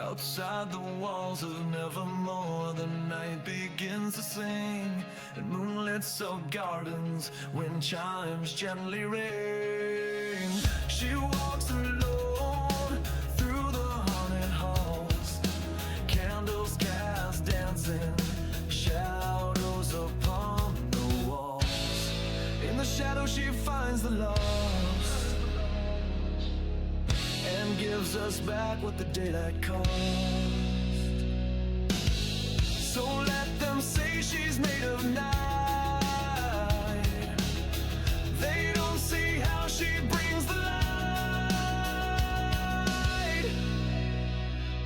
Outside the walls of Nevermore, the night begins to sing, and moonlit soaked gardens, wind chimes gently ring. She walks alone through the haunted halls, candles cast dancing, shadows upon the walls. In the shadow she finds the lost, and gives us back what the daylight cost. So let them say she's made of night. They don't see how she brings the light.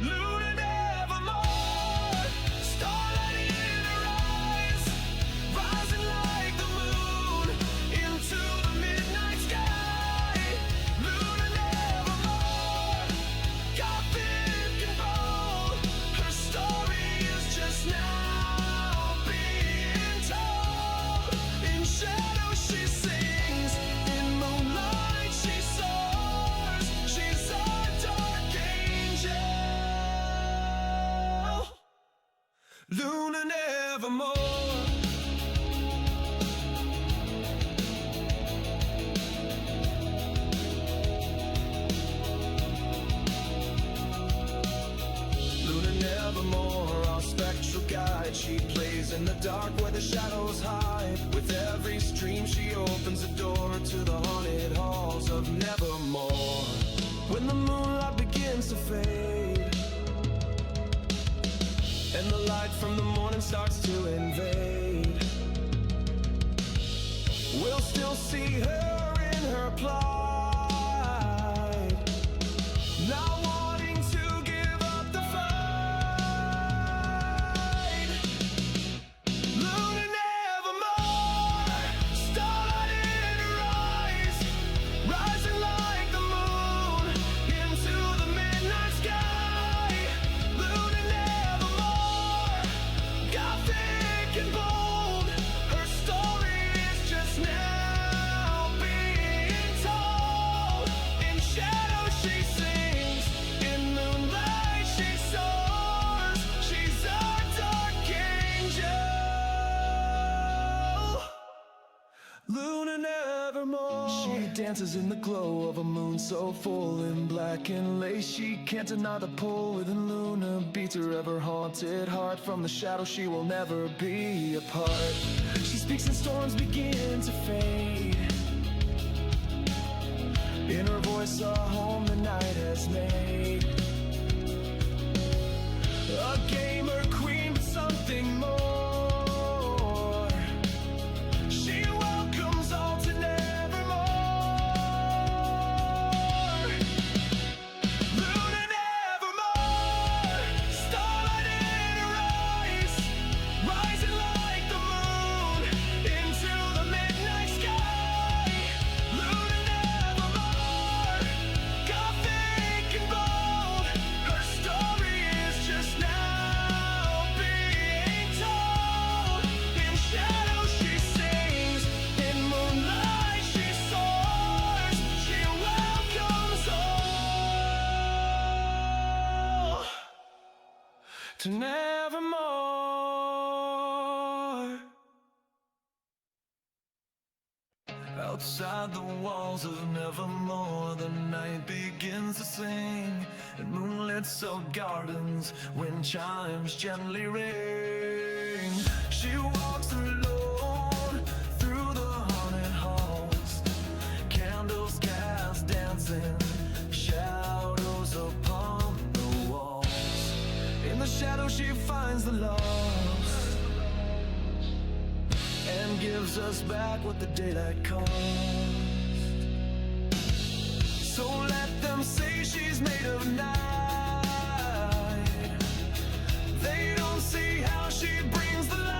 Luna nevermore, starlight in her eyes, rising like the moon into the midnight sky. Luna nevermore, gothic and bold, her story is just now being told. In shadow she sings, in moonlight she soars, she's a dark angel. Luna nevermore. Luna nevermore, our spectral guide. She plays in the dark where the shadows hide. With every stream she opens a door to the haunted halls of Nevermore. When the moonlight begins to fade, and the light from the morning starts to invade, we'll still see her in her plight, not wanting to give up the fight. Luna nevermore, starlight in her eyes, rising like the moon into the midnight sky. Luna nevermore, gothic and bold, her story is just now being told. In shadow she sings, in moonlight she soars, she's our dark angel. Luna nevermore. She dances in the glow of a moon so full in black and lace. She can't deny the pull within Luna, beats her ever haunted heart. From the shadow she will never be apart. She speaks and storms begin to fade. In her voice a home the night has made. A gamer queen, but something more. She welcomes all to Nevermore. Luna nevermore, starlight in her eyes, rising like the moon into the midnight sky. Luna nevermore, gothic and bold, her story is just now being told. In shadow she sings, in moonlight she soars, she welcomes all to Nevermore. Outside the walls of Nevermore, the night begins to sing, and moonlit soaked gardens, wind chimes gently ring. She walks alone through the haunted halls, candles cast dancing, shadows upon the walls. In the shadow she finds the lost, and gives us back what the daylight cost. So let them say she's made of night. They don't see how she brings the light.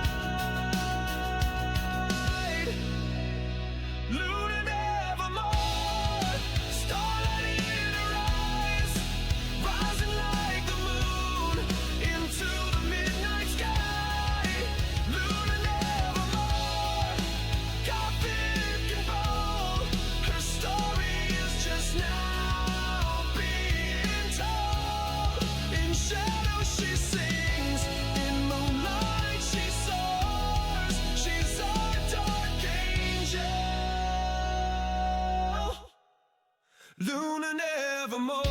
Luna nevermore, starlight in her eyes, rising like the moon into the midnight sky. Luna nevermore, gothic and bold, her story is just now being told. Luna nevermore.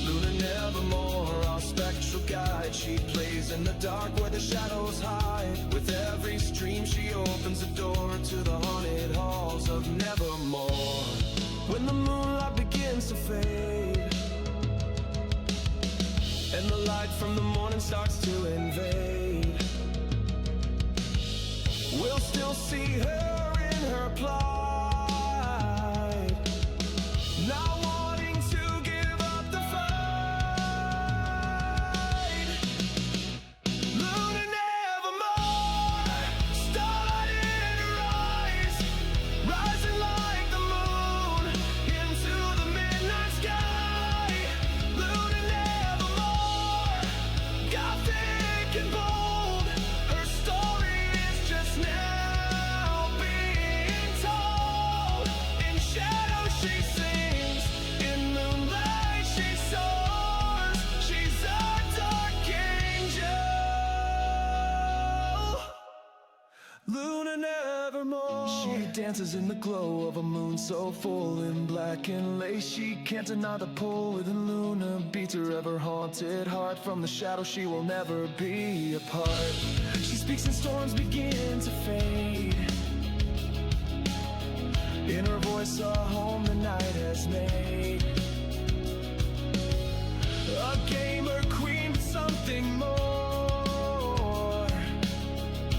Luna nevermore, our spectral guide. She plays in the dark where the shadows hide. With every stream she opens a door to the haunted halls of nevermore. When the moonlight begins to fade and the light from the morning starts to invade, we'll still see her in her plight, not wanting to give up the fight. Luna nevermore, starlight in her eyes, rising like the moon into the midnight sky. Luna nevermore, gothic and bold, her story is just now being told. In shadow she sings, in moonlight she soars, she's a dark angel. Luna nevermore. She dances in the glow of a moon so full in black and lace. She can't deny the pull within Luna beats her ever haunted heart. From the shadow she will never be apart. She speaks and storms begin to fade. In her voice a home the night has made. A gamer queen, but something more.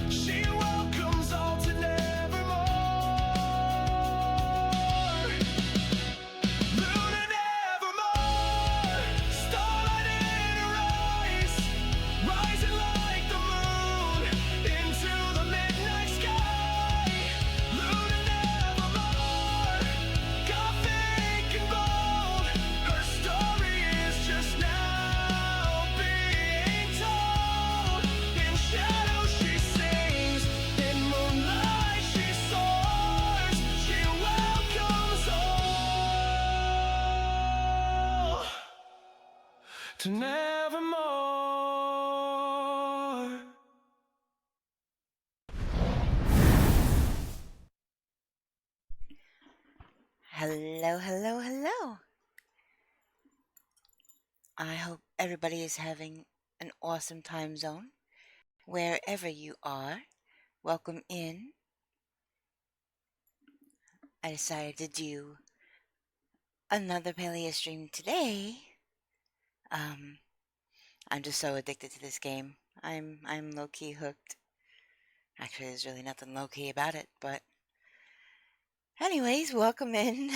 She welcomes all to nevermore. Luna nevermore, starlight in her eyes, rising like the moon into the midnight sky. Luna nevermore, gothic and bold, her story is just now being told. In shadow she sings, in moonlight she soars, she welcomes all to nevermore. Hello, hello, hello. I hope everybody is having an awesome time zone wherever you are. Welcome in. I decided to do another Palia stream today. I'm just so addicted to this game. I'm low-key hooked. Actually, there's really nothing low-key about it, but anyways, welcome in.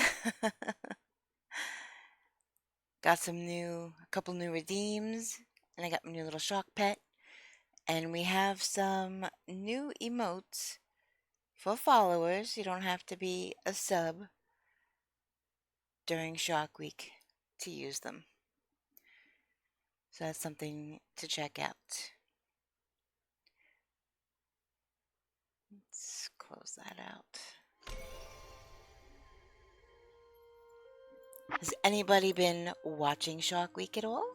Got a couple new redeems, and I got my new little shock pet, and we have some new emotes for followers. You don't have to be a sub during Shock Week to use them. So that's something to check out. Let's close that out. Has anybody been watching Shock Week at all?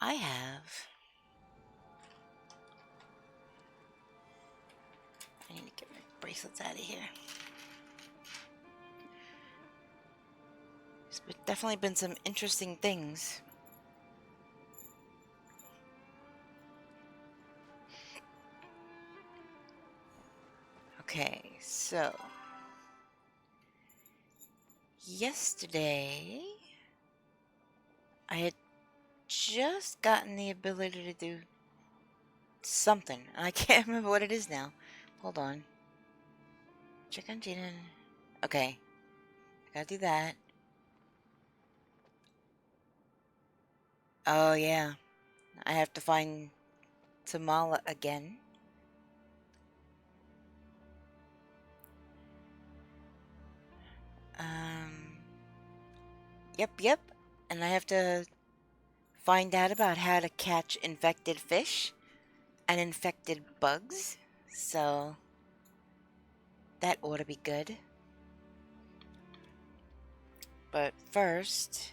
I have. I need to get my bracelets out of here. There's definitely been some interesting things. Okay, so yesterday I had just gotten the ability to do something. I can't remember what it is now. Hold on. Check on Jaden. Okay. I gotta do that. Oh, yeah. I have to find Tamala again. Yep. And I have to find out about how to catch infected fish and infected bugs. So that ought to be good. But first,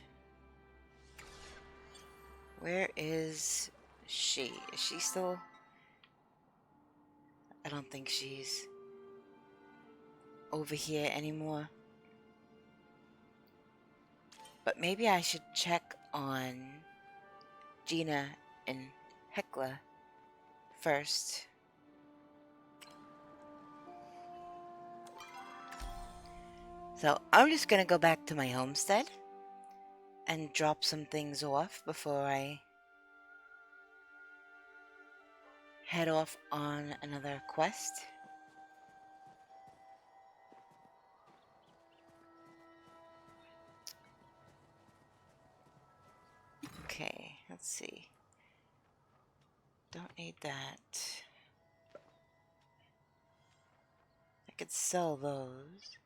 Where is she? Is she still... I don't think she's over here anymore. But maybe I should check on Gina and Hecla first. So I'm just gonna go back to my homestead and drop some things off before I head off on another quest. Okay, let's see. Don't need that. I could sell those.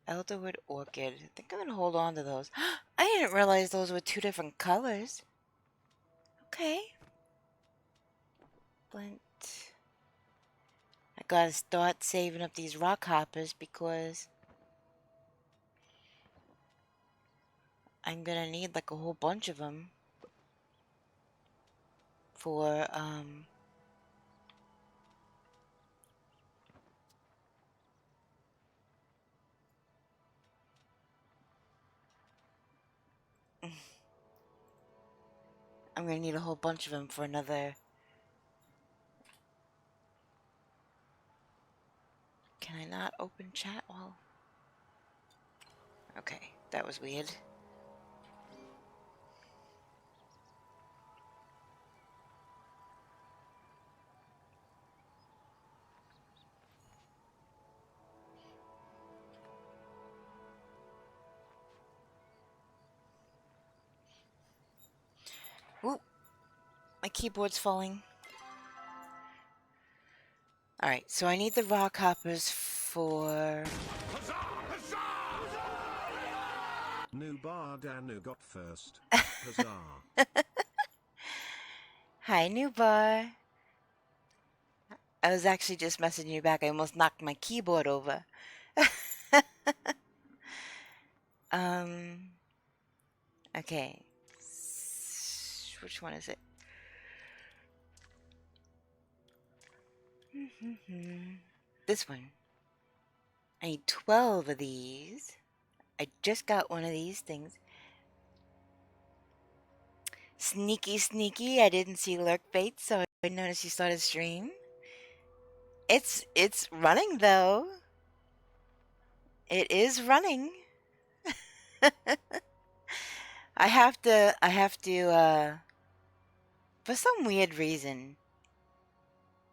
Elderwood Orchid. I think I'm gonna hold on to those. I didn't realize those were two different colors. Okay. Flint. I gotta start saving up these rock hoppers because I'm gonna need like a whole bunch of them for I'm gonna need a whole bunch of them for another. Can I not open chat? Well, okay, that was weird. Ooh, my keyboard's falling. Alright, so I need the rock hoppers for... New Bard and New got first. Huzzah. Hi, new bar. I was actually just messaging you back. I almost knocked my keyboard over. Okay. Which one is it? This one. I need 12 of these. I just got one of these things. Sneaky, sneaky. I didn't see lurk bait, so I noticed you started stream. It's running though. It is running. I have to for some weird reason,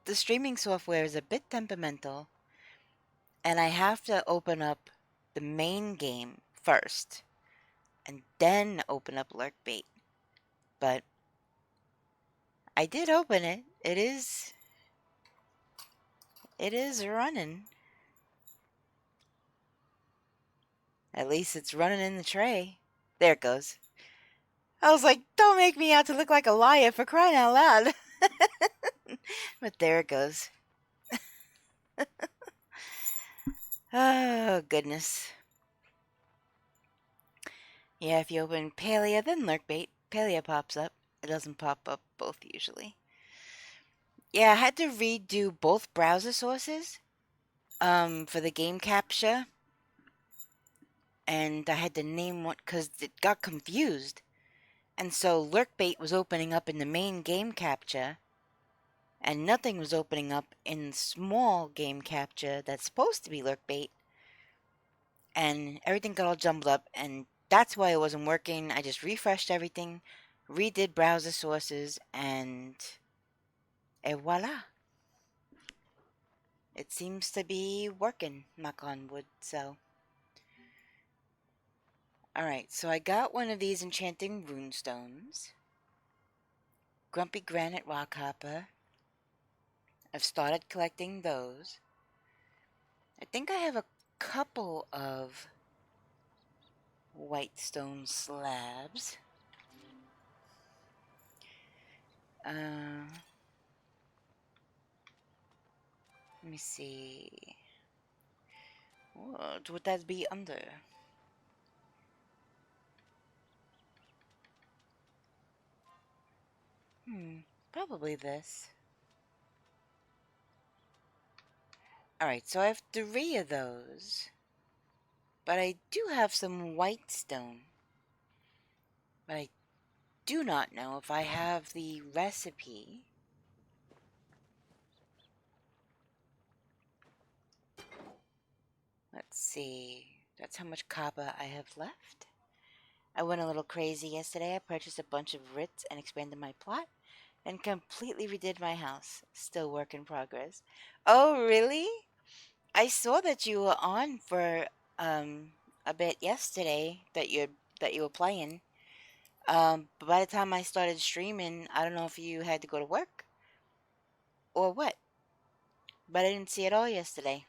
the streaming software is a bit temperamental, and I have to open up the main game first, and then open up lurkbait. But I did open it. It is running. At least it's running in the tray. There it goes. I was like, don't make me out to look like a liar, for crying out loud. But there it goes. Oh, goodness. Yeah, if you open Palia, then lurkbait, Palia pops up. It doesn't pop up both usually. Yeah, I had to redo both browser sources for the game capture. And I had to name one because it got confused. And so lurkbait was opening up in the main game capture, and nothing was opening up in small game capture that's supposed to be lurkbait. And everything got all jumbled up, and that's why it wasn't working. I just refreshed everything, redid browser sources, and voila. It seems to be working, knock on wood, so. Alright, so I got one of these enchanting runestones. Grumpy Granite Rockhopper. I've started collecting those. I think I have a couple of white stone slabs. Let me see. What would that be under? Probably this. Alright, so I have 3 of those. But I do have some white stone. But I do not know if I have the recipe. Let's see. That's how much copper I have left. I went a little crazy yesterday. I purchased a bunch of writs and expanded my plot and completely redid my house. Still work in progress. Oh, really? I saw that you were on for a bit yesterday that you were playing. But by the time I started streaming, I don't know if you had to go to work or what. But I didn't see it all yesterday.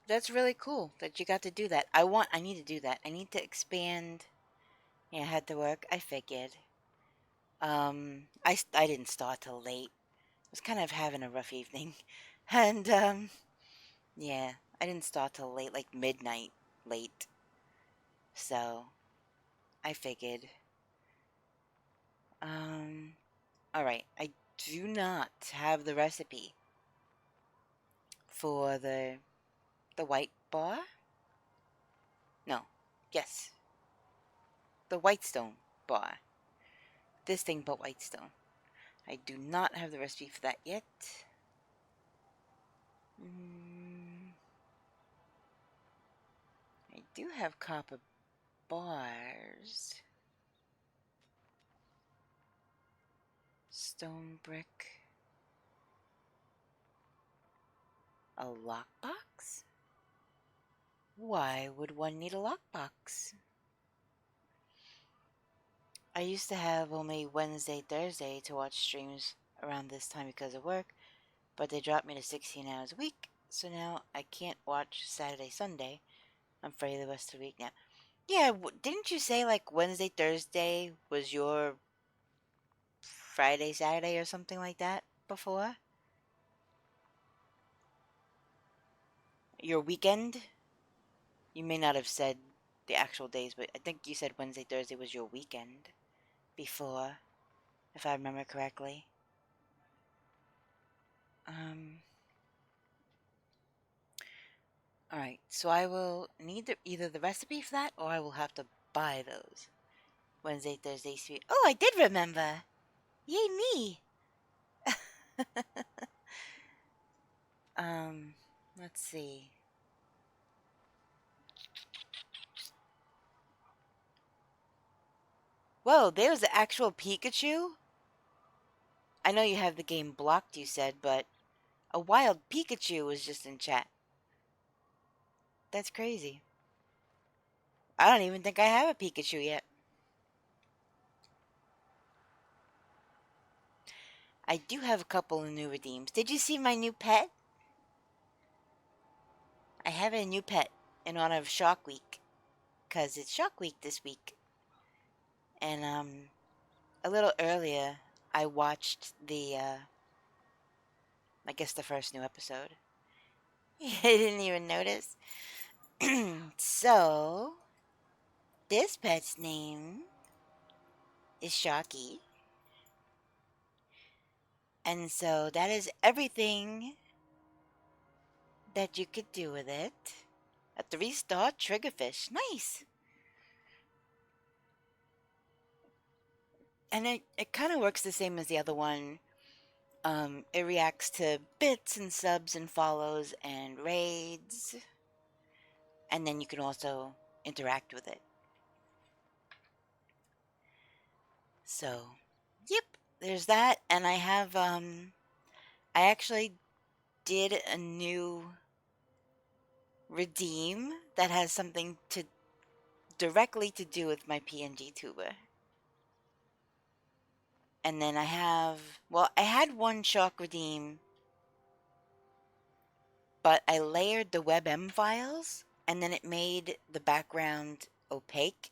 That's really cool that you got to do that. I need to do that. I need to expand. Yeah, I had to work. I figured. I didn't start till late. I was kind of having a rough evening. And, yeah, I didn't start till late, like midnight late. So, I figured. Alright. I do not have the recipe for the white bar. No. Yes. The whitestone bar. This thing but whitestone. I do not have the recipe for that yet. I do have copper bars. Stone brick. A lockbox? Why would one need a lockbox? I used to have only Wednesday, Thursday to watch streams around this time because of work, but they dropped me to 16 hours a week, so now I can't watch Saturday, Sunday. I'm free the rest of the week now. Yeah, didn't you say like Wednesday, Thursday was your Friday, Saturday or something like that before? Your weekend? You may not have said the actual days, but I think you said Wednesday, Thursday was your weekend before, if I remember correctly. Alright, so I will need either the recipe for that or I will have to buy those. Wednesday, Thursday, sweet. Oh, I did remember! Yay, me! Let's see. Whoa, there's the actual Pikachu? I know you have the game blocked, you said, but a wild Pikachu was just in chat. That's crazy. I don't even think I have a Pikachu yet. I do have a couple of new redeems. Did you see my new pet? I have a new pet in honor of Shark Week. Because it's Shark Week this week. And, a little earlier, I watched I guess the first new episode. I didn't even notice. So, this pet's name is Sharky. And so that is everything that you could do with it. A 3-star triggerfish. Nice. And it kind of works the same as the other one. It reacts to bits and subs and follows and raids. And then you can also interact with it. So, yep, there's that. And I have, I actually did a new redeem that has something to directly to do with my PNG tuber. And then I have, well, I had one shark redeem, but I layered the WebM files, and then it made the background opaque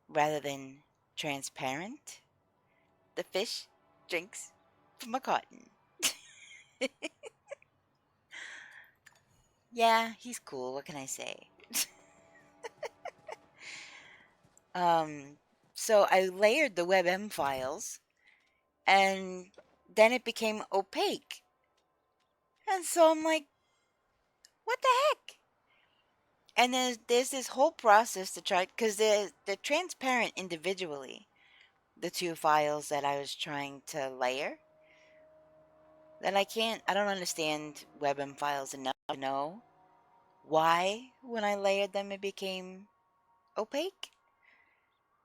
rather than transparent. The fish drinks from a carton. Yeah, he's cool. What can I say? So I layered the WebM files, and then it became opaque. And so I'm like, what the heck? And there's this whole process to try, because they're transparent individually, the two files that I was trying to layer. That I don't understand WebM files enough to know why, when I layered them, it became opaque.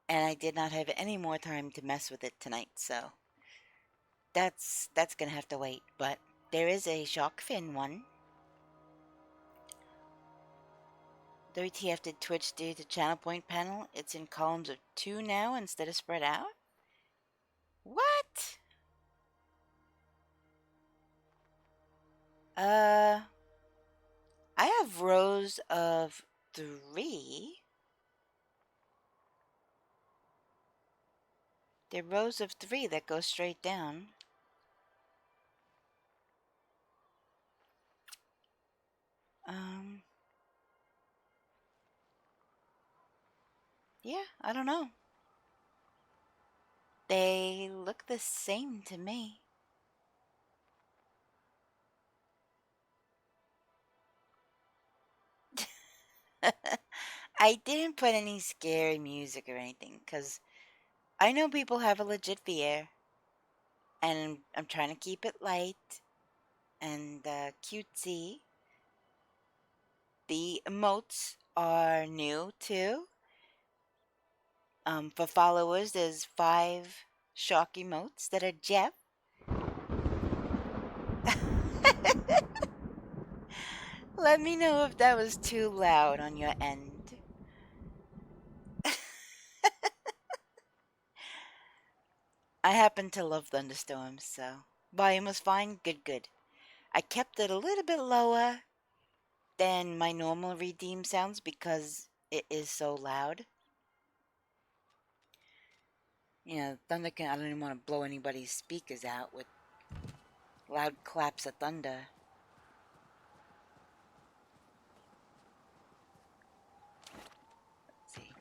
And I did not have any more time to mess with it tonight, so that's gonna have to wait. But there is a shark fin one. 30TF did Twitch due to channel point panel. It's in columns of 2 now instead of spread out. What? I have rows of 3. They're rows of 3 that go straight down. Yeah, I don't know. They look the same to me. I didn't put any scary music or anything, because I know people have a legit fear, and I'm trying to keep it light and cutesy. The emotes are new too. For followers, there's 5 shark emotes that are Jeff. Let me know if that was too loud on your end. I happen to love thunderstorms, so volume was fine. Good. I kept it a little bit lower than my normal redeem sounds because it is so loud. You know, thunder can. I don't even want to blow anybody's speakers out with loud claps of thunder. Let's see.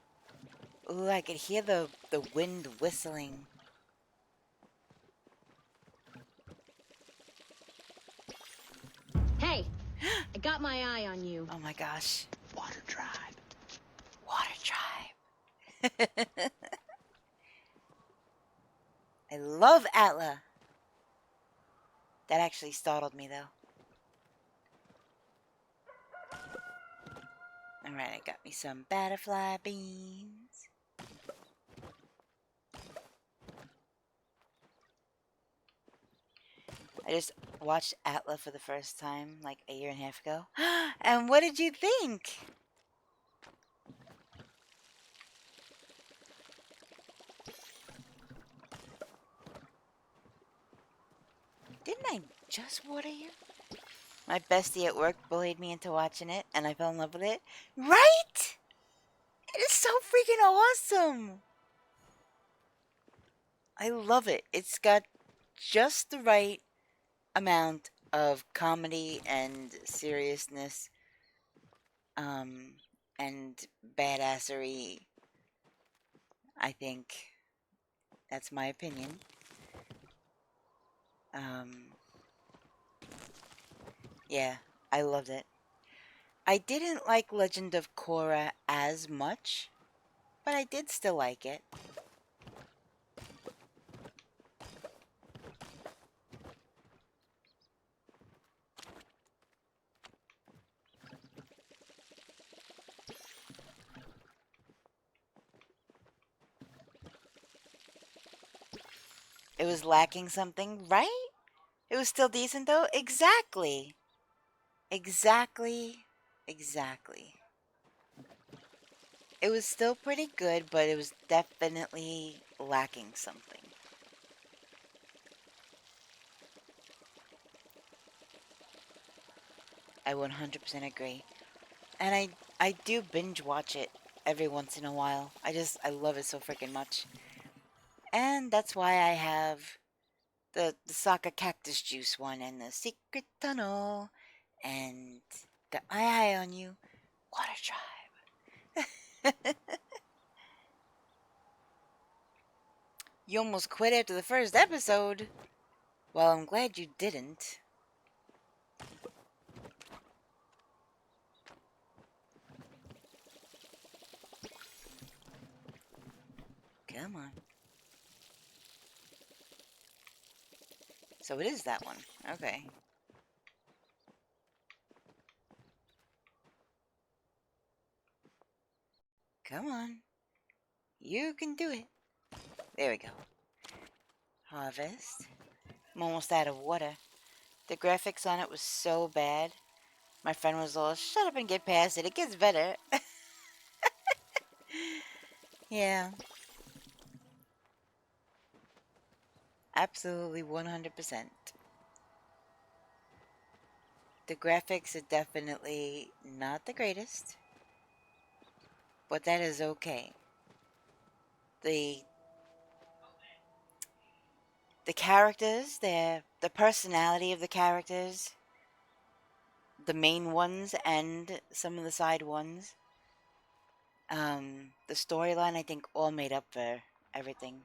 Ooh, I could hear the wind whistling. Hey, I got my eye on you. Oh my gosh. Water tribe. Water tribe. I love Atla. That actually startled me though. Alright, I got me some butterfly beans. I just watched Atla for the first time like a year and a half ago. And what did you think? Didn't I just water you? My bestie at work bullied me into watching it, and I fell in love with it. Right? It is so freaking awesome. I love it. It's got just the right amount of comedy and seriousness, and badassery. I think that's my opinion. Yeah, I loved it. I didn't like Legend of Korra as much, but I did still like it. It was lacking something, right? It was still decent though? Exactly. Exactly. Exactly. It was still pretty good, but it was definitely lacking something. I 100% agree. And I do binge watch it every once in a while. I love it so freaking much. And that's why I have the Saka Cactus Juice one and the Secret Tunnel and the Eye on You Water Tribe. You almost quit after the first episode. Well, I'm glad you didn't. Come on. So it is that one. Okay. Come on. You can do it. There we go. Harvest. I'm almost out of water. The graphics on it was so bad. My friend was all, shut up and get past it. It gets better. Yeah. Absolutely 100%. The graphics are definitely not the greatest. But that is okay. The characters, the personality of the characters, the main ones and some of the side ones, the storyline, I think, all made up for everything.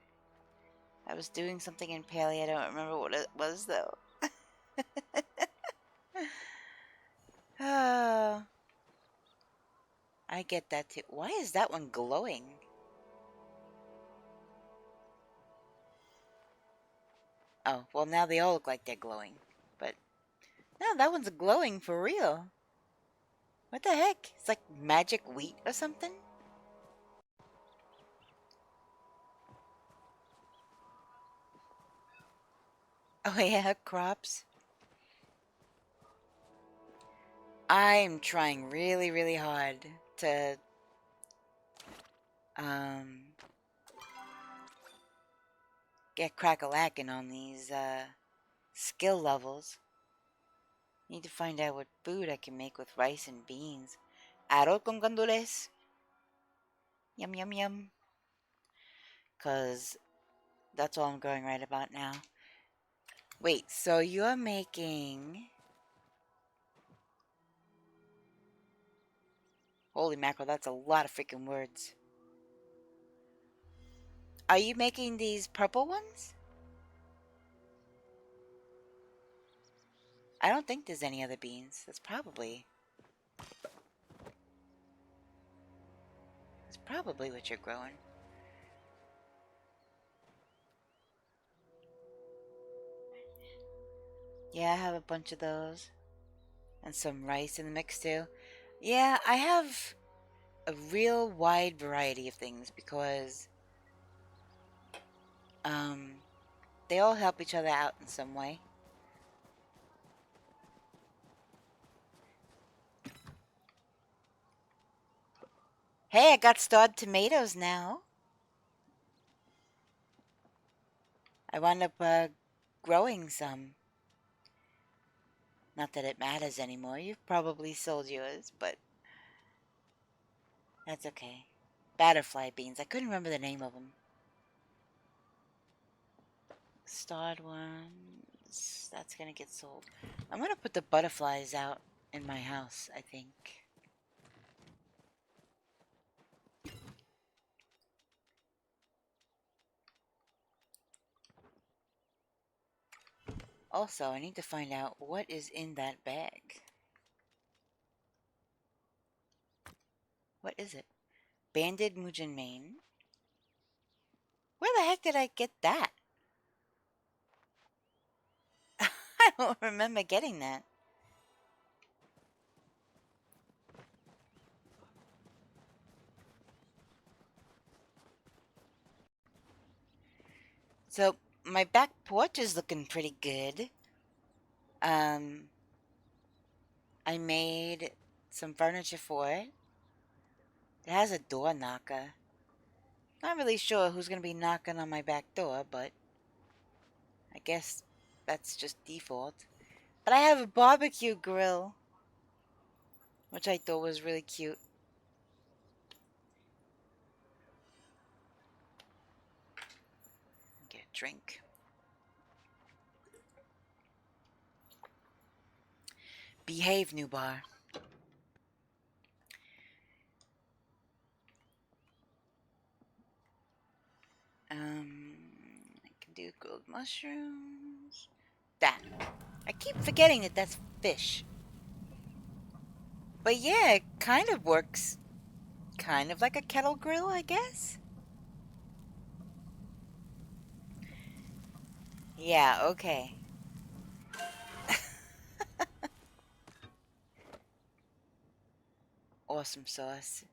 I was doing something in Palia, I don't remember what it was though. Oh, I get that too. Why is that one glowing? Oh, well now they all look like they're glowing. But no, that one's glowing for real. What the heck? It's like magic wheat or something? Oh yeah, crops. I'm trying really, really hard to um get crack-a-lackin' on these skill levels. Need to find out what food I can make with rice and beans. Arroz con gandules. Yum yum yum. Cause that's all I'm going right about now. Wait, so you're making... Holy mackerel, that's a lot of freaking words. Are you making these purple ones? I don't think there's any other beans. That's probably what you're growing. Yeah, I have a bunch of those. And some rice in the mix too. Yeah, I have a real wide variety of things because they all help each other out in some way. Hey, I got starred tomatoes now. I wound up growing some. Not that it matters anymore. You've probably sold yours, but that's okay. Butterfly beans. I couldn't remember the name of them. Starred ones. That's gonna get sold. I'm gonna put the butterflies out in my house, I think. Also, I need to find out what is in that bag. What is it? Banded Mujin Mane. Where the heck did I get that? I don't remember getting that. So, my back porch is looking pretty good. I made some furniture for it. It has a door knocker. Not really sure who's going to be knocking on my back door, but I guess that's just default. But I have a barbecue grill, which I thought was really cute. Get a drink. Behave, new bar. do grilled mushrooms. That. I keep forgetting that that's fish. But yeah, it kind of works kind of like a kettle grill, I guess. Yeah, okay. Awesome sauce.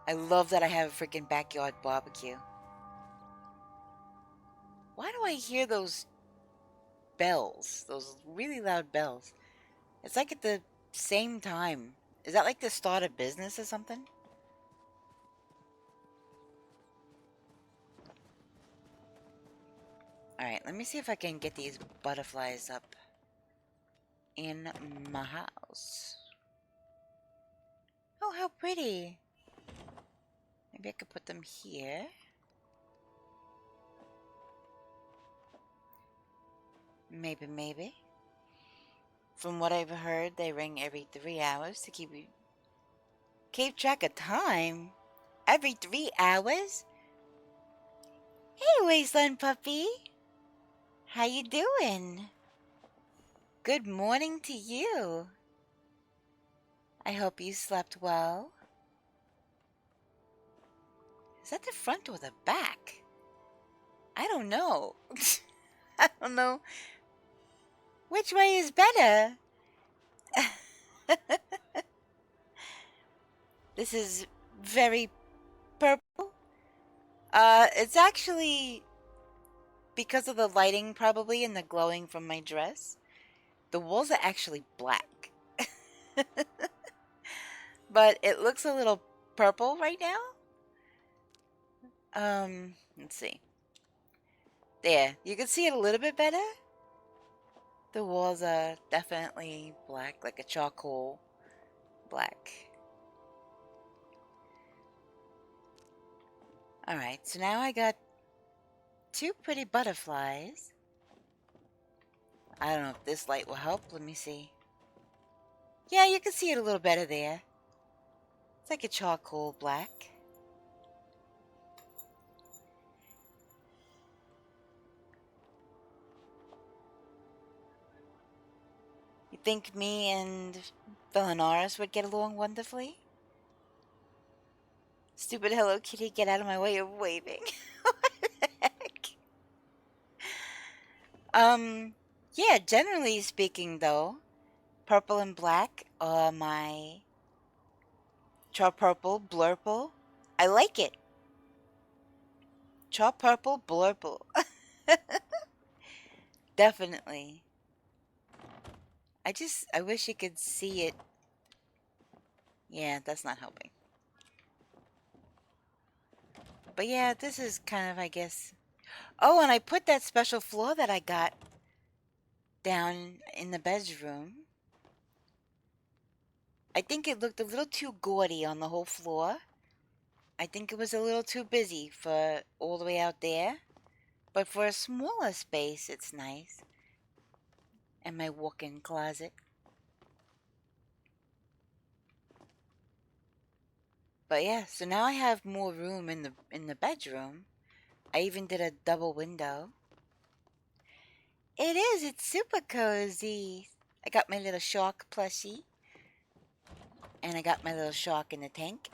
I love that I have a freaking backyard barbecue. Why do I hear those bells? Those really loud bells. It's like at the same time. Is that like the start of business or something? Alright, let me see if I can get these butterflies up in my house. Oh, how pretty. Maybe I could put them here. Maybe. From what I've heard, they ring every 3 hours to keep track of time. Every 3 hours? Hey, wasteland puppy. How you doing? Good morning to you. I hope you slept well. Is that the front or the back? I don't know. I don't know. Which way is better? This is very purple. It's actually because of the lighting probably and the glowing from my dress. The walls are actually black. But it looks a little purple right now. Let's see. There, you can see it a little bit better. The walls are definitely black, like a charcoal black. Alright, so now I got 2 pretty butterflies. I don't know if this light will help. Let me see. Yeah, you can see it a little better there. It's like a charcoal black. You think me and Villanaris would get along wonderfully? Stupid Hello Kitty, get out of my way of waving. What the heck? Yeah, generally speaking though, purple and black are my char purple, blurple. I like it. Char purple, blurple. Definitely. I wish you could see it. Yeah, that's not helping. But yeah, this is kind of, I guess. Oh, and I put that special floor that I got down in the bedroom. I think it looked a little too gaudy on the whole floor. I think it was a little too busy for all the way out there. But for a smaller space, it's nice. And my walk-in closet. But yeah, so now I have more room in the bedroom. I even did a double window. It is, it's super cozy. I got my little shark plushie. And I got my little shark in the tank.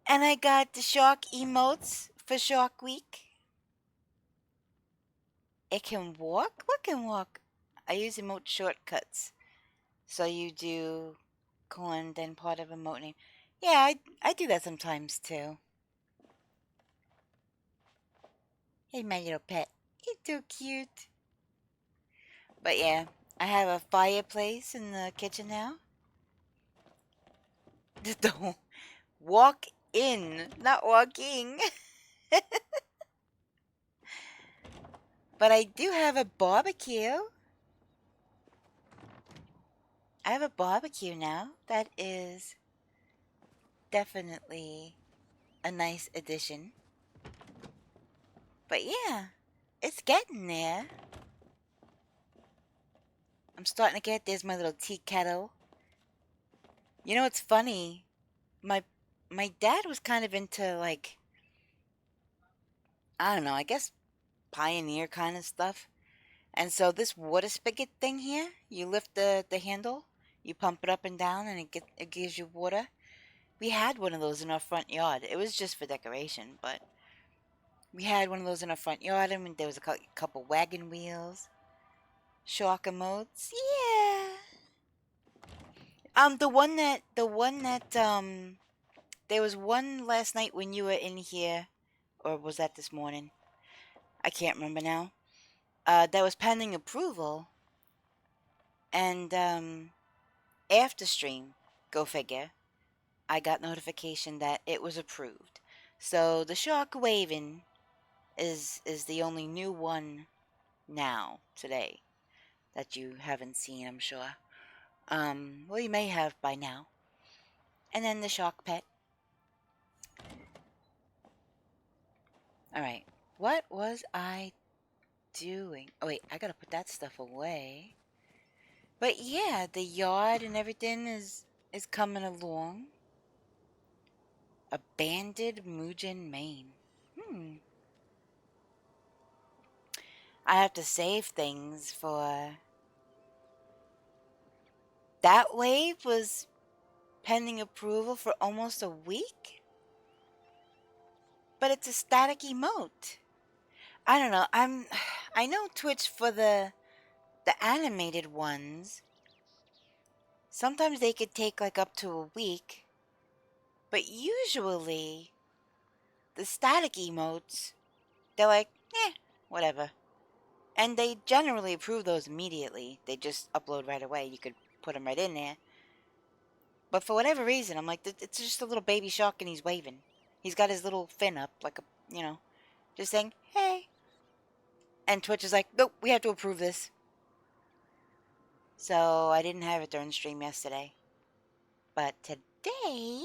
And I got the shark emotes for Shark Week. It can walk? What can walk? I use emote shortcuts. So you do corn, then part of emote name. Yeah, I do that sometimes too. Hey, my little pet. He's so cute. But yeah, I have a fireplace in the kitchen now. Don't walk in, not walking. But I do have a barbecue. I have a barbecue now. That is definitely a nice addition. But yeah, it's getting there. I'm starting to get, there's my little tea kettle. You know, it's funny. My dad was kind of into like I don't know, I guess pioneer kind of stuff. And so this water spigot thing here, you lift the handle, you pump it up and down, and it gives you water. We had one of those in our front yard. It was just for decoration, but we had one of those in our front yard, and there was a couple wagon wheels, shark emotes. Yeah. The one that there was one last night when you were in here, or was that this morning? I can't remember now. That was pending approval, and after stream, go figure, I got notification that it was approved. So the shark waving is the only new one now today that you haven't seen, I'm sure. Well, you may have by now. And then the shark pet. All right. What was I doing? Oh wait, I gotta put that stuff away. But yeah, the yard and everything is coming along. Abandoned Mujin, Maine. I have to save things for that wave was pending approval for almost a week? But it's a static emote. I don't know. I know Twitch for the animated ones. Sometimes they could take like up to a week. But usually the static emotes, they're like, whatever. And they generally approve those immediately. They just upload right away. You could put them right in there. But for whatever reason, I'm like, it's just a little baby shark and he's waving. He's got his little fin up, like just saying, hey. And Twitch is like, nope, we have to approve this. So I didn't have it during stream yesterday. But today,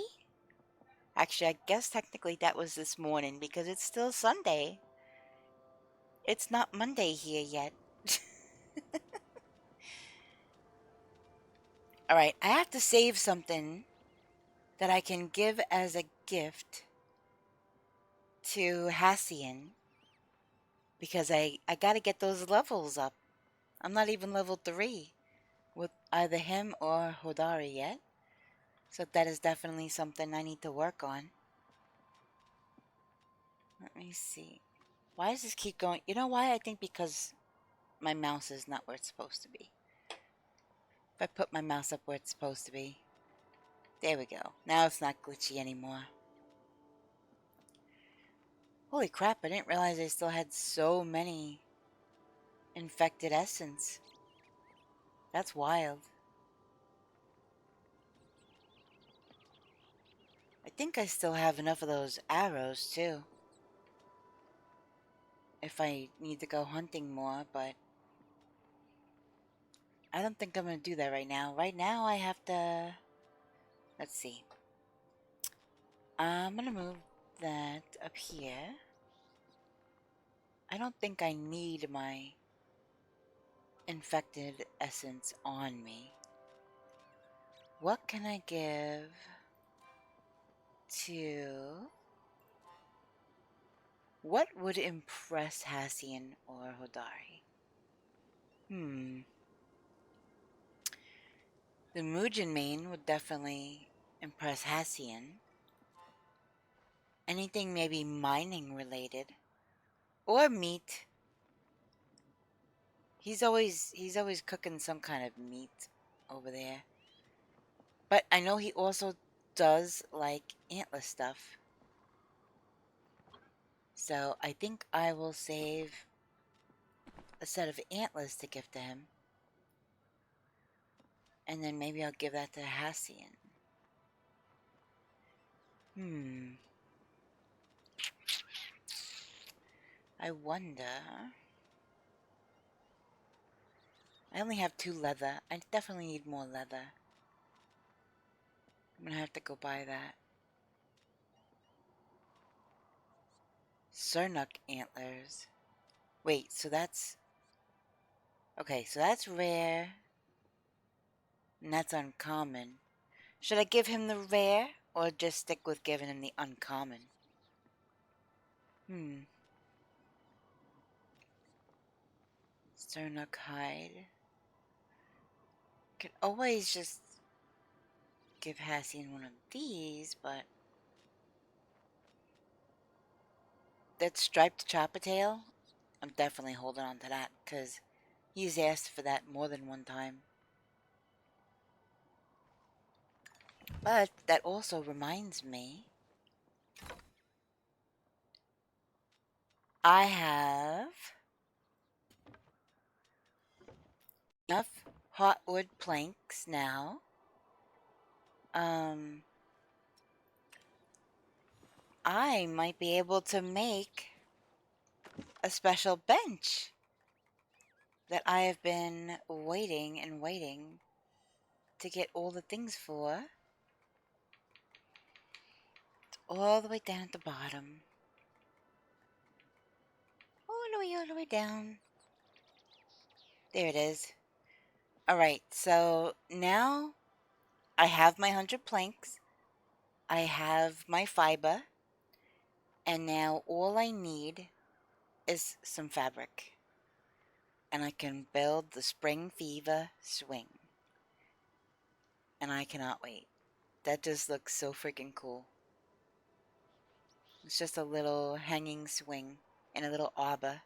actually, I guess technically that was this morning because it's still Sunday. It's not Monday here yet. Alright, I have to save something that I can give as a gift to Hassian because I gotta get those levels up. I'm not even level 3 with either him or Hodari yet. So that is definitely something I need to work on. Let me see. Why does this keep going? You know why? I think because my mouse is not where it's supposed to be. If I put my mouse up where it's supposed to be. There we go. Now it's not glitchy anymore. Holy crap, I didn't realize I still had so many infected essence. That's wild. I think I still have enough of those arrows too. If I need to go hunting more, but I don't think I'm going to do that right now. Right now I have to... Let's see. I'm going to move that up here. I don't think I need my infected essence on me. What can I give to... What would impress Hassian or Hodari? The Mujin main would definitely impress Hassian. Anything maybe mining related. Or meat. He's always cooking some kind of meat over there. But I know he also does like antler stuff. So I think I will save a set of antlers to give to him. And then maybe I'll give that to Hassian. I wonder... I only have 2 leather. I definitely need more leather. I'm gonna have to go buy that. Sernuk antlers. Wait, so that's... Okay, so that's rare. And that's uncommon. Should I give him the rare? Or just stick with giving him the uncommon? Sternuk hide. Could always just give Hassian one of these, but that striped chopper tail, I'm definitely holding on to that because he's asked for that more than one time. But that also reminds me, I have enough hotwood planks now. I might be able to make a special bench that I have been waiting and waiting to get all the things for. It's all the way down at the bottom. All the way down. There it is. Alright, so now I have my 100 planks. I have my fiber. And now all I need is some fabric. And I can build the spring fever swing. And I cannot wait. That just looks so freaking cool. It's just a little hanging swing and a little arbor.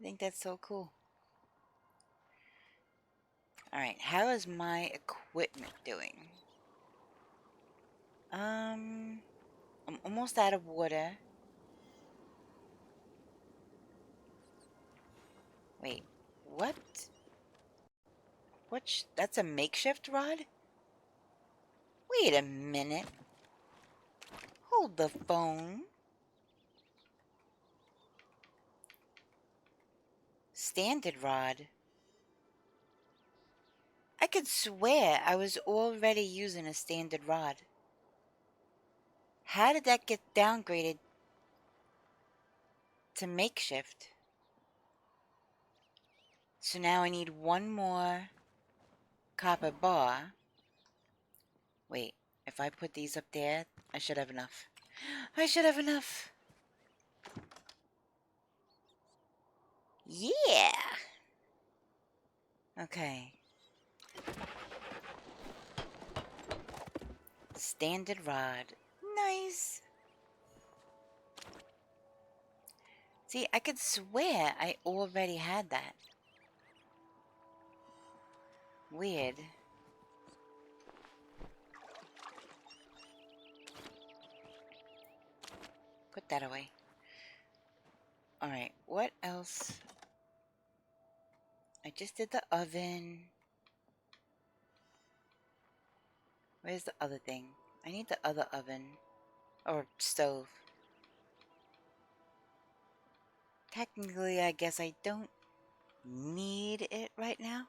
I think that's so cool. Alright, how is my equipment doing? I'm almost out of water. Wait, what? That's a makeshift rod? Wait a minute. Hold the phone. Standard rod. I could swear I was already using a standard rod. How did that get downgraded to makeshift? So now I need one more copper bar. Wait, if I put these up there, I should have enough. I should have enough. Yeah! Okay. Standard rod. Nice. See, I could swear I already had that. Weird. Put that away. Alright, what else? I just did the oven. Where's the other thing? I need the other oven. Or stove. Technically, I guess I don't need it right now.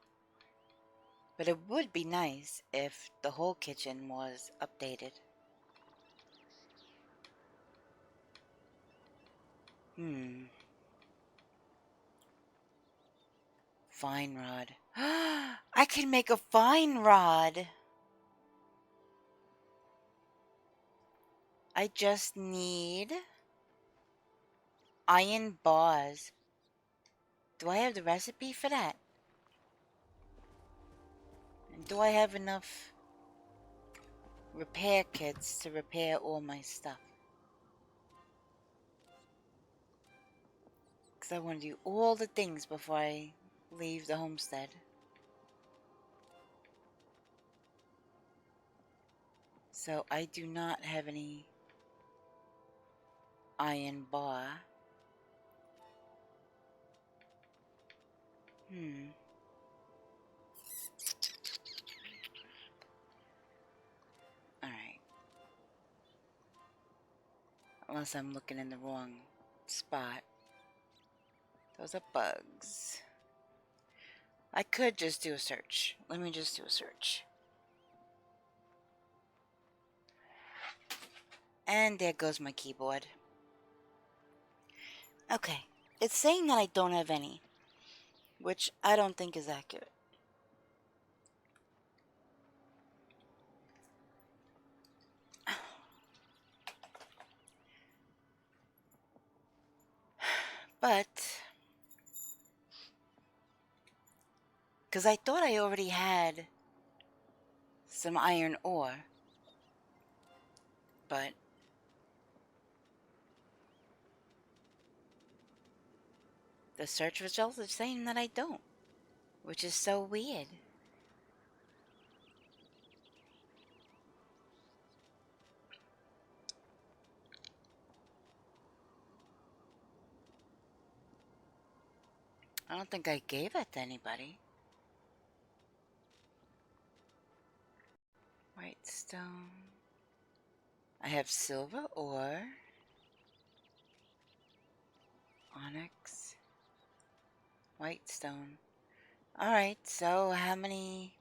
But it would be nice if the whole kitchen was updated. Fine rod. I can make a fine rod. I just need iron bars. Do I have the recipe for that? And do I have enough repair kits to repair all my stuff? Because I want to do all the things before I leave the homestead. So I do not have any iron bar. Alright. Unless I'm looking in the wrong spot. Those are bugs. I could just do a search. Let me just do a search. And there goes my keyboard. Okay. It's saying that I don't have any, which I don't think is accurate. But Because I thought I already had some iron ore. But the search results are saying that I don't. Which is so weird. I don't think I gave it to anybody. White stone. I have silver ore. Onyx. White stone. Alright, so how many...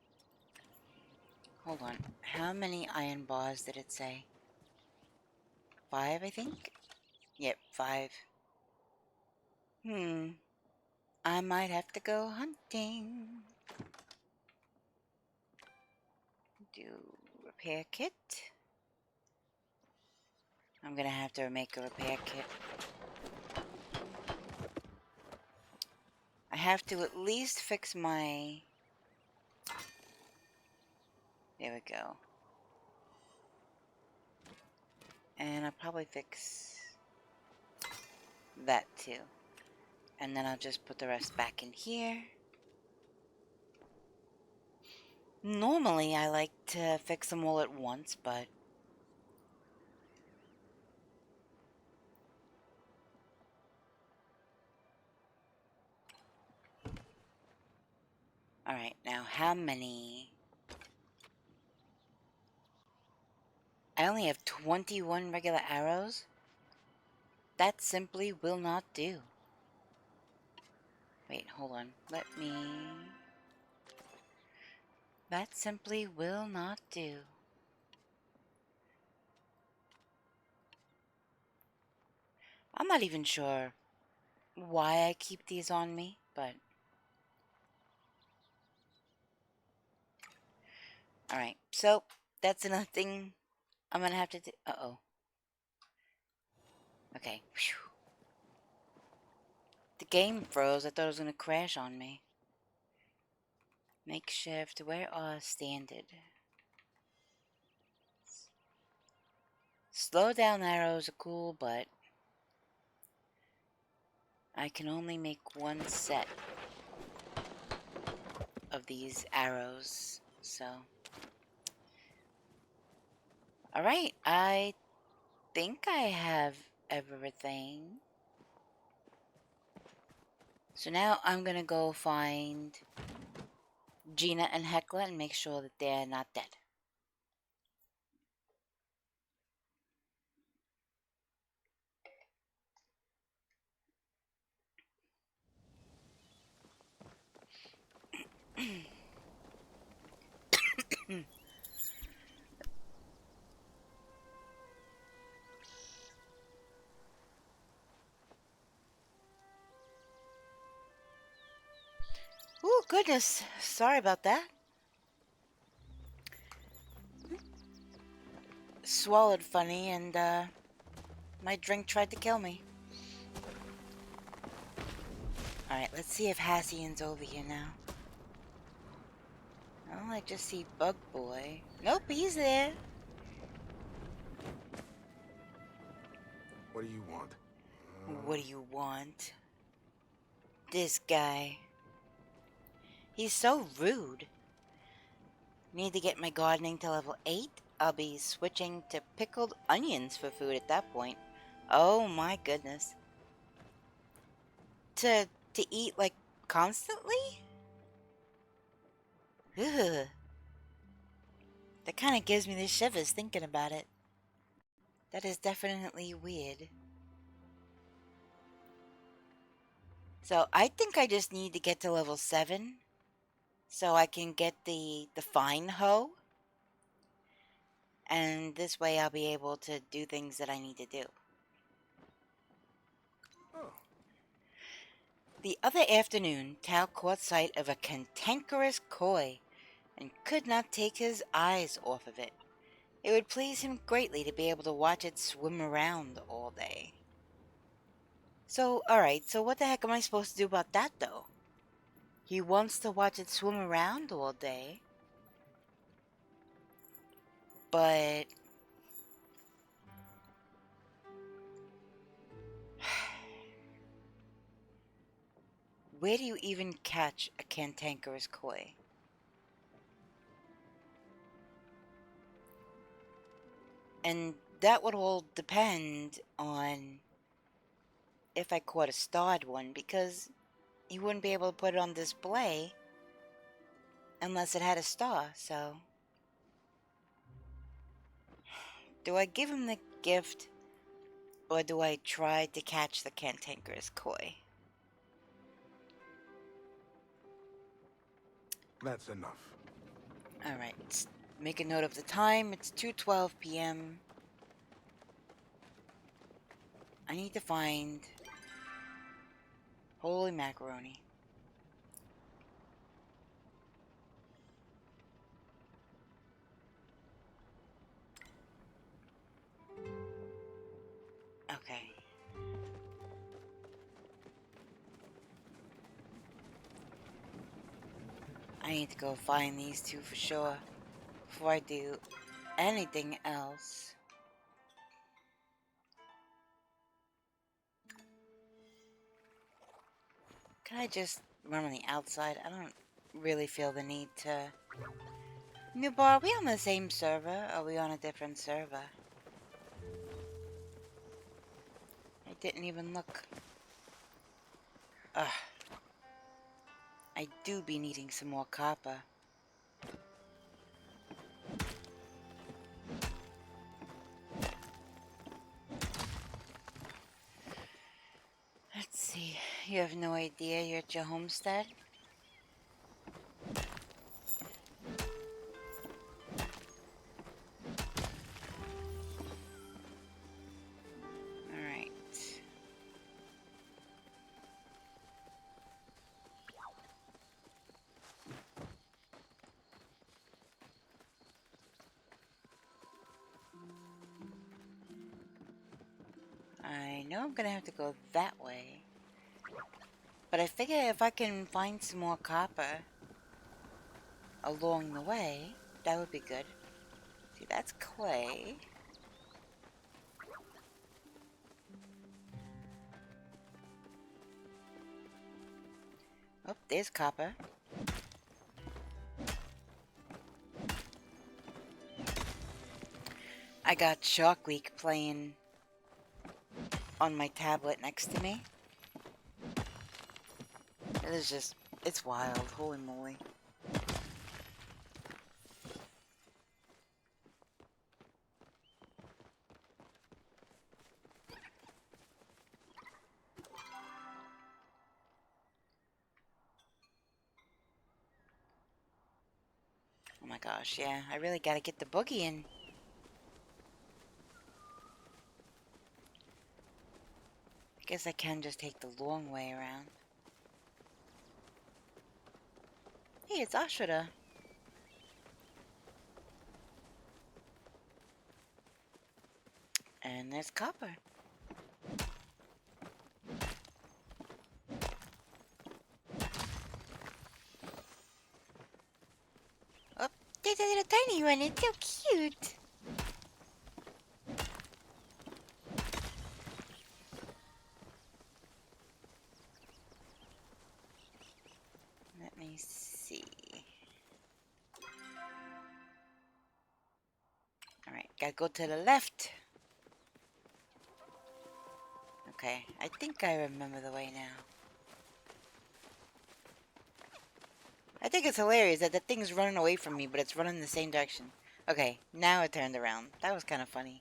Hold on. How many iron bars did it say? 5, I think? Yep, 5. I might have to go hunting. Do repair kit. I'm gonna have to make a repair kit. I have to at least fix my... There we go. And I'll probably fix that too. And then I'll just put the rest back in here. Normally I like to fix them all at once, but... Alright, now how many... I only have 21 regular arrows? That simply will not do. Wait, hold on. Let me... That simply will not do. I'm not even sure why I keep these on me, but... Alright, so that's another thing I'm gonna have to do. Uh-oh. Okay. Whew. The game froze. I thought it was gonna crash on me. Makeshift. Where are standard? Slow down arrows are cool, but I can only make one set of these arrows, so... Alright, I think I have everything. So now I'm gonna go find Gina and Hecla and make sure that they're not dead. Oh, goodness. Sorry about that. Swallowed funny and, my drink tried to kill me. Alright, let's see if Hassian's over here now. Oh, I just see Bug Boy. Nope, he's there. What do you want? What do you want? This guy. He's so rude. Need to get my gardening to level 8. I'll be switching to pickled onions for food at that point. Oh my goodness. To eat, like, constantly? Ugh. That kind of gives me the shivers thinking about it. That is definitely weird. So I think I just need to get to level 7 so I can get the fine hoe. And this way I'll be able to do things that I need to do. Oh. The other afternoon, Tao caught sight of a cantankerous koi and could not take his eyes off of it. It would please him greatly to be able to watch it swim around all day. So, alright, so what the heck am I supposed to do about that, though? He wants to watch it swim around all day. But where do you even catch a cantankerous koi? And that would all depend on if I caught a starred one, because you wouldn't be able to put it on display unless it had a star. So do I give him the gift, or do I try to catch the cantankerous koi? That's enough. Alright, let's make a note of the time. It's 2:12 p.m. I need to find... Holy macaroni. Okay. I need to go find these two for sure before I do anything else. Can I just run on the outside? I don't really feel the need to... New bar, are we on the same server, or are we on a different server? I didn't even look. Ugh. I do be needing some more copper. Let's see. You have no idea you're at your homestead? Alright. I know I'm gonna have to go that way. But I figure if I can find some more copper along the way, that would be good. See, that's clay. Oh, there's copper. I got Shark Week playing on my tablet next to me. It is just, it's wild, holy moly. Oh my gosh, yeah, I really gotta get the boogie in. I guess I can just take the long way around. Hey, it's Ashura. And there's copper. Oh, there's a little tiny one, it's so cute. Let me see. Alright, gotta go to the left. Okay, I think I remember the way now. I think it's hilarious that the thing's running away from me, but it's running in the same direction. Okay, now it turned around. That was kind of funny.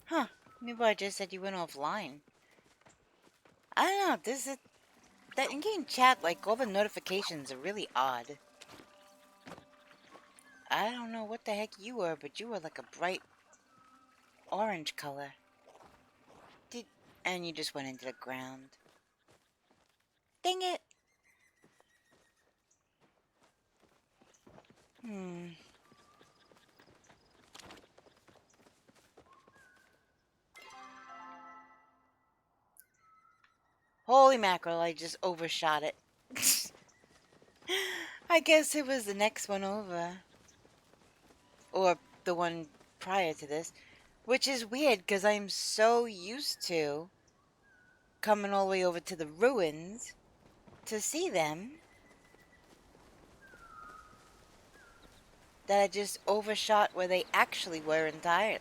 Huh, maybe I just said you went offline. I don't know, this is... That in-game chat, like, all the notifications are really odd. I don't know what the heck you were, but you were like a bright orange color. And you just went into the ground. Dang it! Holy mackerel, I just overshot it. I guess it was the next one over. Or the one prior to this. Which is weird, because I'm so used to coming all the way over to the ruins to see them that I just overshot where they actually were entirely.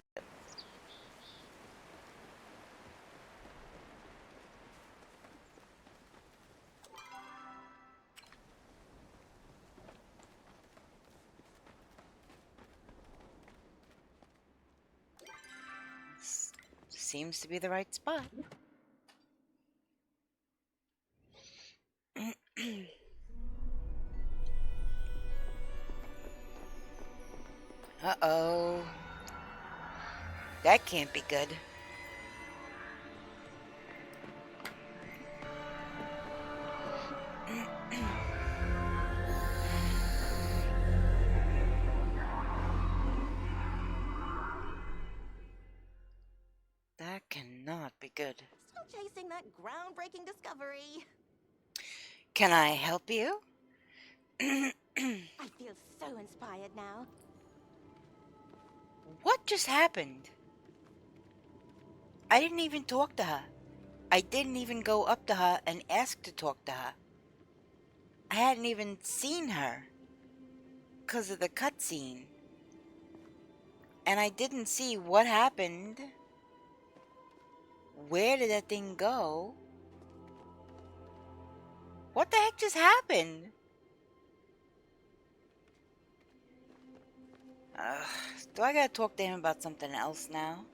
Seems to be the right spot. Uh-oh. That can't be good. That cannot be good. Still chasing that groundbreaking discovery. Can I help you? I feel so inspired now. What just happened? I didn't even talk to her. I didn't even go up to her and ask to talk to her. I hadn't even seen her because of the cutscene. And I didn't see what happened. Where did that thing go? What the heck just happened? Do I gotta talk to him about something else now?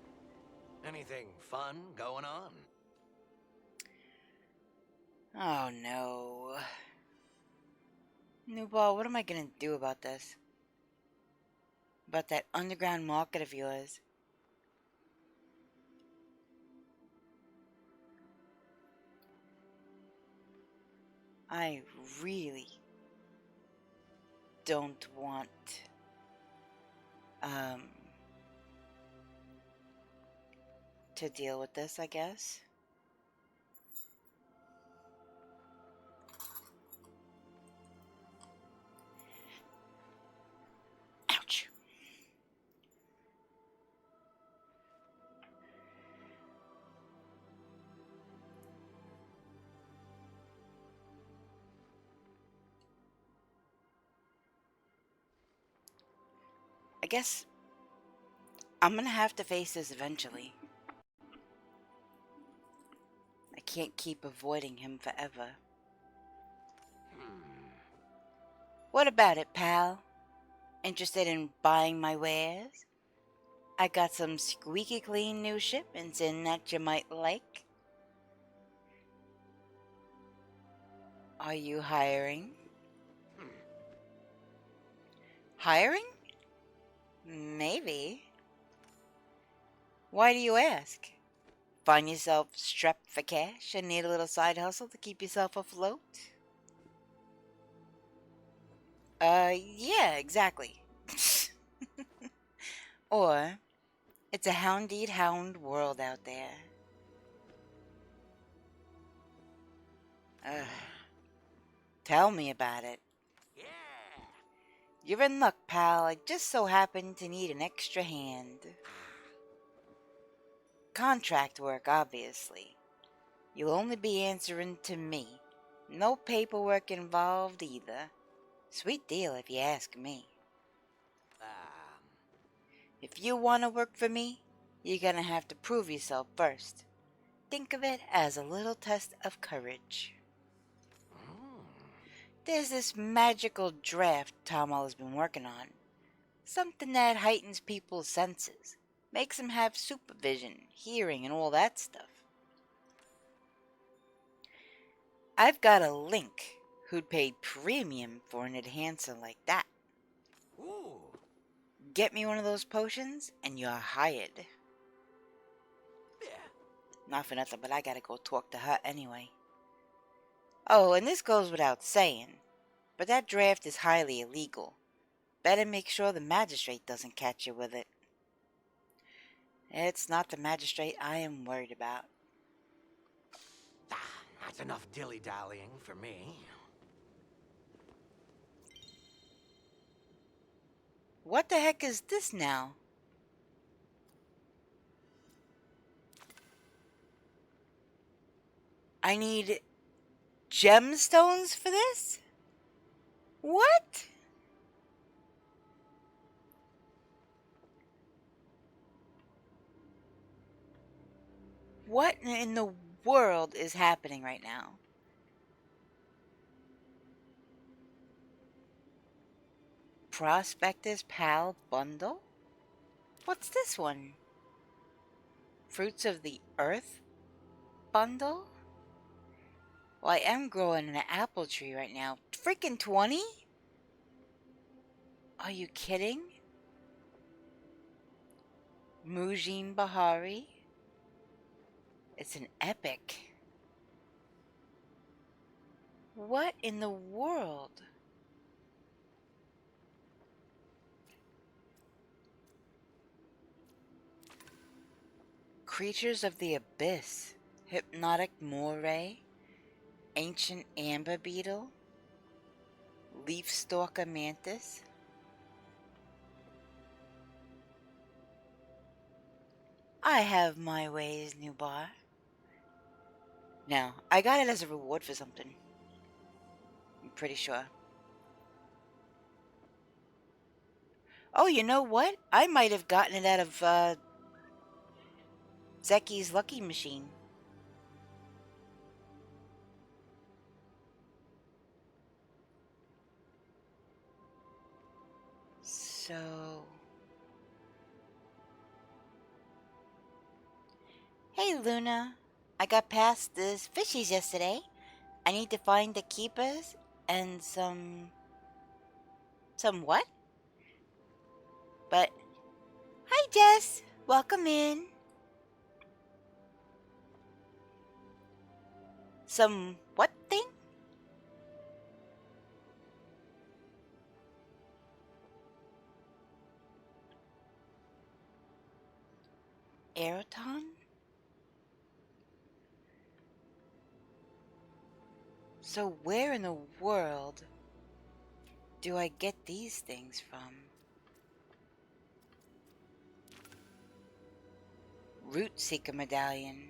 Anything fun going on? Oh no. Newball, what am I gonna do about this? About that underground market of yours? I really don't want to deal with this, I guess. Ouch. I guess I'm gonna have to face this eventually. I can't keep avoiding him forever. What about it, pal? Interested in buying my wares? I got some squeaky clean new shipments in that you might like. Are you hiring? Hiring? Maybe. Why do you ask? Find yourself strapped for cash and need a little side hustle to keep yourself afloat? Yeah, exactly. Or, it's a hound-eat hound world out there. Tell me about it. Yeah. You're in luck, pal. I just so happen to need an extra hand. Contract work, obviously. You'll only be answering to me. No paperwork involved either. Sweet deal if you ask me. If you want to work for me, you're gonna have to prove yourself first. Think of it as a little test of courage. There's this magical draft Tomal has been working on. Something that heightens people's senses. Makes them have supervision, hearing, and all that stuff. I've got a link who'd pay premium for an enhancer like that. Ooh. Get me one of those potions, and you're hired. Yeah. Not for nothing, but I gotta go talk to her anyway. Oh, and this goes without saying, but that draft is highly illegal. Better make sure the magistrate doesn't catch you with it. It's not the magistrate I am worried about. That's enough dilly-dallying for me. What the heck is this now? I need gemstones for this? What? What in the world is happening right now? Prospector's Pal Bundle? What's this one? Fruits of the Earth Bundle? Well, I am growing an apple tree right now. Freaking 20? Are you kidding? Mujin Bahari? It's an epic. What in the world? Creatures of the Abyss. Hypnotic Moray. Ancient Amber Beetle. Leaf Stalker Mantis. I have my ways, new bar. Now, I got it as a reward for something. I'm pretty sure. Oh, you know what? I might have gotten it out of Zeki's Lucky Machine. So... Hey, Luna. I got past the fishies yesterday. I need to find the keepers and some... Some what? But... Hi, Jess. Welcome in. Some what thing? Aeroton? So where in the world do I get these things from? Root Seeker Medallion.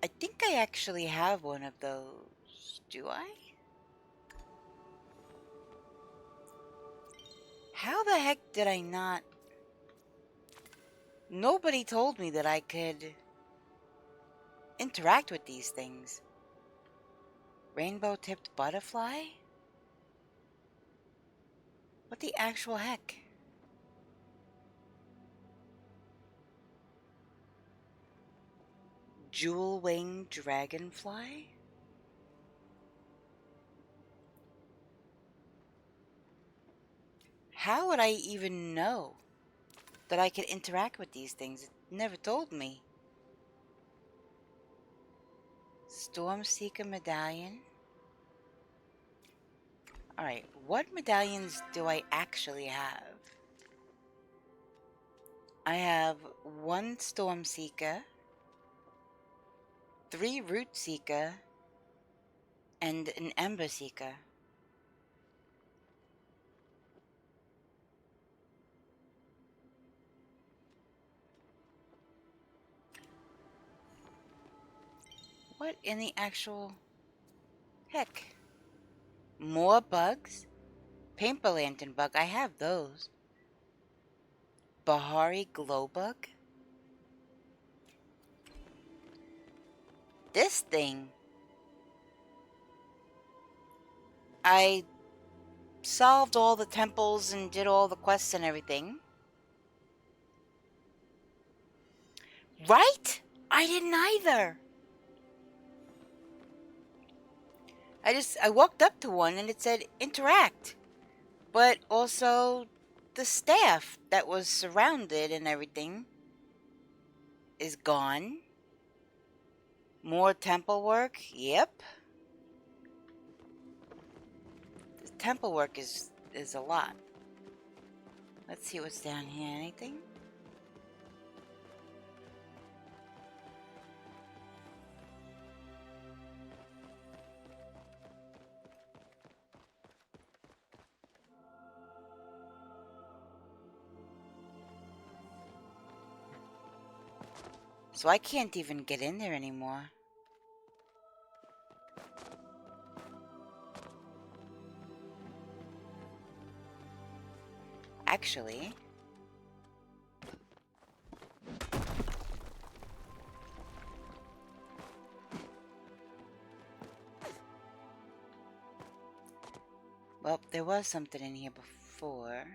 I think I actually have one of those. Do I? How the heck did I not... Nobody told me that I could interact with these things. Rainbow-tipped butterfly? What the actual heck? Jewel-winged dragonfly? How would I even know that I could interact with these things? It never told me. Stormseeker medallion. Alright, what medallions do I actually have? I have 1 Stormseeker, 3 Root Seeker, and an Ember Seeker. What in the actual heck? More bugs? Paper lantern bug, I have those. Bahari glow bug? This thing. I solved all the temples and did all the quests and everything. Right? I didn't either. I walked up to one and it said interact. But also the staff that was surrounded and everything is gone. More temple work? Yep. The temple work is a lot. Let's see what's down here. Anything? So I can't even get in there anymore. Actually, well, there was something in here before.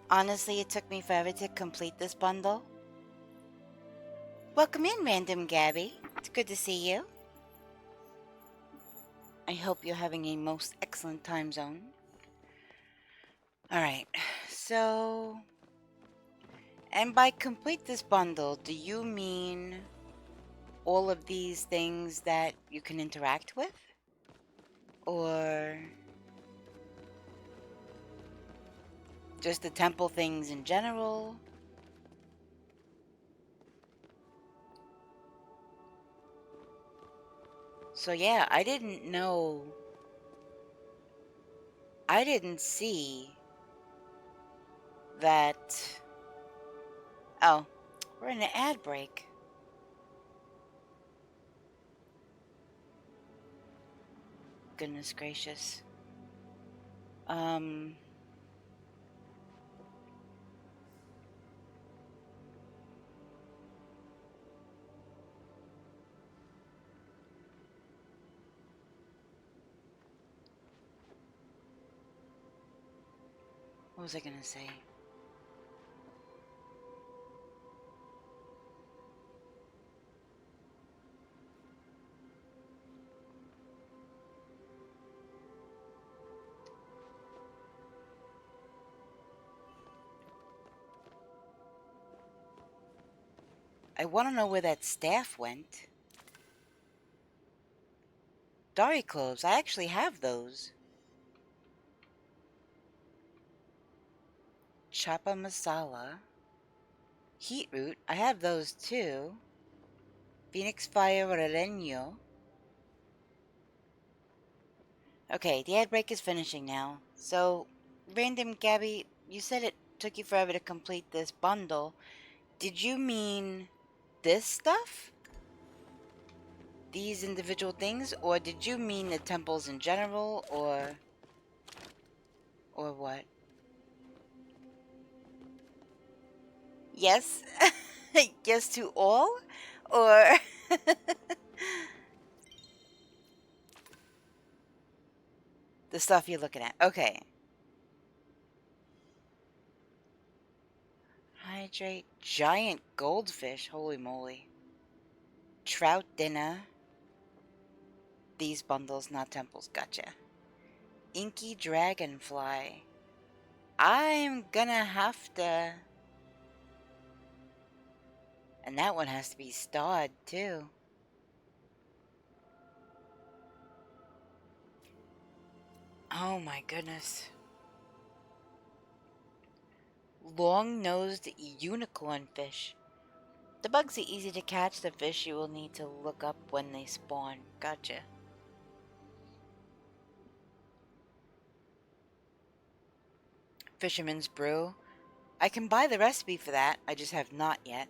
Honestly, it took me forever to complete this bundle. Welcome in, Random Gabby. It's good to see you. I hope you're having a most excellent time zone. Alright, so... And by complete this bundle, do you mean all of these things that you can interact with? Or just the temple things in general? So yeah, I didn't know. I didn't see that. Oh, we're in an ad break. Goodness gracious. What was I gonna say? I want to know where that staff went. Dari cloves, I actually have those. Chapa masala. Heatroot, I have those too. Phoenix fire Releño. Okay, the ad break is finishing now. So, Random Gabby, you said it took you forever to complete this bundle. Did you mean this stuff? These individual things? Or did you mean the temples in general? Or what? Yes? Yes to all? Or... the stuff you're looking at. Okay. Hydrate. Giant goldfish. Holy moly. Trout dinner. These bundles, not temples. Gotcha. Inky dragonfly. I'm gonna have to... And that one has to be starred, too. Oh my goodness. Long-nosed unicorn fish. The bugs are easy to catch. The fish you will need to look up when they spawn. Gotcha. Fisherman's brew. I can buy the recipe for that. I just have not yet.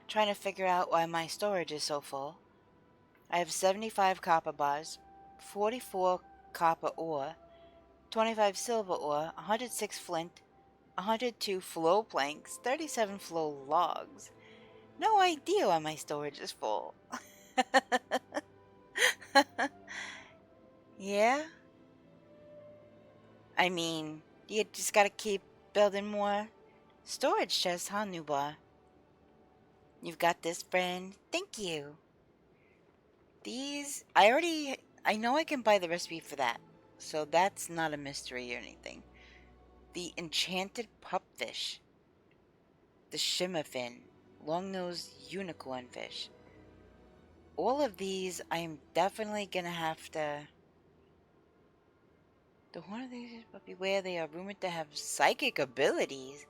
Trying to figure out why my storage is so full. I have 75 copper bars, 44 copper ore, 25 silver ore, 106 flint, 102 flow planks, 37 flow logs. No idea why my storage is full. Yeah? I mean, you just gotta keep building more storage chests, huh, Nubar? You've got this, friend. Thank you. These, I know I can buy the recipe for that. So that's not a mystery or anything. The enchanted pupfish. The shimmerfin. Long-nosed unicorn fish. All of these, I'm definitely gonna have to... The horn of these, but beware, they are rumored to have psychic abilities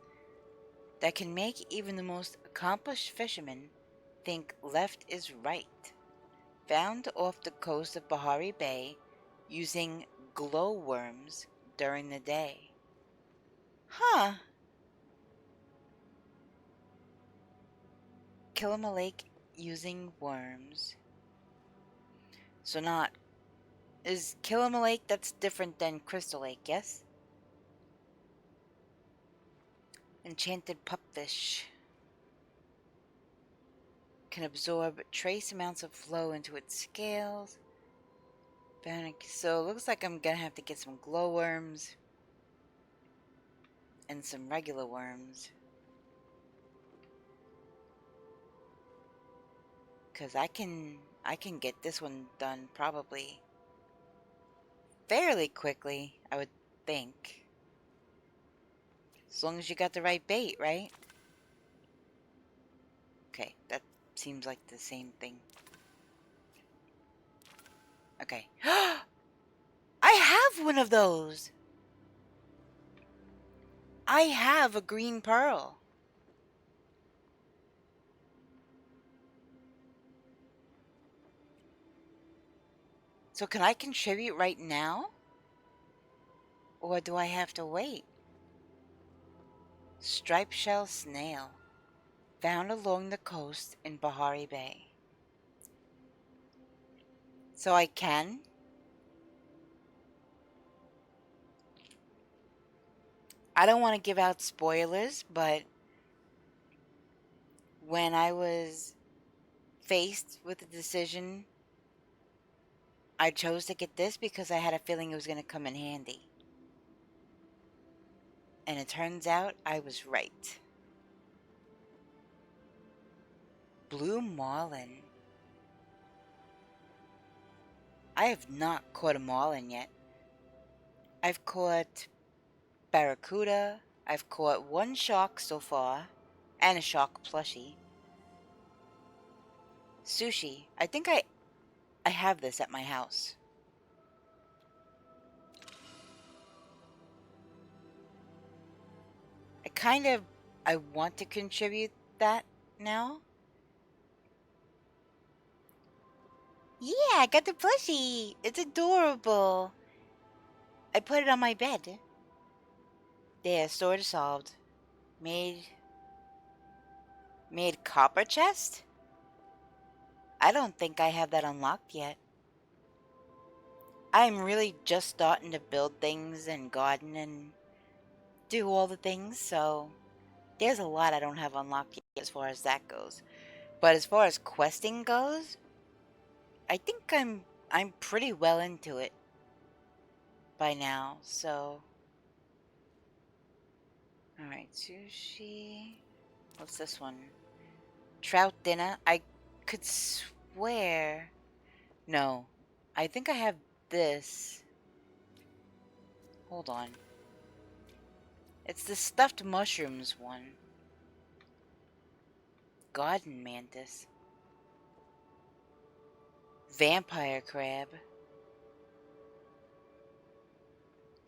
that can make even the most accomplished fisherman think left is right. Found off the coast of Bahari Bay using glowworms during the day. Huh. Kilima Lake using worms. So not... Is Kilima Lake, that's different than Crystal Lake, yes? Enchanted pupfish. Can absorb trace amounts of flow into its scales. So it looks like I'm gonna have to get some glowworms and some regular worms. Cause I can get this one done probably fairly quickly, I would think. As long as you got the right bait, right? Okay, that seems like the same thing. Okay. I have one of those! I have a green pearl. So can I contribute right now? Or do I have to wait? Striped shell snail. Found along the coast in Bahari Bay. So I can? I don't want to give out spoilers, but when I was faced with the decision, I chose to get this because I had a feeling it was going to come in handy. And it turns out I was right. Blue marlin. I have not caught a marlin yet. I've caught barracuda. I've caught one shark so far, and a shark plushie. Sushi. I think I have this at my house. I want to contribute that now. Yeah, I got the plushie. It's adorable. I put it on my bed. There, story solved. Made copper chest? I don't think I have that unlocked yet. I'm really just starting to build things and garden and do all the things, so there's a lot I don't have unlocked yet as far as that goes. But as far as questing goes, I think I'm pretty well into it by now, so... Alright, sushi... What's this one? Trout dinner? I could swear... No. I think I have this. Hold on. It's the stuffed mushrooms one. Garden mantis. Vampire crab.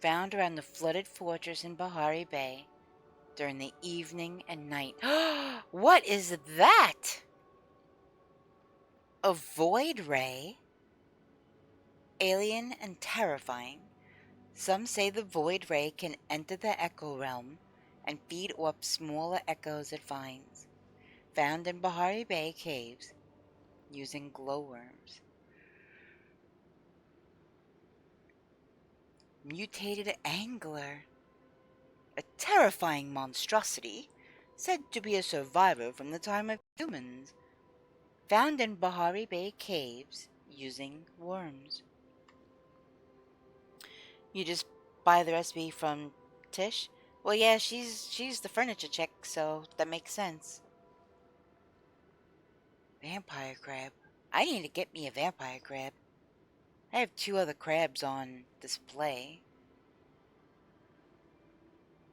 Found around the flooded fortress in Bahari Bay during the evening and night. What is that? A void ray? Alien and terrifying. Some say the void ray can enter the echo realm and feed off smaller echoes it finds. Found in Bahari Bay caves using glowworms. Mutated angler. A terrifying monstrosity said to be a survivor from the time of humans. Found in Bahari Bay caves using worms. You just buy the recipe from Tish? Well, yeah, she's the furniture chick, so that makes sense. Vampire crab. I need to get me a vampire crab. I have 2 other crabs on display.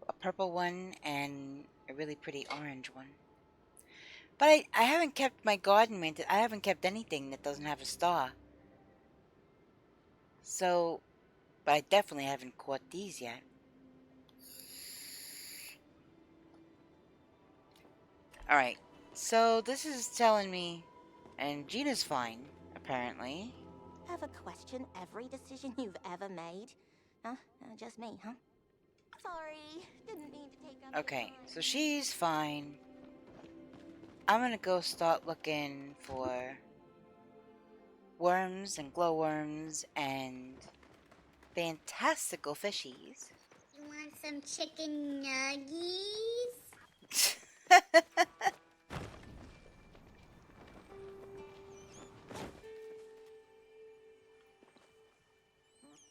A purple one and a really pretty orange one. But I haven't kept my garden maintained. I haven't kept anything that doesn't have a star. So, but I definitely haven't caught these yet. Alright, so this is telling me, and Gina's fine, apparently. Have a question every decision you've ever made? Huh? Just me, huh? Sorry, didn't mean to take up your Okay, time. so she's fine. I'm gonna go start looking for worms and glowworms and fantastical fishies. You want some chicken nuggies?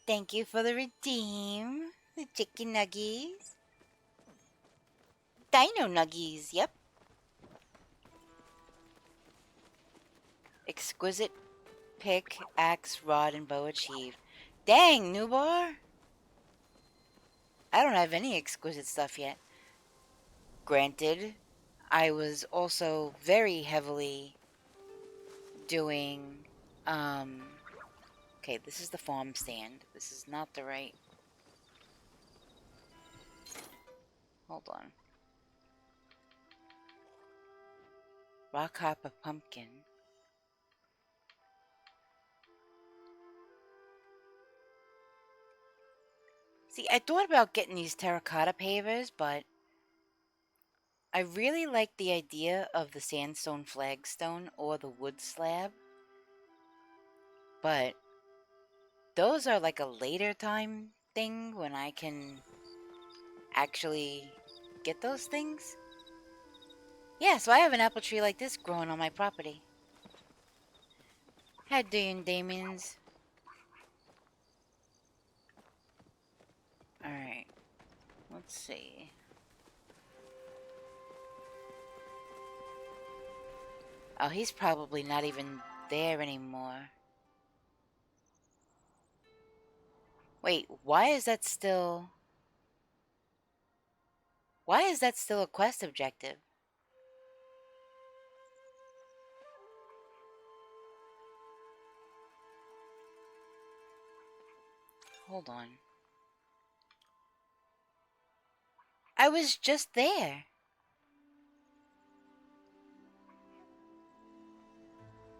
Thank you for the redeem. The chicken nuggies. Dino nuggies, yep. Exquisite pick, axe, rod, and bow achieved. Dang, new bar. I don't have any exquisite stuff yet. Granted, I was also very heavily doing, okay, this is the farm stand. This is not the right. Hold on. Rock hopper pumpkin. See, I thought about getting these terracotta pavers, but I really like the idea of the sandstone flagstone or the wood slab. But those are like a later time thing when I can actually get those things. Yeah, so I have an apple tree like this growing on my property. Had doing Damien's. Alright. Let's see. Oh, he's probably not even there anymore. Wait, why is that still... Why is that still a quest objective? Hold on. I was just there.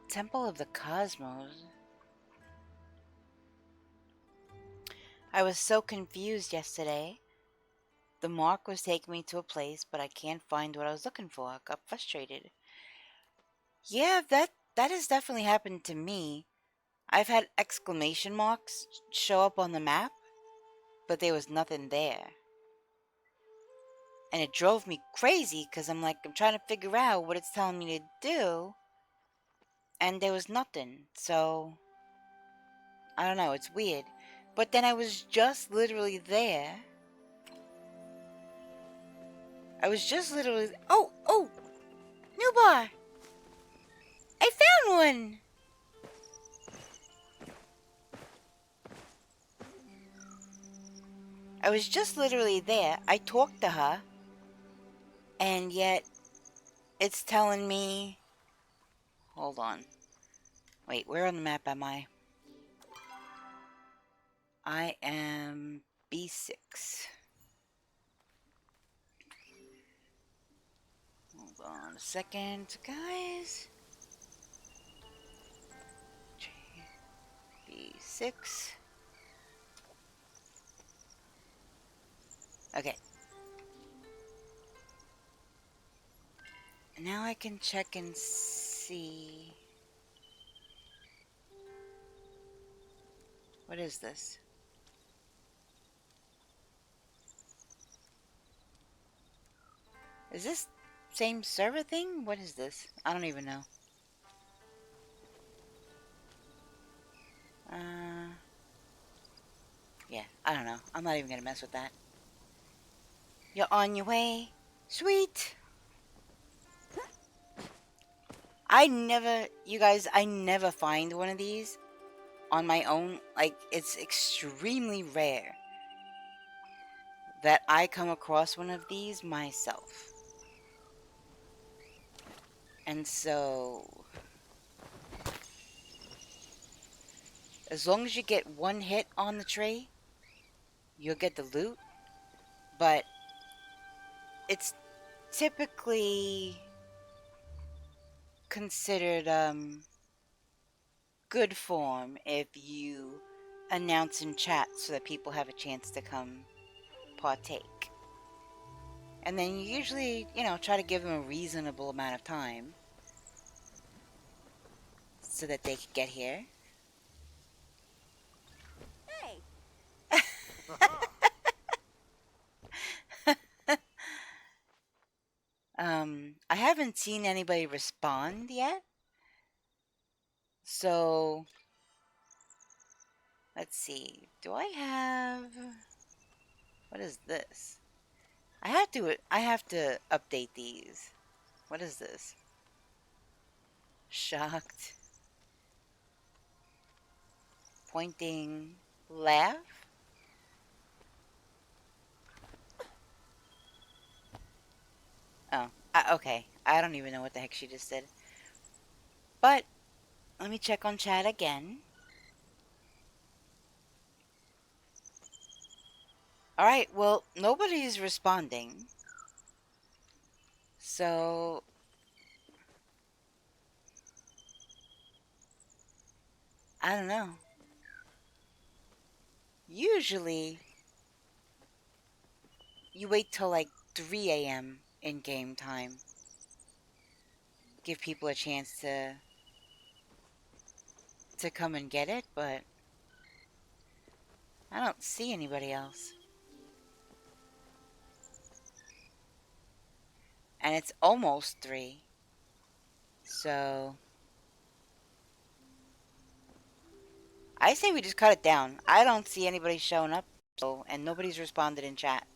Temple of the Cosmos. I was so confused yesterday. The mark was taking me to a place, but I can't find what I was looking for. I got frustrated. Yeah, that has definitely happened to me. I've had exclamation marks show up on the map, but there was nothing there. And it drove me crazy because I'm trying to figure out what it's telling me to do, and there was nothing. So, I don't know, it's weird. But then I was just literally there. I was just literally... Oh! New bar! I found one! I was just literally there. I talked to her. And yet, it's telling me... Hold on. Wait, where on the map am I? I am B6. Hold on a second, guys. B6. Okay. Now I can check and see... What is this? Is this same server thing? What is this? I don't even know. Yeah, I don't know. I'm not even gonna mess with that. You're on your way. Sweet! you guys, I never find one of these on my own. Like, it's extremely rare that I come across one of these myself. And so, as long as you get one hit on the tree, you'll get the loot. But it's typically considered good form if you announce in chat so that people have a chance to come partake. And then you usually, try to give them a reasonable amount of time so that they could get here. Hey, I haven't seen anybody respond yet. So, let's see. Do I have... What is this? I have to update these. What is this? Shocked. Pointing. Laugh? Oh, okay. I don't even know what the heck she just said. But, let me check on chat again. Alright, well, nobody's responding. So... I don't know. Usually, you wait till like 3 a.m. in game time. Give people a chance to come and get it, but I don't see anybody else. And it's almost 3. So... I say we just cut it down. I don't see anybody showing up, so, and nobody's responded in chat.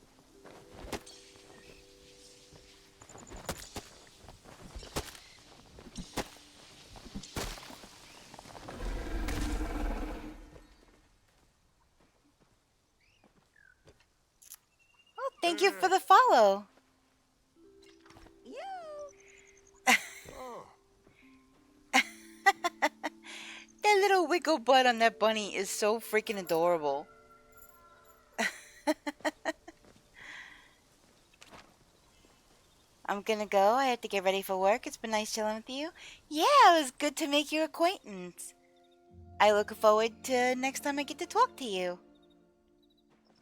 Oh, thank you for the follow. you. That little wiggle butt on that bunny is so freaking adorable. I'm gonna go. I have to get ready for work. It's been nice chilling with you. Yeah, it was good to make your acquaintance. I look forward to next time I get to talk to you.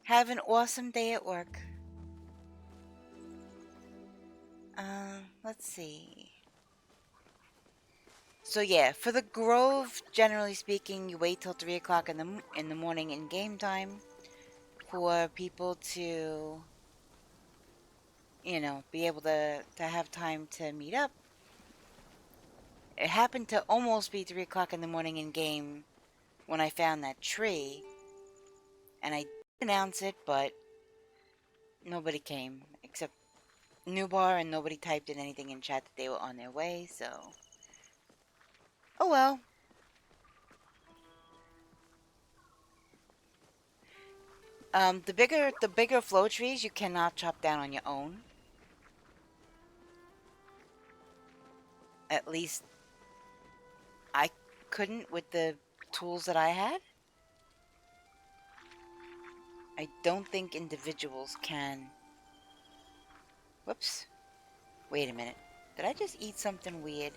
Have an awesome day at work. Let's see. So yeah, for the Grove, generally speaking, you wait till 3 o'clock in the morning in game time for people to, be able to have time to meet up. It happened to almost be 3 o'clock in the morning in game when I found that tree, and I did announce it, but nobody came except Newbar, and nobody typed in anything in chat that they were on their way, so oh well. The bigger flow trees you cannot chop down on your own. At least I couldn't with the tools that I had. I don't think individuals can. Whoops. Wait a minute. Did I just eat something weird?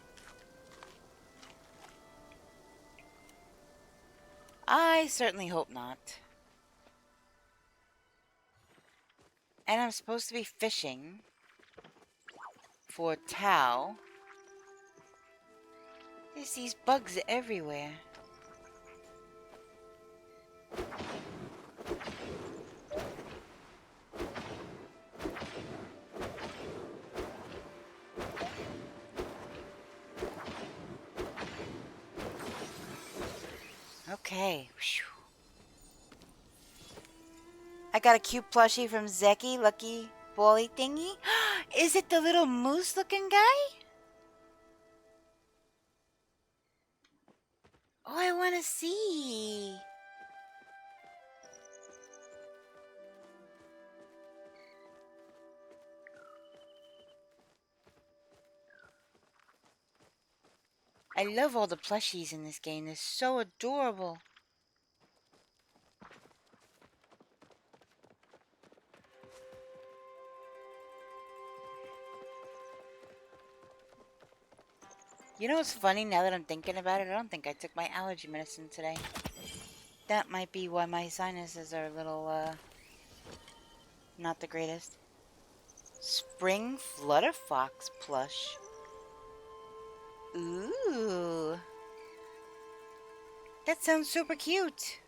I certainly hope not. And I'm supposed to be fishing for Tao. There's these bugs everywhere. Okay. Whew. I got a cute plushie from Zeki, Lucky Bally Thingy. Is it the little moose looking guy? Oh, I want to see. I love all the plushies in this game. They're so adorable. You know what's funny now that I'm thinking about it? I don't think I took my allergy medicine today. That might be why my sinuses are a little, not the greatest. Spring Flutterfox plush. Ooh. That sounds super cute.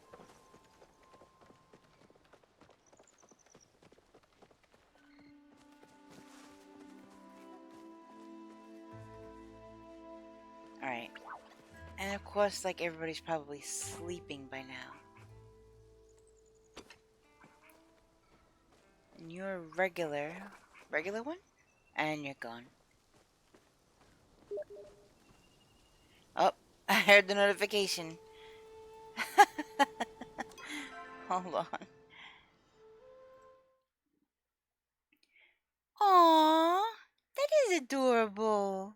Alright. And of course, like, everybody's probably sleeping by now. And you're a regular one? And you're gone. Oh, I heard the notification. Hold on. Aww, that is adorable.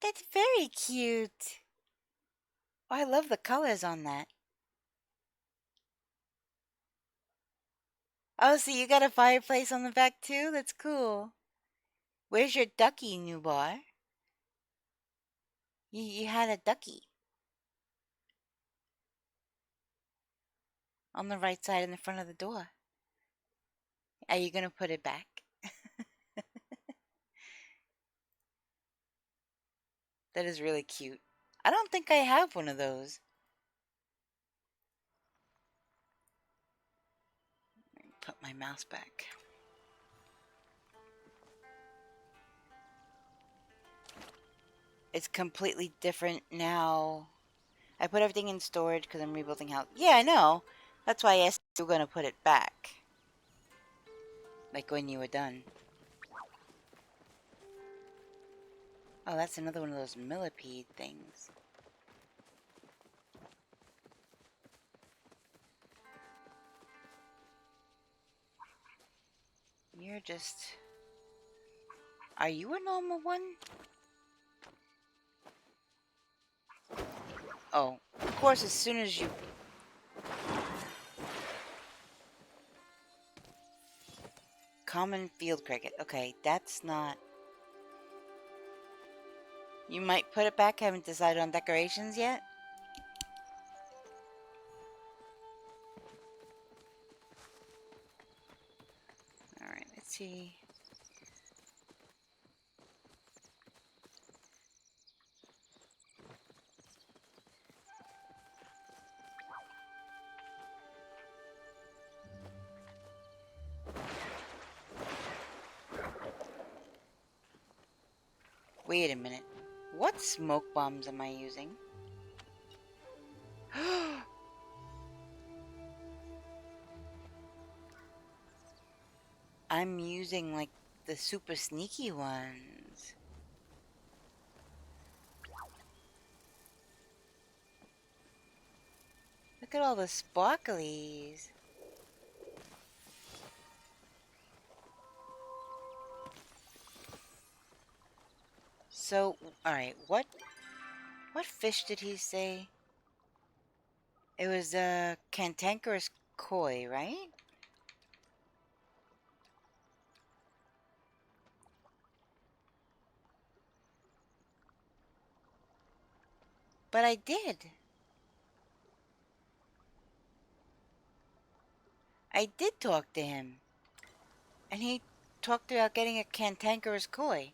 That's very cute. Oh, I love the colors on that. Oh, so you got a fireplace on the back too? That's cool. Where's your ducky, new bar? You had a ducky. On the right side in the front of the door. Are you gonna put it back? That is really cute. I don't think I have one of those. Put my mouse back. It's completely different now. I put everything in storage because I'm rebuilding house. Yeah, I know. That's why I asked if you were gonna put it back. Like when you were done. Oh, that's another one of those millipede things. You're just... Are you a normal one? Oh, of course, as soon as you... Common field cricket. Okay, that's not... You might put it back. Haven't decided on decorations yet? Alright, let's see. Wait a minute. What smoke bombs am I using? I'm using, like, the super sneaky ones. Look at all the sparklies. So, alright, what fish did he say? It was a cantankerous koi, right? But I did. I did talk to him. And he talked about getting a cantankerous koi.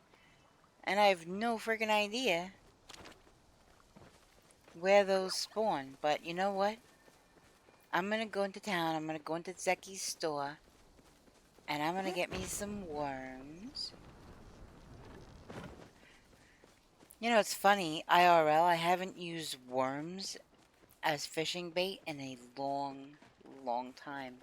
And I have no freaking idea where those spawn. But you know what? I'm gonna go into town. I'm gonna go into Zeki's store. And I'm gonna get me some worms. You know, it's funny. IRL, I haven't used worms as fishing bait in a long, long time.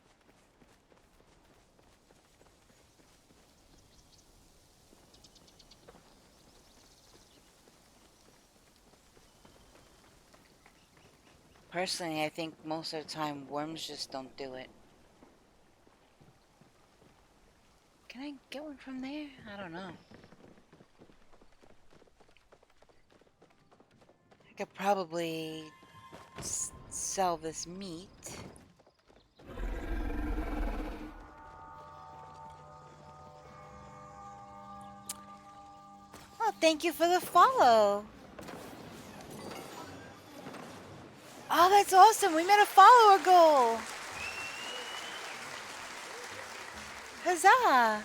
Personally, I think most of the time worms just don't do it. Can I get one from there? I don't know. I could probably sell this meat. Oh, thank you for the follow. Oh, that's awesome. We met a follower goal. Huzzah.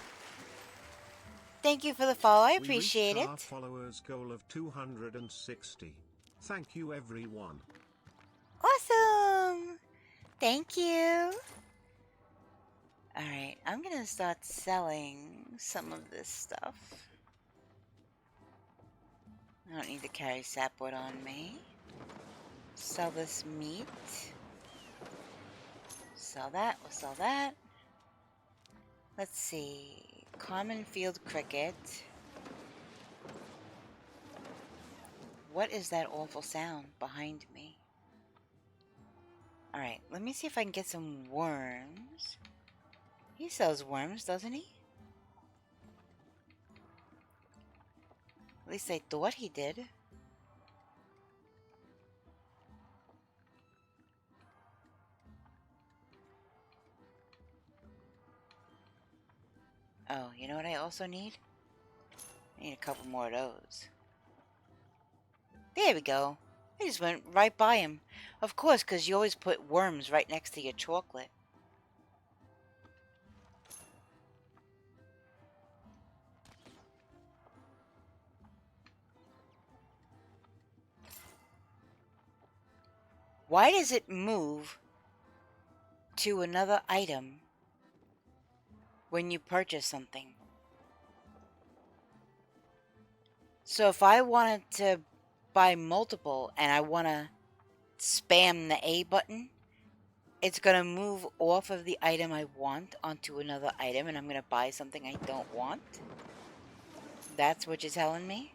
Thank you for the follow. I appreciate We reached our it. followers goal of 260. Thank you everyone. Awesome. Thank you. Alright, I'm gonna start selling some of this stuff. I don't need to carry sapwood on me. Sell this meat. Sell that. We'll sell that. Let's see. Common field cricket. What is that awful sound behind me? Alright, let me see if I can get some worms. He sells worms, doesn't he? At least I thought he did. Oh, you know what I also need? I need a couple more of those. There we go. I just went right by him. Of course, because you always put worms right next to your chocolate. Why does it move to another item when you purchase something? So if I wanted to buy multiple and I want to spam the A button, it's going to move off of the item I want onto another item, and I'm going to buy something I don't want? That's what you're telling me?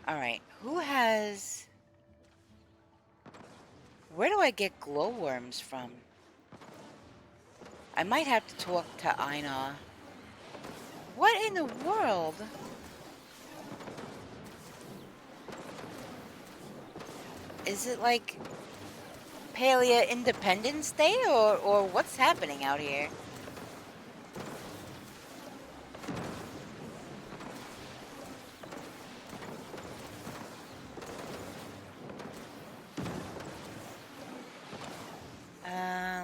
Alright, who has... Where do I get glowworms from? I might have to talk to Einar. What in the world? Is it like Palia Independence Day, or what's happening out here?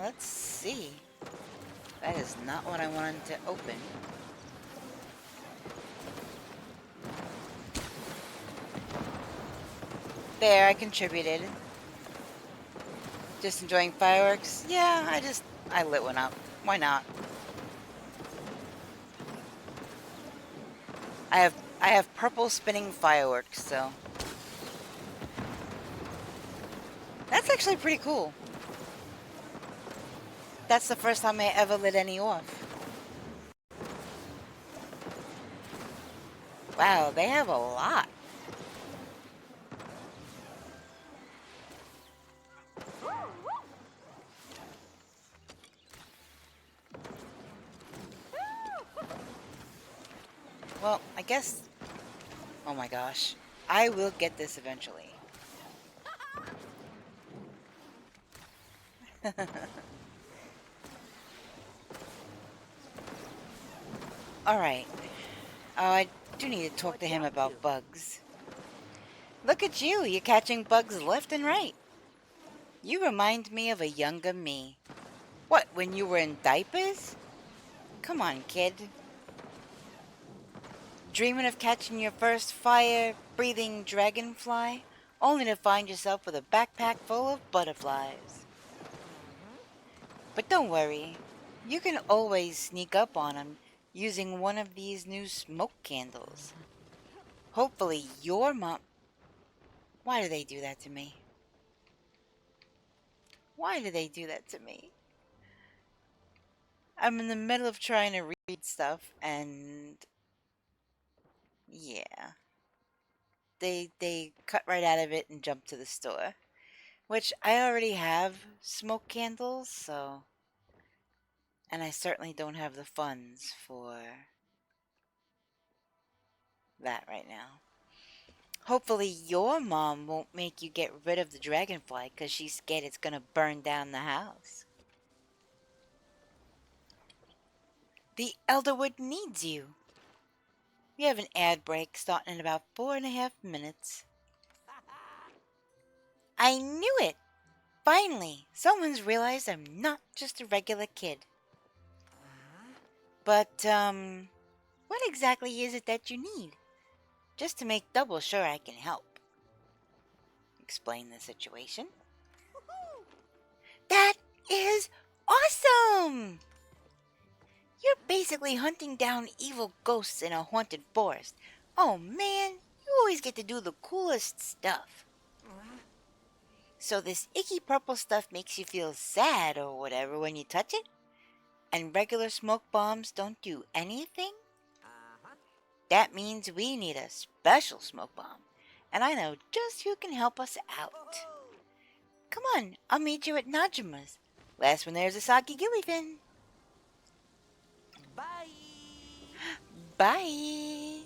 Let's see. That is not what I wanted to open. There, I contributed. Just enjoying fireworks? Yeah, I lit one up. Why not? I have purple spinning fireworks, so that's actually pretty cool. That's the first time I ever lit any off. Wow, they have a lot. Well, I guess... Oh my gosh. I will get this eventually. Alright. Oh, I do need to talk to him about bugs. Look at you, you're catching bugs left and right. You remind me of a younger me. What, when you were in diapers? Come on, kid. Dreaming of catching your first fire-breathing dragonfly, only to find yourself with a backpack full of butterflies. But don't worry, you can always sneak up on them using one of these new smoke candles. Hopefully your mom... Why do they do that to me? Why do they do that to me? I'm in the middle of trying to read stuff and... Yeah. they cut right out of it and jump to the store. Which I already have smoke candles, so... And I certainly don't have the funds for that right now. Hopefully your mom won't make you get rid of the dragonfly because she's scared it's gonna burn down the house. The Elderwood needs you. We have an ad break starting in about 4.5 minutes. I knew it! Finally, someone's realized I'm not just a regular kid. But, what exactly is it that you need? Just to make double sure I can help. Explain the situation. That is awesome! You're basically hunting down evil ghosts in a haunted forest. Oh man, you always get to do the coolest stuff. So this icky purple stuff makes you feel sad or whatever when you touch it? And regular smoke bombs don't do anything? That means we need a special smoke bomb. And I know just who can help us out. Come on, I'll meet you at Najima's. Last when there's a soggy gillyfin. Bye! Bye!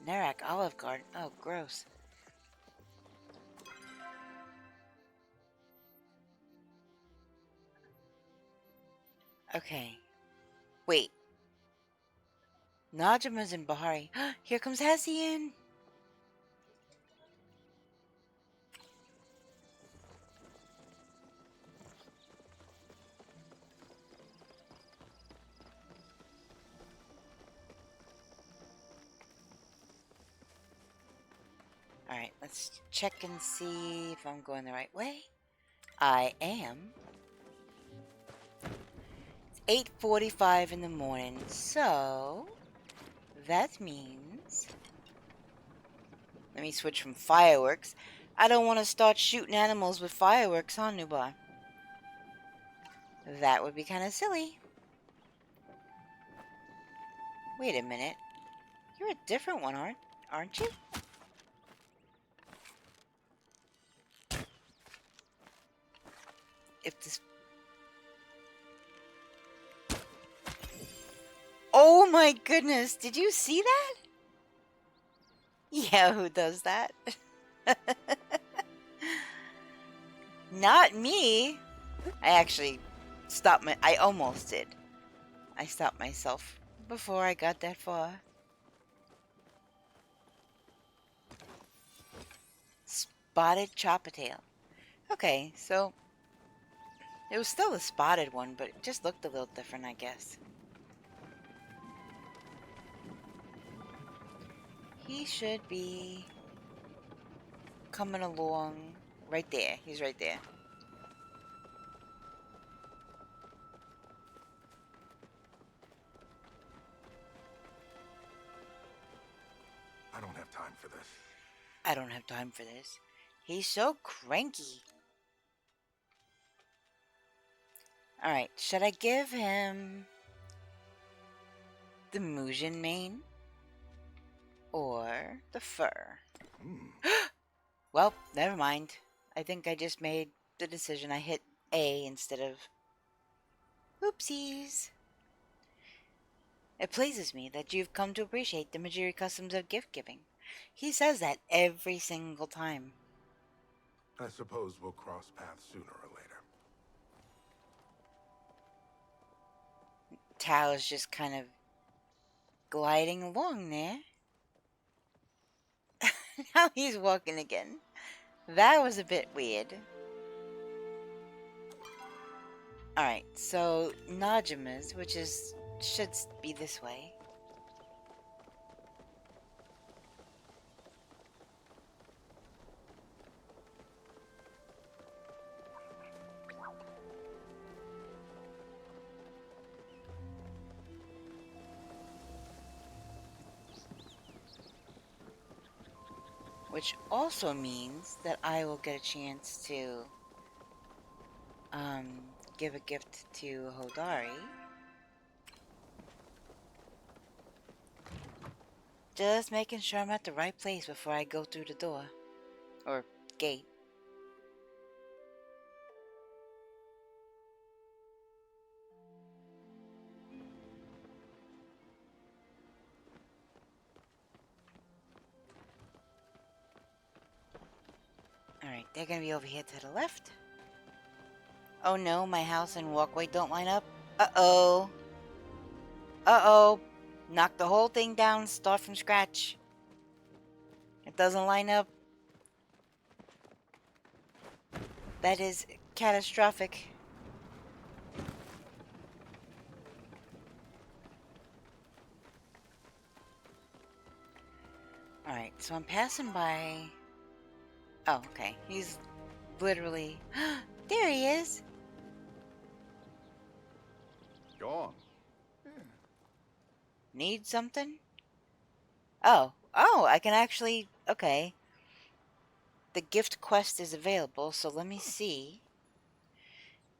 Narak Olive Garden. Oh, gross. Okay. Wait. Najima's in Bahari. Here comes Hessian. Alright, let's check and see if I'm going the right way. I am. It's 8:45 in the morning, so that means... Let me switch from fireworks. I don't want to start shooting animals with fireworks, huh, Nubar? That would be kind of silly. Wait a minute. You're a different one, aren't you? If this... Oh my goodness, did you see that? Yeah, who does that? Not me. I actually I almost did. I stopped myself before I got that far. Spotted choppertail. Okay, so it was still a spotted one, but it just looked a little different, I guess. He should be coming along right there. He's right there. I don't have time for this. I don't have time for this. He's so cranky. Alright, should I give him the Mujin mane or the fur? Well, never mind. I think I just made the decision. I hit A instead of... Oopsies. It pleases me that you've come to appreciate the Majiri customs of gift giving. He says that every single time. I suppose we'll cross paths sooner or later. Tao is just kind of gliding along there. Now he's walking again. That was a bit weird. Alright, so Najima's, which should be this way. Which also means that I will get a chance to give a gift to Hodari. Just making sure I'm at the right place before I go through the door. Or gate. Alright, they're gonna be over here to the left. Oh no, my house and walkway don't line up. Uh-oh. Uh-oh. Knock the whole thing down, start from scratch. It doesn't line up. That is catastrophic. Alright, so I'm passing by... Oh, okay. He's literally... There he is! Go on. Need something? Oh. Oh, I can actually... Okay. The gift quest is available, so let me see.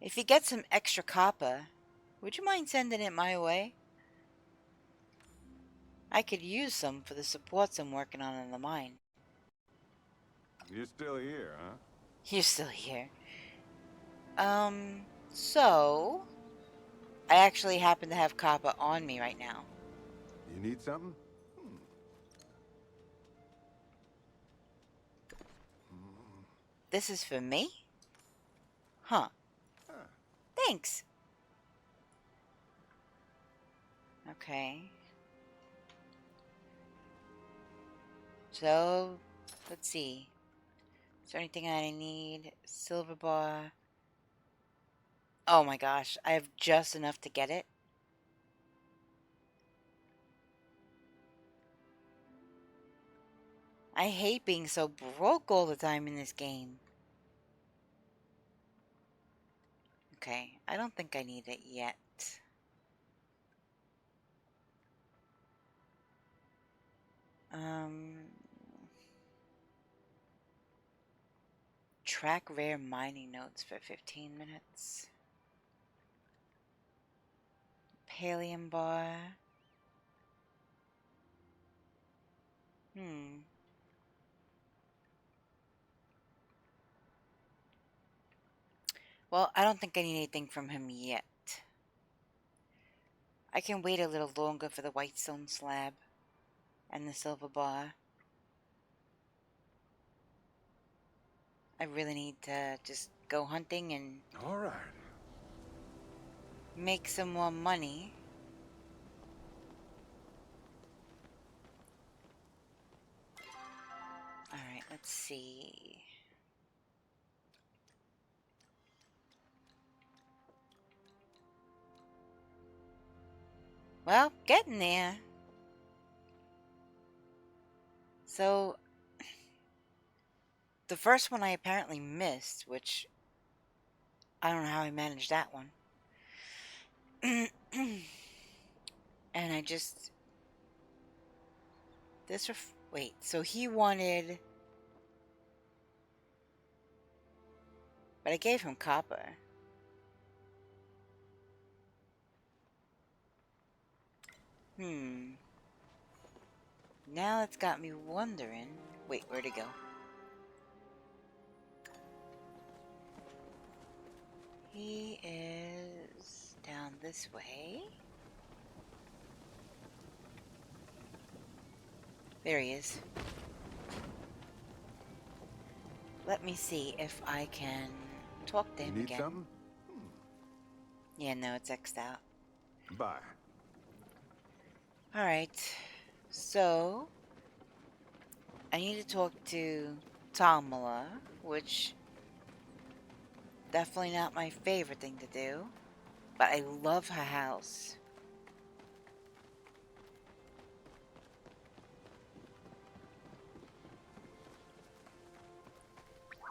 If you get some extra copper, would you mind sending it my way? I could use some for the supports I'm working on in the mine. You're still here, huh? You're still here. So... I actually happen to have copper on me right now. You need something? This is for me? Huh. Thanks. Okay. So, let's see. Is there anything I need? Silver bar. Oh my gosh, I have just enough to get it. I hate being so broke all the time in this game. Okay, I don't think I need it yet. Track rare mining notes for 15 minutes. Pallium bar. Well, I don't think I need anything from him yet. I can wait a little longer for the white stone slab and the silver bar. I really need to just go hunting and All right. make some more money. Alright, let's see. Well, getting there. So, the first one I apparently missed, which I don't know how I managed that one. And I just... Wait, so he wanted... But I gave him copper. Now it's got me wondering... Wait, where'd it go? He is down this way. There he is. Let me see if I can talk to You him need again. something? Yeah, no, it's X'd out. Bye. Alright, so I need to talk to Tamala, which definitely not my favorite thing to do, but I love her house.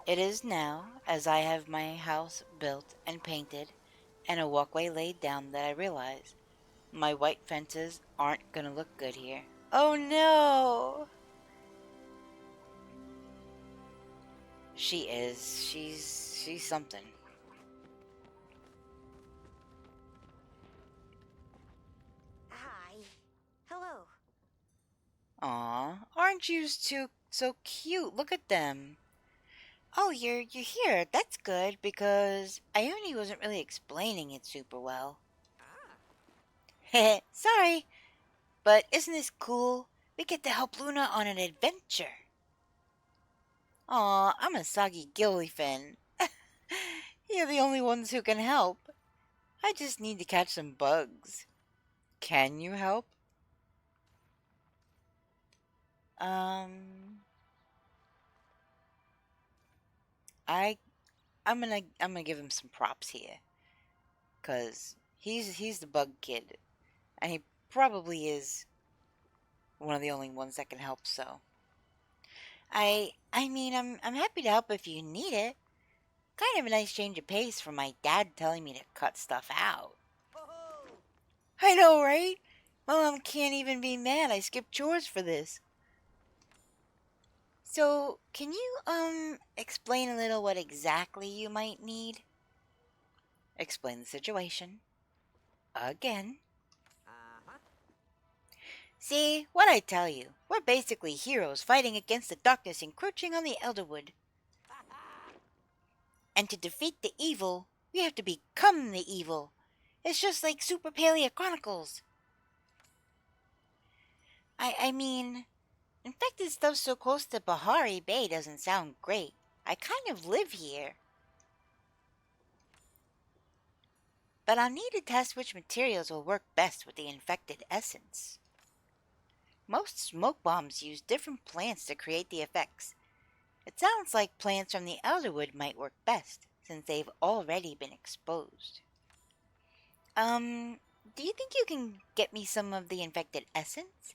It is now, as I have my house built and painted and a walkway laid down, that I realize my white fences aren't gonna look good here. Oh no! She is. She's something. Hi. Hello. Aw, aren't you two so cute? Look at them. Oh, you're here. That's good because Ione wasn't really explaining it super well. Heh, sorry, but isn't this cool? We get to help Luna on an adventure. Aw, I'm a soggy gillyfin. You're the only ones who can help. I just need to catch some bugs. Can you help? Um, I I'm gonna give him some props here, cause he's the bug kid, and he probably is one of the only ones that can help. So I mean I'm happy to help if you need it. Kind of a nice change of pace from my dad telling me to cut stuff out. I know, right? Mom can't even be mad. I skipped chores for this. So, can you explain a little what exactly you might need? Explain the situation. Again. See, what I tell you, we're basically heroes fighting against the darkness encroaching on the Elderwood. And to defeat the evil, we have to become the evil. It's just like Super Palia Chronicles. I mean, infected stuff so close to Bahari Bay doesn't sound great. I kind of live here. But I'll need to test which materials will work best with the infected essence. Most smoke bombs use different plants to create the effects. It sounds like plants from the Elderwood might work best, since they've already been exposed. Do you think you can get me some of the infected essence?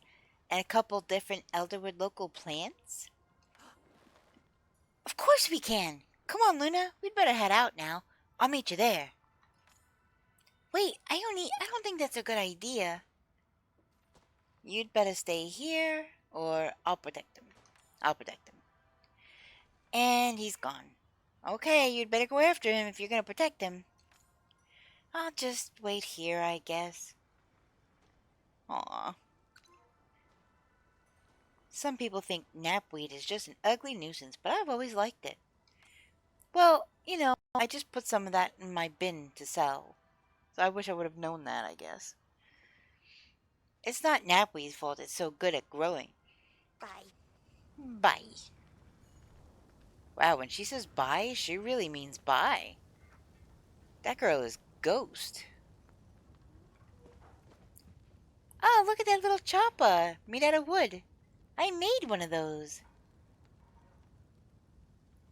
And a couple different Elderwood local plants? Of course we can! Come on, Luna, we'd better head out now. I'll meet you there. Wait, Ione, I don't think that's a good idea. You'd better stay here, or I'll protect him. I'll protect him. And he's gone. Okay, you'd better go after him if you're gonna protect him. I'll just wait here, I guess. Aw. Some people think knapweed is just an ugly nuisance, but I've always liked it. Well, you know, I just put some of that in my bin to sell. So I wish I would have known that, I guess. It's not knapweed's fault it's so good at growing. Bye. Bye. Wow, when she says bye, she really means bye. That girl is ghost. Oh, look at that little chopper made out of wood. I made one of those.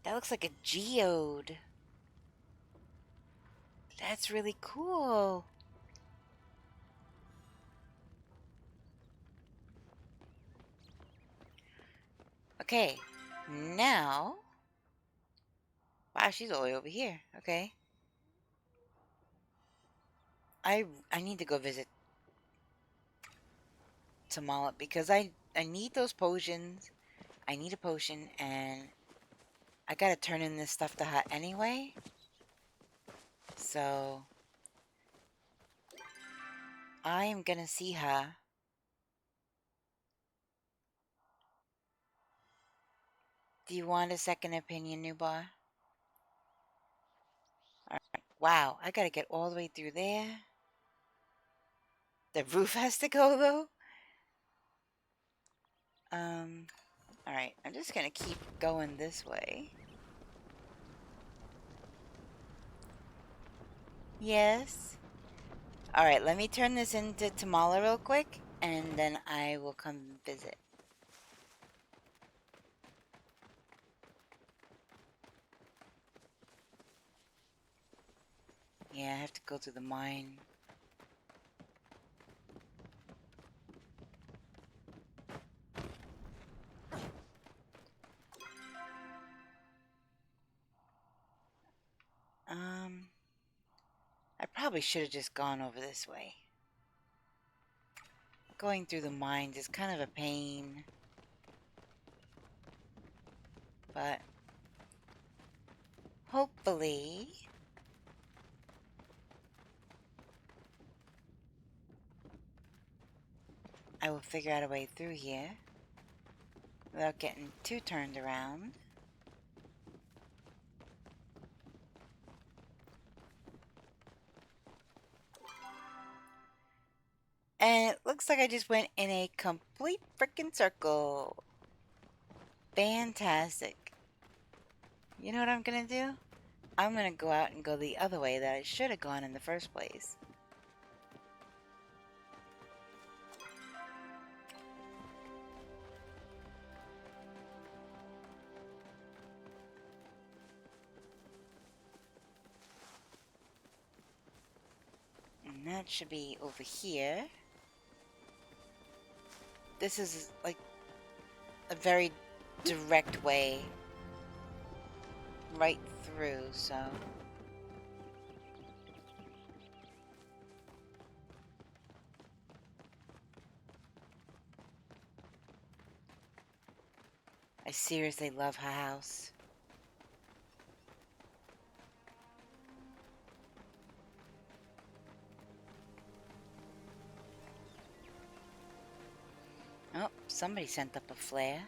That looks like a geode. That's really cool. Okay, now... Wow, she's all the way over here. Okay. I need to go visit Tamala because I need those potions. I need a potion and I gotta turn in this stuff to her anyway. So I am gonna see her. Do you want a second opinion, Nubar? Alright. Wow, I gotta get all the way through there. The roof has to go though? Alright, I'm just gonna keep going this way. Yes. Alright, let me turn this into Tamala real quick, and then I will come visit. Yeah, I have to go to the mine. I probably should have just gone over this way. Going through the mines is kind of a pain. But hopefully I will figure out a way through here. without getting too turned around. And it looks like I just went in a complete freaking circle. Fantastic. You know what I'm gonna do? I'm gonna go out and go the other way that I should have gone in the first place. And that should be over here. This is like a very direct way right through, so. I seriously love her house. Oh, somebody sent up a flare.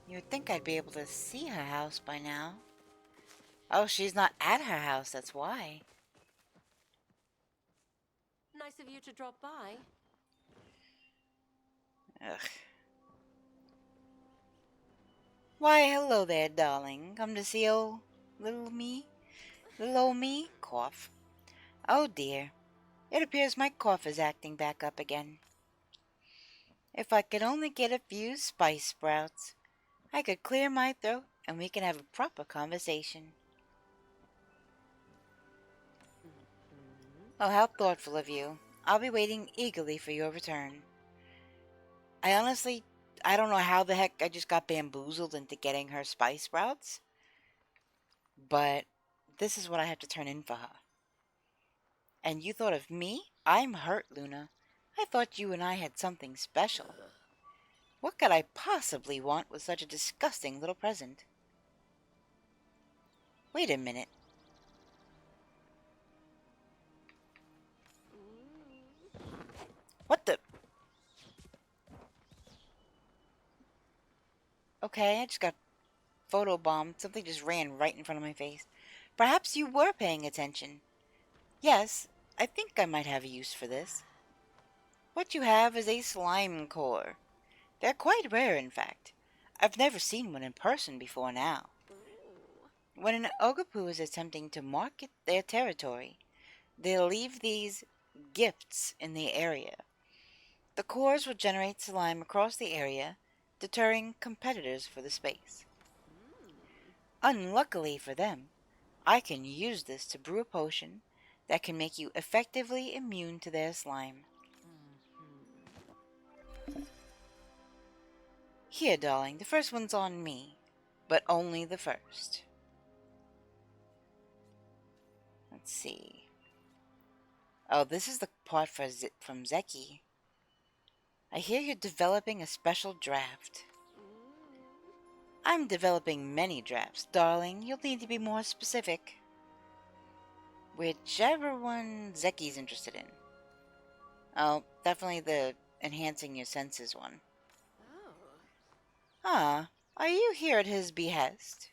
You would think I'd be able to see her house by now. Oh, she's not at her house, that's why. Nice of you to drop by. Ugh. Why, hello there, darling. Come to see old little me? Little old me? Cough. Oh dear. It appears my cough is acting back up again. If I could only get a few spice sprouts, I could clear my throat and we can have a proper conversation. Oh, how thoughtful of you. I'll be waiting eagerly for your return. I don't know how the heck I just got bamboozled into getting her spice sprouts, but this is what I have to turn in for her. And you thought of me? I'm hurt, Luna. I thought you and I had something special. What could I possibly want with such a disgusting little present? Wait a minute. What the? Okay, I just got photobombed. Something just ran right in front of my face. Perhaps you were paying attention. Yes, I think I might have a use for this. What you have is a slime core. They're quite rare, in fact. I've never seen one in person before now. When an Ogopu is attempting to market their territory, they'll leave these gifts in the area. The cores will generate slime across the area, deterring competitors for the space. Unluckily for them, I can use this to brew a potion that can make you effectively immune to their slime. Here, darling, the first one's on me, but only the first. Let's see. Oh, this is the part from Zeki. I hear you're developing a special draft. I'm developing many drafts, darling. You'll need to be more specific. Whichever one Zeki's interested in. Oh, definitely the enhancing your senses one. Ah, are you here at his behest?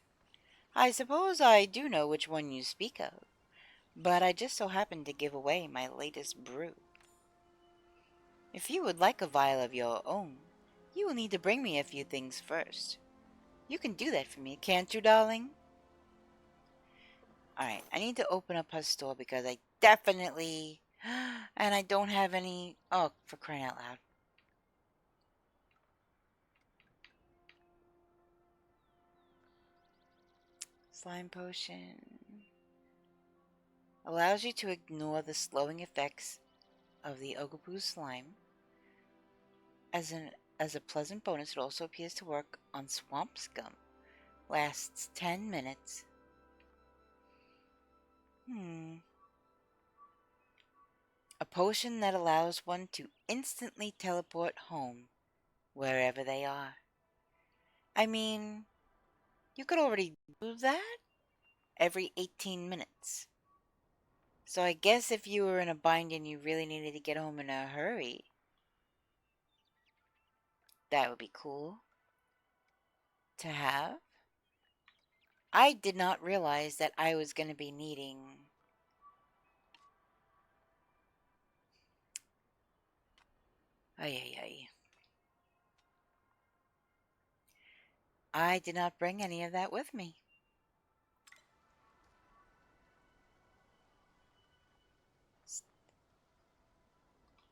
I suppose I do know which one you speak of, but I just so happen to give away my latest brew. If you would like a vial of your own, you will need to bring me a few things first. You can do that for me, can't you, darling? Alright, I need to open up her store because I definitely... And I don't have any... Oh, for crying out loud. Slime potion. Allows you to ignore the slowing effects of the Ogopu slime. As a pleasant bonus, it also appears to work on swamp scum. Lasts 10 minutes. A potion that allows one to instantly teleport home, wherever they are. I mean, you could already do that every 18 minutes. So I guess if you were in a bind and you really needed to get home in a hurry, that would be cool to have. I did not realize that I was going to be needing... Ay, ay, ay. I did not bring any of that with me.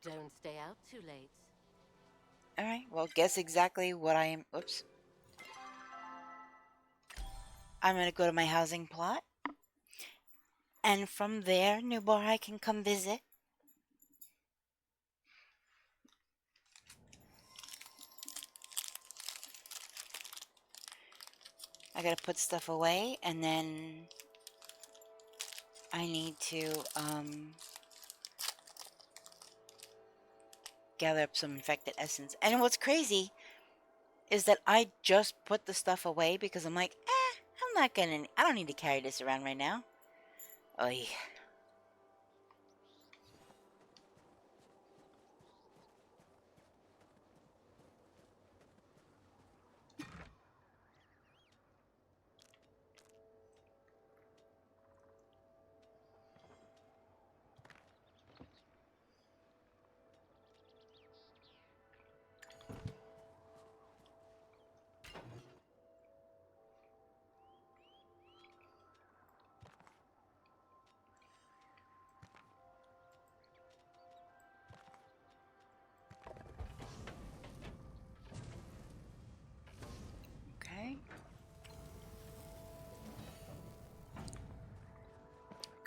Don't stay out too late. Alright, well, guess exactly what I am... Oops. I'm going to go to my housing plot. And from there, Newbar, I can come visit. I gotta put stuff away, and then I need to gather up some infected essence. And what's crazy is that I just put the stuff away because I'm like, I don't need to carry this around right now. Oy. Okay.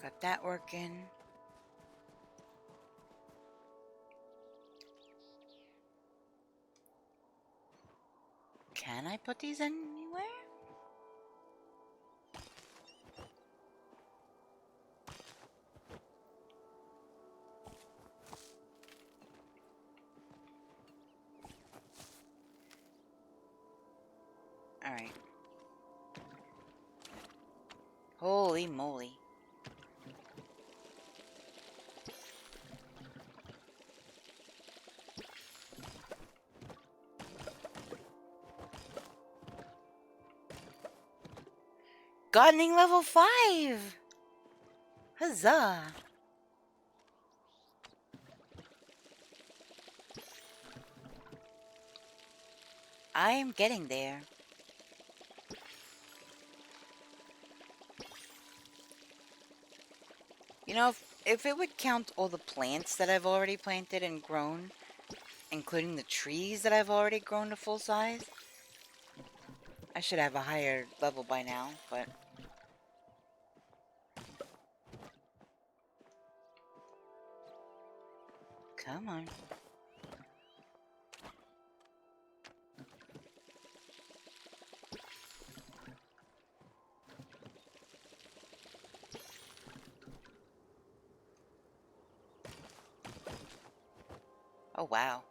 Got that working. Can I put these anywhere? Alright. Holy moly. Gardening level 5! Huzzah! I am getting there. You know, if it would count all the plants that I've already planted and grown, including the trees that I've already grown to full size, I should have a higher level by now, but... Come on. Oh, wow.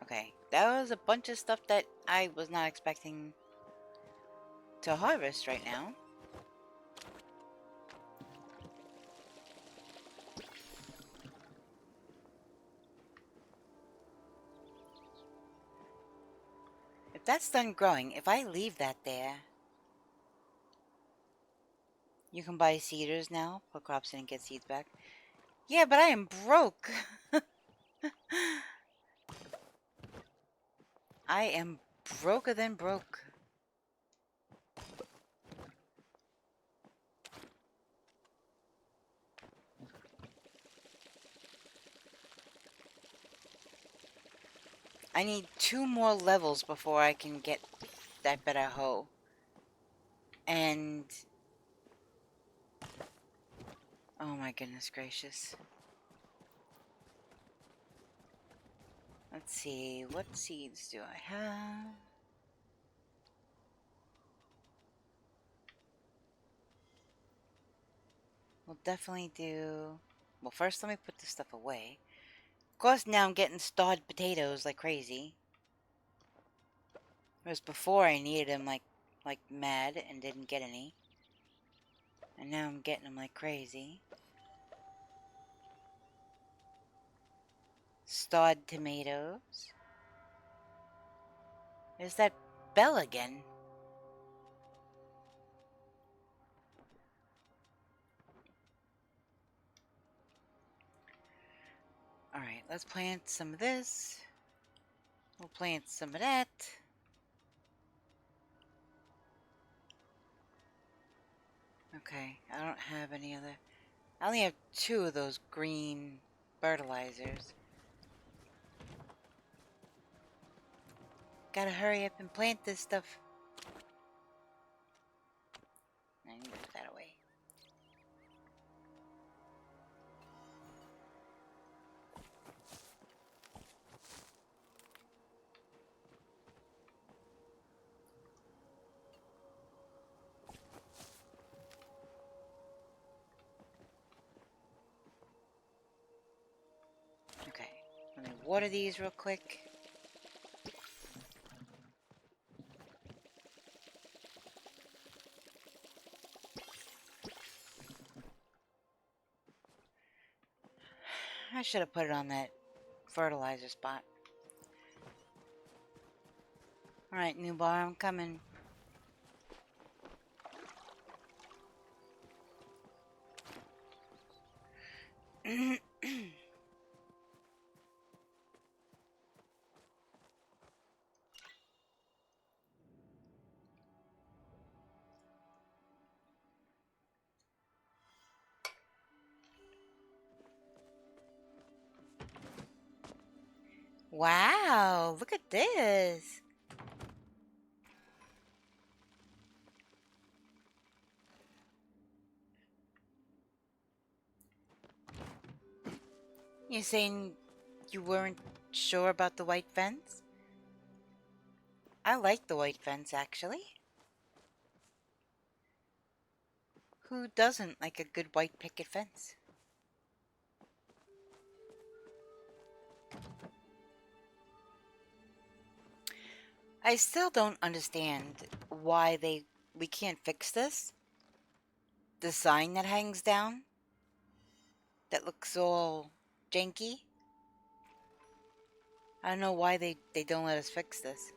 Okay, that was a bunch of stuff that I was not expecting to harvest right now. If that's done growing, if I leave that there... You can buy seeders now, put crops in and get seeds back. Yeah, but I am broke. I am broker than broke. I need 2 more levels before I can get that better hoe. And... oh my goodness gracious. Let's see, what seeds do I have? we'll definitely do... Well, first let me put this stuff away. Of course, now I'm getting stawed potatoes like crazy. Whereas before I needed them like mad and didn't get any. And now I'm getting them like crazy. Stawed tomatoes. There's that bell again. Alright, let's plant some of this. We'll plant some of that. Okay, I don't have any other... I only have 2 of those green fertilizers. Gotta hurry up and plant this stuff. I need to put that away. Okay, let me water these real quick. I should have put it on that fertilizer spot. Alright, new bar, I'm coming. Wow, look at this. You're saying you weren't sure about the white fence? I like the white fence, actually. Who doesn't like a good white picket fence? I still don't understand why we can't fix this. The sign that hangs down that looks all janky. I don't know why they don't let us fix this.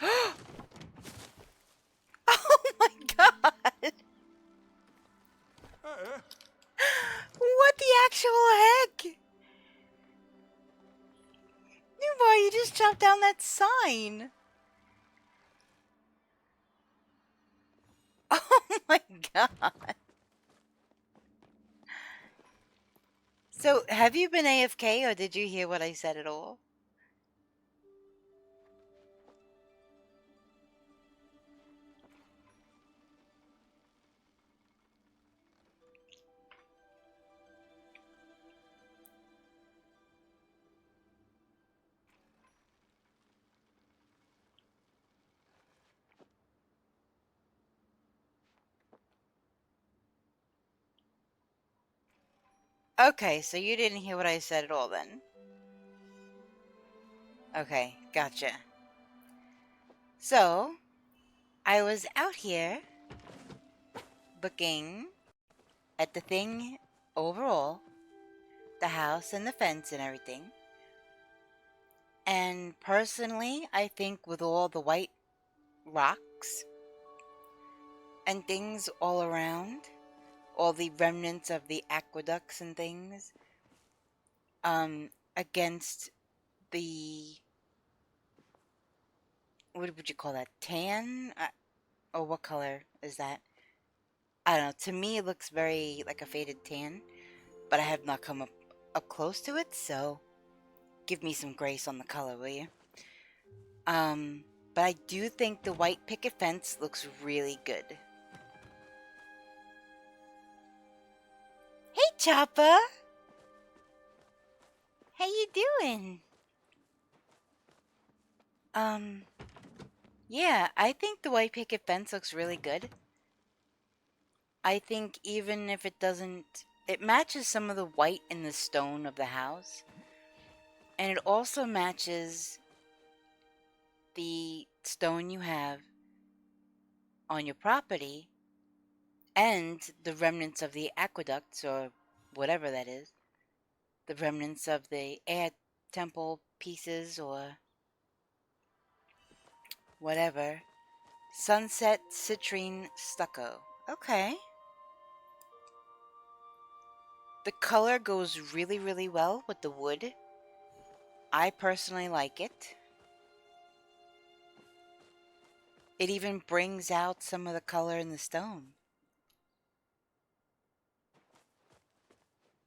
Oh my god! What the actual heck? Boy, you just chopped down that sign. Oh my god. So, have you been AFK or did you hear what I said at all? Okay, so you didn't hear what I said at all then. Okay, gotcha. So, I was out here looking at the thing overall, the house and the fence and everything. And personally, I think with all the white rocks and things all around, all the remnants of the aqueducts and things, against the, what would you call that, tan? Or what color is that? I don't know, to me it looks very like a faded tan, but I have not come up close to it, so give me some grace on the color, will you? But I do think the white picket fence looks really good. Hey, Chopper! How you doing? Yeah, I think the white picket fence looks really good. I think even if it doesn't, it matches some of the white in the stone of the house. And it also matches the stone you have on your property and the remnants of the aqueducts or whatever that is. The remnants of the air temple pieces or whatever. Sunset citrine stucco. Okay. The color goes really, really well with the wood. I personally like it. It even brings out some of the color in the stone,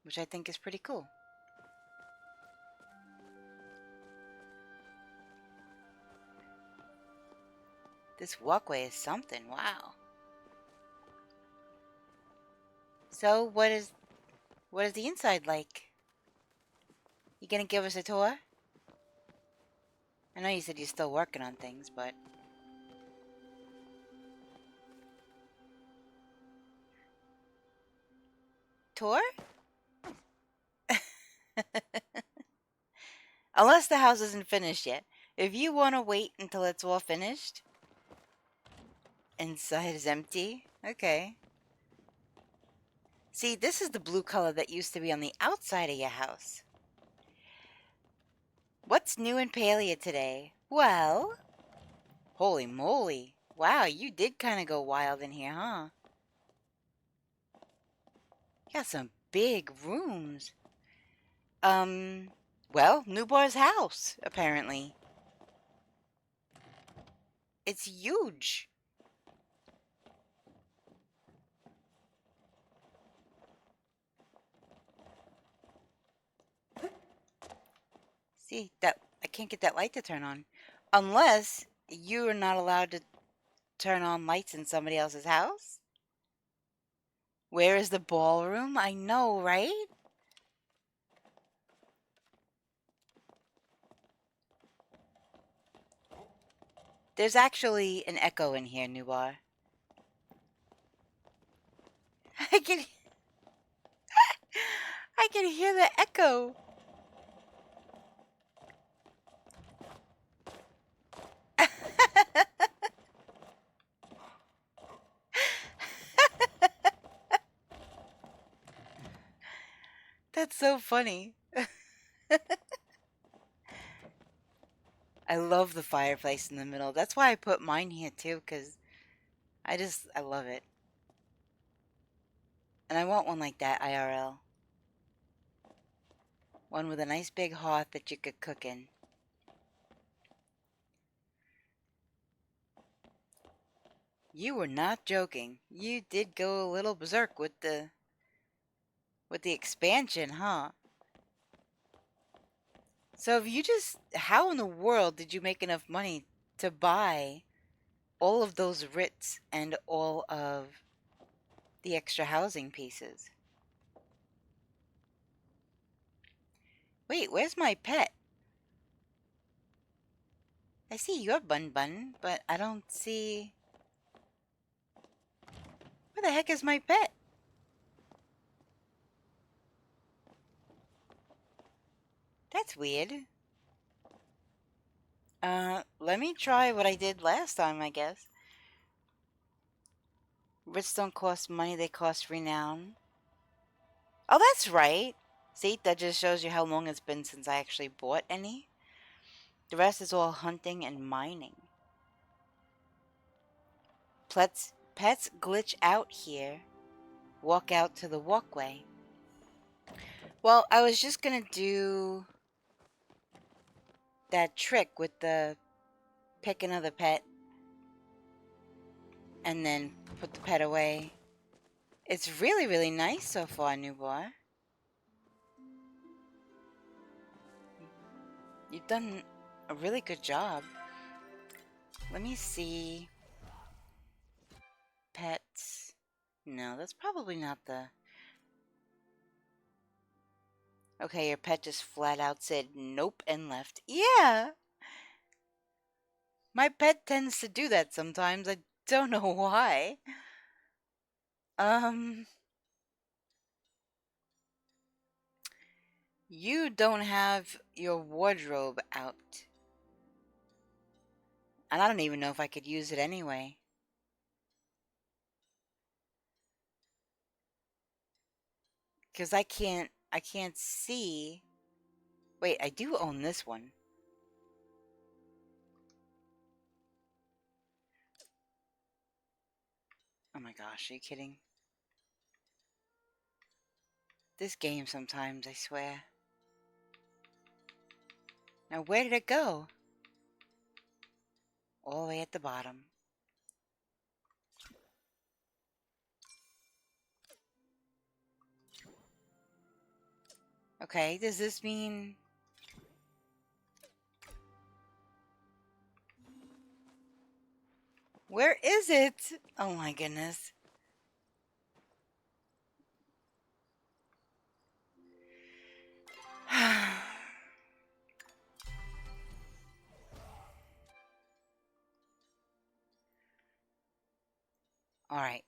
which I think is pretty cool. This walkway is something. Wow. So, what is the inside like? You gonna give us a tour? I know you said you're still working on things, but tour? Unless the house isn't finished yet. If you want to wait until it's all finished, inside is empty. Okay. See, this is the blue color that used to be on the outside of your house. What's new in Palia today? Well, holy moly. Wow, you did kind of go wild in here, huh? Got some big rooms. Well, Newbar's house, apparently. It's huge. See, that I can't get that light to turn on. Unless you are not allowed to turn on lights in somebody else's house? Where is the ballroom? I know, right? There's actually an echo in here, Nubar. I can I can hear the echo. That's so funny. I love the fireplace in the middle. That's why I put mine here too, because I love it. And I want one like that IRL. One with a nice big hearth that you could cook in. You were not joking. You did go a little berserk with the expansion, huh? So if you just, how in the world did you make enough money to buy all of those writs and all of the extra housing pieces? Wait, where's my pet? I see your Bun Bun, but I don't see... Where the heck is my pet? That's weird. Let me try what I did last time, I guess. Writs don't cost money, they cost renown. Oh, that's right. See, that just shows you how long it's been since I actually bought any. The rest is all hunting and mining. Pets glitch out here. Walk out to the walkway. Well, I was just gonna do that trick with the pick another pet and then put the pet away. It's really, really nice so far, Newbar. You've done a really good job. Let me see. Pets. No, that's probably not the... Okay, your pet just flat out said nope and left. Yeah! My pet tends to do that sometimes. I don't know why. You don't have your wardrobe out. And I don't even know if I could use it anyway. Because I can't see. Wait, I do own this one. Oh my gosh, are you kidding? This game sometimes, I swear. Now where did it go? All the way at the bottom. Okay, does this mean... Where is it? Oh my goodness. Alright.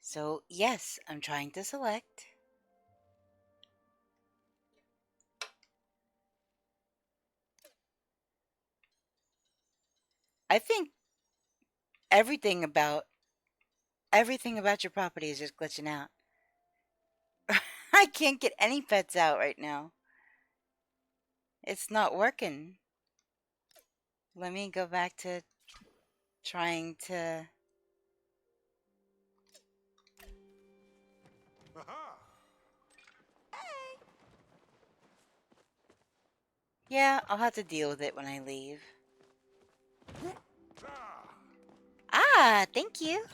So, yes, I'm trying to select. I think everything about your property is just glitching out. I can't get any pets out right now. It's not working. Let me go back to trying to... Yeah, I'll have to deal with it when I leave. Ah, thank you.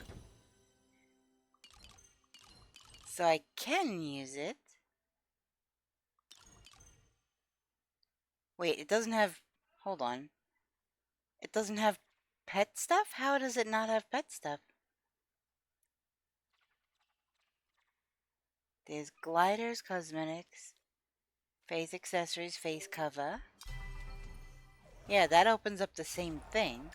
So I can use it. Wait, it doesn't have... Hold on. It doesn't have pet stuff? How does it not have pet stuff? There's gliders, cosmetics, face accessories, face cover. Yeah, that opens up the same thing.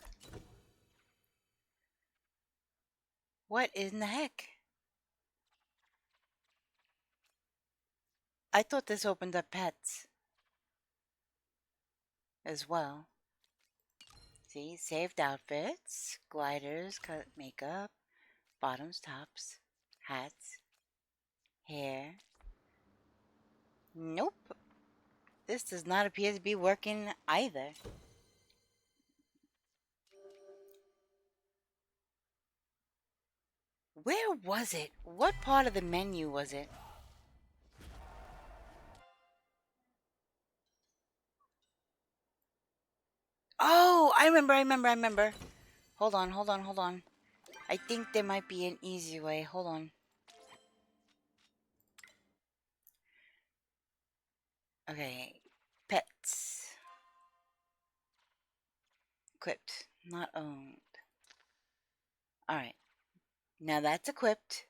What in the heck? I thought this opened up pets as well. See, saved outfits, gliders, makeup, bottoms, tops, hats, hair. Nope. This does not appear to be working either. Where was it? What part of the menu was it? Oh, I remember. Hold on. I think there might be an easy way. Hold on. Okay. Pets. Equipped. Not owned. Alright. Now that's equipped.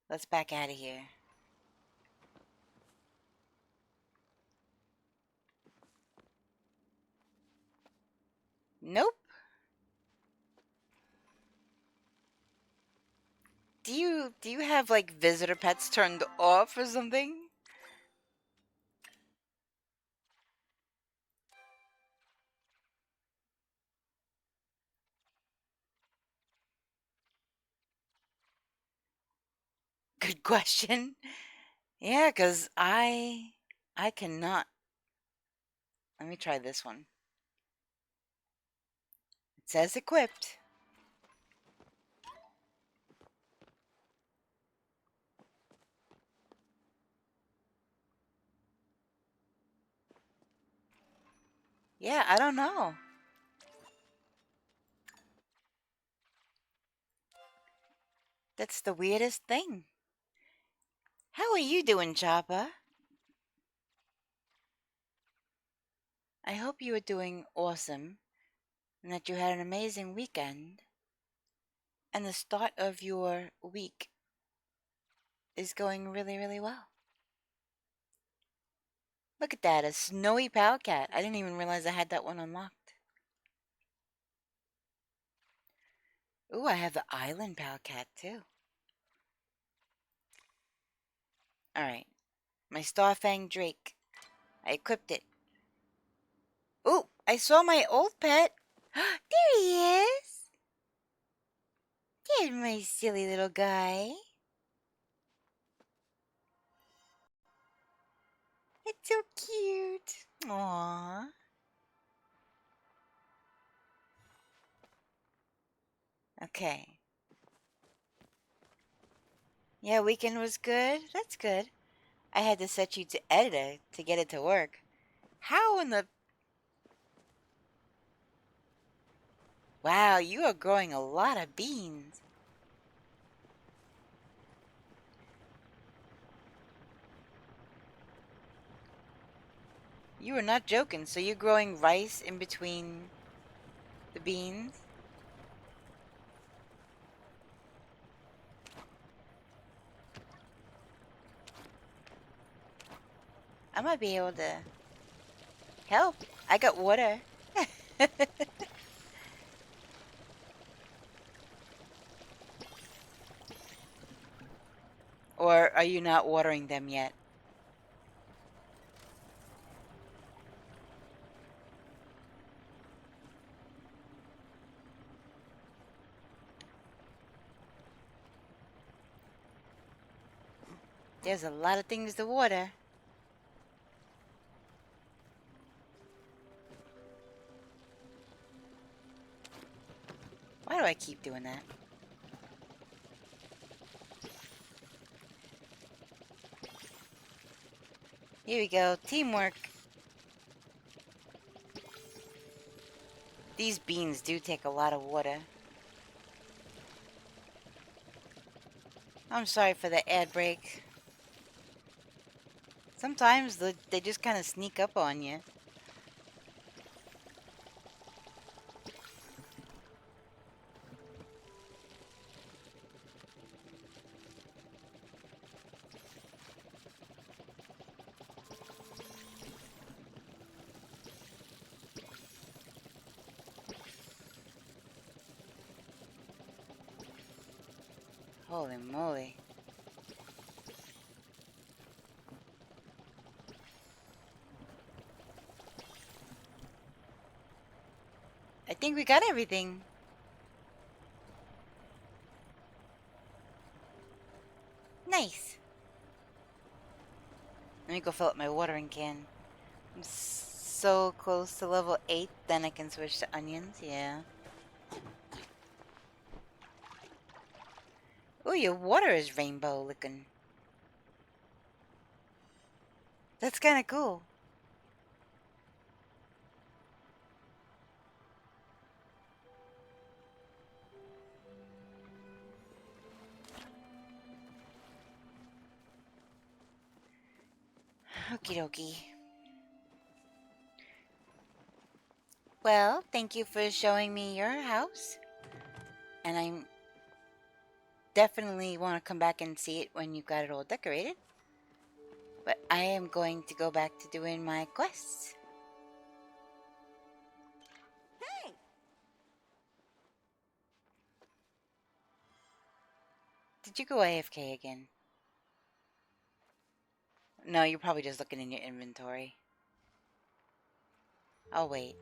Let's back out of here. Nope. Do you have like visitor pets turned off or something? Good question. Yeah, cuz I cannot. Let me try this one. It says equipped. Yeah, I don't know. That's the weirdest thing. How are you doing, Chopper? I hope you are doing awesome and that you had an amazing weekend. And the start of your week is going really, really well. Look at that, a snowy Palcat. I didn't even realize I had that one unlocked. Ooh, I have the Island Palcat too. Alright. My Starfang Drake. I equipped it. Ooh, I saw my old pet. There he is. There's my silly little guy. It's so cute. Aww. Okay. Yeah, weekend was good. That's good. I had to set you to editor to get it to work. How in the... Wow, you are growing a lot of beans. You are not joking. So you're growing rice in between the beans? I might be able to help. I got water. Or are you not watering them yet? There's a lot of things to water. Why do I keep doing that? Here we go. Teamwork. These beans do take a lot of water. I'm sorry for the ad break. Sometimes they just kind of sneak up on you. Holy moly. I think we got everything. Nice. Let me go fill up my watering can. I'm so close to level 8, then I can switch to onions, yeah. Ooh, your water is rainbow looking. That's kind of cool. Okie dokie. Well, thank you for showing me your house. And I definitely want to come back and see it when you've got it all decorated. But I am going to go back to doing my quests. Hey! Did you go AFK again? No, you're probably just looking in your inventory. I'll wait.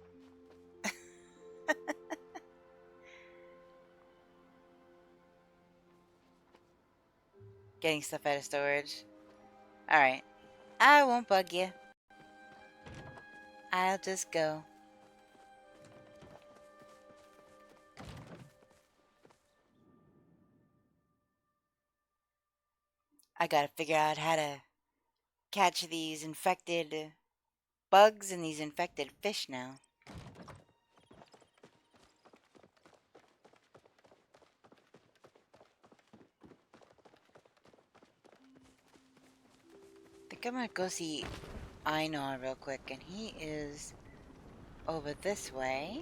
Getting stuff out of storage. Alright. I won't bug you. I'll just go. I gotta figure out how to catch these infected bugs and these infected fish now. I think I'm gonna go see Einar real quick, and he is over this way.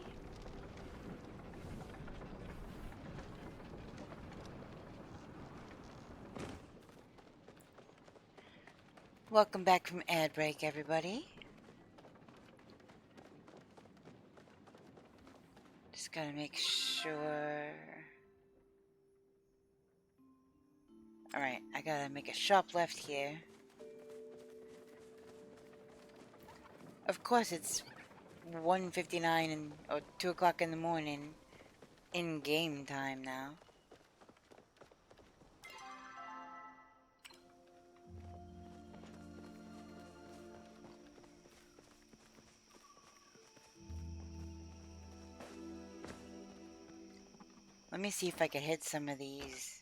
Welcome back from ad break, everybody. Just gotta make sure. Alright, I gotta make a sharp left here. Of course, it's 1:59 and or 2 o'clock in the morning in game time now. Let me see if I can hit some of these.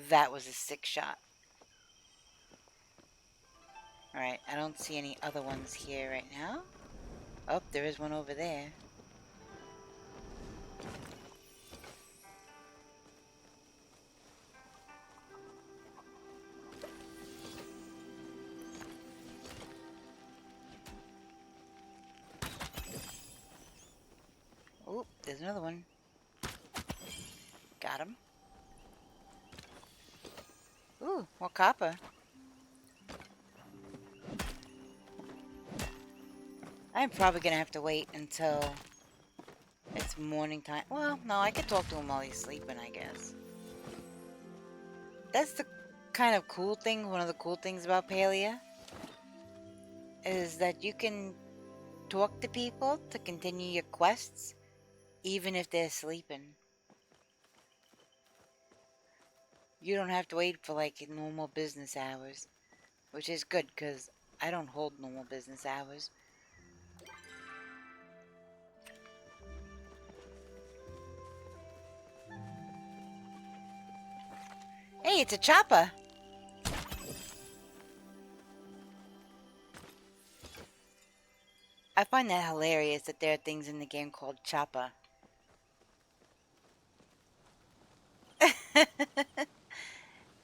That was a sick shot. Alright, I don't see any other ones here right now. Oh, there is one over there. Oh, there's another one. Got him. Ooh, more copper. I'm probably gonna have to wait until it's morning time. Well, no, I could talk to him while he's sleeping, I guess. That's the kind of cool thing, one of the cool things about Palia, is that you can talk to people to continue your quests, even if they're sleeping. You don't have to wait for, like, normal business hours, which is good, because I don't hold normal business hours. Hey, it's a chopper! I find that hilarious that there are things in the game called chopper.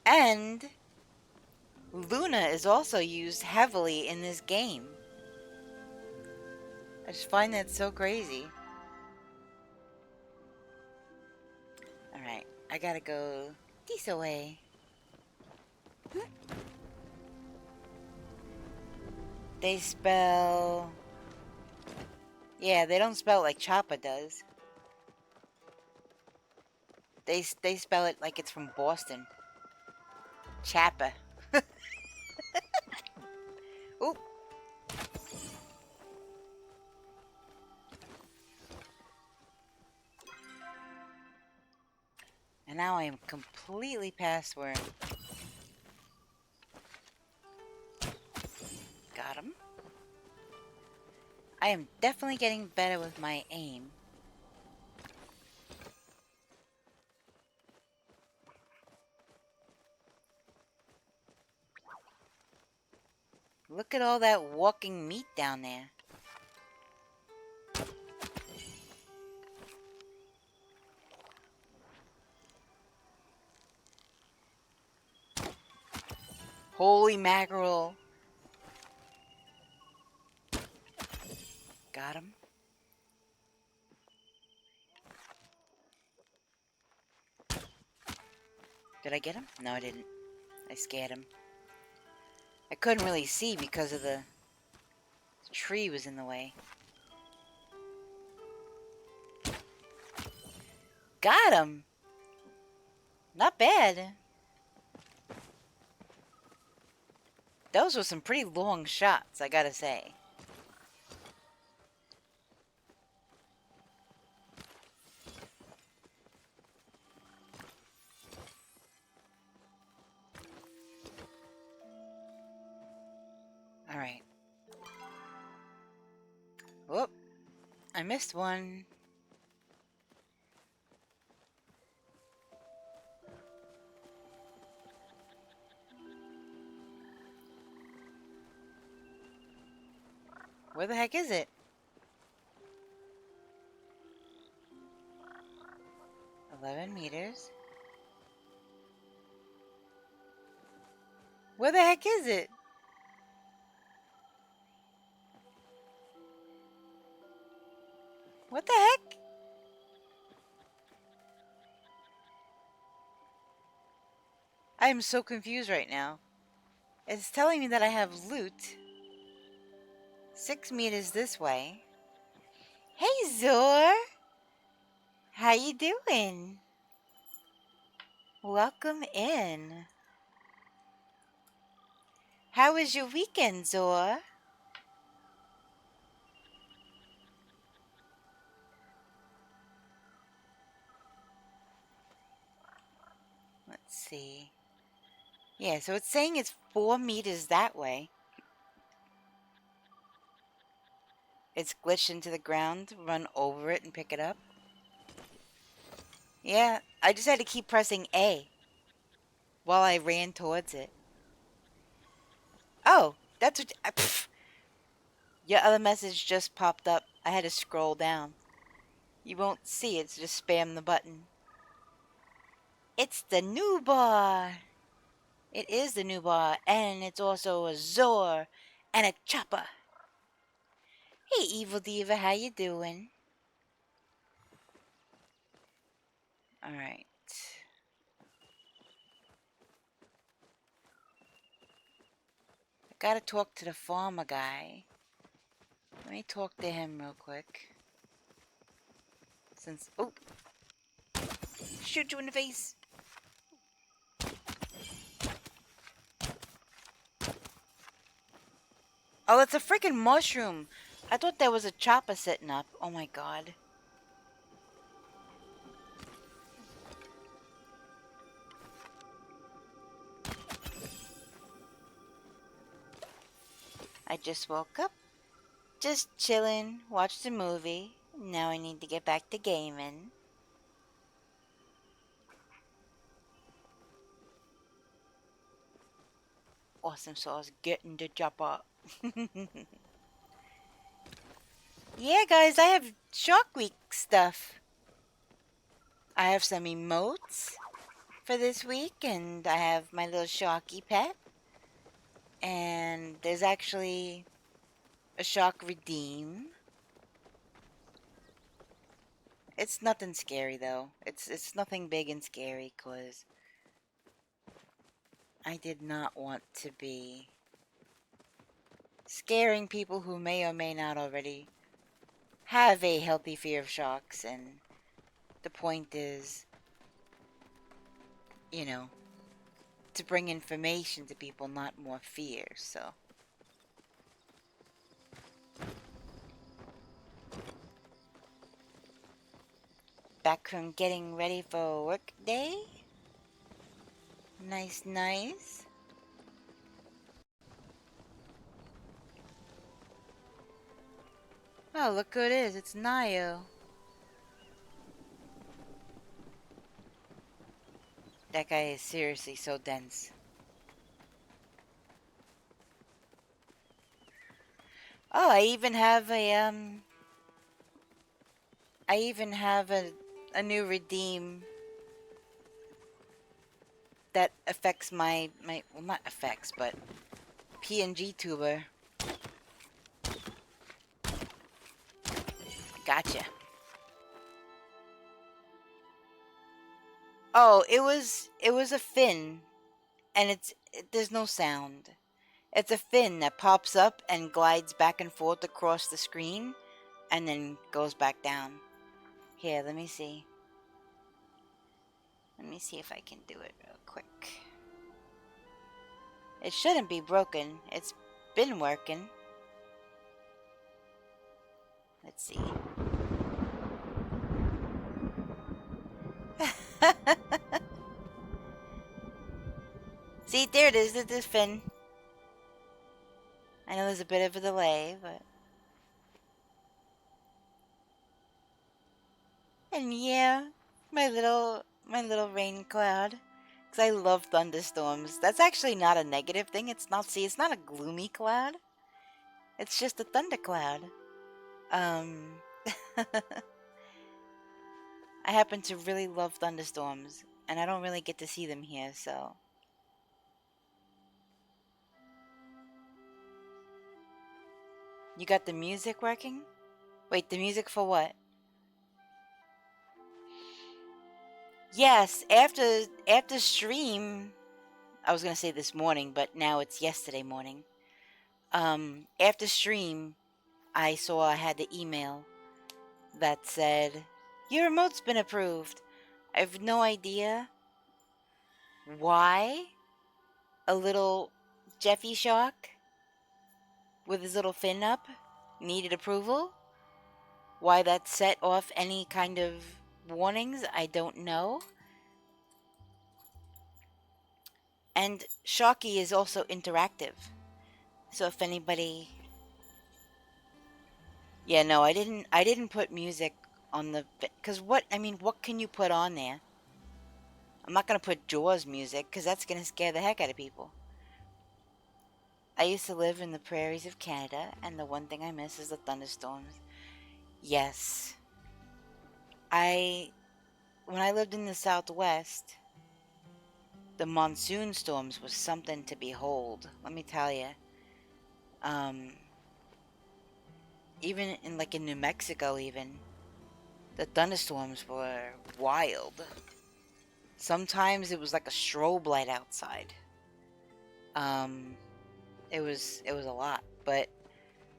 And Luna is also used heavily in this game. I just find that so crazy. Alright, I gotta go this way. They spell... Yeah, they don't spell it like Choppa does. They spell it like it's from Boston. Chappa. Ooh. And now I am completely past where... Got him. I am definitely getting better with my aim. Look at all that walking meat down there. Holy mackerel. Got him. Did I get him? No, I didn't. I scared him. I couldn't really see because of the tree was in the way. Got him! Not bad. Those were some pretty long shots, I gotta say. Alright. Whoop. I missed one. Where the heck is it? 11 meters. Where the heck is it? What the heck? I am so confused right now. It's telling me that I have loot 6 meters this way. Hey, Zor! How you doing? Welcome in. How was your weekend, Zor? Let's see. Yeah, so it's saying it's 4 meters that way. It's glitched into the ground. Run over it and pick it up. Yeah, I just had to keep pressing A while I ran towards it. Oh, that's what... Your other message just popped up. I had to scroll down. You won't see it, so just spam the button. It's the new bar. It is the new bar, and it's also a Zor and a chopper. Hey, Evil Diva, how you doing? Alright. I gotta talk to the farmer guy. Let me talk to him real quick. Since... Oh! Shoot you in the face! Oh, it's a freaking mushroom! I thought there was a chopper sitting up. Oh my god. I just woke up. Just chilling, watched a movie. Now I need to get back to gaming. Awesome sauce, getting the chopper. Yeah, guys, I have Shark Week stuff. I have some emotes for this week, and I have my little Sharky pet. And there's actually a Shark Redeem. It's nothing scary though. It's nothing big and scary, cause I did not want to be scaring people who may or may not already have a healthy fear of sharks, and the point is, you know, to bring information to people, not more fear, so. Back from getting ready for work day. Nice, nice. Oh, look who it is. It's Nio. That guy is seriously so dense. Oh, I even have a new redeem that affects my well, not affects, but PNG tuber. Gotcha. Oh, it was a fin, and there's no sound. It's a fin that pops up and glides back and forth across the screen, and then goes back down. Here, let me see. Let me see if I can do it real quick. It shouldn't be broken. It's been working. Let's see. See, there it is. It's this fin. I know there's a bit of a delay, but... And yeah, my little rain cloud. Because I love thunderstorms. That's actually not a negative thing. It's not a gloomy cloud. It's just a thundercloud. I happen to really love thunderstorms, and I don't really get to see them here, so... You got the music working? Wait, the music for what? Yes, after stream, I was gonna say this morning, but now it's yesterday morning. After stream, I saw I had the email that said, your remote's been approved. I have no idea why a little Jeffy Shark with his little fin up needed approval. Why that set off any kind of warnings, I don't know. And Sharky is also interactive. So if anybody... Yeah, no, I didn't put music on the... Because what can you put on there? I'm not going to put Jaws music, because that's going to scare the heck out of people. I used to live in the prairies of Canada, and the one thing I miss is the thunderstorms. Yes. When I lived in the Southwest, the monsoon storms was something to behold, let me tell you. Even in New Mexico even, the thunderstorms were wild. Sometimes it was like a strobe light outside. It was a lot, but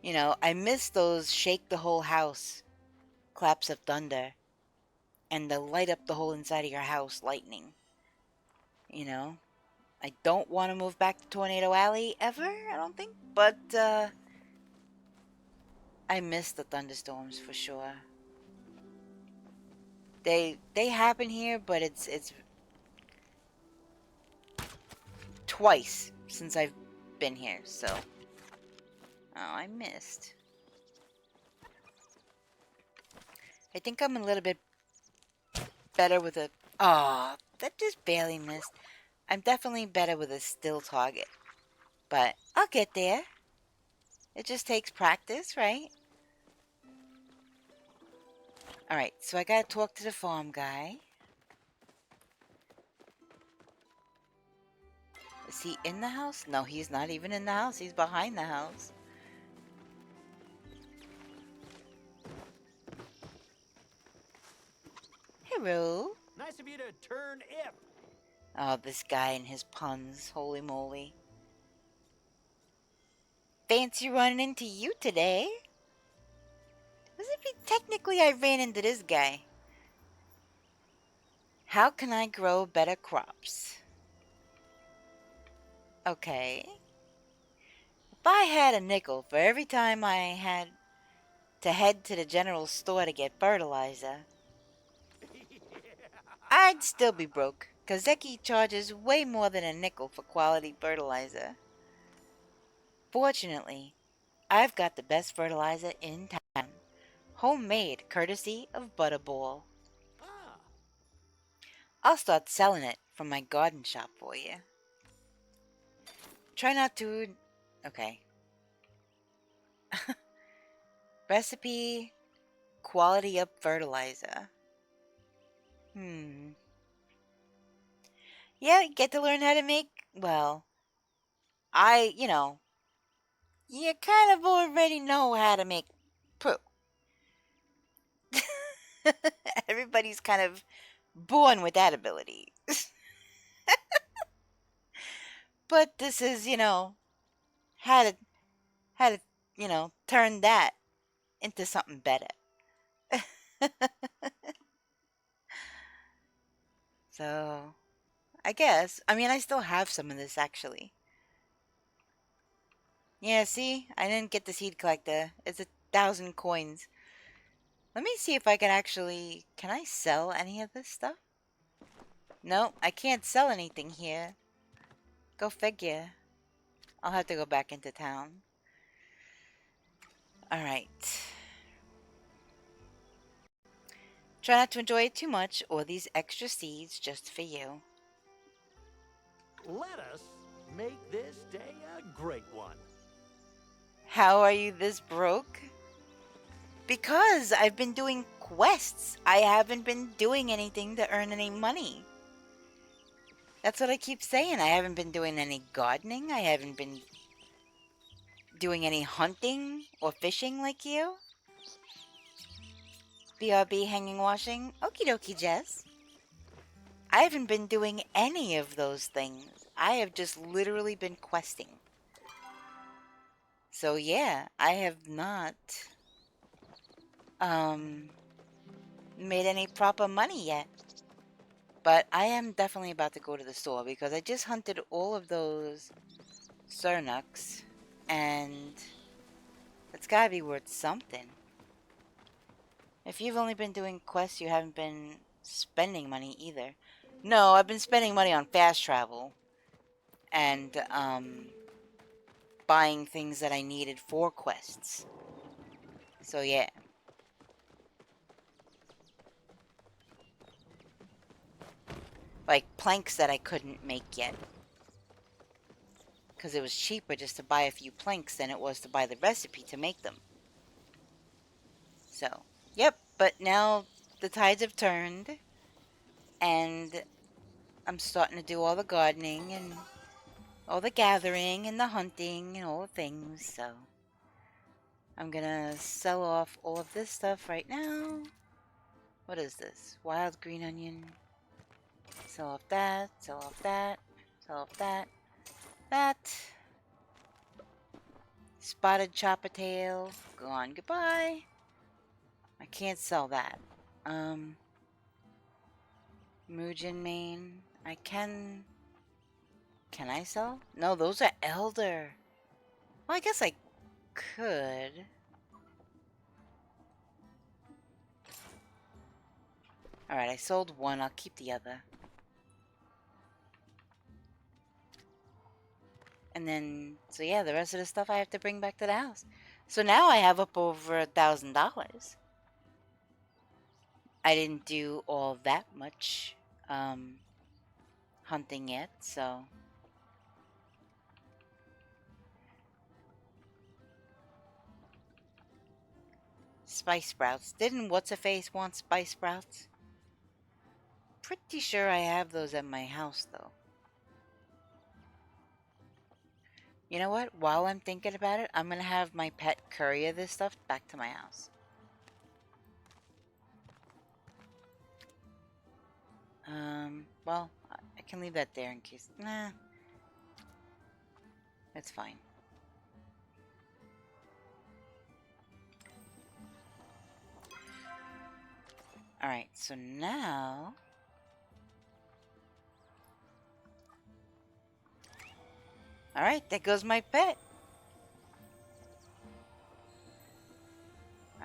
you know, I miss those shake the whole house claps of thunder and the light up the whole inside of your house lightning. You know, I don't want to move back to Tornado Alley ever, I don't think, but I miss the thunderstorms for sure. They happen here, but it's twice since I've been here, so I missed. I think I'm a little bit better with a... Oh, that just barely missed. I'm definitely better with a still target. But I'll get there. It just takes practice, right? Alright, so I gotta talk to the farm guy. Is he in the house? No, he's not even in the house. He's behind the house. Hello. Nice of you to turn ip. Oh, this guy and his puns. Holy moly. Fancy running into you today. As if technically I ran into this guy. How can I grow better crops? Okay. If I had a nickel for every time I had to head to the general store to get fertilizer, I'd still be broke, cause Zeki charges way more than a nickel for quality fertilizer. Fortunately, I've got the best fertilizer in town. Homemade, courtesy of Butterball. Ah, I'll start selling it from my garden shop for you. Try not to... Okay. Recipe, quality up fertilizer. Yeah, get to learn how to make... Well, you kind of already know how to make poo. Everybody's kind of born with that ability. But this is, how to, turn that into something better. So, I guess. I still have some of this, actually. Yeah, see? I didn't get the seed collector. It's 1,000 coins. Let me see if I can actually... Can I sell any of this stuff? No, I can't sell anything here. Go figure. I'll have to go back into town. Alright. Try not to enjoy it too much, or these extra seeds just for you. let us make this day a great one. How are you this broke? Because I've been doing quests. I haven't been doing anything to earn any money. That's what I keep saying. I haven't been doing any gardening. I haven't been doing any hunting or fishing like you. BRB hanging washing. Okie dokie, Jess. I haven't been doing any of those things. I have just literally been questing. So yeah, I have not made any proper money yet. But I am definitely about to go to the store because I just hunted all of those Cernuks, and it's gotta be worth something. If you've only been doing quests, you haven't been spending money either. No, I've been spending money on fast travel and buying things that I needed for quests. So yeah. Like planks that I couldn't make yet. Because it was cheaper just to buy a few planks than it was to buy the recipe to make them. So, yep, but now the tides have turned, and I'm starting to do all the gardening and all the gathering and the hunting and all the things, so I'm gonna sell off all of this stuff right now. What is this? Wild green onion. Sell off that, sell off that, sell off that, that. Spotted chopper tail. Gone. Goodbye. I can't sell that. Mujin mane. I can... Can I sell? No, those are elder. Well, I guess I could. Alright, I sold one. I'll keep the other. And then, so yeah, the rest of the stuff I have to bring back to the house. So now I have up over $1,000. I didn't do all that much hunting yet, so... Spice sprouts. Didn't What's-A-Face want spice sprouts? Pretty sure I have those at my house, though. You know what? While I'm thinking about it, I'm gonna have my pet courier this stuff back to my house. Well, I can leave that there in case... Nah. That's fine. Alright, so now... Alright, there goes my pet.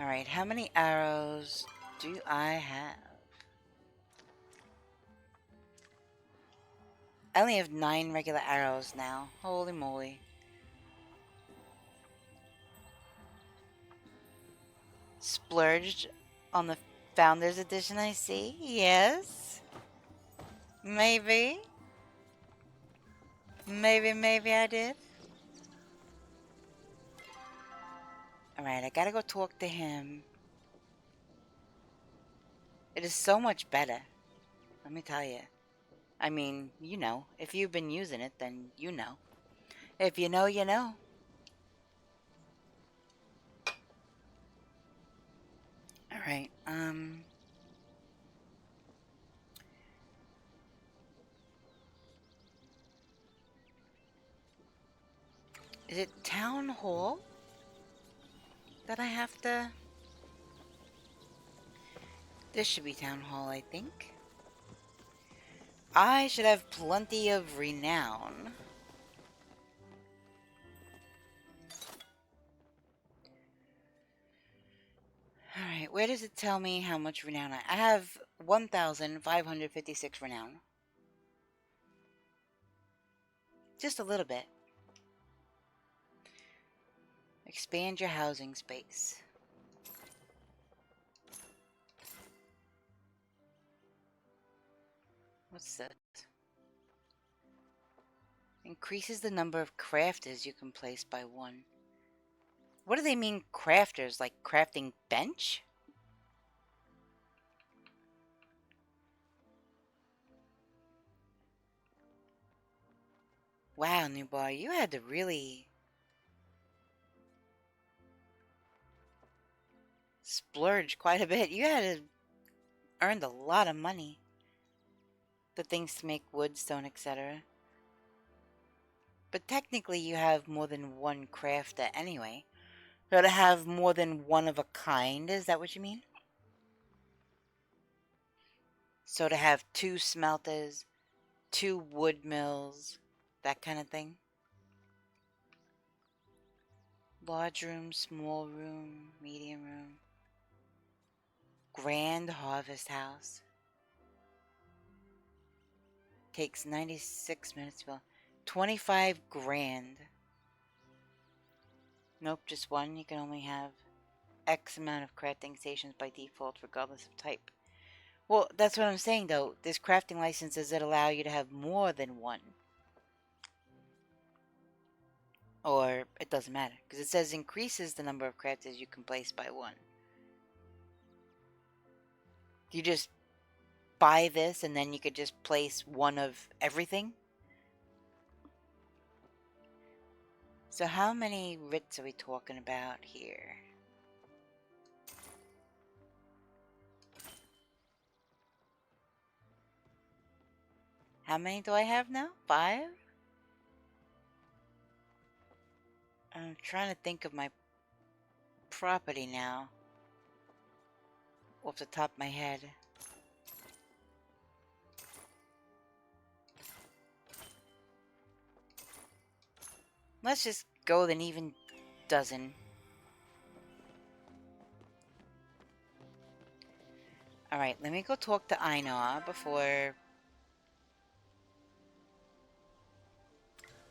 Alright, how many arrows do I have? I only have 9 regular arrows now. Holy moly. Splurged on the Founders Edition, I see. Yes. Maybe. Maybe I did. Alright, I gotta go talk to him. It is so much better. Let me tell you. I mean, you know. If you've been using it, then you know. If you know, you know. Alright, is it Town Hall that I have to... This should be Town Hall, I think. I should have plenty of renown. Alright, where does it tell me how much renown I have? 1,556 renown. Just a little bit. Expand your housing space. What's this? Increases the number of crafters you can place by 1. What do they mean crafters? Like crafting bench? Wow, new bar, you had to really splurge quite a bit. You had to earn a lot of money. The things to make wood, stone, etc. But technically you have more than one crafter anyway. So to have more than one of a kind, is that what you mean? So to have 2 smelters, 2 wood mills, that kind of thing? Large room, small room, medium room. Grand harvest house. Takes 96 minutes to build. 25 grand. Nope, just one. You can only have X amount of crafting stations by default, regardless of type. Well, that's what I'm saying, though. There's crafting licenses that allow you to have more than one. Or, it doesn't matter. Because it says increases the number of crafters you can place by 1. You just buy this and then you could just place 1 of everything? So how many writs are we talking about here? How many do I have now? 5? I'm trying to think of my property now. Off the top of my head. Let's just go with an even dozen. Alright, let me go talk to Einar before...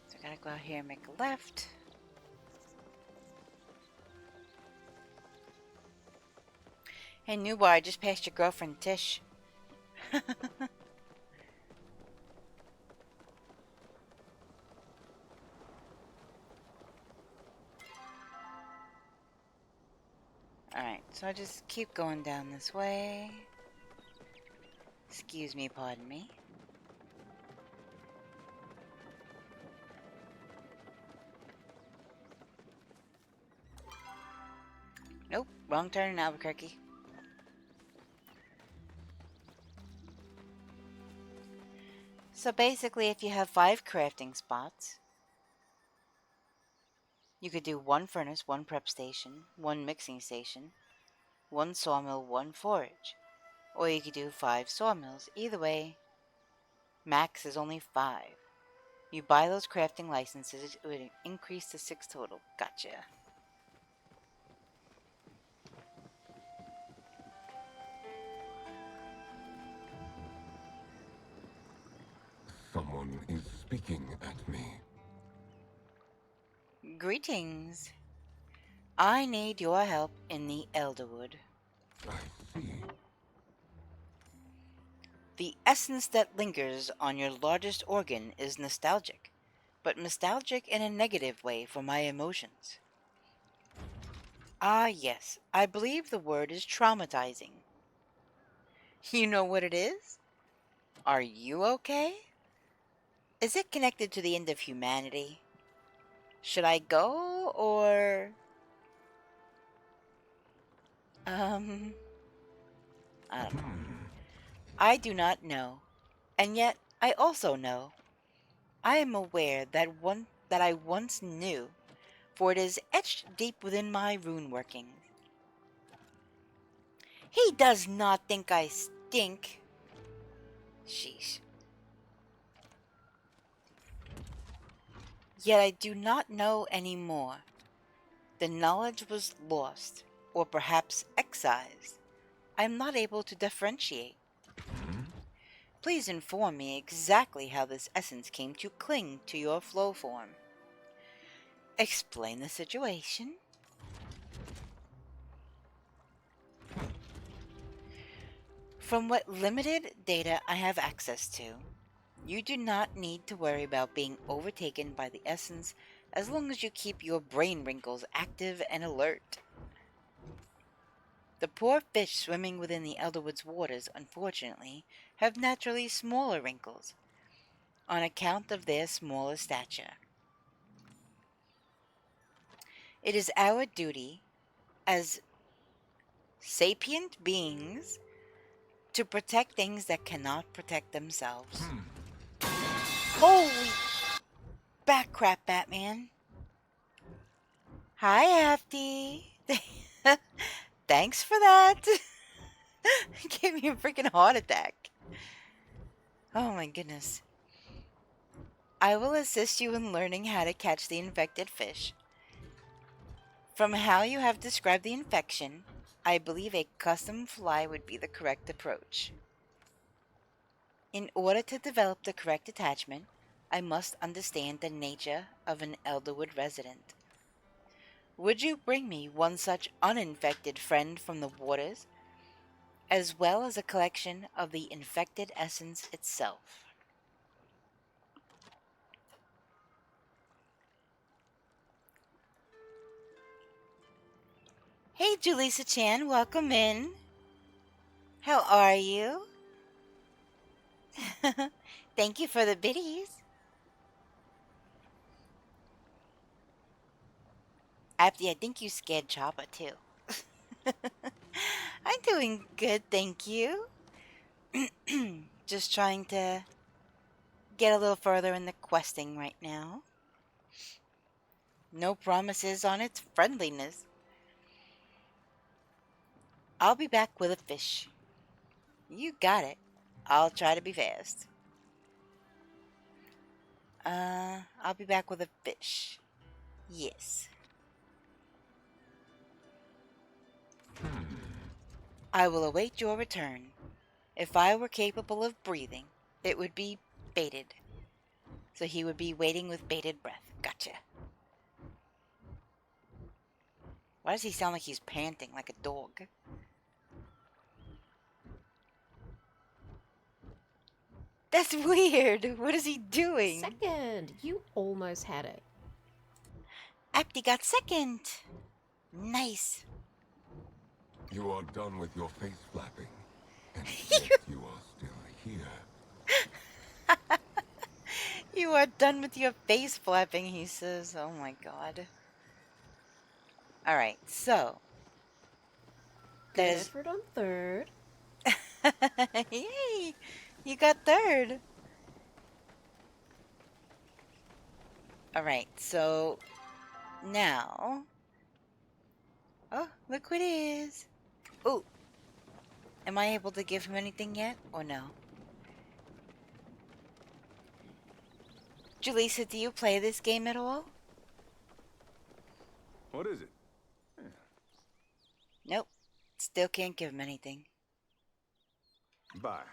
So I gotta go out here and make a left. Hey, newbar, I just passed your girlfriend, Tish. Alright, so I just keep going down this way. Excuse me, pardon me. Nope, wrong turn in Albuquerque. So basically, if you have 5 crafting spots, you could do 1 furnace, 1 prep station, 1 mixing station, 1 sawmill, 1 forge. Or you could do 5 sawmills. Either way, max is only 5. You buy those crafting licenses, it would increase to 6 total. Gotcha. Someone is speaking at me. Greetings. I need your help in the Elderwood. I see. The essence that lingers on your largest organ is nostalgic, but nostalgic in a negative way for my emotions. Ah, yes, I believe the word is traumatizing. You know what it is? Are you okay? Is it connected to the end of humanity? Should I go, or... I don't know. I do not know, and yet I also know. I am aware that I once knew, for it is etched deep within my rune workings. He does not think I stink. Sheesh. Yet I do not know any more. The knowledge was lost, or perhaps excised. I am not able to differentiate. Please inform me exactly how this essence came to cling to your flow form. Explain the situation. From what limited data I have access to, you do not need to worry about being overtaken by the essence as long as you keep your brain wrinkles active and alert. The poor fish swimming within the Elderwood's waters, unfortunately, have naturally smaller wrinkles, on account of their smaller stature. It is our duty, as sapient beings, to protect things that cannot protect themselves. Holy back crap, Batman. Hi, Hefty. Thanks for that. Gave me a freaking heart attack. Oh my goodness. I will assist you in learning how to catch the infected fish. From how you have described the infection, I believe a custom fly would be the correct approach. In order to develop the correct attachment, I must understand the nature of an Elderwood resident. Would you bring me one such uninfected friend from the waters, as well as a collection of the infected essence itself? Hey, Julissa Chan, welcome in. How are you? Thank you for the biddies. Abdi, I think you scared Choppa too. I'm doing good, thank you. Just trying to get a little further in the questing right now. No promises on its friendliness. I'll be back with a fish. You got it. I'll try to be fast. I'll be back with a fish. Yes. I will await your return. If I were capable of breathing, it would be bated. So he would be waiting with bated breath. Gotcha. Why does he sound like he's panting like a dog? That's weird. What is he doing? Second! You almost had it. Abdi got second. Nice. You are done with your face flapping, and yet you are still here. You are done with your face flapping, he says. Oh my god. Alright, so. Good effort on third. Yay! You got third. Alright, so. Now. Oh, look what it is. Oh. Am I able to give him anything yet, or no? Julissa, do you play this game at all? What is it? Nope. Still can't give him anything. Bye.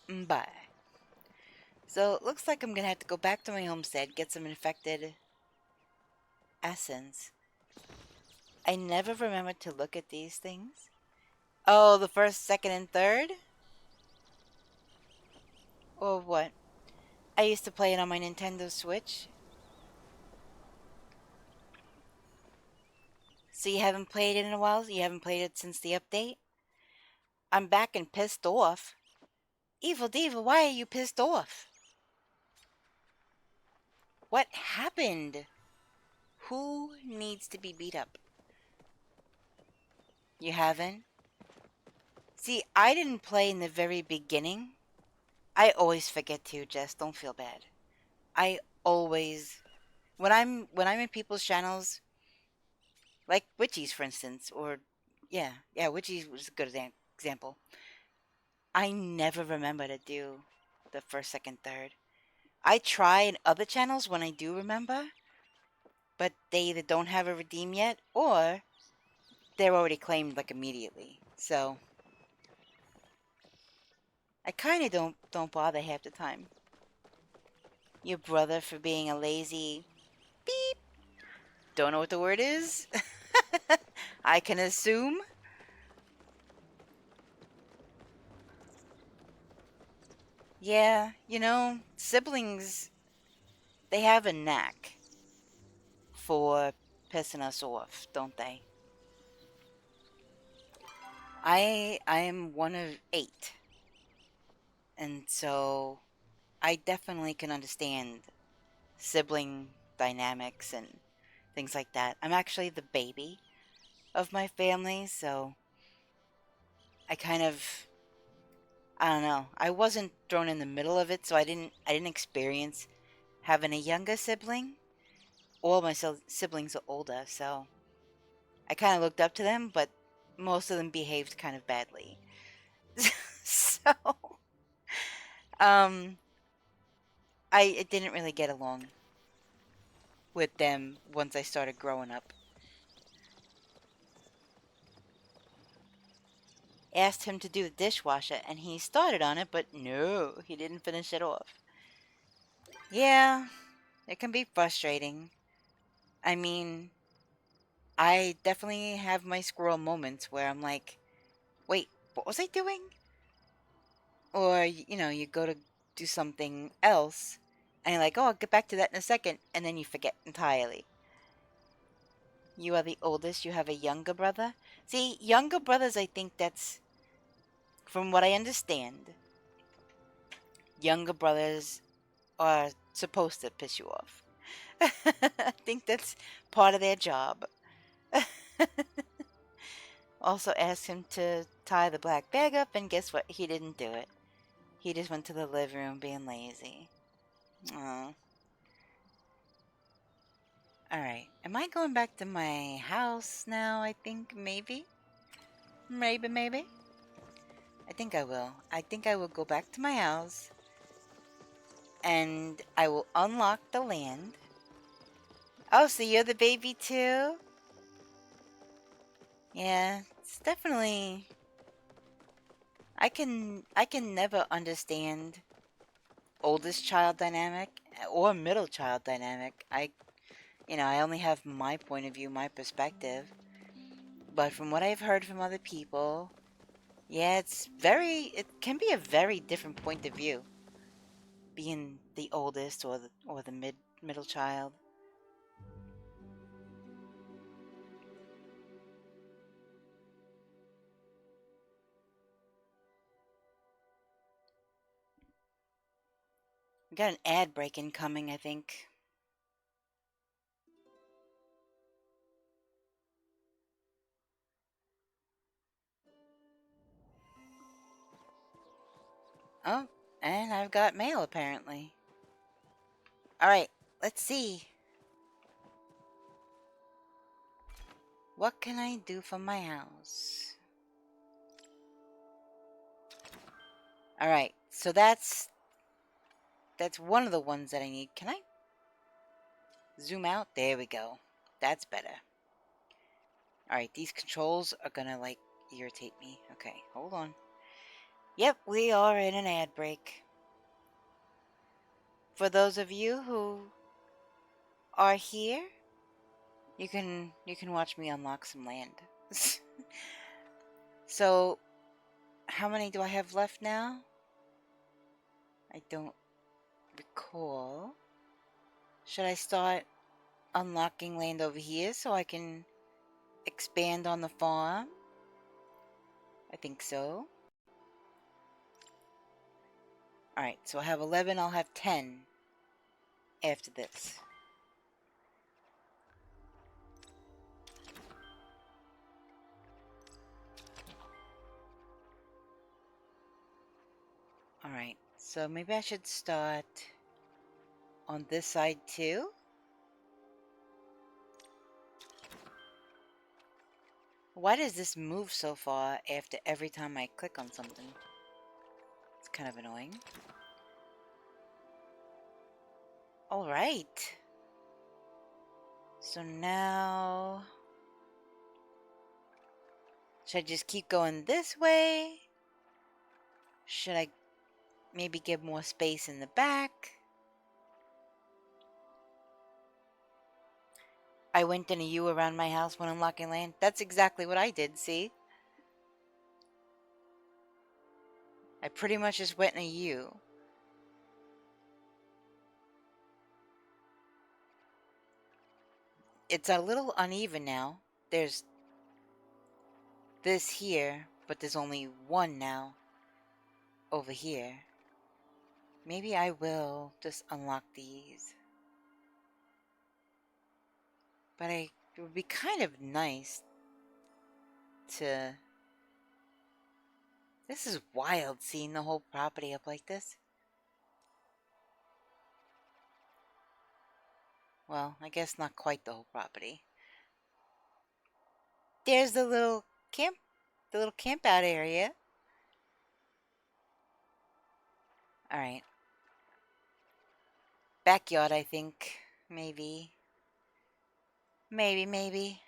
Bye. So it looks like I'm gonna have to go back to my homestead, get some infected essence. I never remember to look at these things. Oh, the first, second, and third? Or what? I used to play it on my Nintendo Switch. So you haven't played it in a while? You haven't played it since the update? I'm back and pissed off. Evil Diva, why are you pissed off? What happened? Who needs to be beat up? You haven't? See, I didn't play in the very beginning. I always forget to, Jess. Don't feel bad. I always... When I'm in people's channels, like Witchies, for instance, or... Yeah, Witchies was a good example. I never remember to do the first, second, third. I try in other channels when I do remember, but they either don't have a redeem yet, or they're already claimed, like, immediately. So... I kind of don't bother half the time. Your brother for being a lazy... Beep! Don't know what the word is? I can assume. Yeah, you know, siblings, they have a knack for pissing us off, don't they? I am one of 8. And so I definitely can understand sibling dynamics and things like that. I'm actually the baby of my family, so I kind of I don't know. I wasn't thrown in the middle of it, so I didn't experience having a younger sibling. All my siblings are older, so I kind of looked up to them, but most of them behaved kind of badly. So, um, I didn't really get along with them once I started growing up. Asked him to do the dishwasher, and he started on it, but no, he didn't finish it off. Yeah, it can be frustrating. I mean, I definitely have my squirrel moments where I'm like, wait, what was I doing? Or, you know, you go to do something else, and you're like, oh, I'll get back to that in a second, and then you forget entirely. You are the oldest, you have a younger brother? See, younger brothers, I think that's, from what I understand, younger brothers are supposed to piss you off. I think that's part of their job. Also asked him to tie the black bag up, and guess what? He didn't do it. He just went to the living room being lazy. Oh. Alright. Am I going back to my house now, I think? Maybe? Maybe? I think I will. I think I will go back to my house. And I will unlock the land. Oh, so you're the baby too? Yeah, it's definitely... I can never understand oldest child dynamic or middle child dynamic. I only have my point of view, my perspective. But from what I've heard from other people, yeah, it can be a very different point of view. Being the oldest or the middle child. We got an ad break incoming, I think. Oh, and I've got mail apparently. Alright, let's see. What can I do for my house? Alright, so that's one of the ones that I need. Can I zoom out? There we go. That's better. Alright, these controls are gonna, like, irritate me. Okay, hold on. Yep, we are in an ad break. For those of you who are here, you can watch me unlock some land. So, how many do I have left now? I don't recall. Should I start unlocking land over here so I can expand on the farm? I think so. Alright, so I have 11, I'll have 10 after this. Alright, so maybe I should start on this side too? Why does this move so far after every time I click on something? It's kind of annoying. Alright. So now... should I just keep going this way? Should I maybe give more space in the back? I went in a U around my house when unlocking land. That's exactly what I did, see? I pretty much just went in a U. It's a little uneven now. There's this here, but there's only one now over here. Maybe I will just unlock these. But it would be kind of nice to... This is wild, seeing the whole property up like this. Well, I guess not quite the whole property. There's the little camp out area. Alright. Backyard, I think. Maybe. Maybe.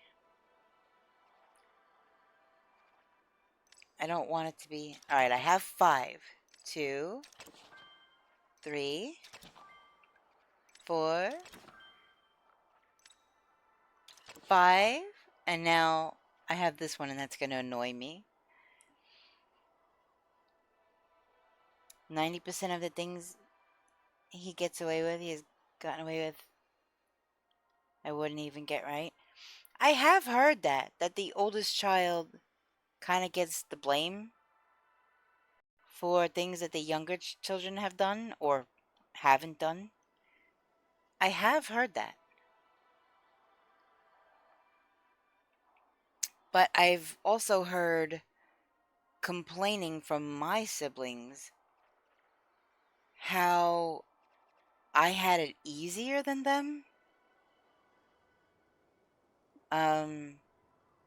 I don't want it to be... Alright, I have 5. 2, 3, 4, 5, and now I have this one, and that's going to annoy me. 90% of the things he gets away with, he has gotten away with, I wouldn't even get right. I have heard that the oldest child kind of gets the blame for things that the younger children have done or haven't done. I have heard that. But I've also heard complaining from my siblings how I had it easier than them.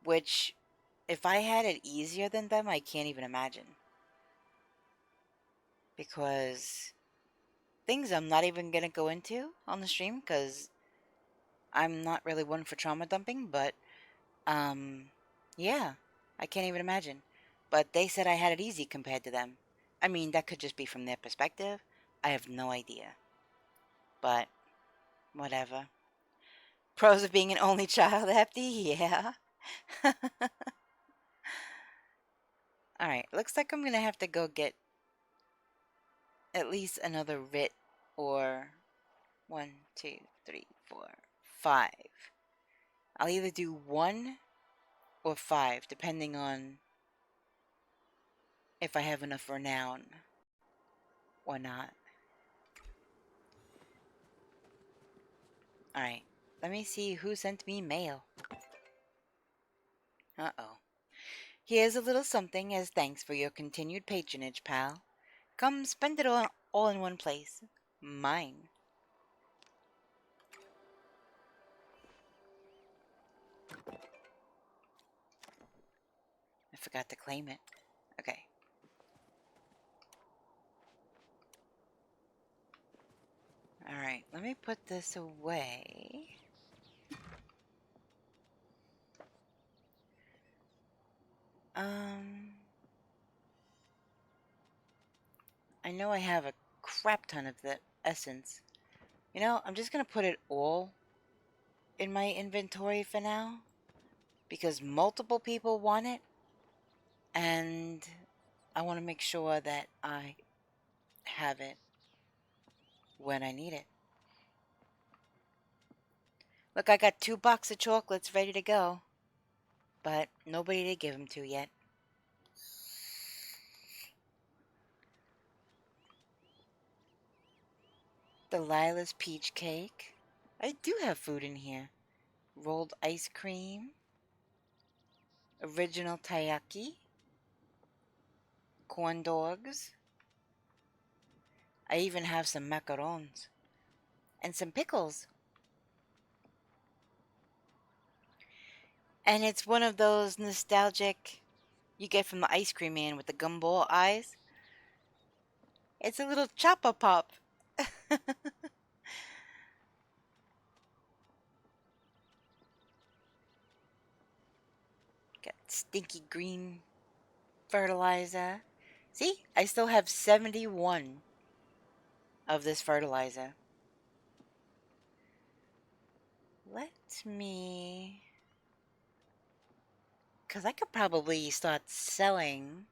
Which, if I had it easier than them, I can't even imagine. Because things I'm not even going to go into on the stream, because I'm not really one for trauma dumping, but, yeah, I can't even imagine. But they said I had it easy compared to them. I mean, that could just be from their perspective. I have no idea. But, whatever. Pros of being an only child, Hefty? Yeah. Alright, looks like I'm gonna have to go get at least another writ, or 1, 2, 3, 4, 5. I'll either do 1 or 5, depending on if I have enough renown or not. Alright, let me see who sent me mail. Uh-oh. Here's a little something as thanks for your continued patronage, pal. Come spend it all in one place. Mine. I forgot to claim it. Okay. Alright, let me put this away. I know I have a crap ton of the essence. You know, I'm just gonna put it all in my inventory for now, because multiple people want it, and I want to make sure that I have it when I need it. Look, I got 2 boxes of chocolates ready to go, but nobody to give them to yet. Delilah's peach cake. I do have food in here. Rolled ice cream. Original taiyaki. Corn dogs. I even have some macarons. And some pickles. And it's one of those nostalgic you get from the ice cream man with the gumball eyes. It's a little chopper pop. Got stinky green fertilizer. See? I still have 71 of this fertilizer. Let me... because I could probably start selling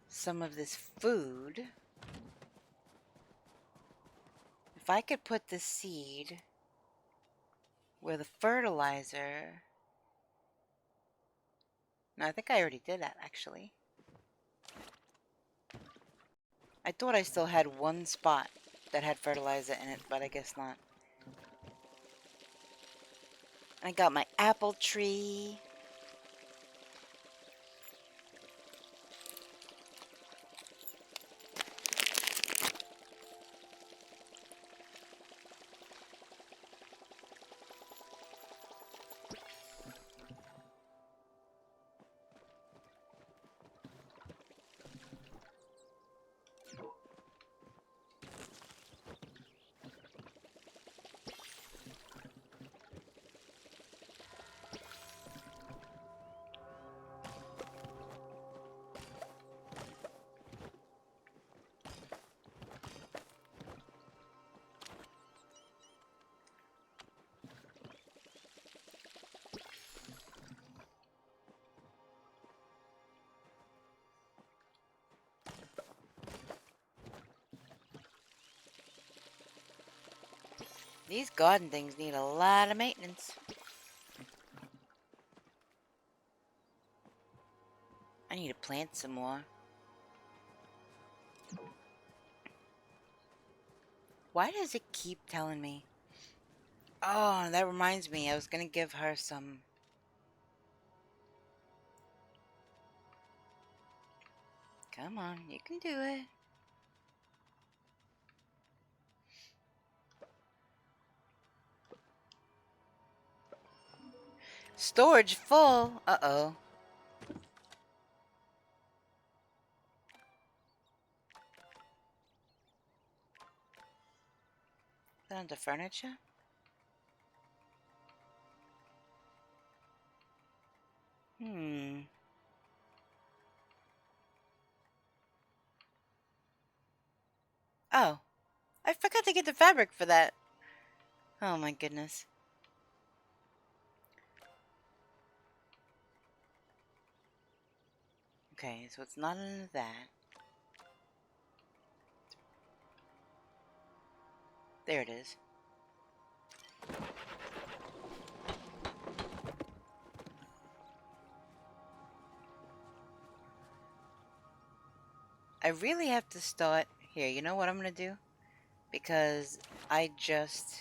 some of this food. If I could put the seed where the fertilizer... No, I think I already did that, actually. I thought I still had one spot that had fertilizer in it, but I guess not. I got my apple tree. These garden things need a lot of maintenance. I need to plant some more. Why does it keep telling me? Oh, that reminds me. I was going to give her some... Come on, you can do it. Storage full. Uh-oh. Is that under furniture? Oh, I forgot to get the fabric for that. Oh my goodness. Okay, so it's not under that. There it is. I really have to start... Here, you know what I'm going to do? Because I just...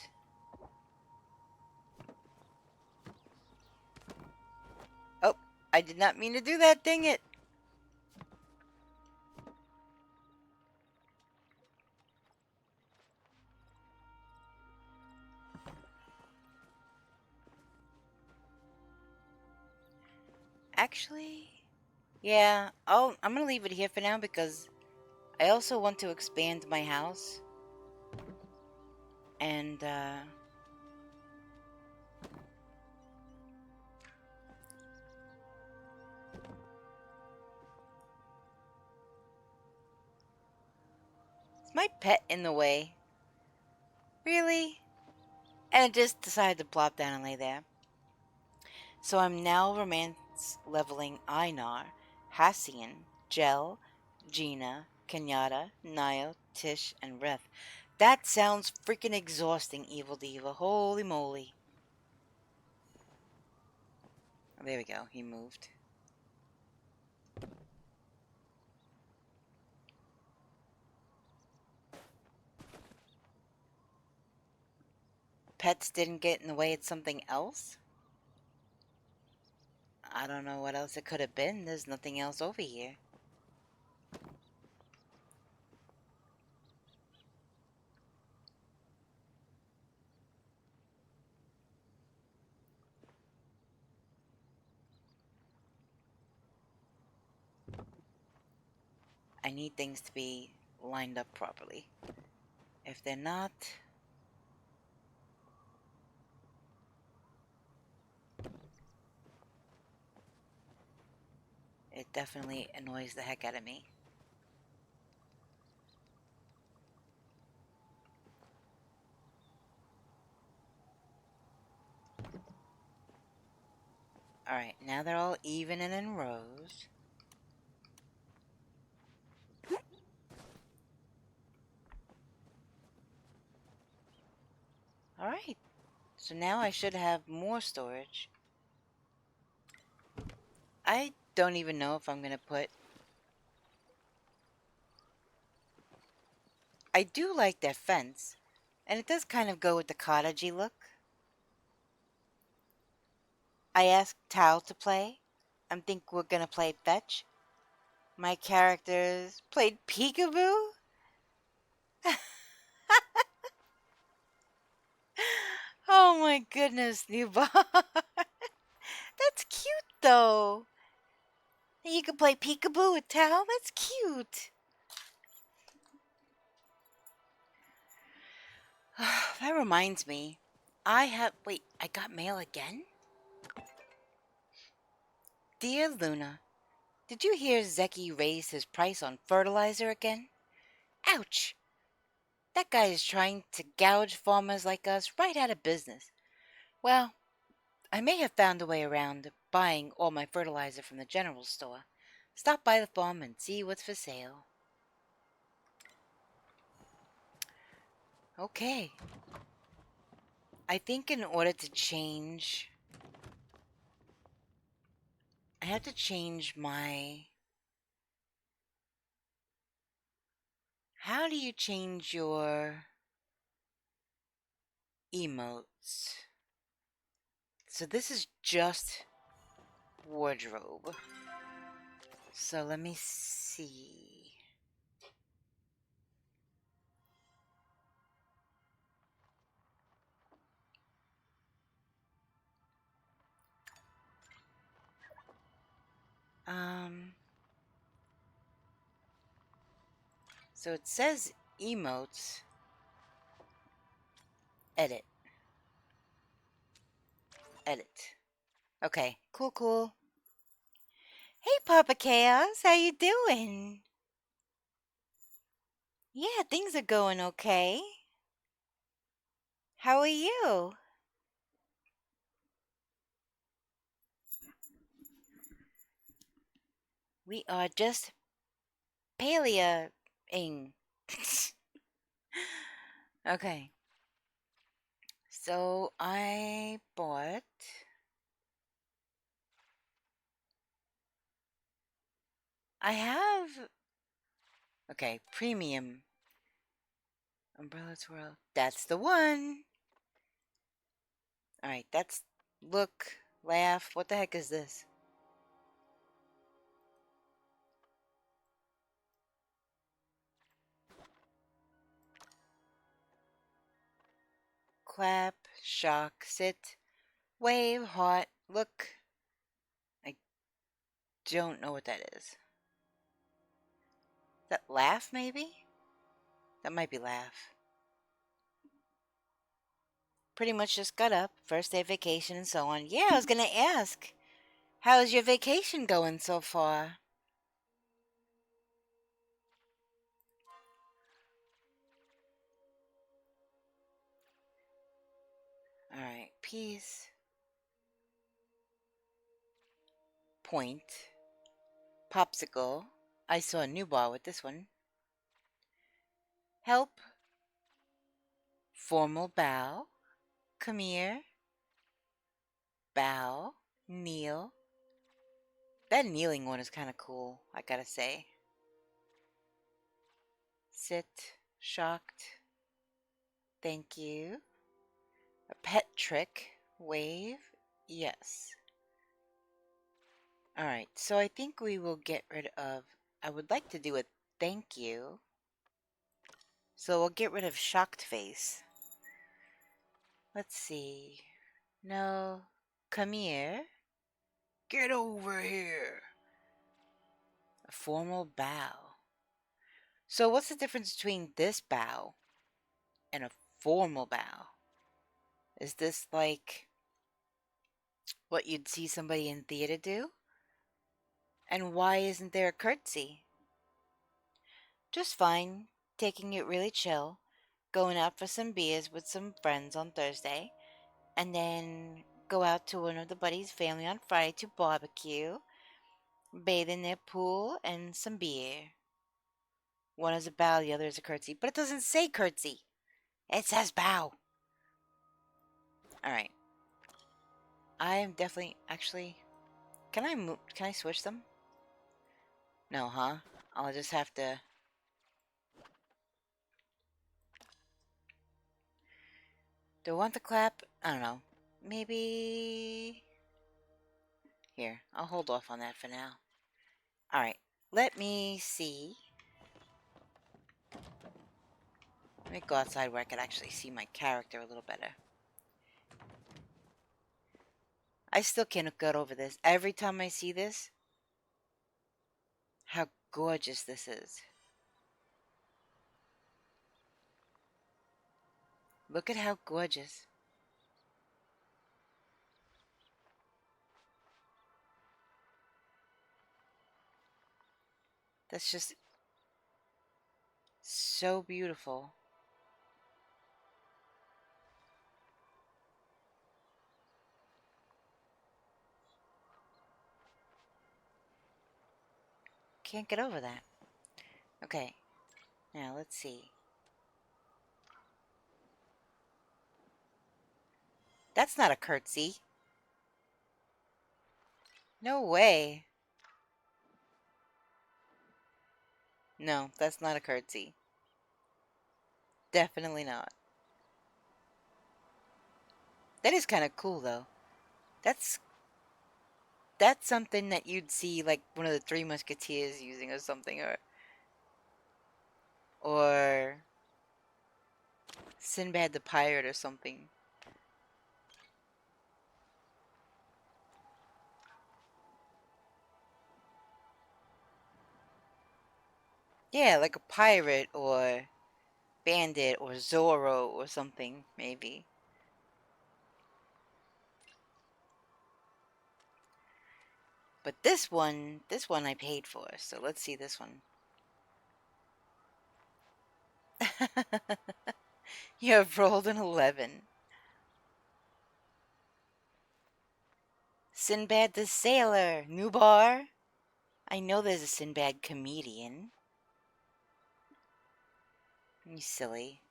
Oh, I did not mean to do that, dang it! Actually... Yeah, I'm going to leave it here for now because I also want to expand my house. And, is my pet in the way? Really? And it just decided to plop down and lay there. So I'm now romance leveling Einar, Hassian, Jel, Gina, Kenyatta, Nio, Tish, and Rith. That sounds freaking exhausting, Evil Diva. Holy moly. Oh, there we go. He moved. Pets didn't get in the way of something else? I don't know what else it could have been. There's nothing else over here. I need things to be lined up properly. If they're not... It definitely annoys the heck out of me. Alright, now they're all even and in rows. Alright, so now I should have more storage. I don't even know if I'm going to put... I do like that fence, and it does kind of go with the cottagey look. I asked Tao to play. I think we're going to play fetch. My characters played peekaboo. Oh my goodness, new bar. That's cute though. You can play peekaboo with Tao. That's cute. That reminds me. Wait, I got mail again? Dear Luna, did you hear Zeki raised his price on fertilizer again? Ouch! That guy is trying to gouge farmers like us right out of business. Well, I may have found a way around buying all my fertilizer from the general store. Stop by the farm and see what's for sale. Okay. I think in order to change, I have to change my... How do you change your emotes? So this is just wardrobe. So let me see. So it says emotes. Edit. Edit. Okay, cool, cool. Hey, Papa Chaos, how you doing? Yeah, things are going okay. How are you? We are just Palia-ing. Okay. So I bought... I have... Okay, premium. Umbrella Twirl. That's the one! Alright, that's... Look, laugh. What the heck is this? Clap, shock, sit, wave, heart, look. I don't know what that is. That laugh, maybe? That might be laugh. Pretty much just got up, first day of vacation and so on. Yeah, I was gonna ask. How's your vacation going so far? Alright, peace. Point. Popsicle. I saw a new bar with this one. Help. Formal bow. Come here. Bow. Kneel. That kneeling one is kind of cool, I gotta say. Sit. Shocked. Thank you. A pet trick. Wave. Yes. Alright, so I think we will get rid of... I would like to do a thank you. So we'll get rid of shocked face. Let's see. No. Come here. Get over here. A formal bow. So what's the difference between this bow and a formal bow? Is this like what you'd see somebody in theater do? And why isn't there a curtsy? Just fine. Taking it really chill. Going out for some beers with some friends on Thursday. And then go out to one of the buddies' family on Friday to barbecue. Bathe in their pool and some beer. One is a bow, the other is a curtsy. But it doesn't say curtsy. It says bow. Alright. I am definitely... Actually... Can I move... Can I switch them? No, huh? I'll just have to... Do I want the clap? I don't know. Maybe... Here, I'll hold off on that for now. Alright, let me see. Let me go outside where I can actually see my character a little better. I still can't get over this. Every time I see this, how gorgeous this is. Look at how gorgeous. That's just so beautiful. Can't get over that. Okay, now let's see. That's not a curtsy. No way. No, that's not a curtsy. Definitely not. That is kind of cool, though. That's something that you'd see like one of the Three Musketeers using or something, or Sinbad the Pirate or something. Yeah, like a pirate or bandit or Zorro or something, maybe. But this one I paid for, so let's see this one. You have rolled an 11. Sinbad the Sailor, new bar. I know there's a Sinbad comedian. You silly.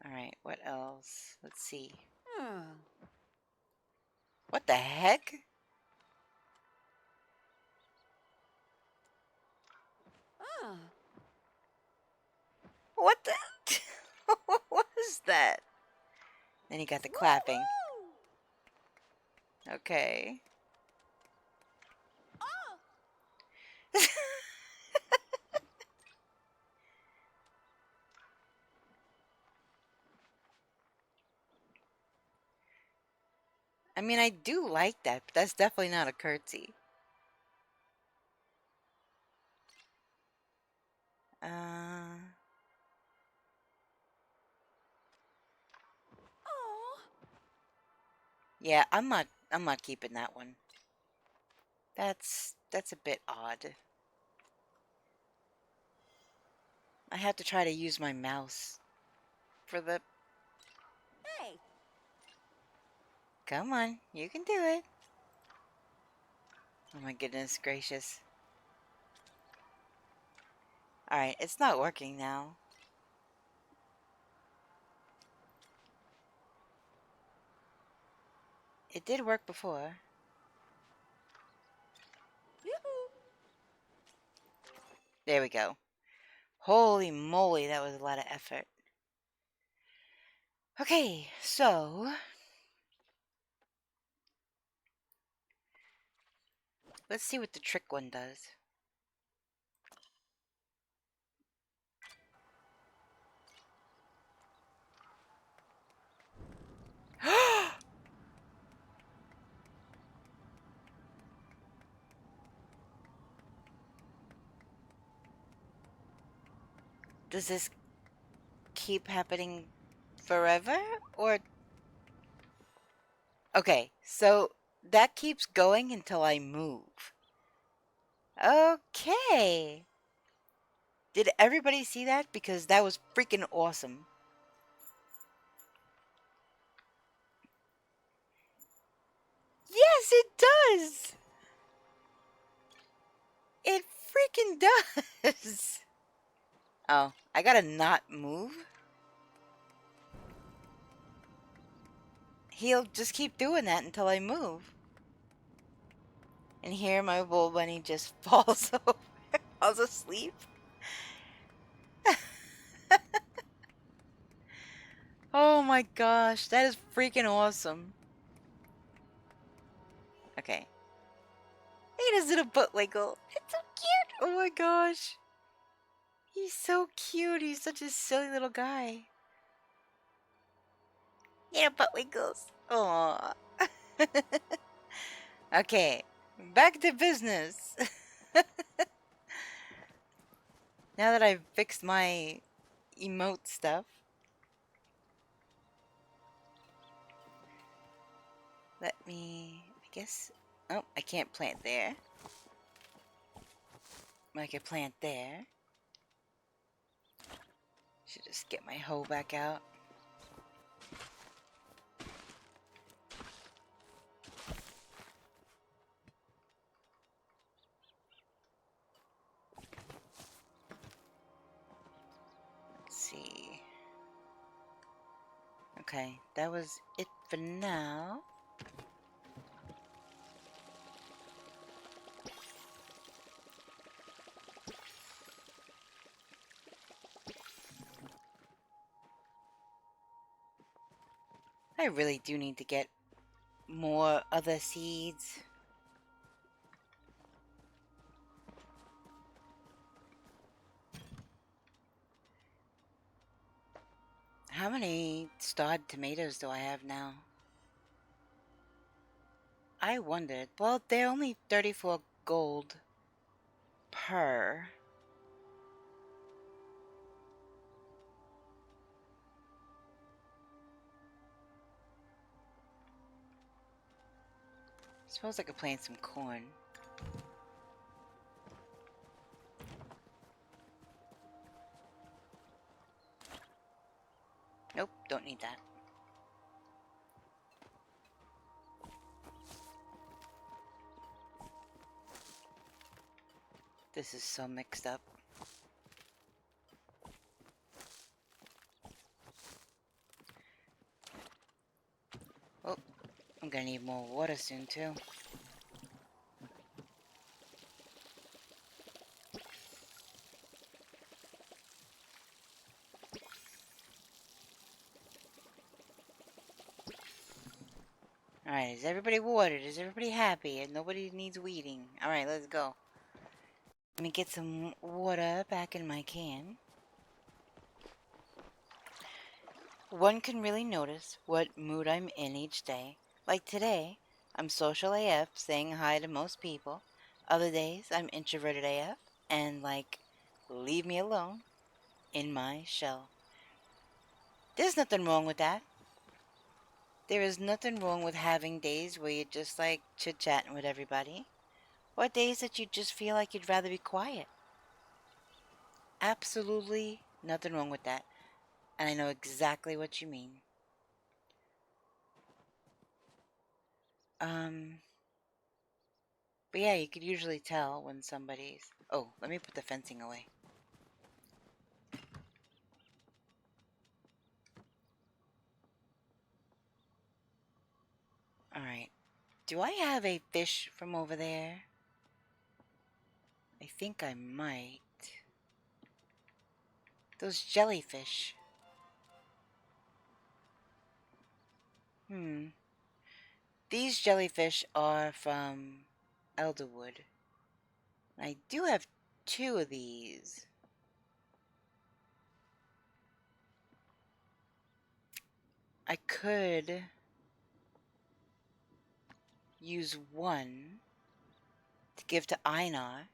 Alright, what else? Let's see. What the heck? What the? What is that? Then you got the clapping. Okay. I mean, I do like that, but that's definitely not a curtsy. Yeah, I'm not keeping that one. That's a bit odd. I have to try to use my mouse for the... Hey! Come on, you can do it. Oh my goodness gracious. Alright, it's not working now. It did work before. There we go. Holy moly, that was a lot of effort. Okay, so... let's see what the trick one does. Does this keep happening forever? Or... okay, so that keeps going until I move. Okay. Did everybody see that? Because that was freaking awesome. Yes, it does! It freaking does! Oh, I gotta not move? He'll just keep doing that until I move. And here my bull bunny just falls over, falls asleep. Oh my gosh, that is freaking awesome. Okay. Look at his little butt wiggle. It's so cute. Oh my gosh. He's so cute. He's such a silly little guy. Yeah, butt wiggles. Aww. Okay, back to business. Now that I've fixed my emote stuff, let me, I guess, oh, I can't plant there. I can plant there. Should just get my hoe back out. Let's see. Okay, that was it for now. I really do need to get more other seeds. How many starred tomatoes do I have now? I wondered. Well, they're only 34 gold per. Suppose I could plant some corn. Nope, don't need that. This is so mixed up. Oh, I'm gonna need more water soon too. Alright, is everybody watered? Is everybody happy? And nobody needs weeding. Alright, let's go. Let me get some water back in my can. One can really notice what mood I'm in each day. Like today, I'm social AF, saying hi to most people. Other days, I'm introverted AF, and like, leave me alone in my shell. There's nothing wrong with that. There is nothing wrong with having days where you're just like chit-chatting with everybody, or days that you just feel like you'd rather be quiet. Absolutely nothing wrong with that, and I know exactly what you mean. But yeah, you could usually tell when somebody's... Oh, let me put the fencing away. Alright. Do I have a fish from over there? I think I might. Those jellyfish. These jellyfish are from Elderwood. I do have 2 of these. I could use one to give to Einar.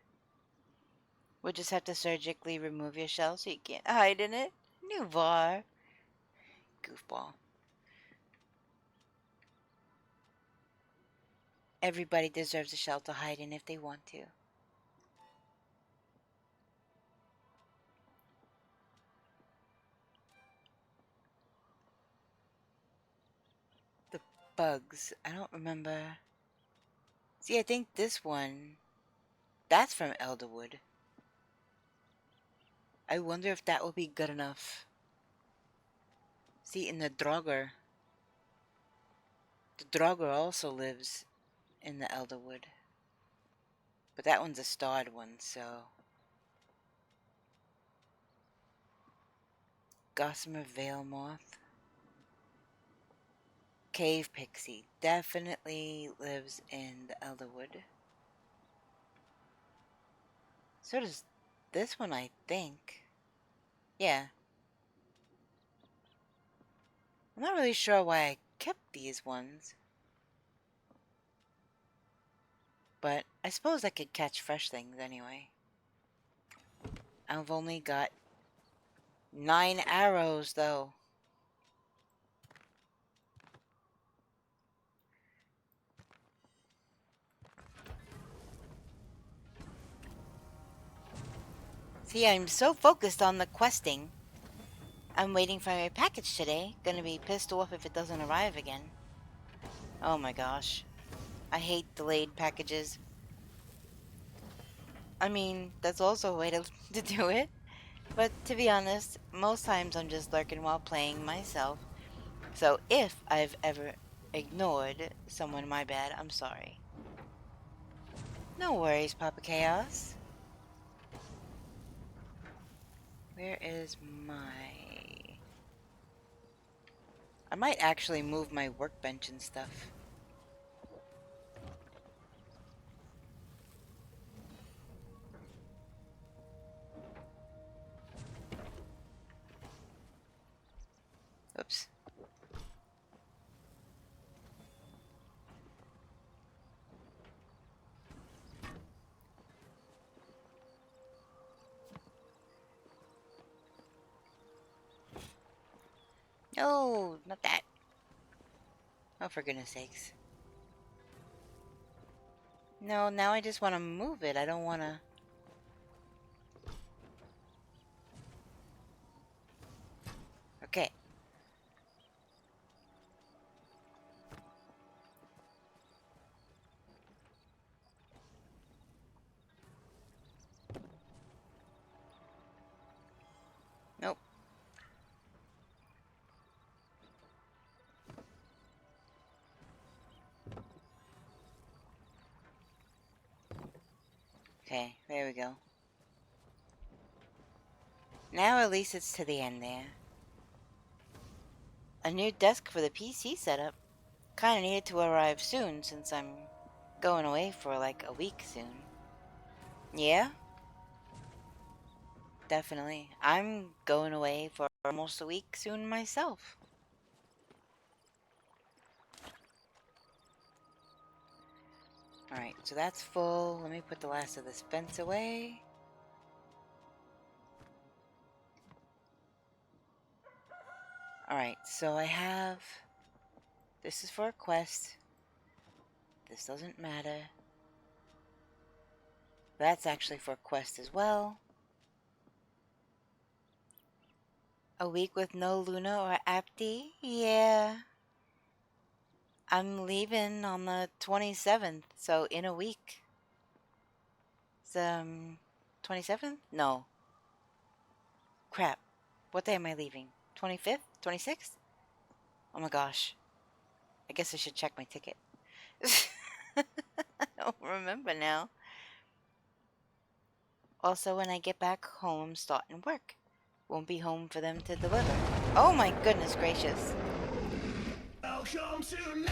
We'll just have to surgically remove your shell so you can't hide in it. New var. Goofball. Everybody deserves a shell to hide in if they want to. The bugs. I don't remember. See, I think this one, that's from Elderwood. I wonder if that will be good enough. See, in the Draugr. The Draugr also lives in the Elderwood. But that one's a starred one, so... Gossamer Veil Moth. Cave Pixie definitely lives in the Elderwood. So does this one, I think. Yeah. I'm not really sure why I kept these ones. But I suppose I could catch fresh things anyway. I've only got 9 arrows, though. See, I'm so focused on the questing. I'm waiting for my package today. Gonna be pissed off if it doesn't arrive again. Oh my gosh. I hate delayed packages. I mean, that's also a way to do it. But to be honest, most times I'm just lurking while playing myself. So if I've ever ignored someone, my bad, I'm sorry. No worries, Papa Chaos. Where is my... I might actually move my workbench and stuff. Oops. No, not that. Oh, for goodness sakes. No, now I just want to move it. I don't want to... Okay. Nope. Okay, there we go. Now at least it's to the end there. A new desk for the PC setup. Kinda needed to arrive soon since I'm going away for like a week soon. Yeah? Definitely. I'm going away for almost a week soon myself. Alright, so that's full. Let me put the last of this fence away. Alright, so I have... This is for a quest. This doesn't matter. That's actually for a quest as well. A week with no Luna or Apti? Yeah. I'm leaving on the 27th, so in a week. It's, 27th? No. Crap. What day am I leaving? 25th? 26th? Oh my gosh. I guess I should check my ticket. I don't remember now. Also, when I get back home, I'm starting work. Won't be home for them to deliver. Oh my goodness gracious. Welcome to Nevermore.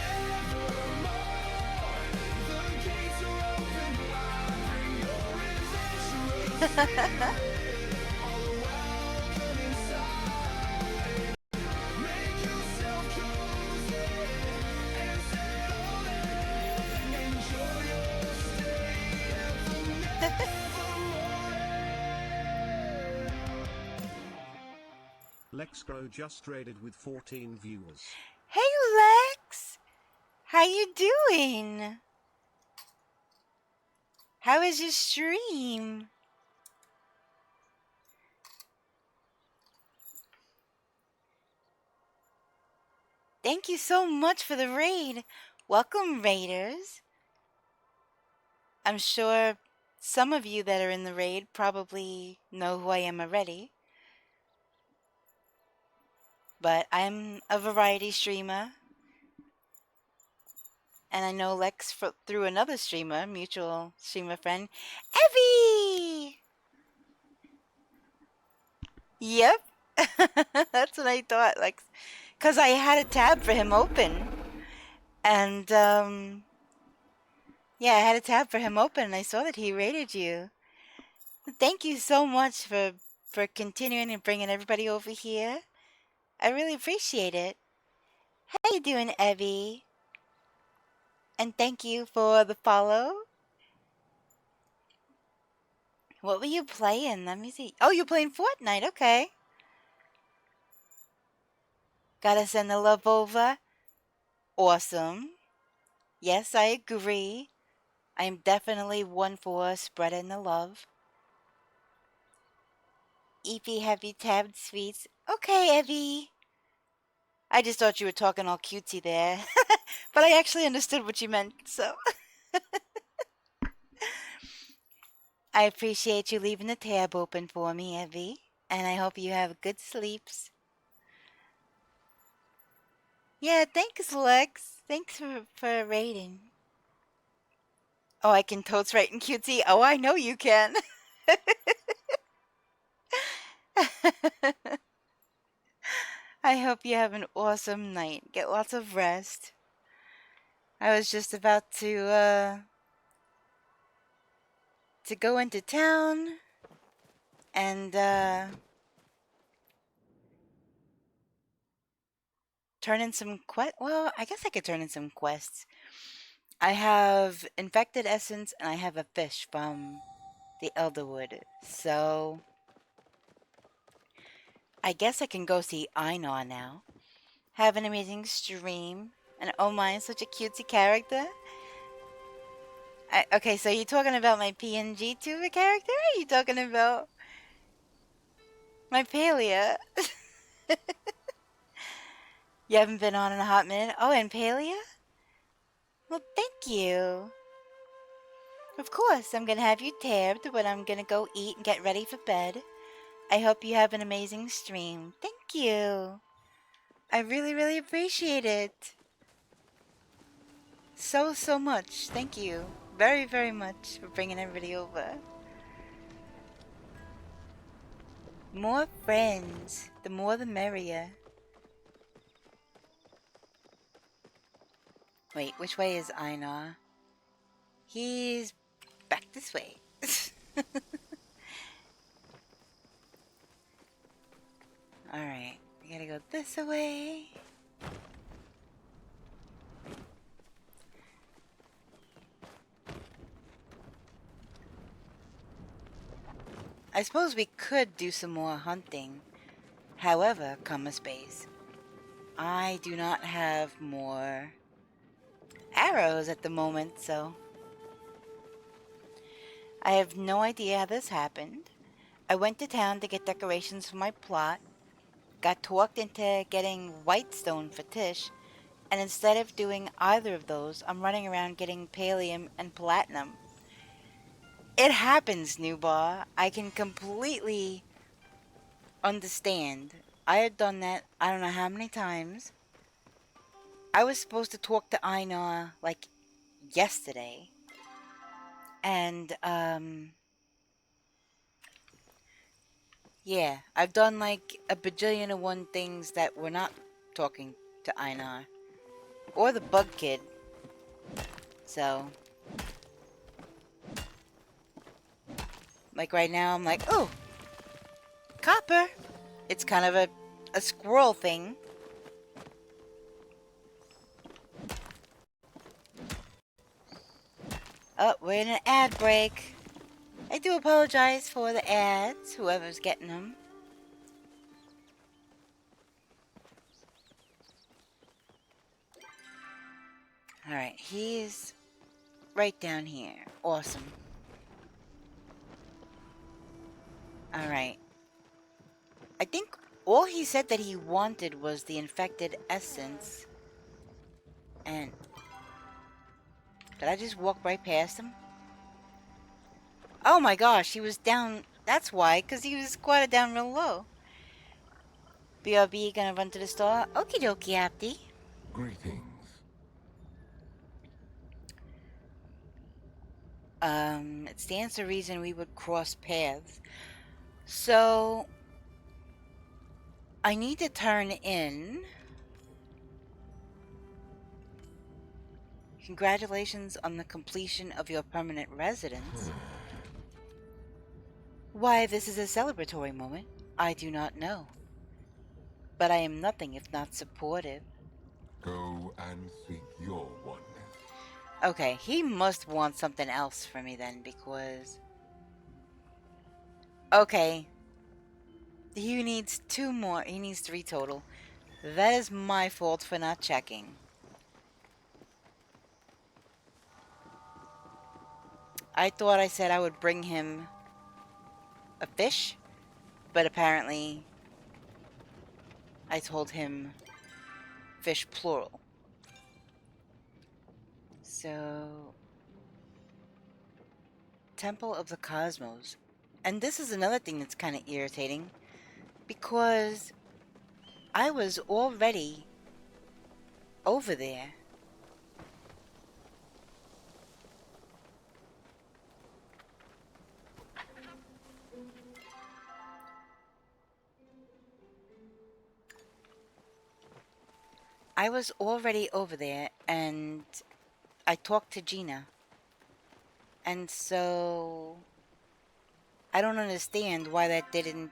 The gates are open wide. Bring your adventurers. All welcome inside. Make yourself cozy and settle in. Enjoy your stay at the Nevermore. Lexcro just raided with 14 viewers. Hey Lex! How you doing? How is your stream? Thank you so much for the raid. Welcome, raiders. I'm sure some of you that are in the raid probably know who I am already. But I'm a variety streamer. And I know Lex through another streamer, mutual streamer friend, Evie! Yep. That's what I thought, Lex. Because I had a tab for him open. And, yeah, I had a tab for him open and I saw that he rated you. Thank you so much for continuing and bringing everybody over here. I really appreciate it. How you doing, Evie? And thank you for the follow. What were you playing? Let me see. Oh, you're playing Fortnite. Okay. Gotta send the love over. Awesome. Yes, I agree. I am definitely one for spreading the love. Evie, have you tabbed sweets? Okay, Evie. I just thought you were talking all cutesy there. But I actually understood what you meant, so. I appreciate you leaving the tab open for me, Evie. And I hope you have good sleeps. Yeah, thanks, Lex. Thanks for raiding. Oh, I can totes write in cutesy. Oh, I know you can. I hope you have an awesome night. Get lots of rest. I was just about to go into town and turn in some well, I guess I could turn in some quests. I have infected essence and I have a fish from the Elderwood. So I guess I can go see Einar now. Have an amazing stream. And oh my, such a cutesy character. Okay, so you talking about my PNG tuber character? Or are you talking about my Palia? You haven't been on in a hot minute? Oh, and Palia? Well, thank you. Of course, I'm gonna have you tabbed, but I'm gonna go eat and get ready for bed. I hope you have an amazing stream. Thank you. I really, really appreciate it. So much. Thank you. Very, very much for bringing everybody over. More friends. The more the merrier. Wait, which way is Einar? He's back this way. Alright, we gotta go this way. I suppose we could do some more hunting. However, comma space, I do not have more arrows at the moment, so I have no idea how this happened. I went to town to get decorations for my plot, got talked into getting white stone for Tish, and instead of doing either of those, I'm running around getting pallium and platinum. It happens, Newbar. I can completely understand. I had done that I don't know how many times. I was supposed to talk to Einar like yesterday. And yeah, I've done like a bajillion and one things that were not talking to Einar. Or the bug kid. So like right now I'm like, oh, copper. It's kind of a squirrel thing. Oh, we're in an ad break. I do apologize for the ads, whoever's getting them. Alright, he's right down here. Awesome. Alright. I think all he said that he wanted was the infected essence. And did I just walk right past him? Oh my gosh, he was down. That's why, because he was squatted down real low. BRB gonna run to the store? Okie dokie, Apti. Greetings. It stands to reason we would cross paths. So, I need to turn in. Congratulations on the completion of your permanent residence. Why this is a celebratory moment, I do not know. But I am nothing if not supportive. Go and seek your oneness. Okay, he must want something else from me then, because... Okay. He needs 2 more. He needs 3 total. That is my fault for not checking. I thought I said I would bring him a fish, but apparently I told him fish plural. So, Temple of the Cosmos. And this is another thing that's kind of irritating, because I was already over there. I was already over there, and I talked to Gina. And so I don't understand why that didn't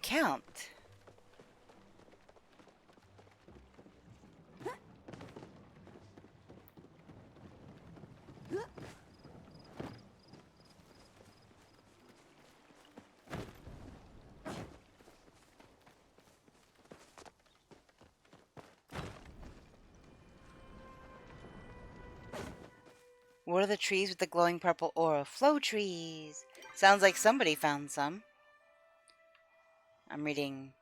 count. What are the trees with the glowing purple aura? Flow trees! Sounds like somebody found some. I'm reading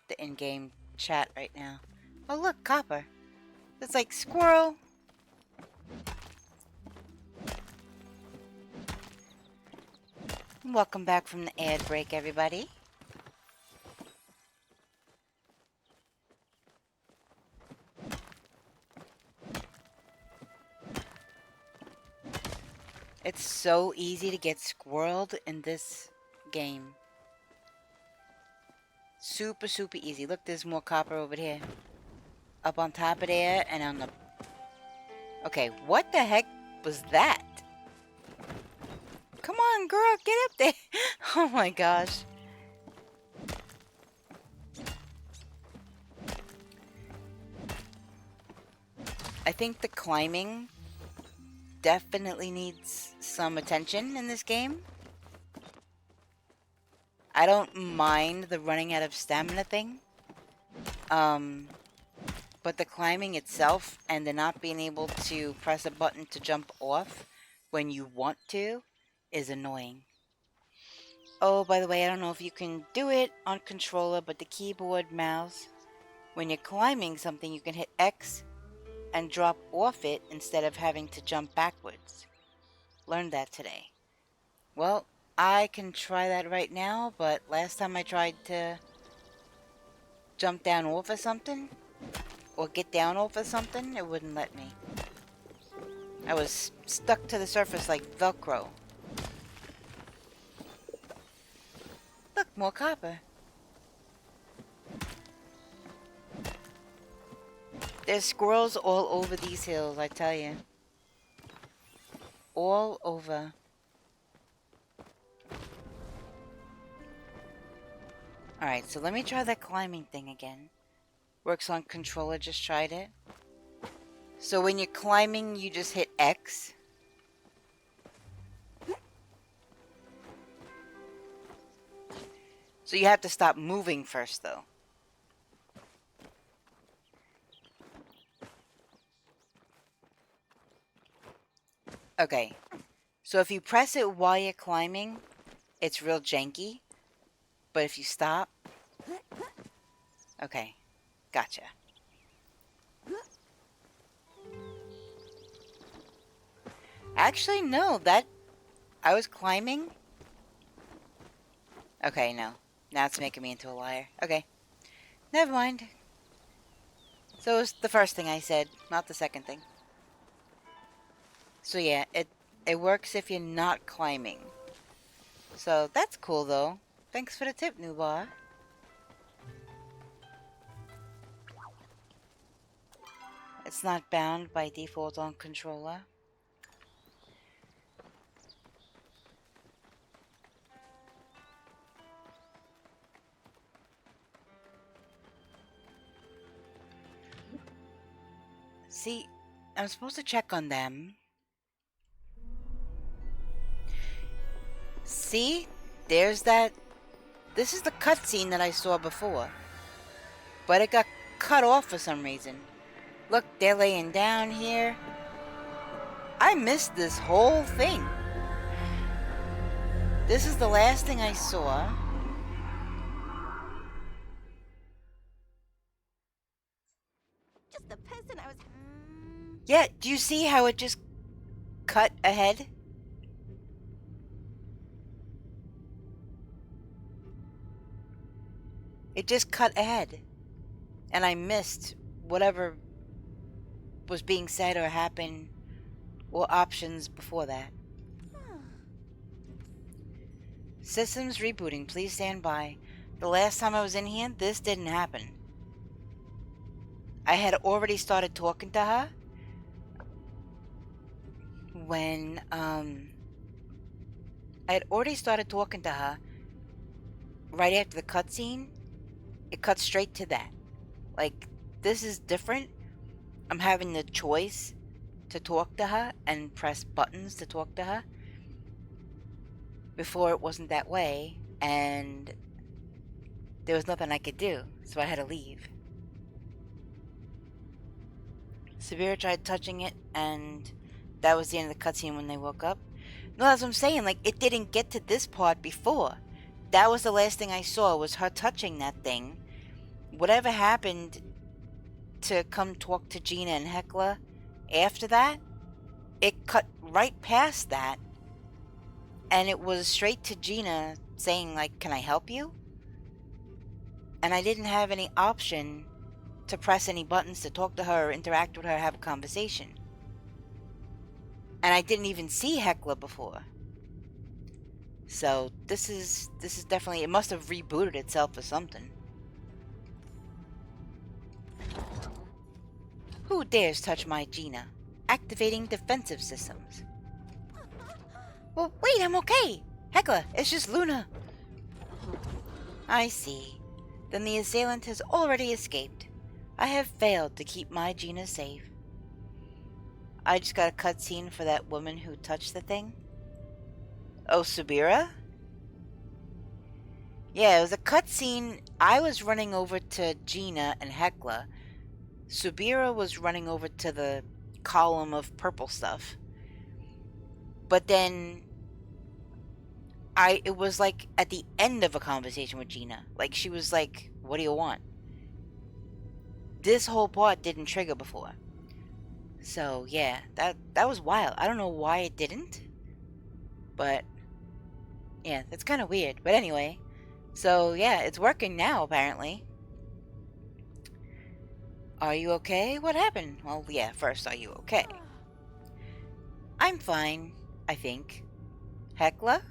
the in-game chat right now. Oh look, copper. It's like squirrel. Welcome back from the ad break, everybody. It's so easy to get squirreled in this game. Super, super easy. Look, there's more copper over here. Up on top of there and on the... Okay, what the heck was that? Come on, girl, get up there. Oh my gosh. I think the climbing definitely needs some attention in this game. I don't mind the running out of stamina thing. But the climbing itself and the not being able to press a button to jump off when you want to is annoying. Oh, by the way, I don't know if you can do it on controller, but the keyboard mouse, when you're climbing something, you can hit X and drop off it instead of having to jump backwards. Learned that today. Well, I can try that right now, but last time I tried to jump down off of something, or get down off of something, it wouldn't let me. I was stuck to the surface like Velcro. Look, more copper. There's squirrels all over these hills, I tell you. All over. Alright, so let me try that climbing thing again. Works on controller, just tried it. So when you're climbing, you just hit X. So you have to stop moving first, though. Okay. So if you press it while you're climbing, it's real janky. But if you stop... Okay. Gotcha. Actually, no. That... I was climbing. Okay, no. Now it's making me into a liar. Okay. Never mind. So it was the first thing I said, not the second thing. So yeah, it works if you're not climbing. So that's cool though. Thanks for the tip, Nubar. It's not bound by default on controller. See, I'm supposed to check on them. See? There's that... This is the cutscene that I saw before. But it got cut off for some reason. Look, they're laying down here. I missed this whole thing. This is the last thing I saw. Just the person I was... Yeah, do you see how it just cut ahead? It just cut ahead. and I missed whatever was being said or happened or options before that. Systems rebooting. Please stand by. The last time I was in here, this didn't happen. I had already started talking to her when, I had already started talking to her right after the cutscene. It cut straight to that. Like, this is different. I'm having the choice to talk to her and press buttons to talk to her. Before it wasn't that way, and there was nothing I could do, so I had to leave. Sabira tried touching it, and that was the end of the cutscene when they woke up. No, that's what I'm saying. Like, it didn't get to this part before. That was the last thing I saw, was her touching that thing. Whatever happened to come talk to Gina and Hecla after that, it cut right past that, and it was straight to Gina saying, like, can I help you? And I didn't have any option to press any buttons to talk to her, interact with her, have a conversation. And I didn't even see Hecla before. So this is definitely, it must have rebooted itself or something. Who dares touch my Gina? Activating defensive systems. Well, wait, I'm okay. Hecla, it's just Luna. I see. Then the assailant has already escaped. I have failed to keep my Gina safe. I just got a cutscene for that woman who touched the thing. Oh, Sabira? Yeah, it was a cutscene. I was running over to Gina and Hecla. Sabira was running over to the column of purple stuff. But then it was like at the end of a conversation with Gina. Like, she was like, what do you want? This whole part didn't trigger before. So yeah, that was wild. I don't know why it didn't, but yeah, that's kind of weird. But anyway, so yeah, it's working now apparently. Are you okay? What happened? Well, yeah, first, are you okay? I'm fine, I think. Hecla?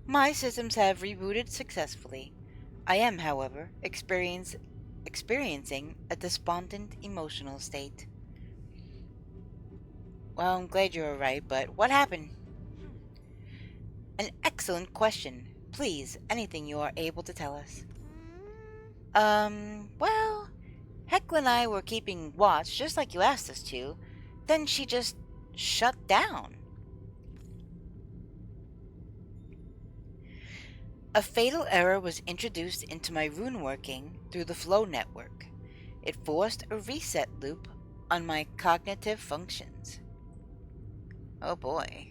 My systems have rebooted successfully. I am, however, experiencing a despondent emotional state. Well, I'm glad you're alright, but what happened? An excellent question. Please, anything you are able to tell us. Well, Hecla and I were keeping watch, just like you asked us to. Then she just shut down. A fatal error was introduced into my rune working through the flow network. It forced a reset loop on my cognitive functions. Oh boy.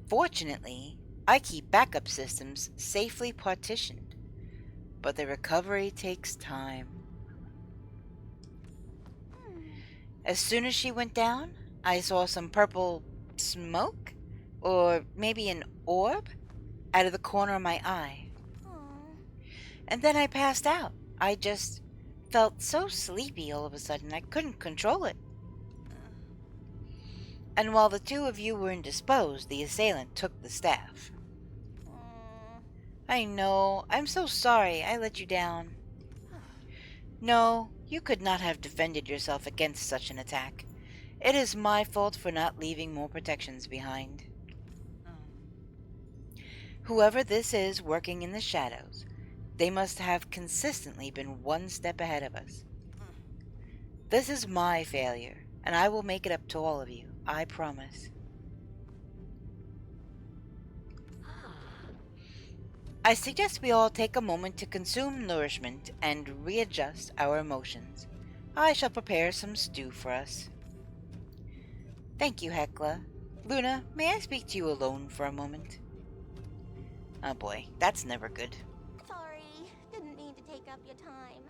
Fortunately, I keep backup systems safely partitioned, but the recovery takes time. As soon as she went down, I saw some purple smoke, or maybe an orb, out of the corner of my eye. And then I passed out. I just felt so sleepy all of a sudden, I couldn't control it. And while the two of you were indisposed, the assailant took the staff. I know. I'm so sorry I let you down. No, you could not have defended yourself against such an attack. It is my fault for not leaving more protections behind. Whoever this is working in the shadows, they must have consistently been one step ahead of us. This is my failure, and I will make it up to all of you, I promise. I suggest we all take a moment to consume nourishment and readjust our emotions. I shall prepare some stew for us. Thank you, Hecla. Luna, may I speak to you alone for a moment? Oh boy, that's never good. Sorry, didn't mean to take up your time.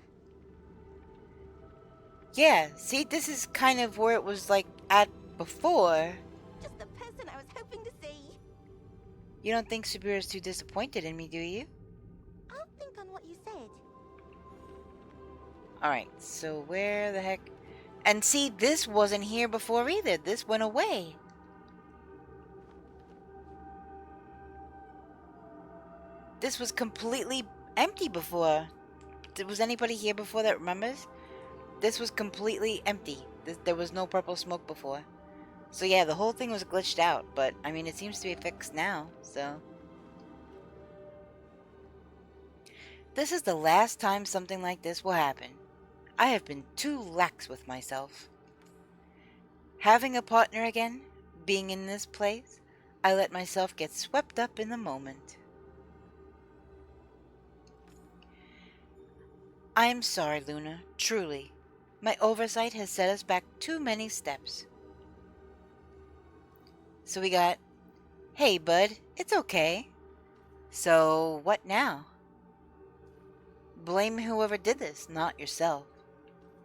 Yeah, see, this is kind of where it was like at before. Just the person I was hoping to see. You don't think Sabira's too disappointed in me, do you? I'll think on what you said. Alright, so where the heck... And see, this wasn't here before either. This went away. This was completely empty before. Was anybody here before that remembers? This was completely empty. There was no purple smoke before. So yeah, the whole thing was glitched out, but I mean, it seems to be fixed now, so... This is the last time something like this will happen. I have been too lax with myself. Having a partner again, being in this place, I let myself get swept up in the moment. I am sorry, Luna, truly. My oversight has set us back too many steps. So we got, hey bud, it's okay. So what now? Blame whoever did this, not yourself.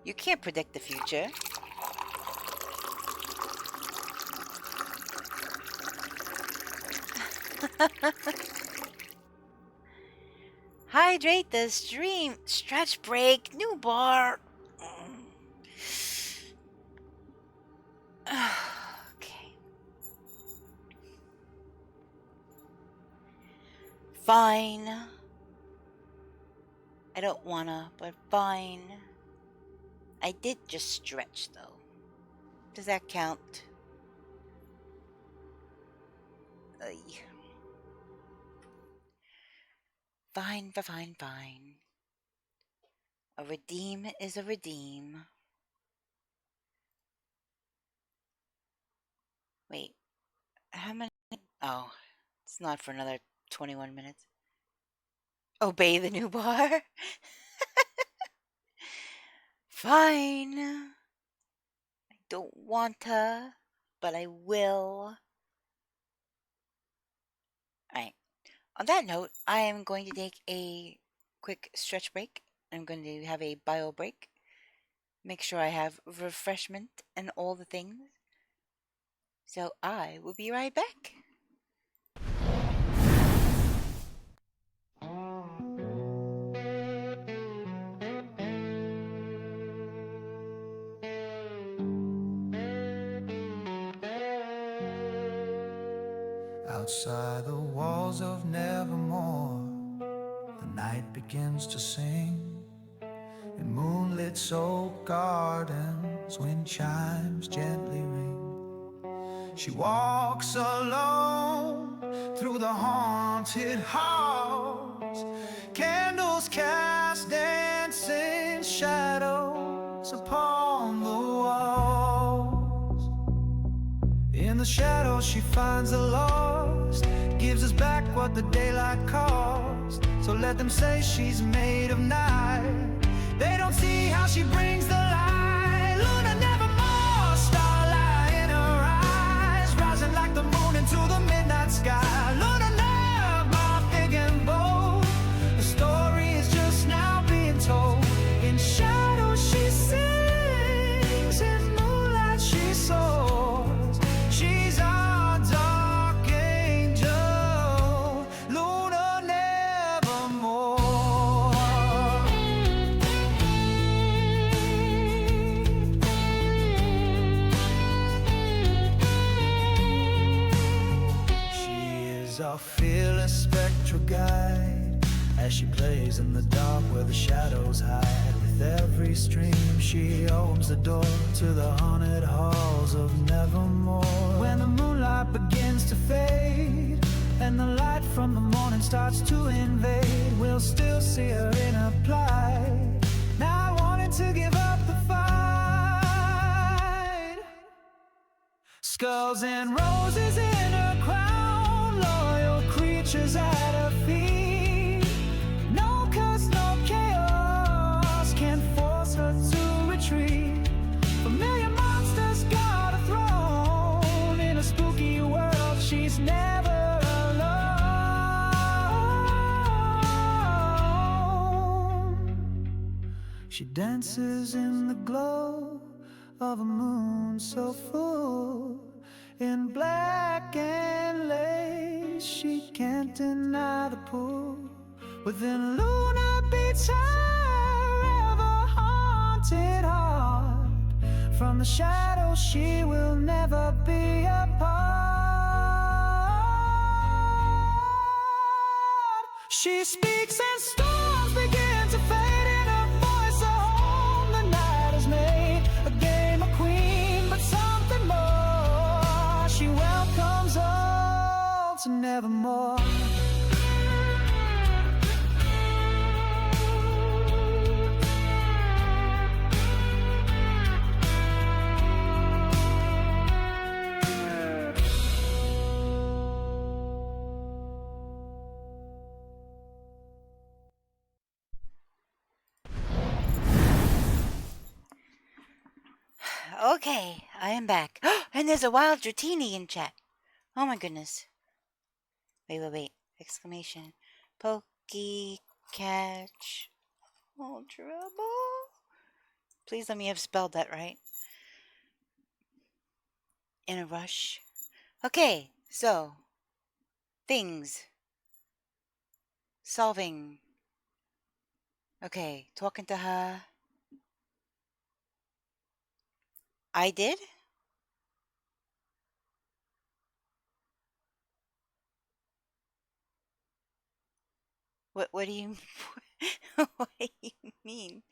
You can't predict the future. Hydrate the stream. Stretch break. New bar. Okay. Fine. I don't wanna, but fine. I did just stretch, though. Does that count? Fine, fine, fine. A redeem is a redeem. Wait, how many? Oh, it's not for another 21 minutes. Obey the new bar? Fine. I don't want to, but I will. Alright. On that note, I am going to take a quick stretch break. I'm going to have a bio break. Make sure I have refreshment and all the things. So I will be right back. Outside the walls of Nevermore, the night begins to sing. In moonlit oak gardens, wind chimes gently ring. She walks alone through the haunted halls. Candles cast dancing shadows upon the walls. In the shadows she finds the lost, gives us back what the daylight caused. So let them say she's made of night, they don't see how she brings the light. Luna nevermore, starlight in her eyes, rising like the moon into the midnight sky. Luna love, my big and bold, the story is just now being told. In shadows she sings, in moonlight she soars. She's our dark angel, Luna nevermore. She is our fearless spectral guide, as she plays in the dark where the shadows hide. With every stream she opens the door to the haunted halls of Nevermore. When the moonlight begins to fade and the light from the morning starts to invade, we'll still see her in her plight, not wanting to give up the fight. Skulls and roses in her crown, loyal creatures at her feet. No curse, no chaos can force her to retreat. Familiar monsters guard a throne in a spooky world. She's never alone. She dances in the glow of a moon so full, in black and lace. face, she can't deny the pull within Luna beats her ever haunted heart. From the shadows she will never be apart. She speaks and storms begin to fade in her voice. A home the night has made, a game of queen, but something more. She welcomes all to nevermore. Okay, I am back. And there's a wild Dratini in chat. Oh my goodness. Wait. Exclamation. Pokey catch. Ultra ball. Please let me have spelled that right. In a rush. Okay, so. Things. Solving. Okay, talking to her. I did? What do you what do you mean?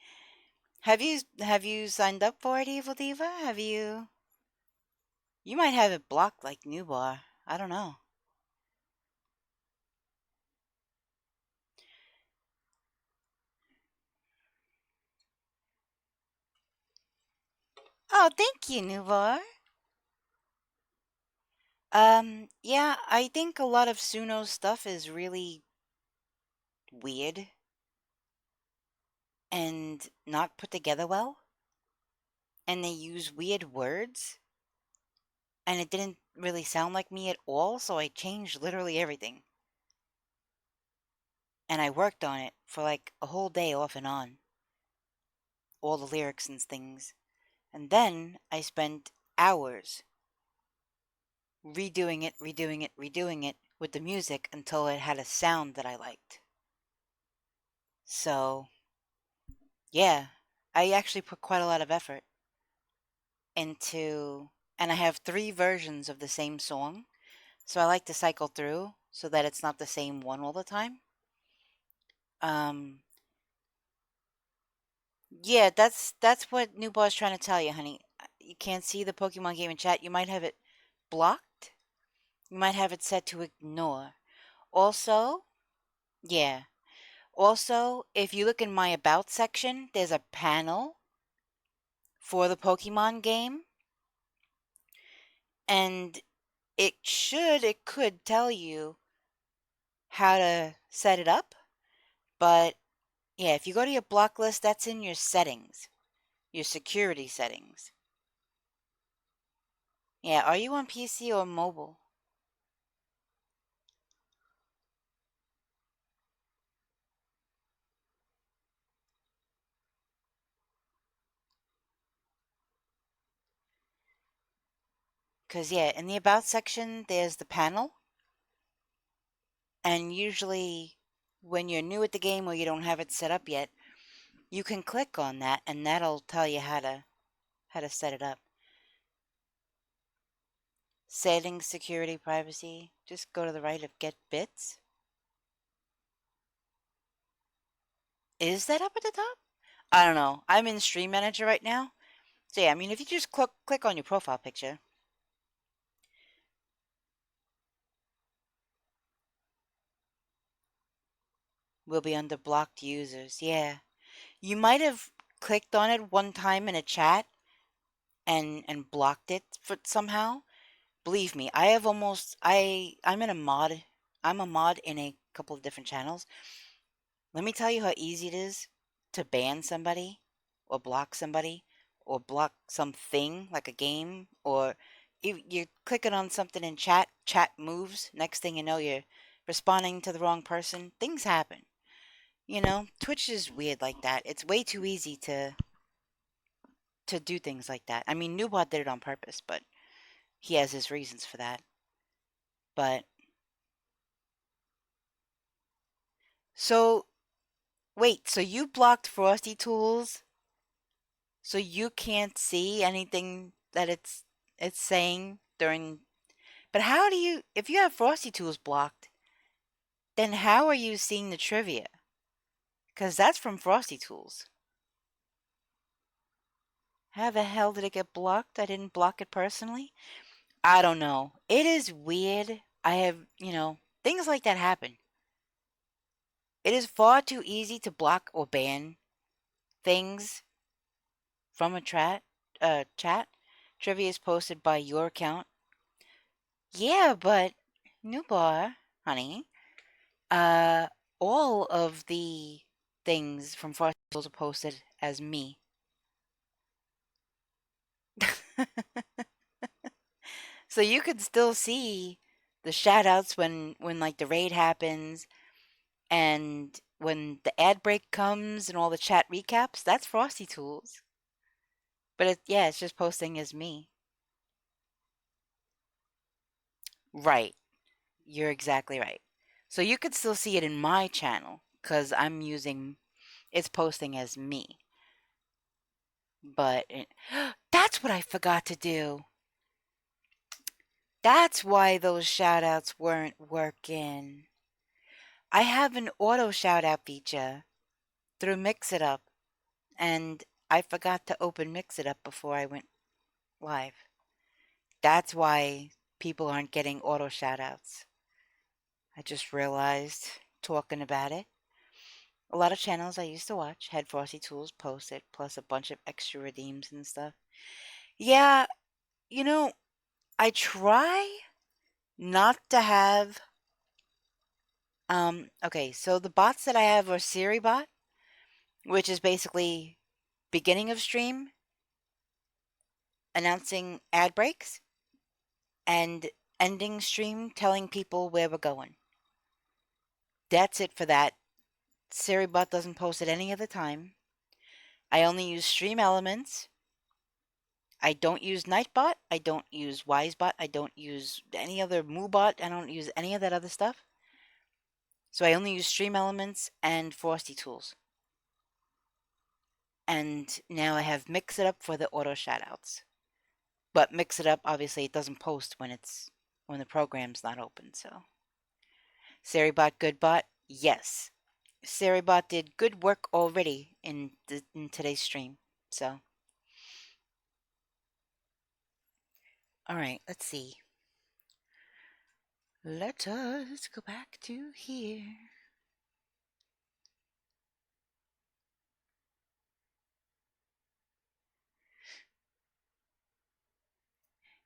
Have you signed up for it, Evil Diva? Have you? You might have it blocked like Newbar. I don't know. Oh, thank you, Newbar. Yeah, I think a lot of Suno's stuff is really weird and not put together well. And they use weird words. And it didn't really sound like me at all, so I changed literally everything. And I worked on it for like a whole day off and on. All the lyrics and things. And then I spent hours redoing it with the music until it had a sound that I liked. So, yeah, I actually put quite a lot of effort into, and I have 3 versions of the same song. So I like to cycle through so that it's not the same one all the time. Yeah, that's what Newball's trying to tell you, honey. You can't see the Pokemon game in chat. You might have it blocked. You might have it set to ignore. Also, yeah. Also, if you look in my About section, there's a panel for the Pokemon game. And it could tell you how to set it up. But, yeah, if you go to your block list, that's in your settings. Your security settings. Yeah, are you on PC or mobile? Because, yeah, in the About section, there's the panel. And usually, when you're new at the game or you don't have it set up yet, you can click on that, and that'll tell you how to set it up. Settings, security, privacy. Just go to the right of Get Bits. Is that up at the top? I don't know. I'm in Stream Manager right now. So, yeah, I mean, if you just click on your profile picture. Will be under blocked users. Yeah. You might have clicked on it one time in a chat and blocked it for somehow. Believe me, I'm in a mod. I'm a mod in a couple of different channels. Let me tell you how easy it is to ban somebody or block somebody or block something like a game, or if you're clicking on something in chat moves, next thing you know you're responding to the wrong person. Things happen. You know, Twitch is weird like that. It's way too easy to do things like that. I mean, Newbot did it on purpose, but he has his reasons for that. But So, wait, so you blocked Frosty Tools so you can't see anything that it's saying during. But how do you, if you have Frosty Tools blocked, then how are you seeing the trivia? Because that's from Frosty Tools. How the hell did it get blocked? I didn't block it personally. I don't know. It is weird. I have, things like that happen. It is far too easy to block or ban things from a chat. Trivia is posted by your account. Yeah, but Newbar, honey, uh, all of the things from Frosty Tools are posted as me. So you could still see the shoutouts when like the raid happens and when the ad break comes and all the chat recaps. That's Frosty Tools. But it's just posting as me. Right. You're exactly right. So you could still see it in my channel because it's posting as me. But that's what I forgot to do. That's why those shoutouts weren't working. I have an auto shoutout feature through Mix It Up, and I forgot to open Mix It Up before I went live. That's why people aren't getting auto shoutouts. I just realized talking about it. A lot of channels I used to watch had Frosty Tools posted, plus a bunch of extra redeems and stuff. Yeah, I try not to have. Okay, so the bots that I have are Siri bot, which is basically beginning of stream, announcing ad breaks, and ending stream telling people where we're going. That's it for that. Siri bot doesn't post at any other time. I only use Stream Elements. I don't use Nightbot. I don't use Wisebot. I don't use any other MooBot. I don't use any of that other stuff. So I only use Stream Elements and Frosty Tools. And now I have Mix It Up for the auto shoutouts. But Mix It Up, obviously, it doesn't post when the program's not open. So, Seribot, Goodbot, yes, Seribot did good work already in today's stream. So, all right, let's see. Let us go back to here.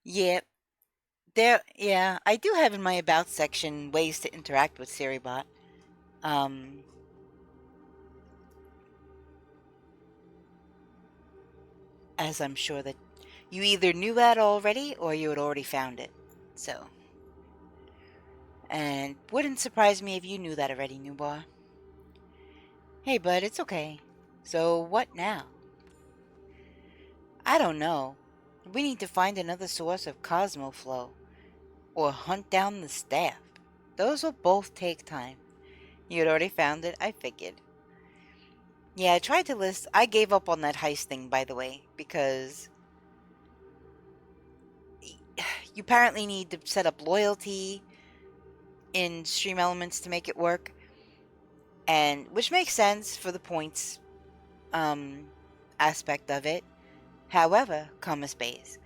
Yeah, I do have in my About section ways to interact with Seribot. As I'm sure that you either knew that already or you had already found it. So, and wouldn't surprise me if you knew that already, Newbar. Hey, bud, it's okay. So, what now? I don't know. We need to find another source of Cosmo flow, or hunt down the staff. Those will both take time. You had already found it, I figured. Yeah, I tried to list. I gave up on that heist thing, by the way, because you apparently need to set up loyalty in Stream Elements to make it work, and which makes sense for the points aspect of it. However, Space,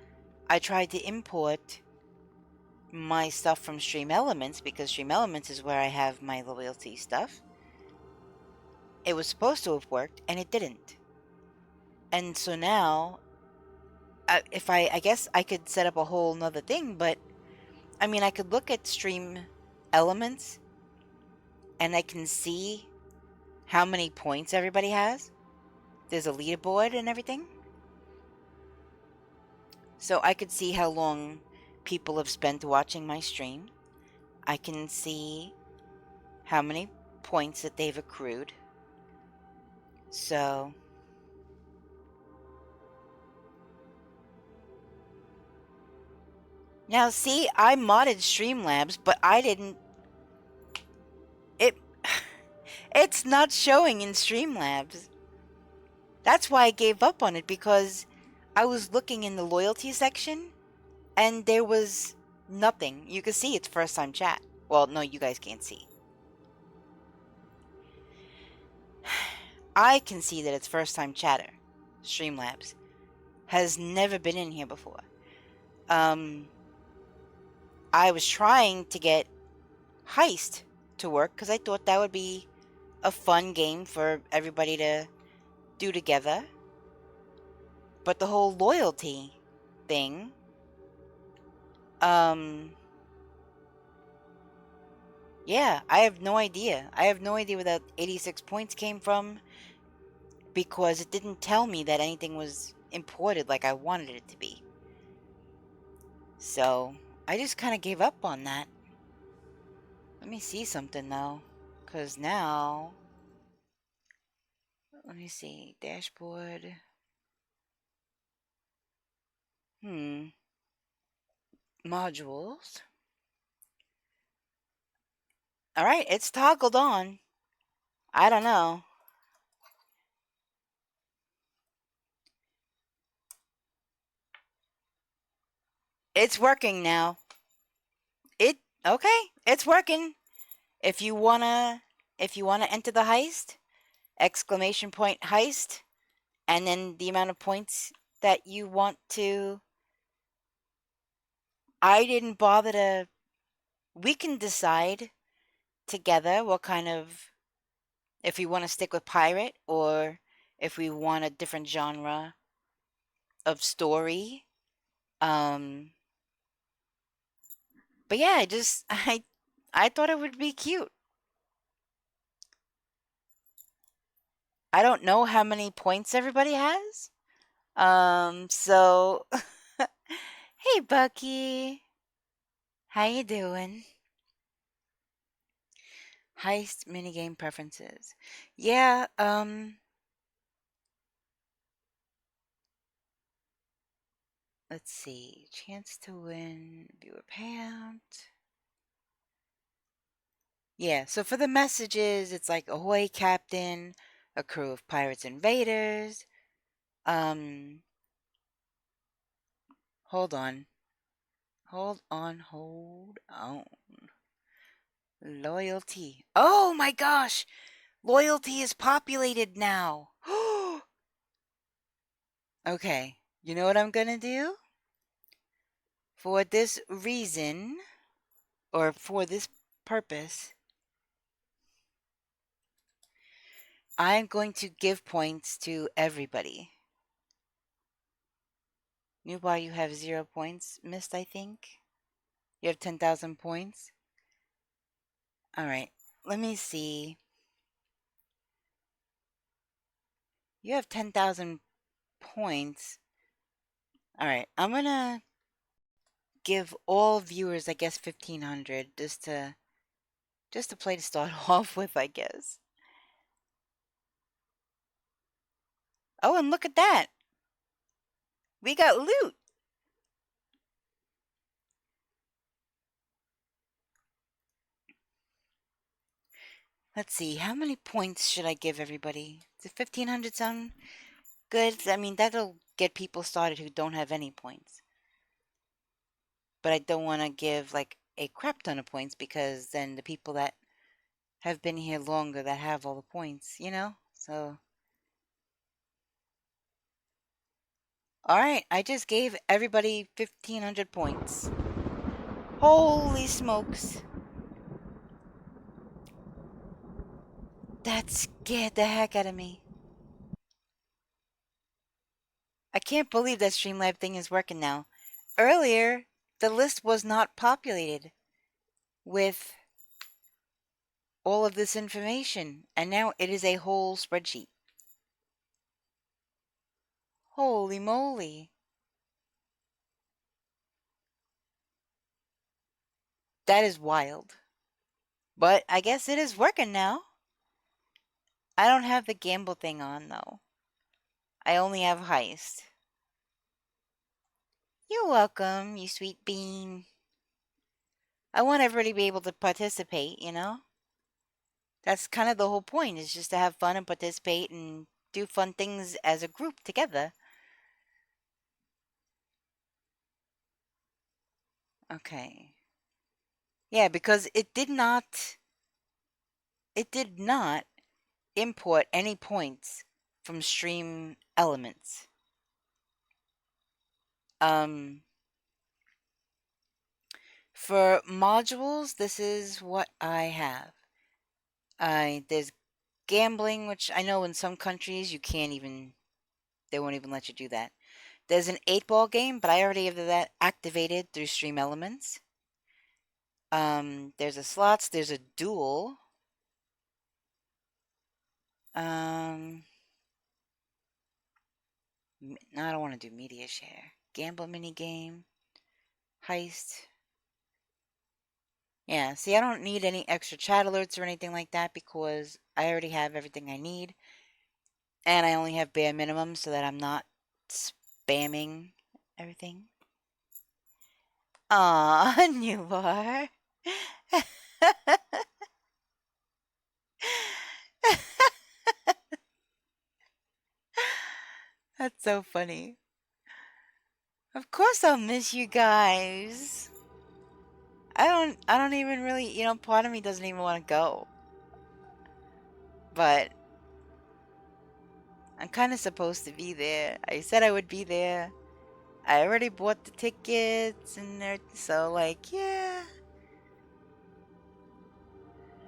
I tried to import my stuff from Stream Elements because Stream Elements is where I have my loyalty stuff. It was supposed to have worked, and it didn't. And so now, if I guess I could set up a whole nother thing, but I mean, I could look at Stream Elements, and I can see how many points everybody has. There's a leaderboard and everything. So I could see how long people have spent watching my stream. I can see how many points that they've accrued. So now see, I modded Streamlabs, but I didn't. It's not showing in Streamlabs. That's why I gave up on it, because I was looking in the loyalty section and there was nothing. You can see it's first time chat. Well, no, you guys can't see. I can see that it's first time chatter. Streamlabs has never been in here before. I was trying to get Heist to work because I thought that would be a fun game for everybody to do together. But the whole loyalty thing, yeah, I have no idea. I have no idea where that 86 points came from, because it didn't tell me that anything was imported like I wanted it to be. So, I just kind of gave up on that. Let me see something, though. Because now... Let me see. Dashboard. Modules. Alright, it's toggled on. I don't know. It's working now. Okay, it's working. If you wanna enter the heist, exclamation point heist, and then the amount of points that you want to. I didn't bother to. We can decide together what kind of, if we want to stick with pirate or if we want a different genre of story. But yeah, I thought it would be cute. I don't know how many points everybody has. So hey Bucky. How you doing? Heist minigame preferences. Yeah, let's see. Chance to win, viewer payout. Yeah, so for the messages, it's like ahoy captain, a crew of pirates invaders. Hold on. Hold on. Loyalty. Oh my gosh! Loyalty is populated now. Okay, you know what I'm gonna do? For this reason, or for this purpose, I'm going to give points to everybody. New bar, you have 0 points. Missed, I think. You have 10,000 points. Alright, let me see. You have 10,000 points. Alright, I'm gonna give all viewers, I guess, 1,500 just to play to start off with, I guess. Oh, and look at that! We got loot! Let's see, how many points should I give everybody? Does 1,500 sound good? I mean, that'll get people started who don't have any points. But I don't want to give, like, a crap ton of points, because then the people that have been here longer that have all the points, you know? So... Alright, I just gave everybody 1,500 points. Holy smokes. That scared the heck out of me. I can't believe that Streamlab thing is working now. Earlier, the list was not populated with all of this information, and now it is a whole spreadsheet. Holy moly. That is wild. But I guess it is working now. I don't have the gamble thing on, though. I only have heist. You're welcome, you sweet bean. I want everybody to be able to participate, you know? That's kind of the whole point, is just to have fun and participate and do fun things as a group together. Okay. Yeah, because it did not import any points from stream elements. For modules, this is what I have. There's gambling, which I know in some countries you can't even, they won't even let you do that. There's an 8-ball game, but I already have that activated through Stream Elements. There's a slots, there's a duel. No, I don't want to do media share. Gamble mini game, heist. Yeah, see, I don't need any extra chat alerts or anything like that because I already have everything I need. And I only have bare minimum so that I'm not spamming everything. Aw, new bar. That's so funny. Of course I'll miss you guys. I don't even really, part of me doesn't even want to go. But I'm kind of supposed to be there. I said I would be there. I already bought the tickets and so like, yeah.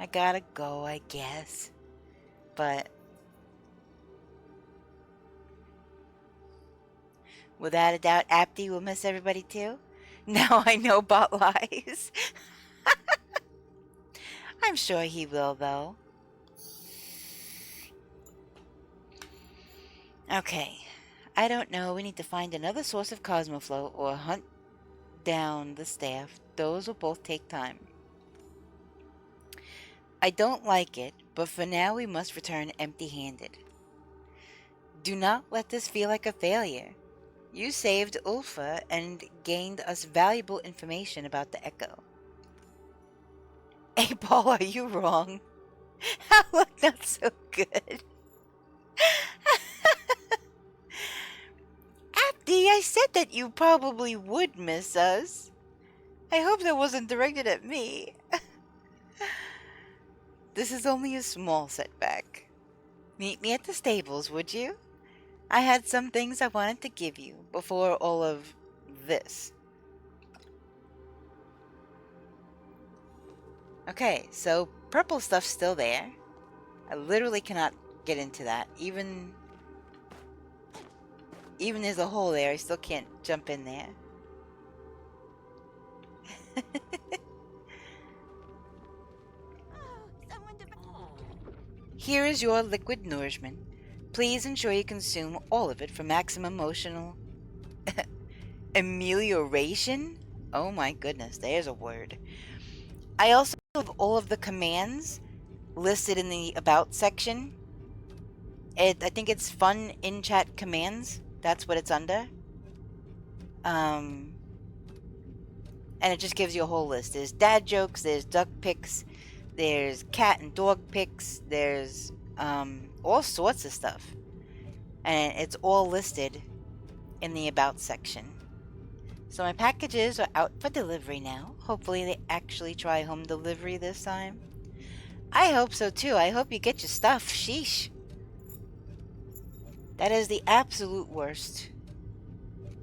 I gotta go, I guess. But without a doubt, Apti will miss everybody too. Now I know bot lies. I'm sure he will, though. Okay. I don't know. We need to find another source of Cosmoflow or hunt down the staff. Those will both take time. I don't like it, but for now we must return empty-handed. Do not let this feel like a failure. You saved Ulfa and gained us valuable information about the Echo. Hey, Paul, are you wrong? I look not so good. Abdi, I said that you probably would miss us. I hope that wasn't directed at me. This is only a small setback. Meet me at the stables, would you? I had some things I wanted to give you before all of this. Okay, so purple stuff's still there. I literally cannot get into that. Even there's a hole there, I still can't jump in there. Here is your liquid nourishment. Please ensure you consume all of it for maximum emotional amelioration. Oh my goodness, there's a word. I also have all of the commands listed in the About section. I think it's Fun In-Chat Commands. That's what it's under. And it just gives you a whole list. There's dad jokes, there's duck pics, there's cat and dog pics, there's all sorts of stuff. And it's all listed in the About section. So my packages are out for delivery now. Hopefully they actually try home delivery this time. I hope so too. I hope you get your stuff. Sheesh. That is the absolute worst.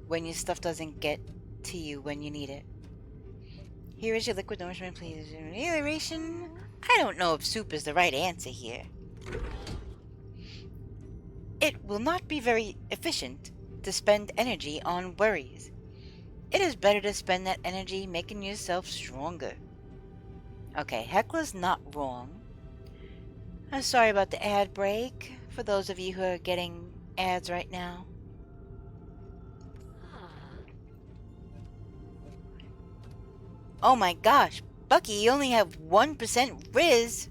When your stuff doesn't get to you when you need it. Here is your liquid nourishment, please. Amelioration? I don't know if soup is the right answer here. It will not be very efficient to spend energy on worries. It is better to spend that energy making yourself stronger. Okay, Hekla's not wrong. I'm sorry about the ad break, for those of you who are getting ads right now. Oh my gosh, Bucky, you only have 1% Riz!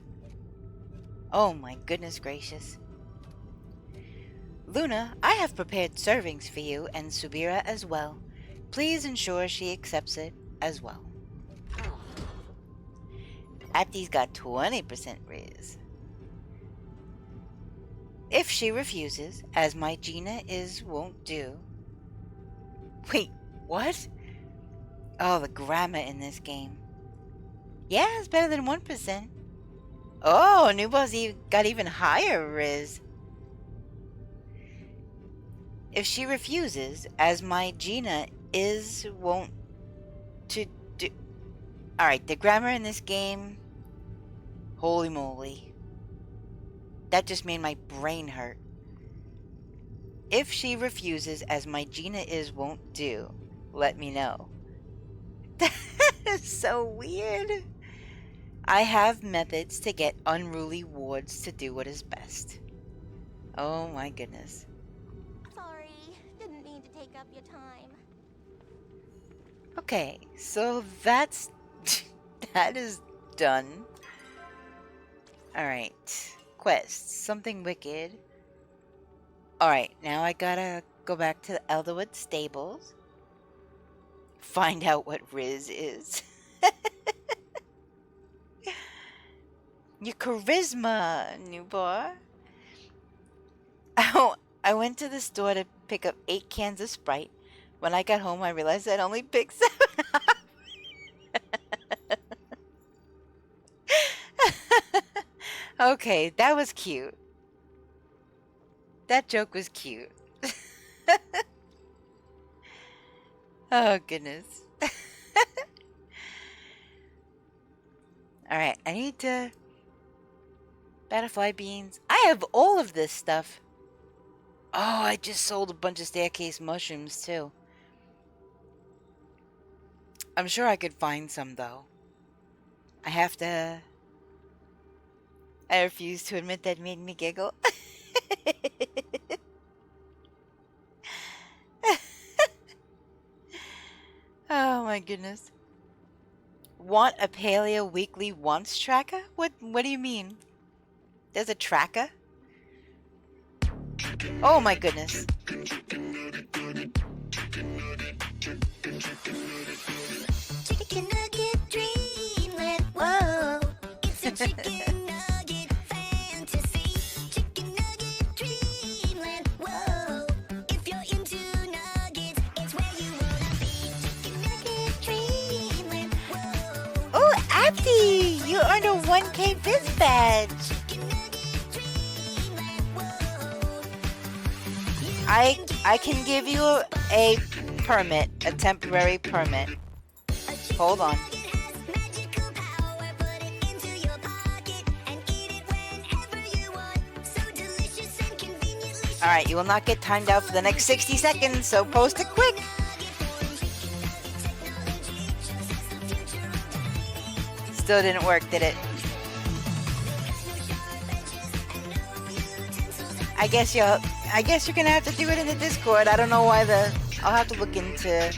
Oh my goodness gracious. Luna, I have prepared servings for you and Subira as well. Please ensure she accepts it as well. Apti's got 20% Riz. If she refuses, as my Gina is won't do. Wait, what? Oh, the grammar in this game. Yeah, it's better than 1%. Oh, new boss got even higher, Riz. If she refuses, as my Gina is won't to do. Alright, the grammar in this game. Holy moly. That just made my brain hurt. If she refuses, as my Gina is won't do, let me know. That is so weird. I have methods to get unruly wards to do what is best. Oh my goodness. Sorry, didn't mean to take up your time. Okay, so that's... that is done. Alright. Quest. Something wicked. Alright, now I gotta go back to the Elderwood Stables. Find out what Riz is. Your charisma, new boy. Oh, I went to the store to pick up 8 cans of Sprite. When I got home, I realized I'd only picked 7 up. Okay, that was cute. That joke was cute. Oh, goodness. Alright, I need to... Butterfly beans. I have all of this stuff. Oh, I just sold a bunch of staircase mushrooms, too. I'm sure I could find some, though. I have to... I refuse to admit that made me giggle. Oh my goodness. Want a Palia weekly wants tracker? What do you mean? There's a tracker? Oh my goodness. Chicken nugget dreamland, whoa. It's a chicken nugget fantasy. Chicken nugget dreamland, whoa. If you're into nuggets, it's where you wanna be. Chicken nugget dreamland, whoa. Oh, Abdi! You earned a 1K Fizz badge! Chicken nugget dreamland, whoa. I can give you a permit, a temporary permit. Hold on. Alright, you will not get timed out for the next 60 seconds, so post it quick! Still didn't work, did it? I guess you're gonna have to do it in the Discord. I don't know why I'll have to look into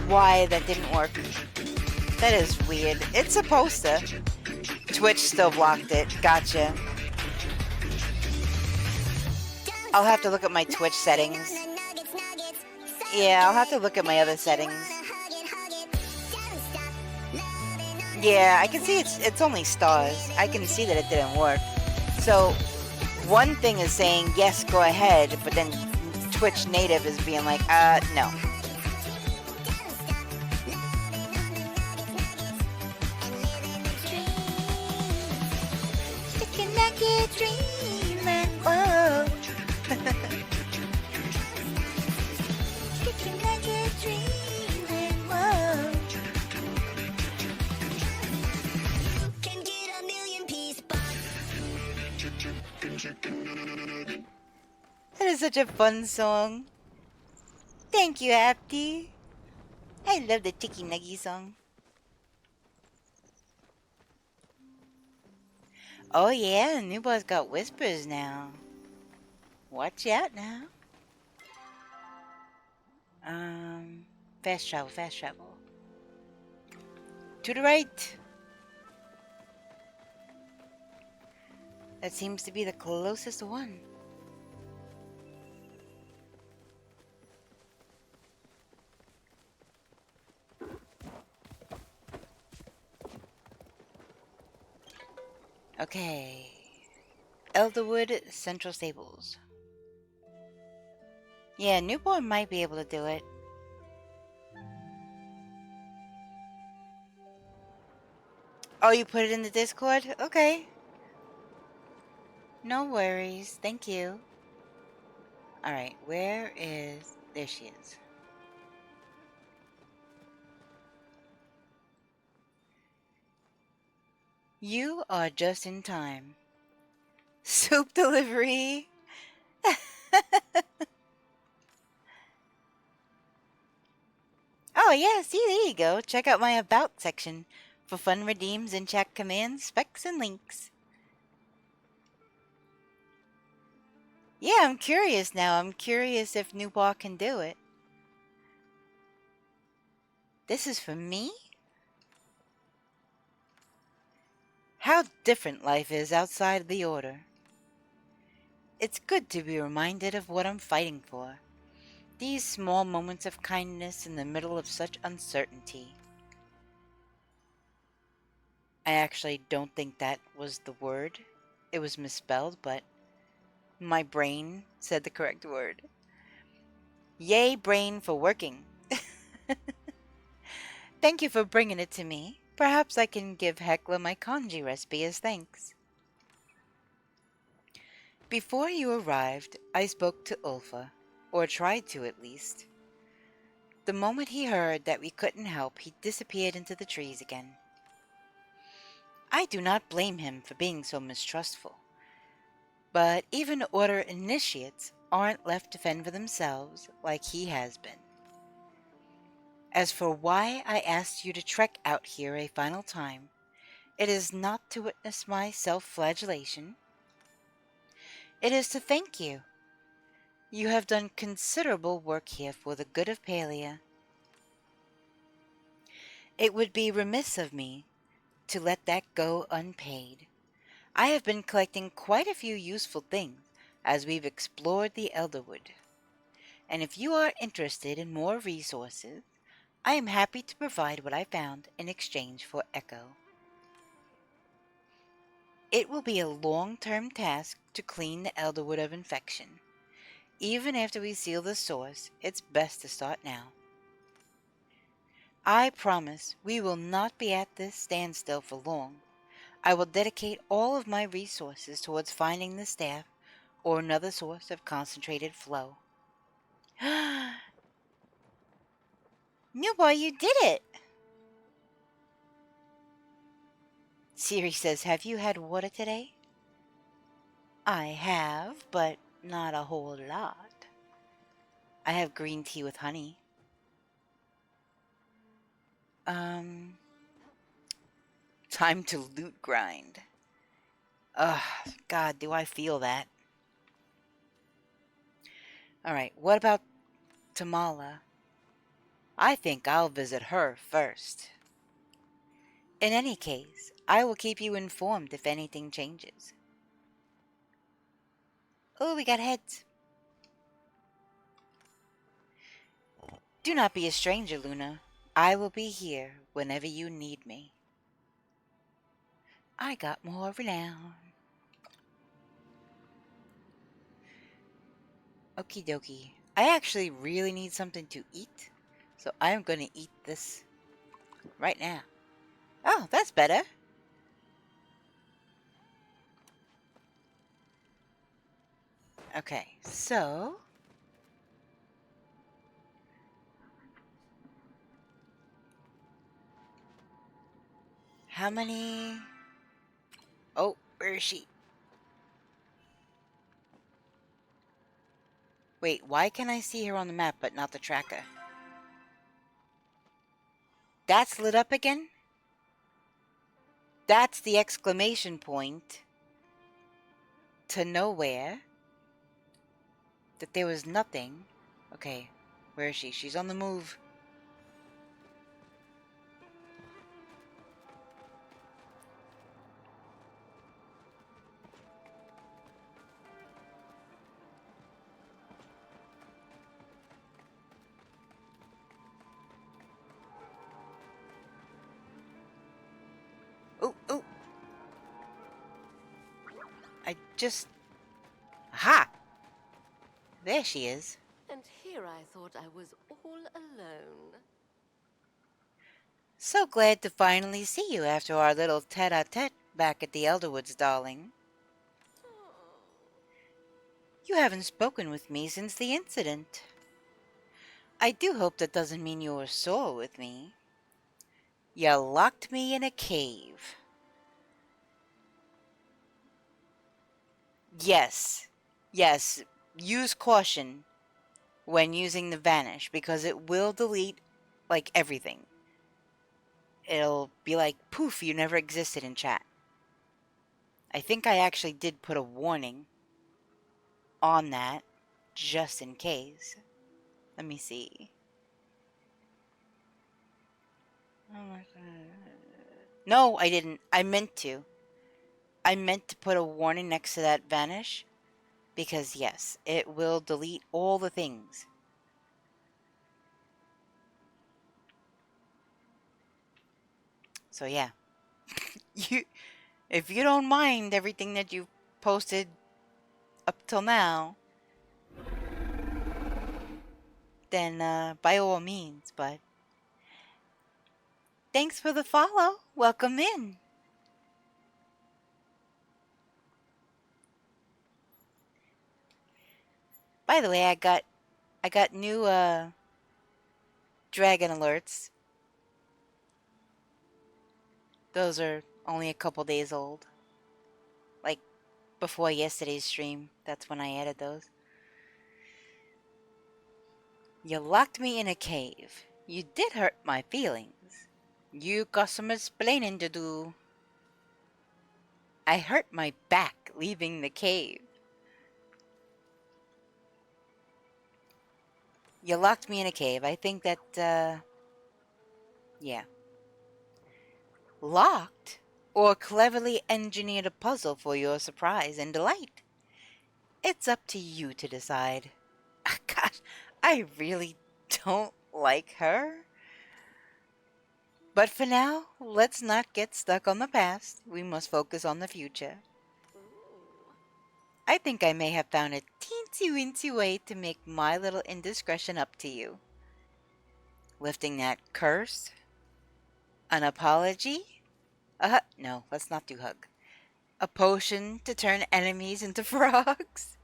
why that didn't work. That is weird. It's supposed to. Twitch still blocked it. Gotcha. I'll have to look at my Twitch settings. Yeah, I'll have to look at my other settings. Yeah, I can see it's only stars. I can see that it didn't work. So, one thing is saying, yes, go ahead, but then Twitch native is being like, no. Chicken nugget dreamland, whoa. Chicken nugget dreamland, whoa. Can get a million piece box. That is such a fun song. Thank you, Abdi. I love the Tiki Nuggy song. Oh yeah, new boss got whispers now. Watch out now. Fast travel, fast travel. To the right. That seems to be the closest one. Okay. Elderwood Central Stables. Yeah, Newborn might be able to do it. Oh, you put it in the Discord? Okay. No worries. Thank you. Alright, where is... There she is. You are just in time. Soup delivery? Oh yeah, see, there you go. Check out my About section for fun redeems and chat commands, specs, and links. Yeah, I'm curious now. I'm curious if Newbar can do it. This is for me? How different life is outside the Order. It's good to be reminded of what I'm fighting for. These small moments of kindness in the middle of such uncertainty. I actually don't think that was the word. It was misspelled, but my brain said the correct word. Yay, brain, for working. Thank you for bringing it to me. Perhaps I can give Hecla my kanji recipe as thanks. Before you arrived, I spoke to Ulfa, or tried to at least. The moment he heard that we couldn't help, he disappeared into the trees again. I do not blame him for being so mistrustful. But even Order initiates aren't left to fend for themselves like he has been. As for why I asked you to trek out here a final time, it is not to witness my self-flagellation. It is to thank you. You have done considerable work here for the good of Palia. It would be remiss of me to let that go unpaid. I have been collecting quite a few useful things as we've explored the Elderwood. And if you are interested in more resources, I am happy to provide what I found in exchange for Echo. It will be a long-term task to clean the Elderwood of infection. Even after we seal the source, it's best to start now. I promise we will not be at this standstill for long. I will dedicate all of my resources towards finding the staff or another source of concentrated flow. New boy, you did it! Siri says, have you had water today? I have, but not a whole lot. I have green tea with honey. Time to loot grind. Ugh, God, do I feel that. Alright, what about Tamala? I think I'll visit her first. In any case, I will keep you informed if anything changes. Oh, we got heads. Do not be a stranger, Luna. I will be here whenever you need me. I got more renown. Okie dokie. I actually really need something to eat, so I'm going to eat this right now. Oh, that's better. Okay, so... how many... oh, where is she? Wait, why can I see her on the map but not the tracker? That's lit up again? That's the exclamation point to nowhere. That there was nothing. Okay, where is she? She's on the move. Oh, oh. I just... Aha! There she is. And here I thought I was all alone. So glad to finally see you after our little tete-a-tete back at the Elderwoods, darling. You haven't spoken with me since the incident. I do hope that doesn't mean you were sore with me. You locked me in a cave. Yes. Yes. Use caution when using the vanish because it will delete, like, everything. It'll be like, poof, you never existed in chat. I think I actually did put a warning on that, just in case. Let me see. No, I didn't. I meant to. I meant to put a warning next to that vanish. Because, yes, it will delete all the things. So, yeah. If you don't mind everything that you've posted up till now, then by all means, but thanks for the follow. Welcome in. By the way, I got new dragon alerts. Those are only a couple days old. Like before yesterday's stream, that's when I added those. You locked me in a cave. You did hurt my feelings. You got some explaining to do. I hurt my back leaving the cave. You locked me in a cave. I think that, yeah. Locked? Or cleverly engineered a puzzle for your surprise and delight? It's up to you to decide. Gosh, I really don't like her. But for now, let's not get stuck on the past. We must focus on the future. I think I may have found a teensy-weensy way to make my little indiscretion up to you. Lifting that curse? An apology? No, let's not do hug. A potion to turn enemies into frogs?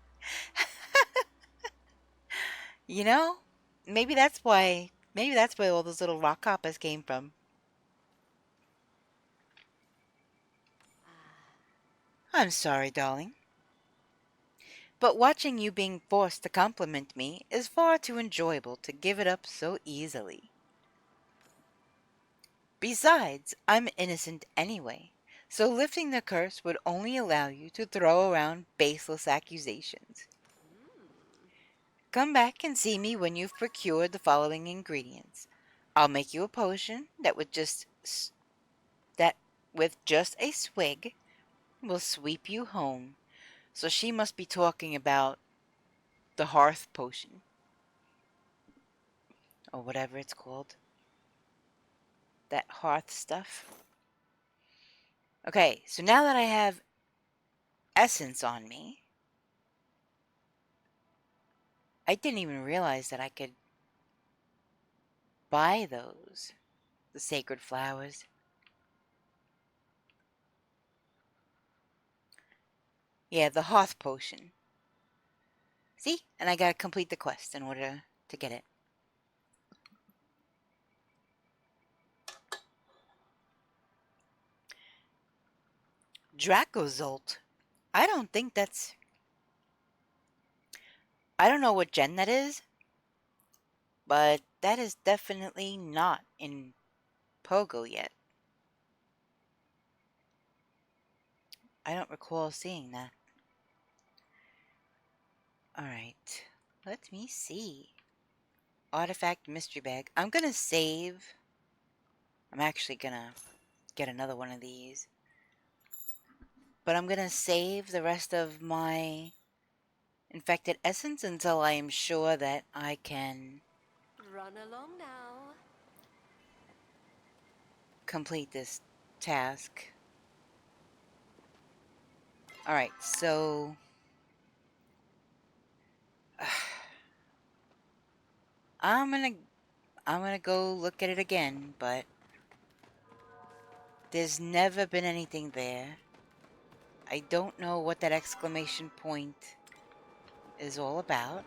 You know, maybe that's where all those little rock hoppers came from. I'm sorry, darling. But watching you being forced to compliment me is far too enjoyable to give it up so easily. Besides, I'm innocent anyway, so lifting the curse would only allow you to throw around baseless accusations. Come back and see me when you've procured the following ingredients. I'll make you a potion that with just a swig will sweep you home. So she must be talking about the hearth potion. Or whatever it's called. That hearth stuff. Okay, so now that I have essence on me, I didn't even realize that I could buy those. The sacred flowers. Yeah, the hearth potion. See? And I gotta complete the quest in order to get it. Dracozolt. I don't think that's... I don't know what gen that is, but that is definitely not in Pogo yet. I don't recall seeing that. Alright, let me see. Artifact mystery bag. I'm gonna save. I'm actually gonna get another one of these. But I'm gonna save the rest of my infected essence until I am sure that I can Run along now. complete this task. Alright, so... I'm gonna go look at it again, but... There's never been anything there. I don't know what that exclamation point is all about.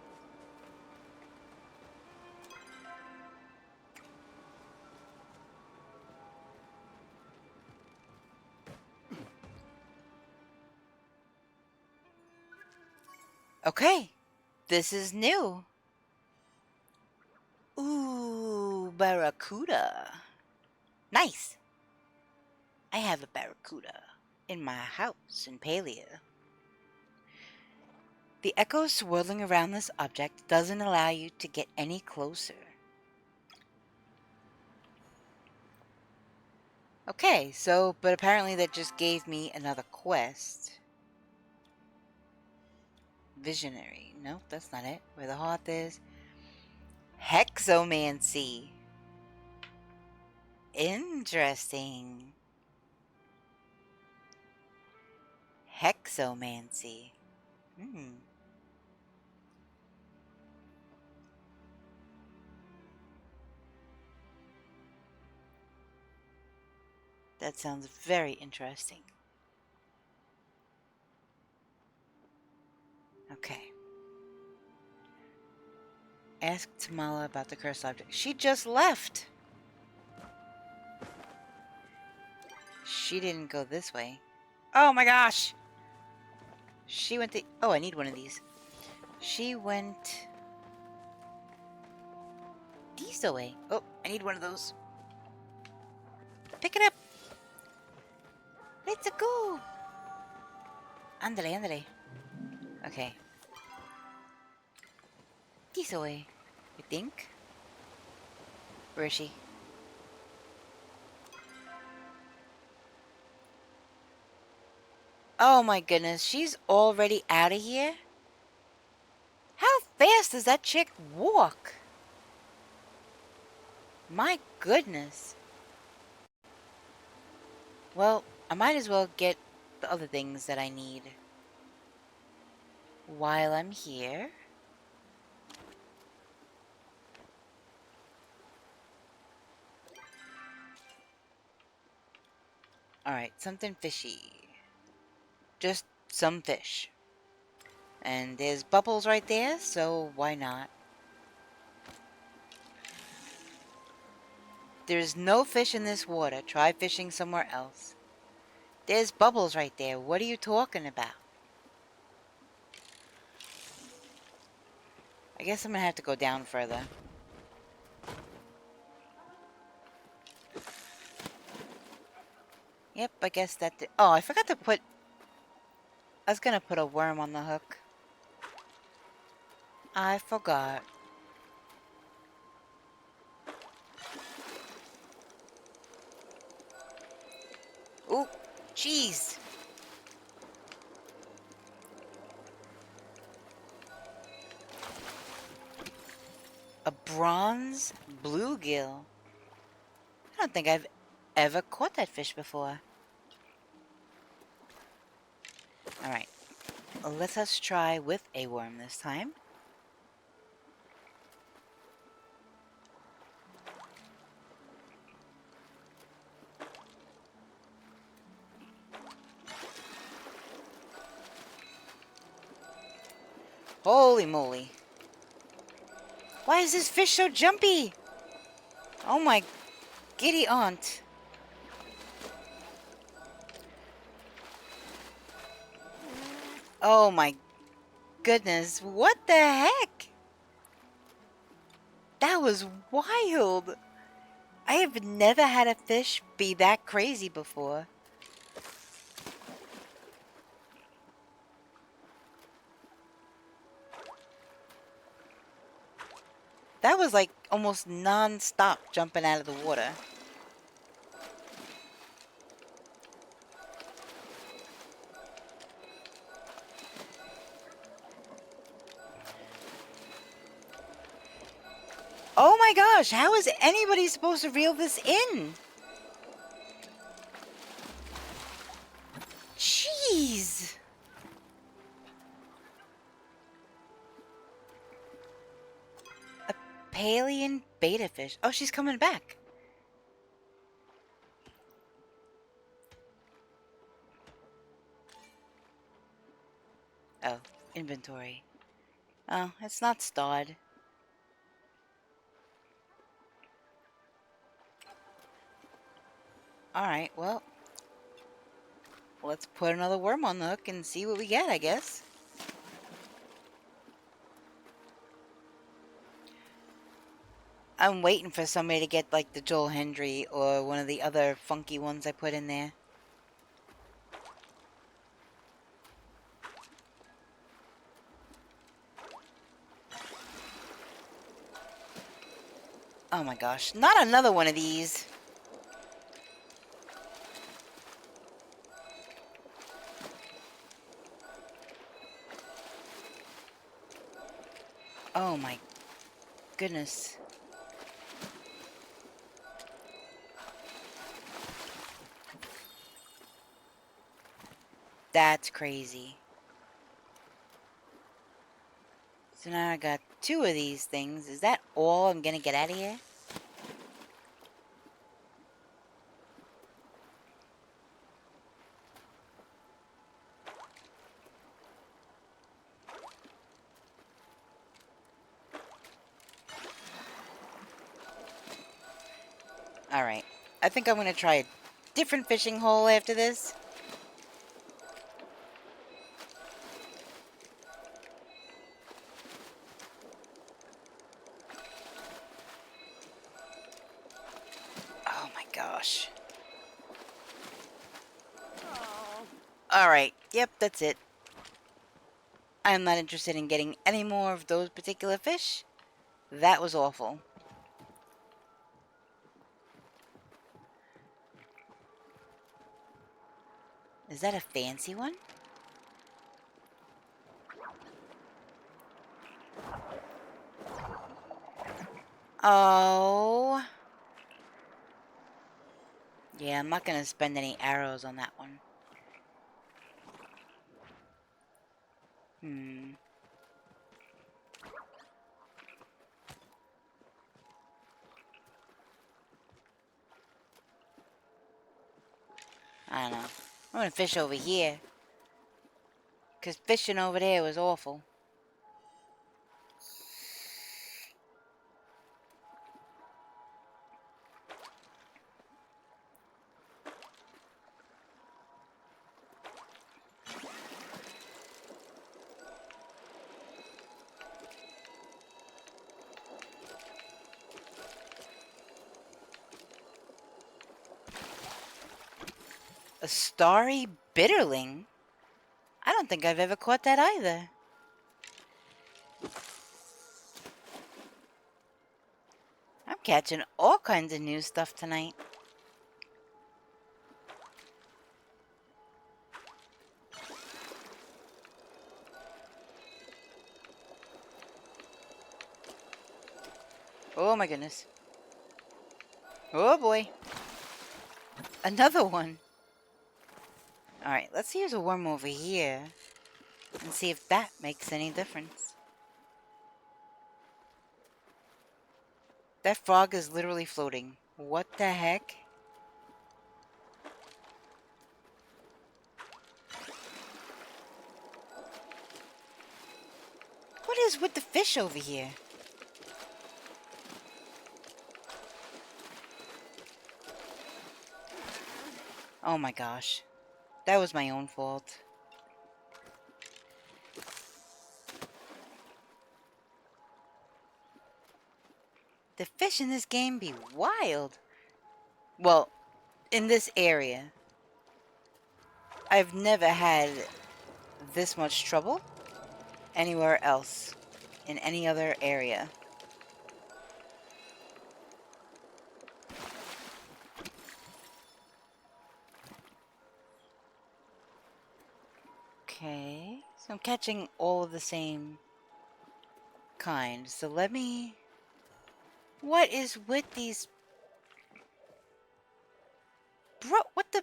Okay, this is new. Ooh, barracuda. Nice. I have a barracuda in my house in Palia. The echo swirling around this object doesn't allow you to get any closer. Okay, so, but apparently that just gave me another quest. Visionary. Nope, that's not it. Where the hearth is. Hexomancy. Interesting. Hexomancy. That sounds very interesting. Okay. Ask Tamala about the cursed object. She just left! She didn't go this way. Oh my gosh! She went the... Oh, I need one of these. She went... this way. Oh, I need one of those. Pick it up! Let's go! Ándale, ándale. Okay. This way, I think. Where is she? Oh my goodness, she's already out of here? How fast does that chick walk? My goodness. Well, I might as well get the other things that I need while I'm here. Alright, something fishy. Just some fish. And there's bubbles right there, so why not? There's no fish in this water. Try fishing somewhere else. There's bubbles right there. What are you talking about? I guess I'm gonna have to go down further. Yep, I guess that... Oh, I forgot to put... I was gonna put a worm on the hook. I forgot. Ooh, jeez. A bronze bluegill. I don't think I've ever caught that fish before. Alright. Let us try with a worm this time. Holy moly. Why is this fish so jumpy? Oh my giddy aunt. Oh my goodness. What the heck? That was wild. I have never had a fish be that crazy before. That was like almost non-stop jumping out of the water. Oh my gosh, how is anybody supposed to reel this in? Jeez. Palian beta fish. Oh, she's coming back. Oh, inventory. Oh, it's not starred. Alright, well, let's put another worm on the hook and see what we get, I guess. I'm waiting for somebody to get, like, the Joel Hendry or one of the other funky ones I put in there. Oh my gosh, not another one of these. Oh my goodness. That's crazy. So now I got 2 of these things. Is that all I'm gonna get out of here? Alright. I think I'm gonna try a different fishing hole after this. Oh my gosh. Alright, yep, that's it. I'm not interested in getting any more of those particular fish. That was awful. Is that a fancy one? Oh. Yeah, I'm not gonna spend any arrows on that one. I don't know. I'm gonna fish over here. Because fishing over there was awful. A starry bitterling? I don't think I've ever caught that either. I'm catching all kinds of new stuff tonight. Oh my goodness. Oh boy. Another one. Alright, let's use a worm over here and see if that makes any difference. That frog is literally floating. What the heck? What is with the fish over here? Oh my gosh. That was my own fault. The fish in this game be wild. Well, in this area. I've never had this much trouble anywhere else in any other area. Okay, so I'm catching all of the same kind. So let me... What is with these... Bro, what the...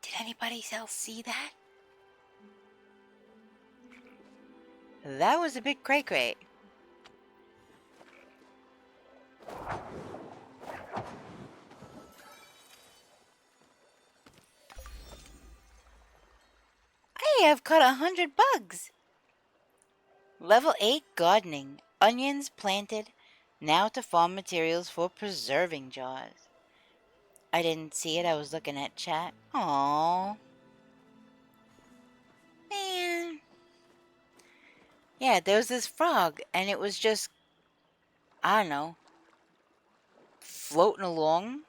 Did anybody else see that? That was a bit cray-cray. have caught 100 bugs. Level 8 gardening. Onions planted. Now to farm materials for preserving jars. I didn't see it. I was looking at chat. Aww. Man. Yeah, there was this frog, and it was just, I don't know, floating along,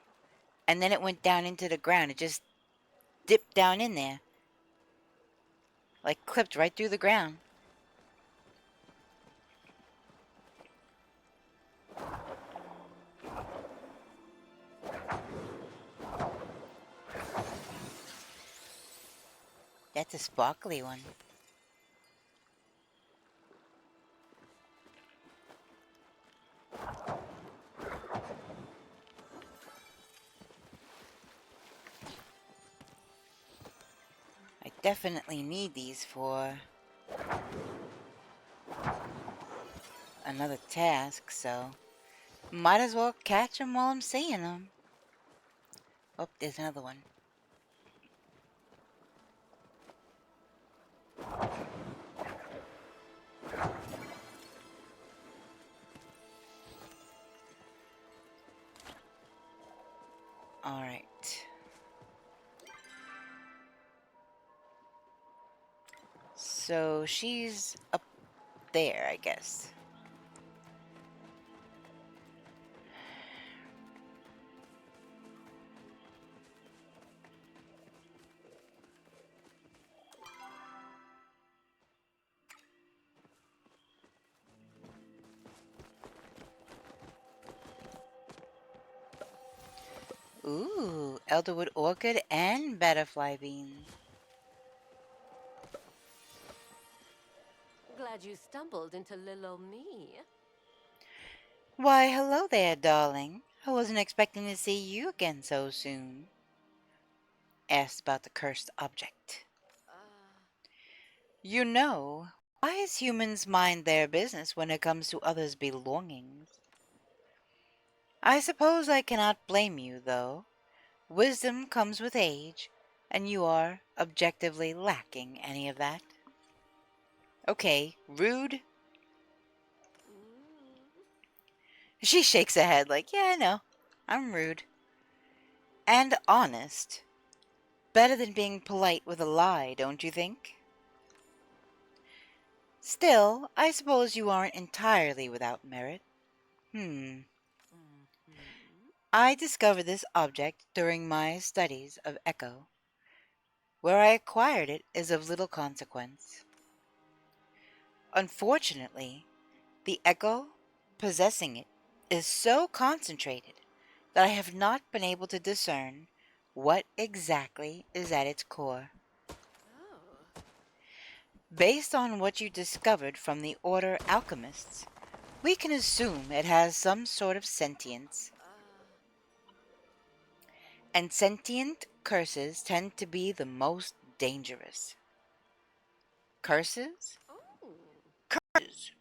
and then it went down into the ground. It just dipped down in there. Like, clipped right through the ground. That's a sparkly one. I definitely need these for another task, so might as well catch them while I'm seeing them. Oh, there's another one. Alright. So she's up there, I guess. Ooh, elderwood orchid and butterfly bean. Glad you stumbled into little me. Why, hello there, darling. I wasn't expecting to see you again so soon. Asked about the cursed object. You know, wise humans mind their business when it comes to others' belongings. I suppose I cannot blame you, though. Wisdom comes with age, and you are objectively lacking any of that. Okay, rude. She shakes her head like, yeah, I know. I'm rude. And honest. Better than being polite with a lie, don't you think? Still, I suppose you aren't entirely without merit. I discovered this object during my studies of echo. Where I acquired it is of little consequence. Unfortunately, the echo possessing it is so concentrated that I have not been able to discern what exactly is at its core. Based on what you discovered from the Order Alchemists, we can assume it has some sort of sentience. And sentient curses tend to be the most dangerous. Curses? Curses!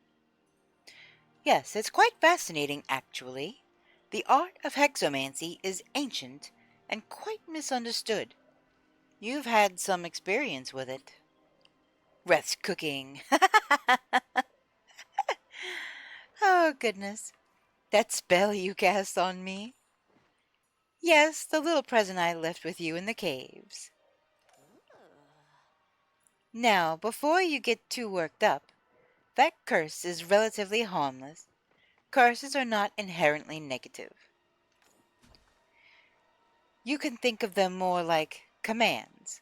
Yes, it's quite fascinating, actually. The art of hexomancy is ancient and quite misunderstood. You've had some experience with it. Rest cooking. Oh, goodness. That spell you cast on me. Yes, the little present I left with you in the caves. Now, before you get too worked up, that curse is relatively harmless. Curses are not inherently negative. You can think of them more like commands,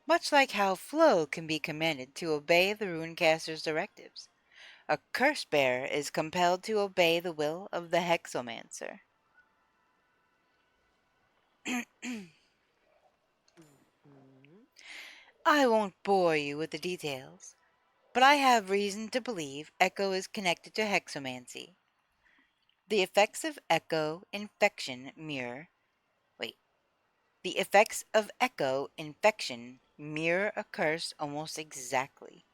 much like how Flo can be commanded to obey the Runecaster's directives. A curse bearer is compelled to obey the will of the Hexomancer. I won't bore you with the details, but I have reason to believe Echo is connected to Hexomancy. The effects of Echo infection mirror... Wait. The effects of Echo infection mirror a curse almost exactly.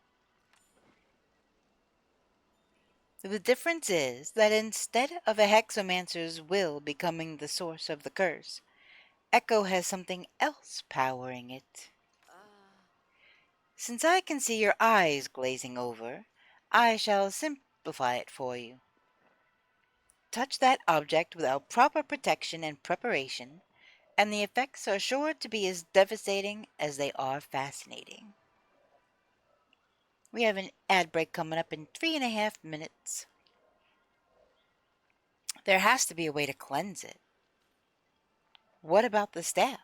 The difference is that instead of a Hexomancer's will becoming the source of the curse, Echo has something else powering it. Since I can see your eyes glazing over, I shall simplify it for you. Touch that object without proper protection and preparation, and the effects are sure to be as devastating as they are fascinating. We have an ad break coming up in 3.5 minutes. There has to be a way to cleanse it. What about the staff?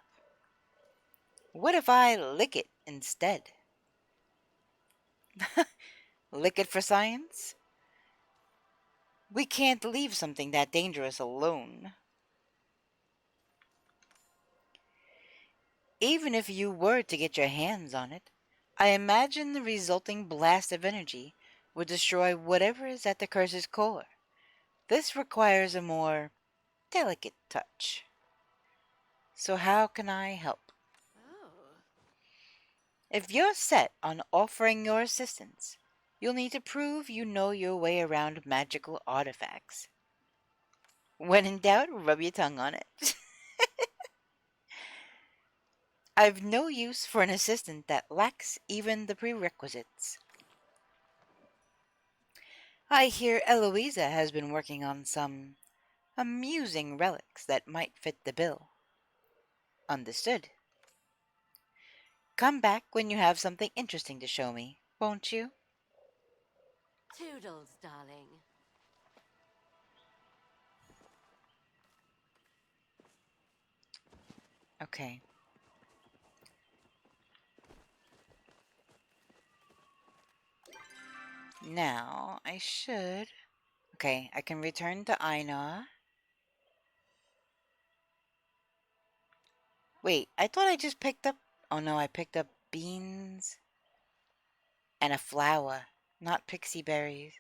What if I lick it instead? Lick it for science? We can't leave something that dangerous alone. Even if you were to get your hands on it, I imagine the resulting blast of energy would destroy whatever is at the curse's core. This requires a more delicate touch. So how can I help? If you're set on offering your assistance, you'll need to prove you know your way around magical artifacts. When in doubt, rub your tongue on it. I've no use for an assistant that lacks even the prerequisites. I hear Eloisa has been working on some amusing relics that might fit the bill. Understood. Come back when you have something interesting to show me, won't you? Toodles, darling. Okay. Now, I should... Okay, I can return to Einar. Wait, I thought I just picked up... Oh no, I picked up beans and a flower, not pixie berries.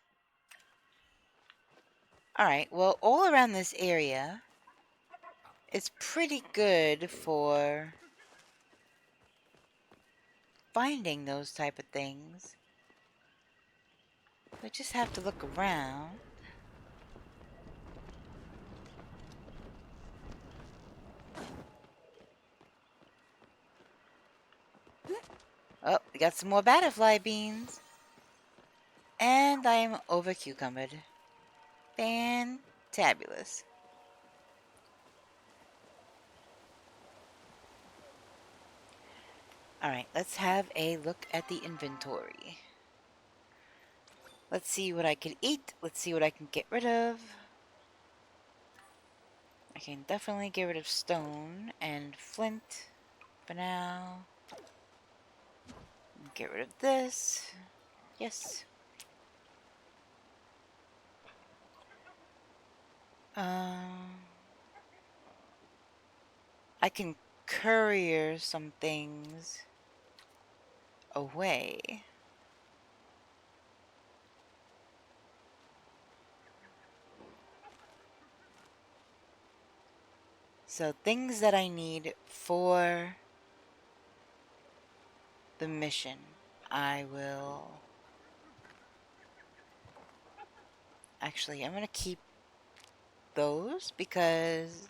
Alright, well, all around this area, it's pretty good for finding those type of things. I just have to look around. Oh, we got some more butterfly beans. And I am over cucumbered. Fantabulous. Alright, let's have a look at the inventory. Let's see what I can eat. Let's see what I can get rid of. I can definitely get rid of stone and flint for now. Get rid of this. Yes. I can courier some things away. So things that I need for the mission, I will... Actually, I'm going to keep those because...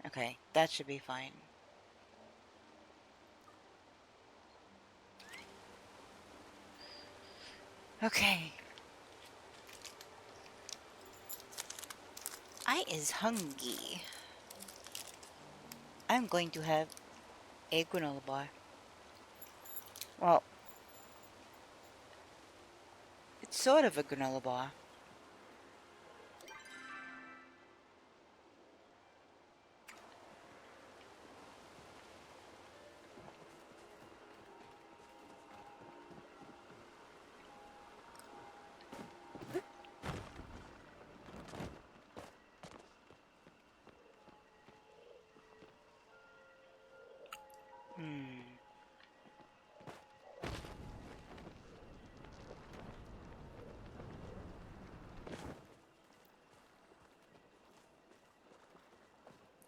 Okay, that should be fine. Okay. I is hungry. I'm going to have a granola bar. Well, it's sort of a granola bar.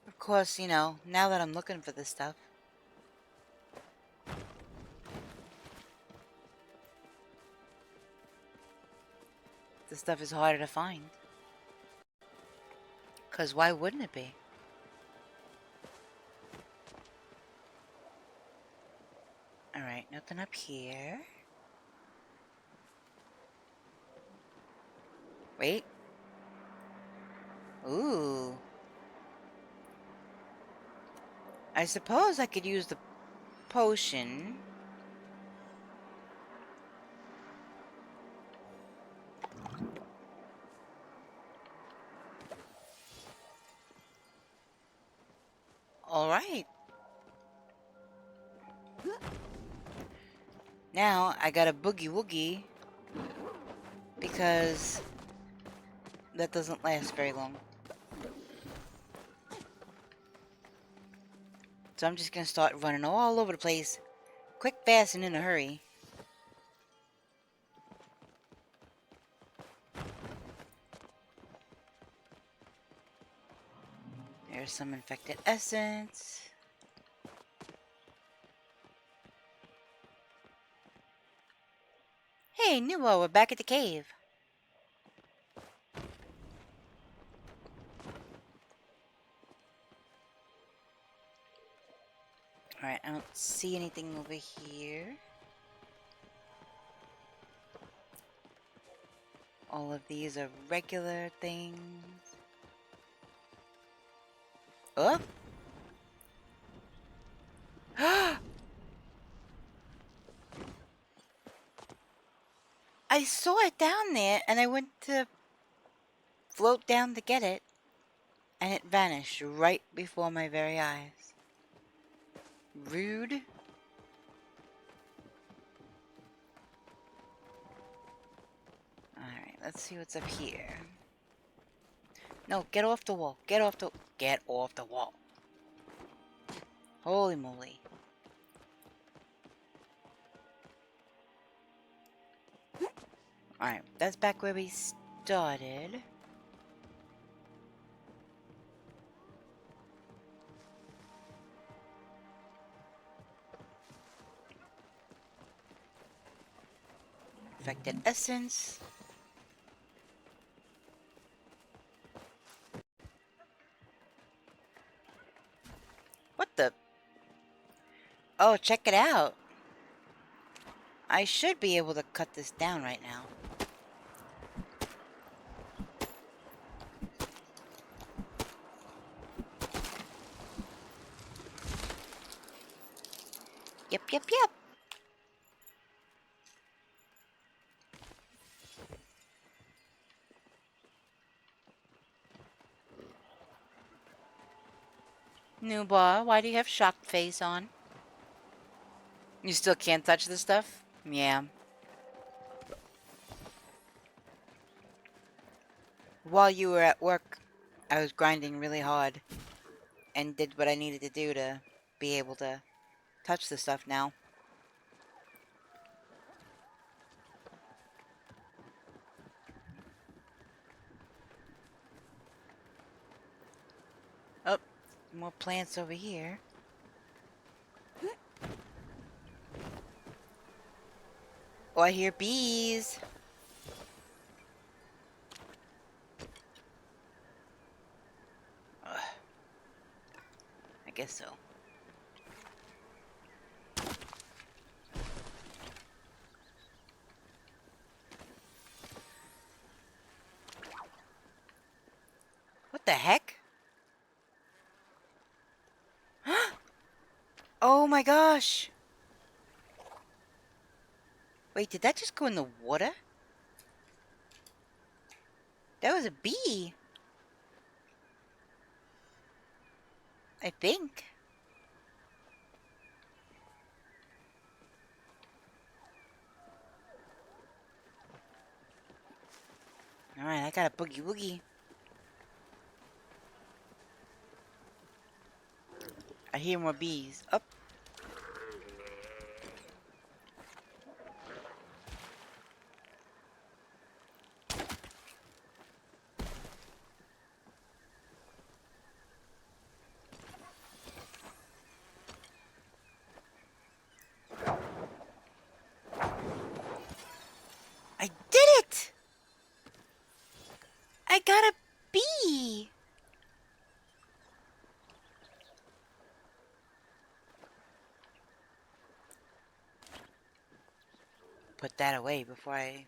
Of course, you know, now that I'm looking for this stuff, this stuff is harder to find. 'Cause why wouldn't it be? nothing up here. Wait. Ooh. I suppose I could use the potion. Alright. Now I got a boogie woogie because that doesn't last very long. So I'm just gonna start running all over the place. Quick, fast, and in a hurry. There's some infected essence. Hey, Nuo, we're back at the cave. Alright, I don't see anything over here. All of these are regular things. Oh! I saw it down there and I went to float down to get it and it vanished right before my very eyes. Rude. Alright, let's see what's up here. No, get off the wall. Get off the wall. Holy moly. Alright, that's back where we started. Infected essence. What the? Oh, check it out. I should be able to cut this down right now. Yep, yep, yep. Nuba, why do you have shocked face on? You still can't touch this stuff? Yeah. While you were at work, I was grinding really hard and did what I needed to do to be able to touch the stuff now. Oh, more plants over here. Oh, I hear bees. Ugh. I guess so. What the heck? Oh my gosh! Wait, did that just go in the water? That was a bee. I think. Alright, I got a boogie woogie. I hear more bees. Up. I did it! I got a bee! put that away before I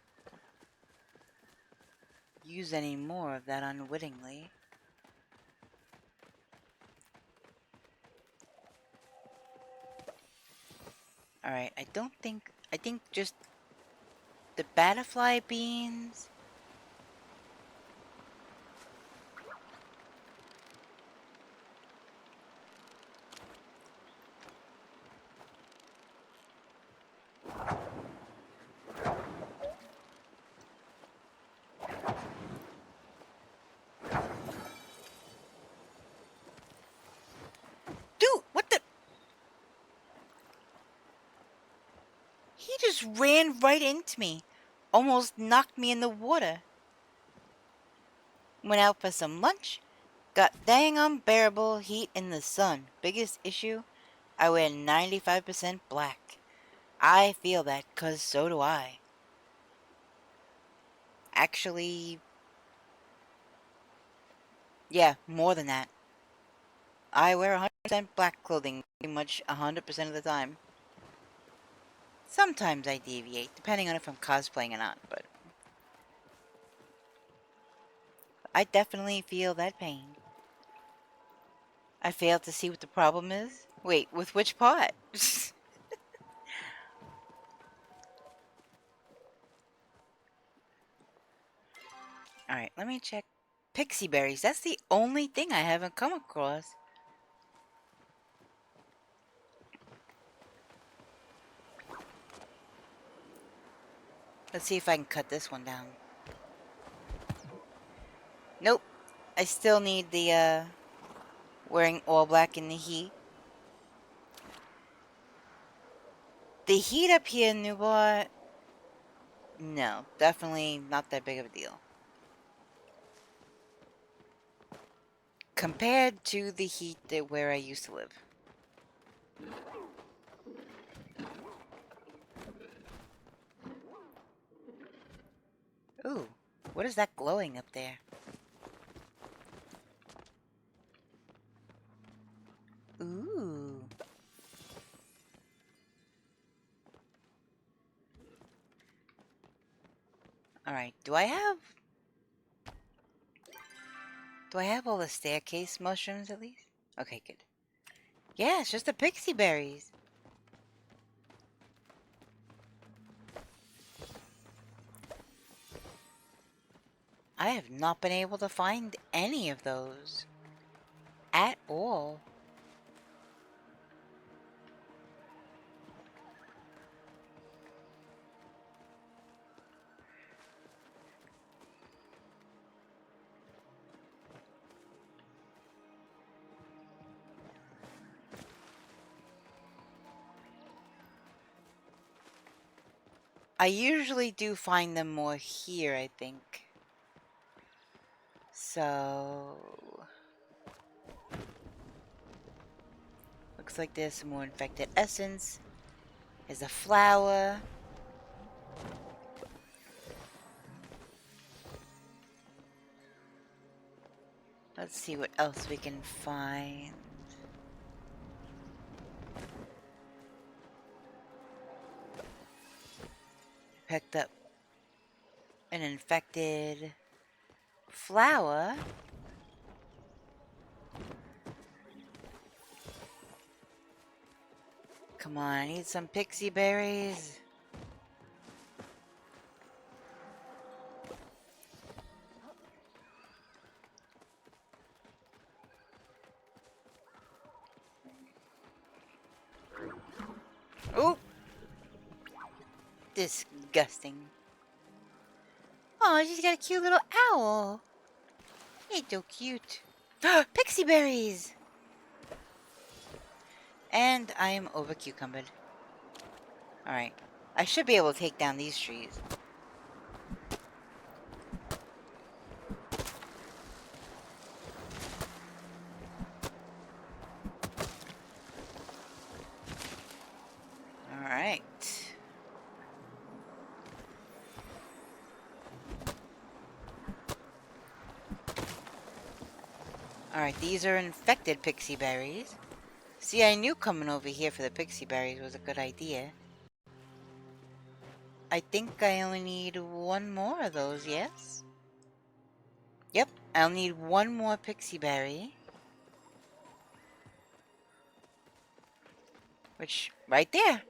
use any more of that unwittingly. Alright, I think just the butterfly beans. Dude, what the? He just ran right into me. Almost knocked me in the water. Went out for some lunch. Got dang unbearable heat in the sun. Biggest issue? I wear 95% black. I feel that, 'cause so do I. Actually, yeah, more than that. I wear 100% black clothing pretty much 100% of the time. Sometimes I deviate, depending on if I'm cosplaying or not, but I definitely feel that pain. I fail to see what the problem is. Wait, with which part? Alright, let me check. Pixie berries, that's the only thing I haven't come across. Let's see if I can cut this one down. Nope. I still need the, wearing all black in the heat. The heat up here in Newport, no, definitely not that big of a deal. Compared to the heat that where I used to live. Ooh, what is that glowing up there? Ooh. Alright, do I have all the staircase mushrooms at least? Okay, good. Yeah, it's just the pixie berries. I have not been able to find any of those. At all. I usually do find them more here, I think. So... looks like there's some more infected essence. There's a flower. Let's see what else we can find. Picked up an infected flower. Come on, I need some pixie berries. Oh! Disgusting. Oh, she's got a cute little owl. He's so cute. Pixie berries! And I am over cucumbered. Alright. I should be able to take down these trees. Alright. Alright, these are infected pixie berries. See, I knew coming over here for the pixie berries was a good idea. I think I only need one more of those, yes? Yep, I'll need one more pixie berry. Which, right there.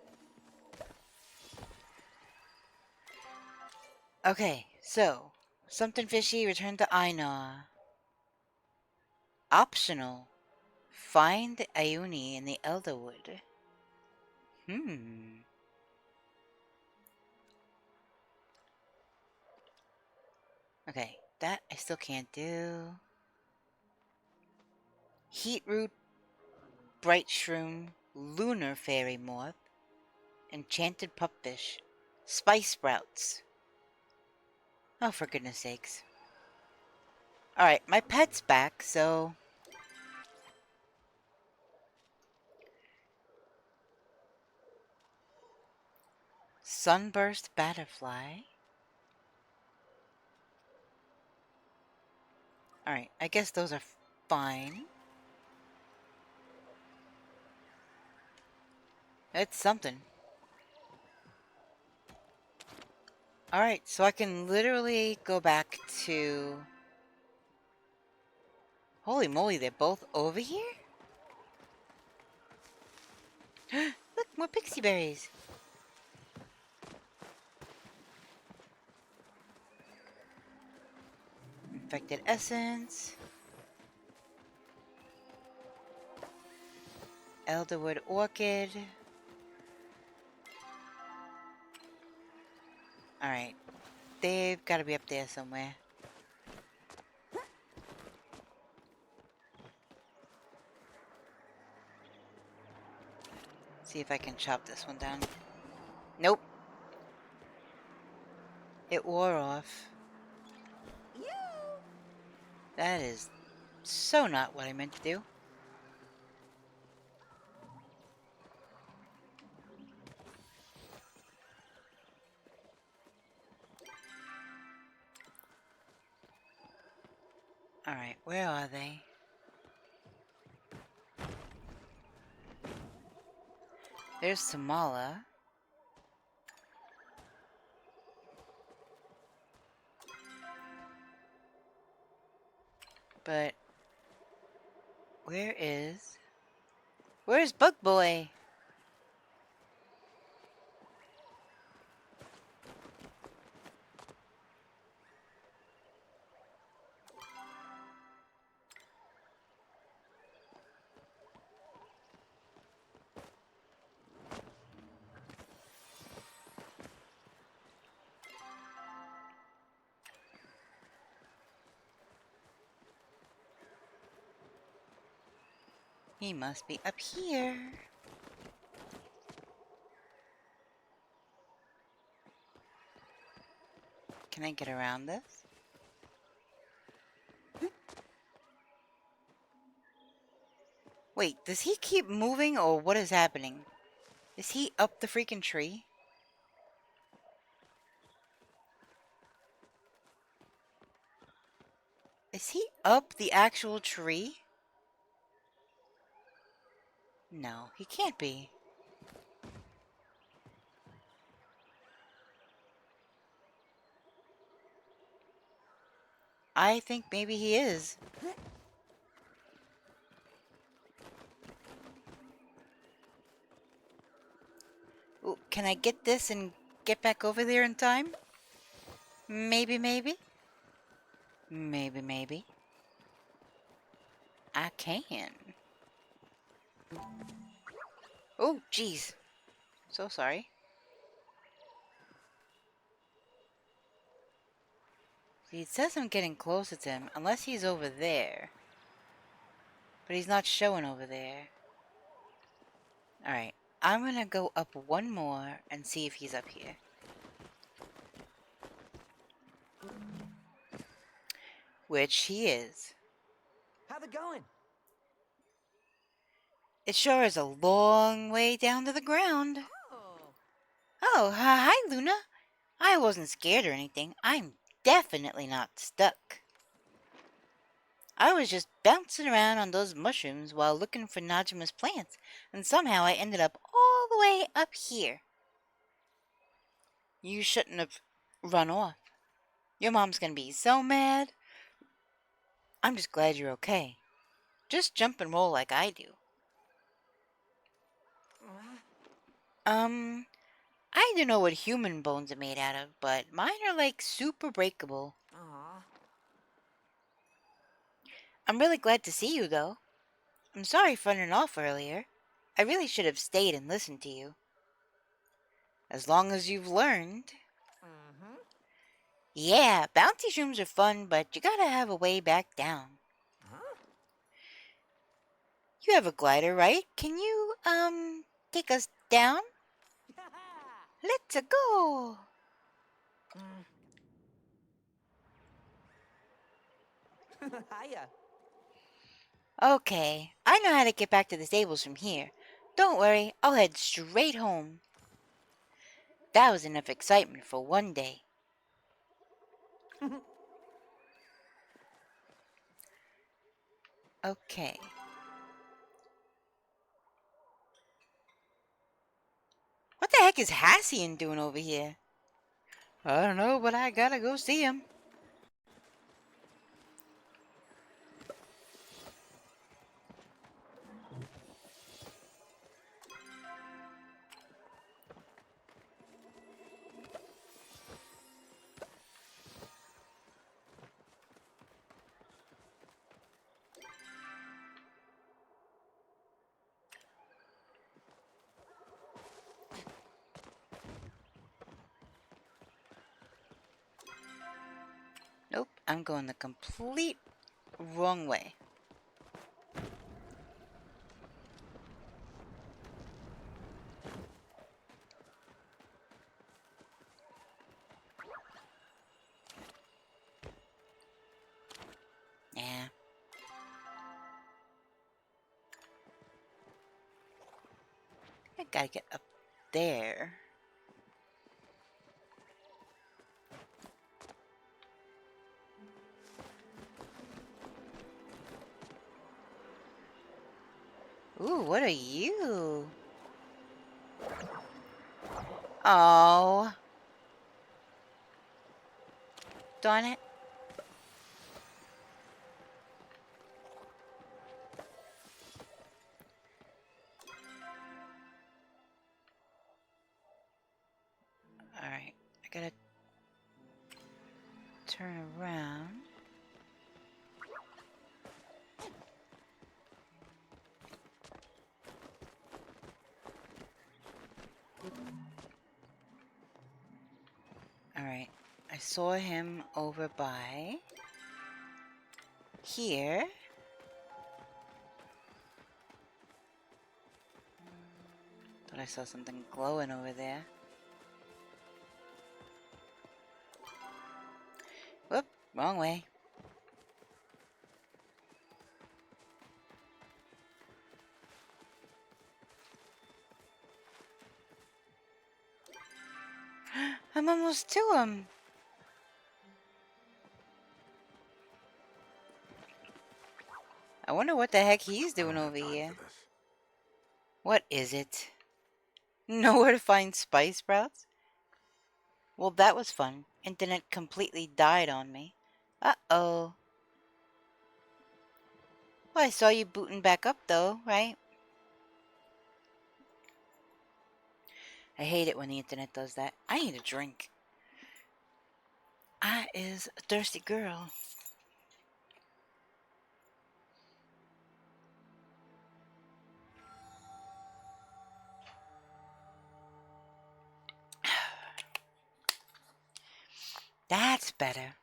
Okay, so, something fishy, return to Einar. Optional. Find Ione in the Elderwood. Okay, that I still can't do. Heatroot, Bright Shroom, Lunar Fairy Moth, Enchanted Pupfish, Spice Sprouts. Oh, for goodness sakes. Alright, my pet's back, so... Sunburst Butterfly. Alright, I guess those are fine. It's something. Alright, so I can literally go back to... Holy moly, they're both over here? Look, more pixie berries. Infected Essence. Elderwood Orchid. Alright. They've got to be up there somewhere. See if I can chop this one down. Nope. It wore off. That is so not what I meant to do. Alright, where are they? There's Samala. But... Where's Bug Boy? He must be up here. Can I get around this? Wait, does he keep moving or what is happening? Is he up the freaking tree? Is he up the actual tree? No, he can't be. I think maybe he is. Ooh, can I get this and get back over there in time? Maybe, maybe. Maybe, maybe. I can. Oh, jeez. So sorry. See, it says I'm getting closer to him, unless he's over there. But he's not showing over there. Alright, I'm gonna go up one more and see if he's up here. Which he is. How's it going? It sure is a long way down to the ground. Oh, hi, Luna. I wasn't scared or anything. I'm definitely not stuck. I was just bouncing around on those mushrooms while looking for Najima's plants, and somehow I ended up all the way up here. You shouldn't have run off. Your mom's gonna be so mad. I'm just glad you're okay. Just jump and roll like I do. I don't know what human bones are made out of, but mine are like super breakable. I'm really glad to see you, though. I'm sorry for running off earlier. I really should have stayed and listened to you. As long as you've learned. Yeah, bouncy shrooms are fun, but you gotta have a way back down. You have a glider, right? Can you, take us down? Let's go! Hiya. Okay, I know how to get back to the stables from here. Don't worry, I'll head straight home. That was enough excitement for one day. Okay. What the heck is Hassian doing over here? I don't know, but I gotta go see him. Nope, I'm going the complete wrong way. Yeah. I gotta get up there. Ooh, what are you? Oh. Darn it. Alright, I gotta turn around. Alright, I saw him over by here. Thought I saw something glowing over there. Whoop, wrong way. I'm almost to him. I wonder what the heck he's doing over here. What is it? Nowhere to find spice sprouts? Well, that was fun. Internet completely died on me. Uh-oh. Well, I saw you booting back up, though, right? I hate it when the internet does that. I need a drink. I is a thirsty girl. That's better.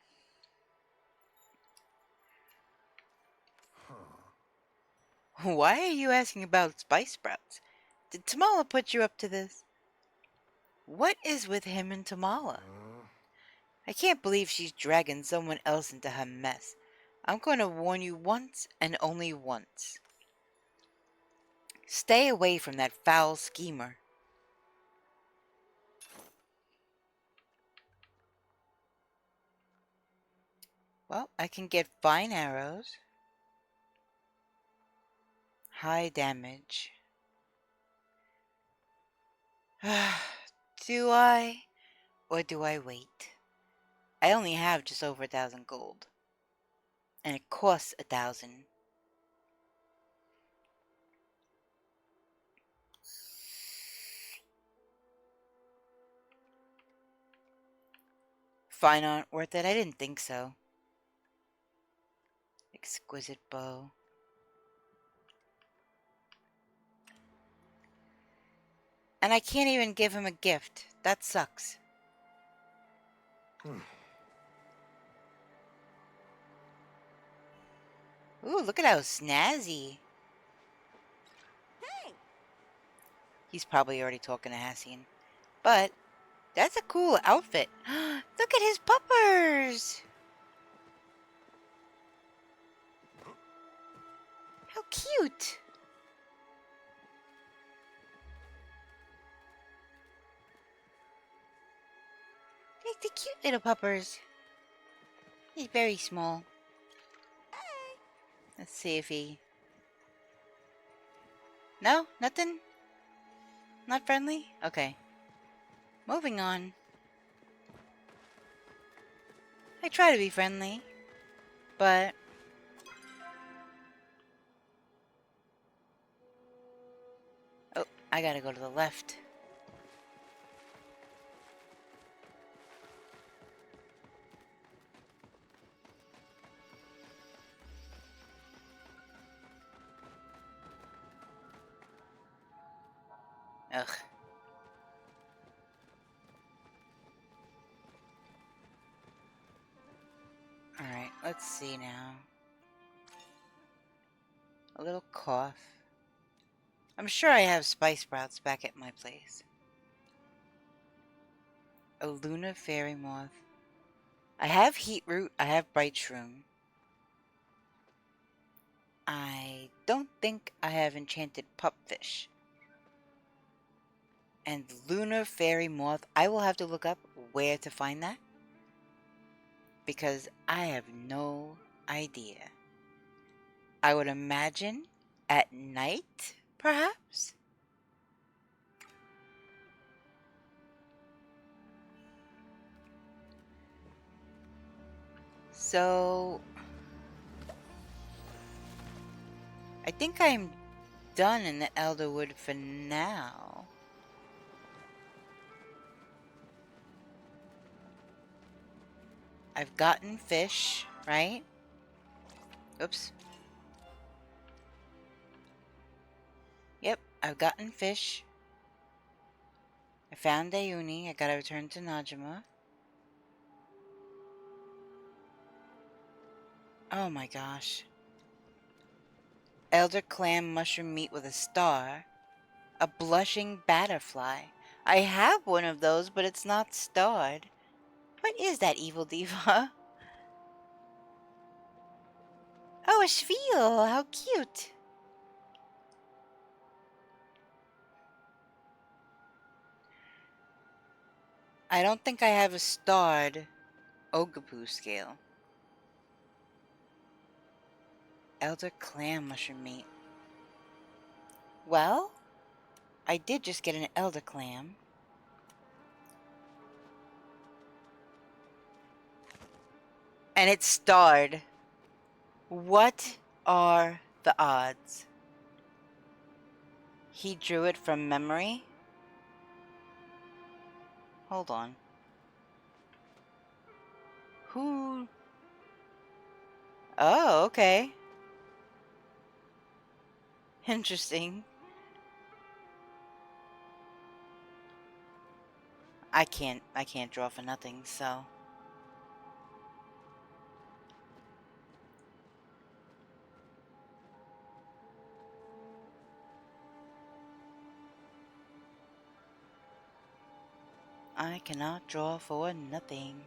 Why are you asking about spice sprouts? Did Tamala put you up to this? What is with him and Tamala? I can't believe she's dragging someone else into her mess. I'm going to warn you once and only once. Stay away from that foul schemer. Well, I can get fine arrows. High damage. Do I? Or do I wait? I only have just over 1,000 gold. And it costs 1,000. Fine art worth it? I didn't think so. Exquisite bow. And I can't even give him a gift. That sucks. Ooh, look at how snazzy. Hey! He's probably already talking to Hassian. But that's a cool outfit. Look at his puppers! How cute! Like the cute little puppers. He's very small. Hey! Let's see if he... No? Nothing? Not friendly? Okay. Moving on. I try to be friendly, but... Oh, I gotta go to the left. Ugh. Alright, let's see now. A little cough. I'm sure I have spice sprouts back at my place. A Luna Fairy Moth. I have Heat Root, I have Bright Shroom. I don't think I have Enchanted Pupfish. And Lunar Fairy Moth, I will have to look up where to find that. Because I have no idea. I would imagine at night, perhaps? So... I think I'm done in the Elderwood for now. I've gotten fish, right? Oops. Yep, I've gotten fish. I found Ayuni. I gotta return to Najima. Oh my gosh. Elder clam mushroom meat with a star. A blushing butterfly. I have one of those, but it's not starred. What is that, evil diva? Oh, a Shveel! How cute! I don't think I have a starred Ogapoo scale. Elder clam mushroom meat. Well, I did just get an elder clam. And it's starred. What are the odds? He drew it from memory? Hold on. Who? Oh, okay. Interesting. I can't draw for nothing, so. I cannot draw for nothing.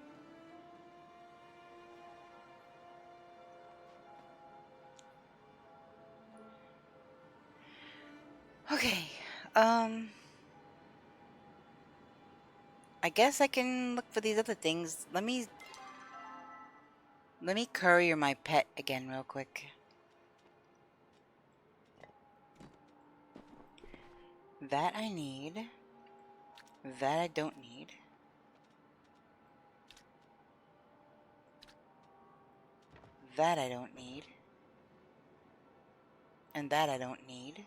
Okay, I guess I can look for these other things. Let me courier my pet again real quick. That I need. That I don't need. That I don't need. And that I don't need.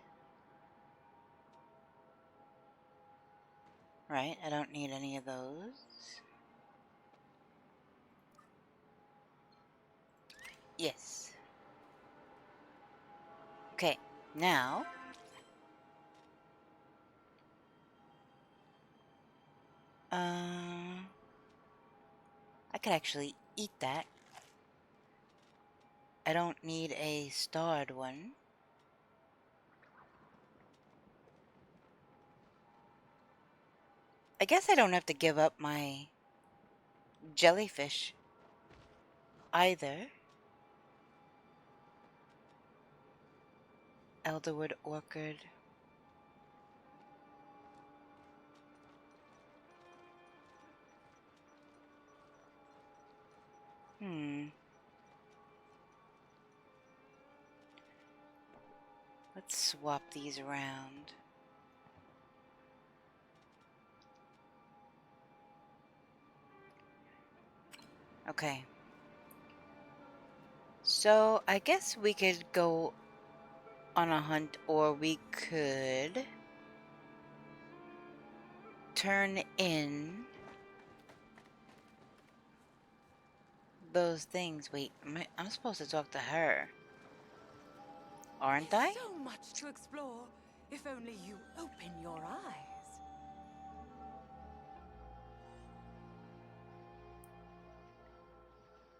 Right, I don't need any of those. Yes. Okay, now... I could actually eat that. I don't need a starred one. I guess I don't have to give up my jellyfish either. Elderwood orchid. Let's swap these around. Okay. So, I guess we could go on a hunt, or we could turn in those things. Wait, I'm supposed to talk to her. Aren't I? So much to explore, if only you open your eyes.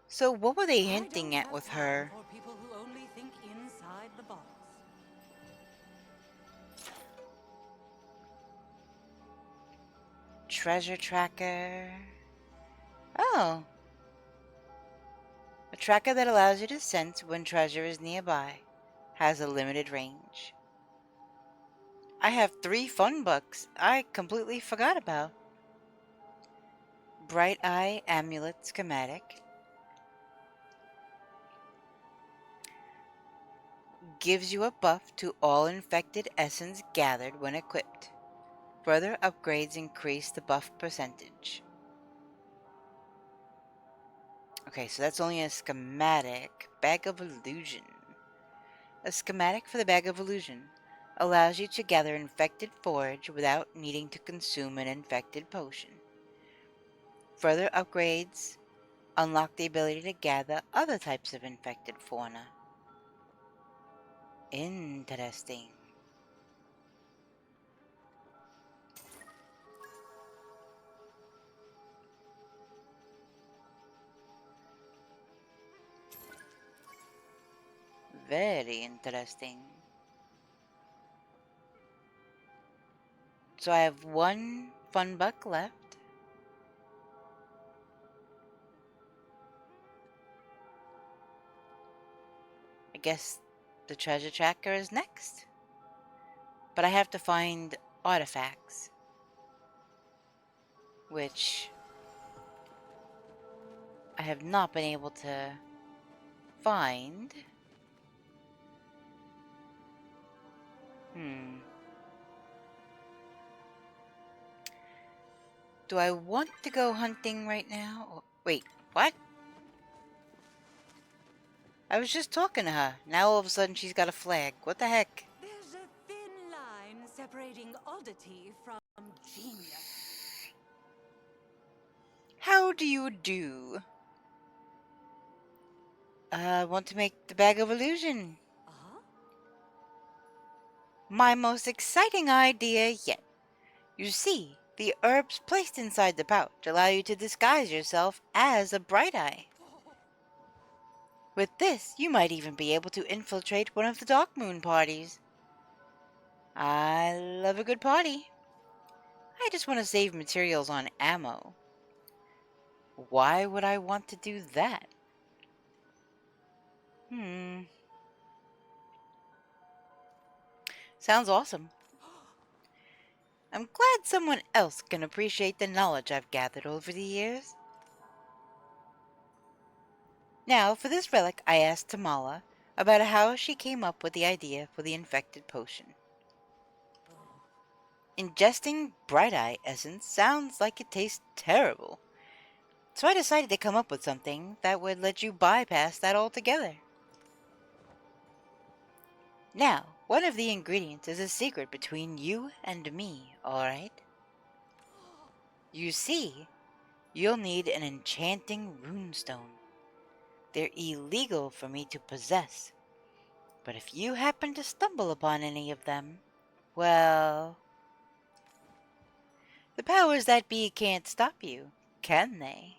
So what were they hinting at with her? For people who only think inside the box. Treasure tracker. Oh. A tracker that allows you to sense when treasure is nearby. Has a limited range. I have 3 fun books I completely forgot about. Bright Eye Amulet Schematic. Gives you a buff to all infected essence gathered when equipped. Further upgrades increase the buff percentage. Okay, so that's only a schematic. Bag of Illusion. A schematic for the Bag of Illusion allows you to gather infected forage without needing to consume an infected potion. Further upgrades unlock the ability to gather other types of infected fauna. Interesting. Very interesting. So I have 1 fun buck left. I guess the treasure tracker is next. But I have to find artifacts. Which I have not been able to find. Do I want to go hunting right now? Or, wait, what? I was just talking to her. Now all of a sudden she's got a flag. What the heck? There's a thin line separating oddity from genius. How do you do? I want to make the Bag of Illusion. My most exciting idea yet. You see, the herbs placed inside the pouch allow you to disguise yourself as a Bright Eye. With this, you might even be able to infiltrate one of the Dark Moon parties. I love a good party. I just want to save materials on ammo. Why would I want to do that? Sounds awesome. I'm glad someone else can appreciate the knowledge I've gathered over the years. Now, for this relic, I asked Tamala about how she came up with the idea for the infected potion. Ingesting Bright Eye essence sounds like it tastes terrible. So I decided to come up with something that would let you bypass that altogether. Now, one of the ingredients is a secret between you and me, alright? You see, you'll need an enchanting runestone. They're illegal for me to possess, but if you happen to stumble upon any of them, well, the powers that be can't stop you, can they?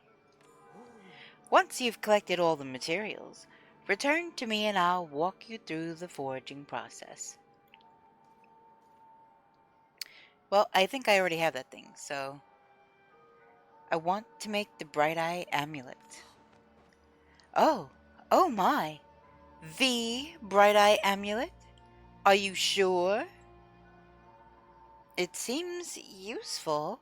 Once you've collected all the materials, return to me and I'll walk you through the foraging process. Well, I think I already have that thing, so I want to make the Bright Eye Amulet. Oh my! The Bright Eye Amulet? Are you sure? It seems useful.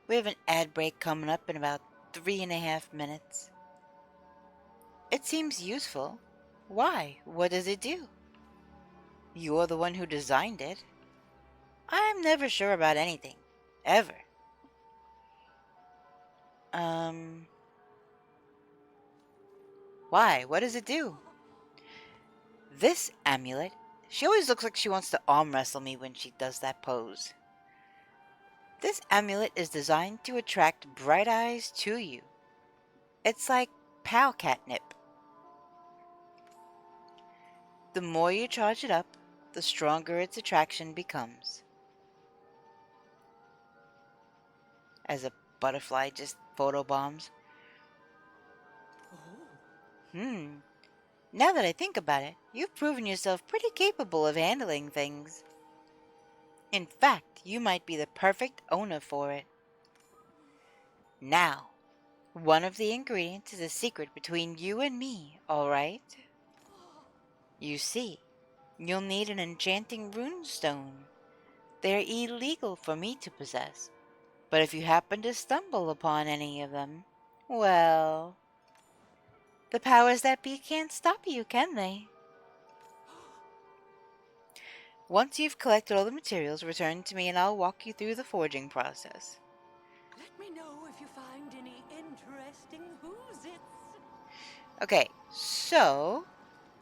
We have an ad break coming up in about 3.5 minutes. It seems useful. Why? What does it do? You're the one who designed it. I'm never sure about anything. Ever. Why? What does it do? This amulet, she always looks like she wants to arm wrestle me when she does that pose. This amulet is designed to attract bright eyes to you. It's like pal catnip. The more you charge it up, the stronger its attraction becomes. As a butterfly just photobombs. Now that I think about it, you've proven yourself pretty capable of handling things. In fact, you might be the perfect owner for it. Now, one of the ingredients is a secret between you and me, alright? You see, you'll need an enchanting runestone. They're illegal for me to possess, but if you happen to stumble upon any of them, well, the powers that be can't stop you, can they? Once you've collected all the materials, return to me and I'll walk you through the forging process. Let me know if you find any interesting whoozits. Okay, so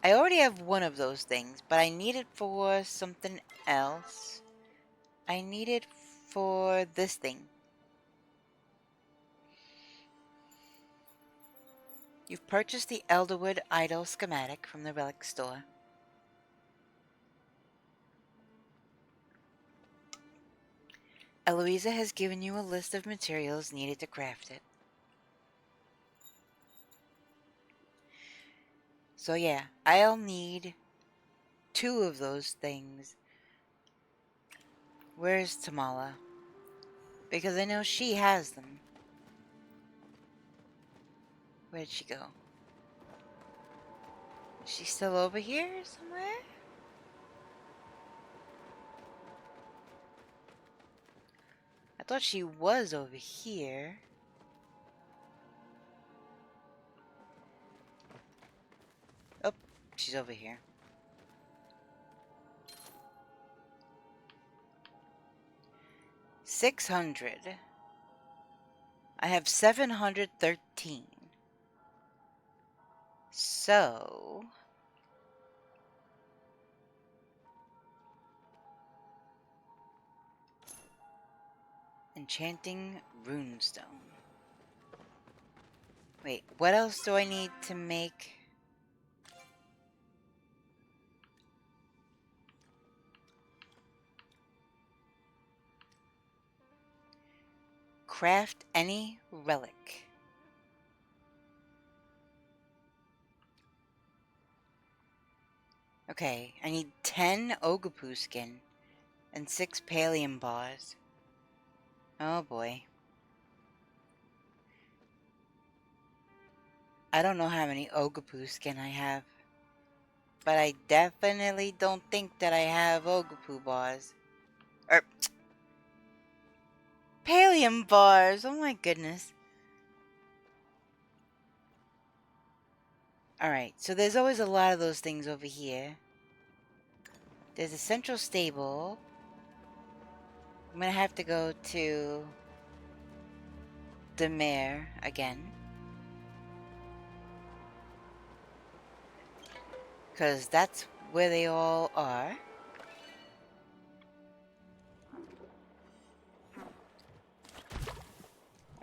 I already have one of those things, but I need it for something else. I need it for this thing. You've purchased the Elderwood Idol schematic from the relic store. Eloisa has given you a list of materials needed to craft it. So yeah, I'll need 2 of those things. Where's Tamala? Because I know she has them. Where'd she go? Is she still over here somewhere? I thought she was over here. Oh, she's over here. $600. I have 713. So enchanting runestone. Wait, what else do I need to make? Craft any relic. Okay, I need 10 Ogapu skin and 6 Palium bars. Oh boy. I don't know how many Ogapu skin I have, but I definitely don't think that I have Ogapu bars. Palium bars! Oh my goodness. Alright, so there's always a lot of those things over here. There's a central stable. I'm gonna have to go to the mare again. Because that's where they all are.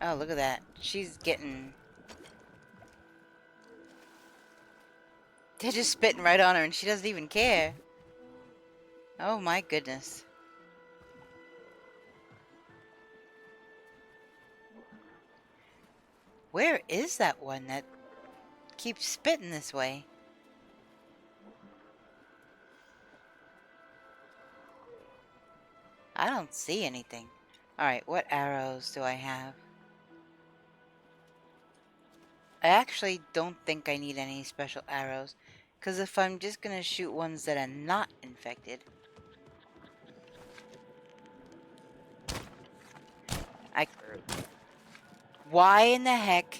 Oh, look at that. She's getting... They're just spitting right on her and she doesn't even care. Oh my goodness. Where is that one that keeps spitting this way? I don't see anything. Alright, what arrows do I have? I actually don't think I need any special arrows. Because if I'm just going to shoot ones that are not infected... Why in the heck?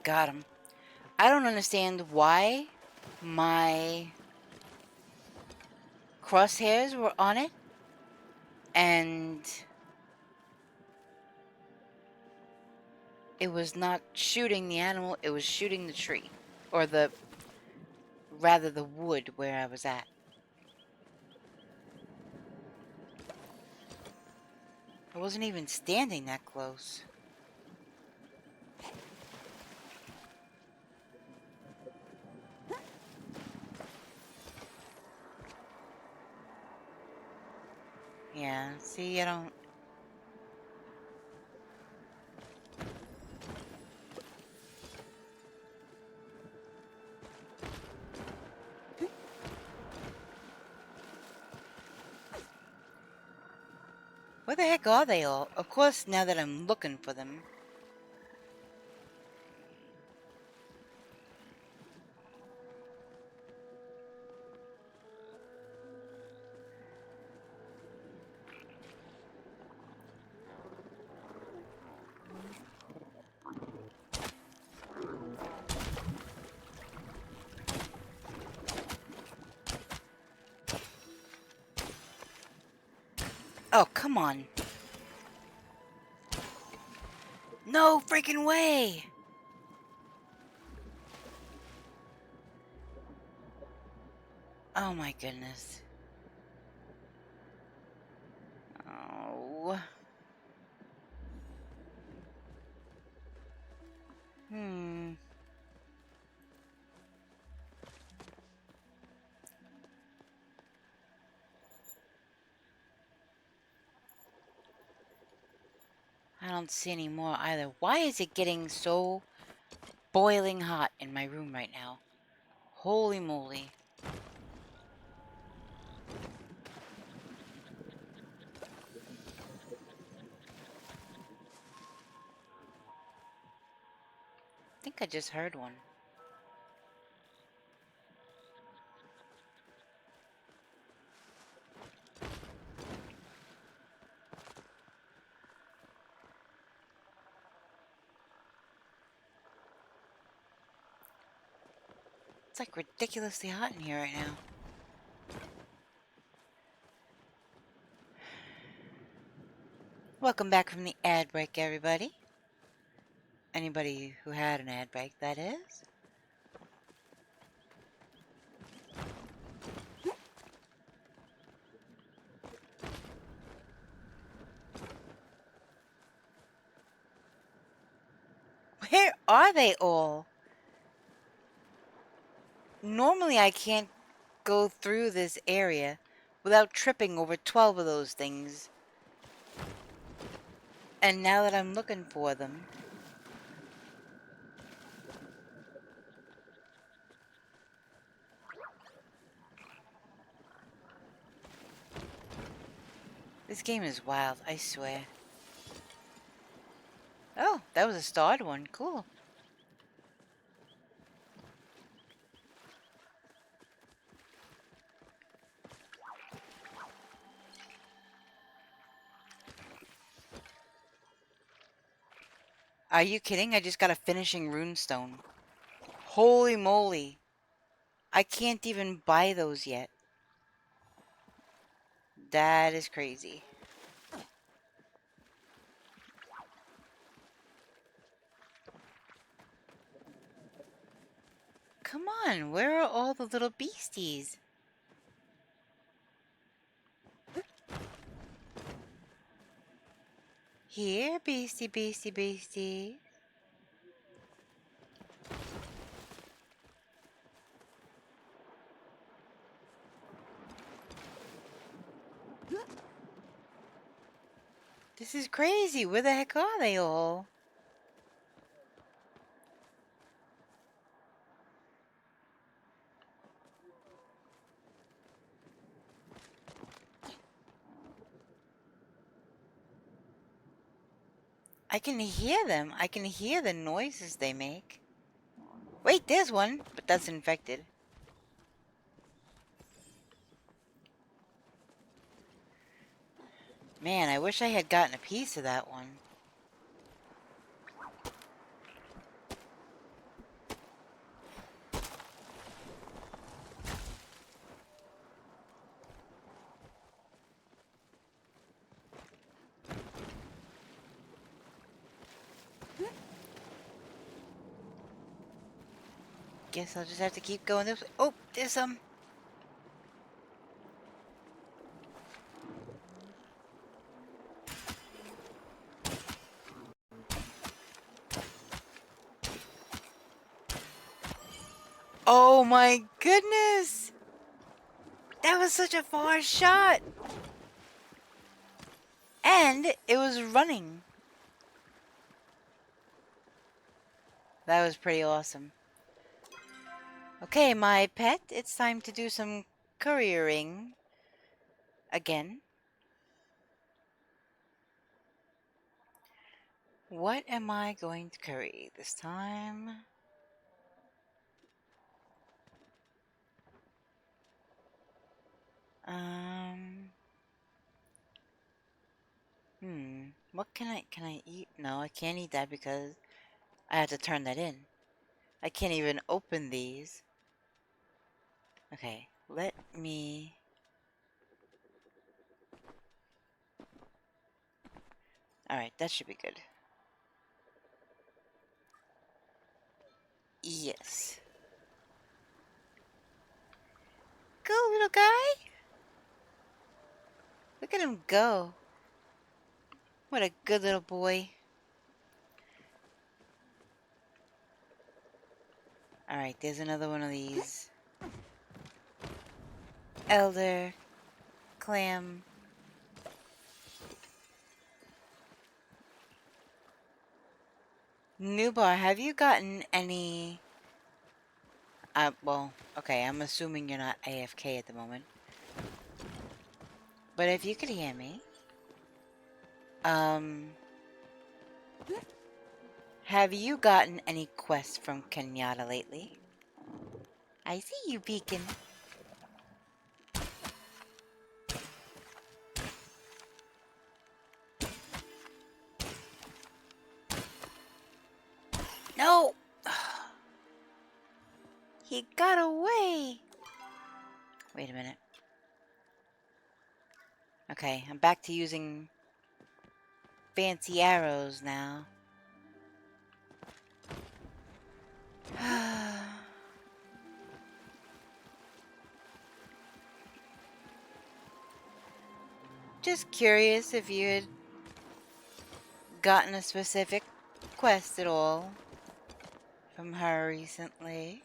Got him. I don't understand why my crosshairs were on it and it was not shooting the animal, it was shooting the tree. Or rather the wood where I was at. I wasn't even standing that close. Yeah, see, I don't... Where the heck are they all? Of course, now that I'm looking for them. Oh, come on. No freaking way! Oh my goodness. Oh. I don't see any more either. Why is it getting so boiling hot in my room right now? Holy moly. I think I just heard one. It's like ridiculously hot in here right now. Welcome back from the ad break, everybody. Anybody who had an ad break, that is. Where are they all? Normally I can't go through this area without tripping over 12 of those things. And now that I'm looking for them... This game is wild, I swear. Oh, that was a starred one. Cool. Are you kidding? I just got a finishing runestone. Holy moly. I can't even buy those yet. That is crazy. Come on, where are all the little beasties? Here, beastie, beastie, beastie. This is crazy. Where the heck are they all? I can hear them. I can hear the noises they make. Wait, there's one, but that's infected. Man, I wish I had gotten a piece of that one. Guess I'll just have to keep going this way. Oh, there's some. Oh my goodness! That was such a far shot! And it was running. That was pretty awesome. Okay, my pet, it's time to do some couriering again. What am I going to curry this time? What can I eat? No, I can't eat that because I have to turn that in. I can't even open these. Okay, let me... Alright, that should be good. Yes. Go, little guy! Look at him go. What a good little boy. Alright, there's another one of these. Elder. Clam. Newbar, have you gotten any... well, okay, I'm assuming you're not AFK at the moment. But if you could hear me... have you gotten any quests from Kenyatta lately? I see you, Beacon. No! He got away! Wait a minute. Okay, I'm back to using fancy arrows now. Just curious if you had gotten a specific quest at all from her recently.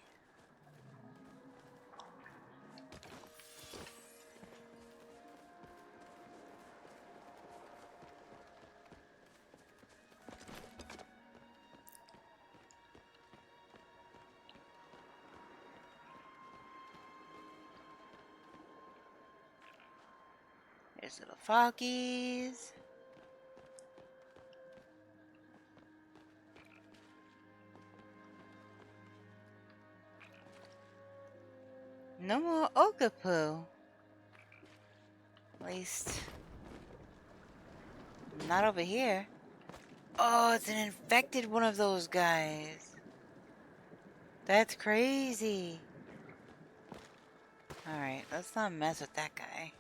There's little froggies. No more Okapu. At least, not over here. Oh, it's an infected one of those guys. That's crazy. Alright, let's not mess with that guy.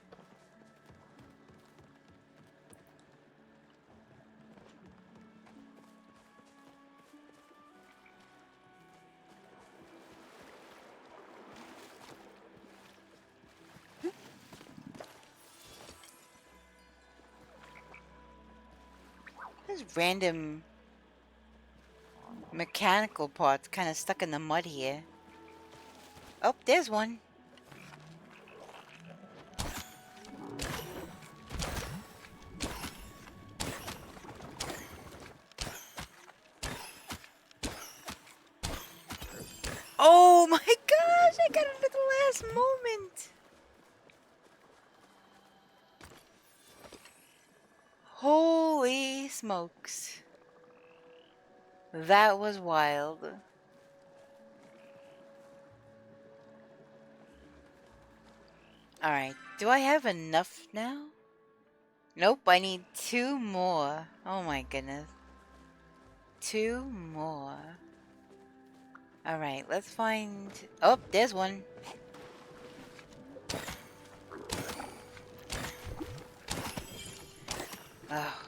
There's random mechanical parts kind of stuck in the mud here. Oh, there's one. Oh my gosh, I got it at the last moment. Holy smokes. That was wild. Alright, do I have enough now? Nope, I need 2 more. Oh my goodness. 2 more. Alright, let's find... Oh, there's one. Oh.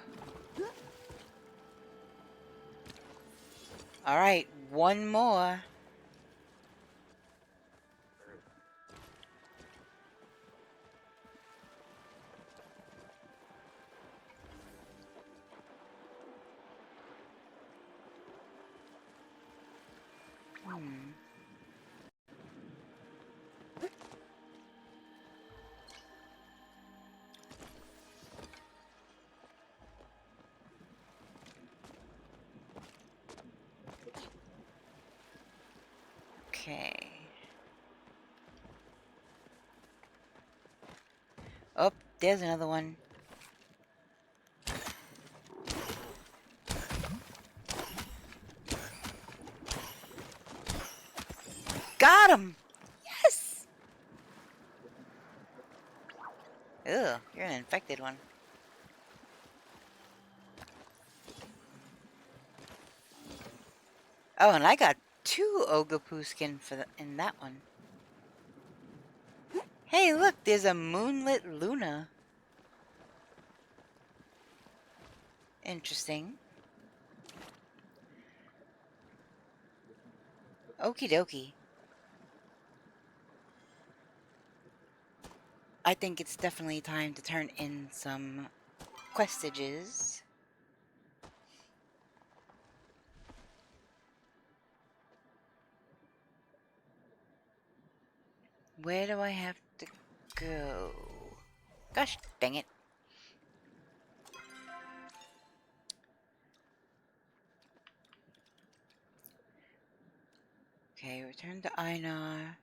Alright, 1 more. Okay. Oh, there's another one. Got him! Yes! Ugh, you're an infected one. Oh, and I got 2 Ogapoo skin for in that one. Hey, look, there's a moonlit Luna. Interesting. Okie dokie. I think it's definitely time to turn in some questages. Where do I have to go? Gosh dang it. Okay, return to Einar.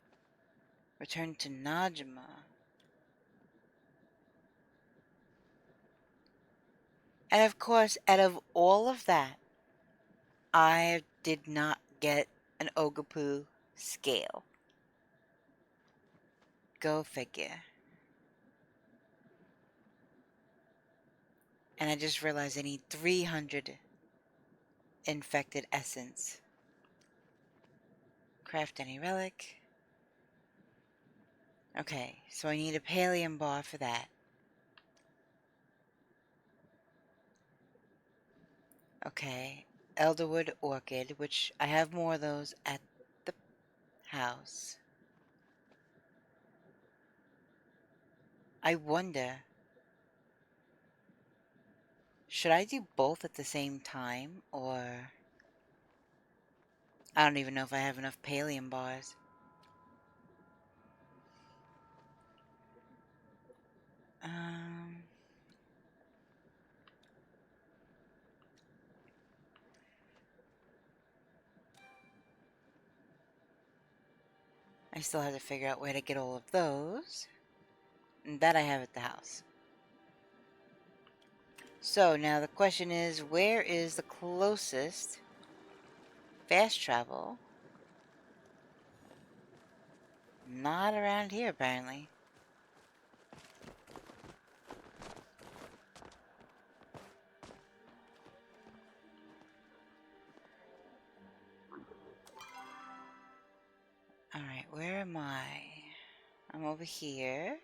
Return to Najma. And of course, out of all of that, I did not get an Ogapoo scale. Go figure. And I just realized I need 300 infected essence. Craft any relic. Okay, so I need a Palium bar for that. Okay, Elderwood Orchid, which I have more of those at the house. I wonder, should I do both at the same time, or... I don't even know if I have enough Palium bars. I still have to figure out where to get all of those. And that I have at the house. So now the question is, where is the closest fast travel? Not around here, apparently. Alright, where am I? I'm over here.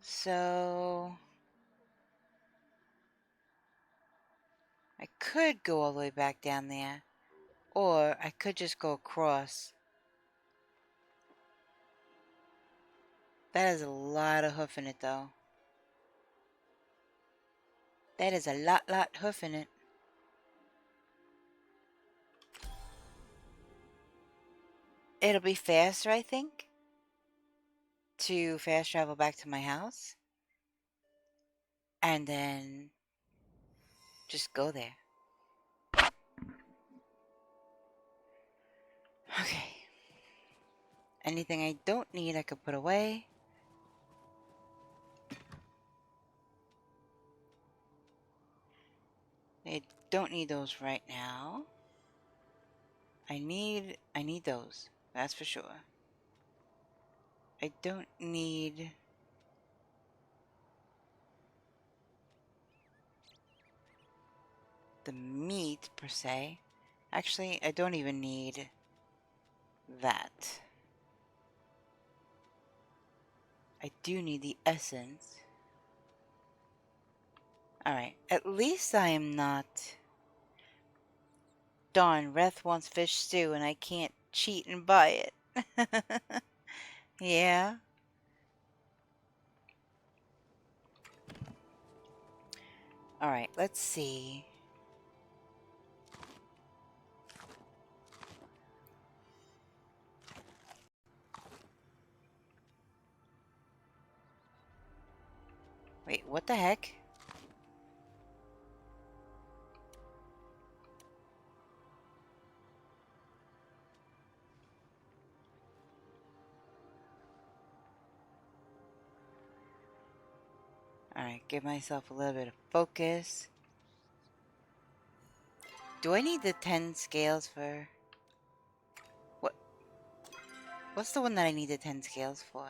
So... I could go all the way back down there. Or I could just go across. That has a lot of hoof in it, though. That is a lot hoof in it. It'll be faster, I think, to fast travel back to my house. And then just go there. Okay. Anything I don't need, I could put away. I don't need those right now. I need those. That's for sure. I don't need the meat per se. Actually, I don't even need that. I do need the essence. Alright, at least I am not... Darn, Reth wants fish stew and I can't cheat and buy it. Yeah. Alright, let's see. Wait, what the heck? Alright, give myself a little bit of focus. Do I need the 10 scales for... What? What's the one that I need the 10 scales for?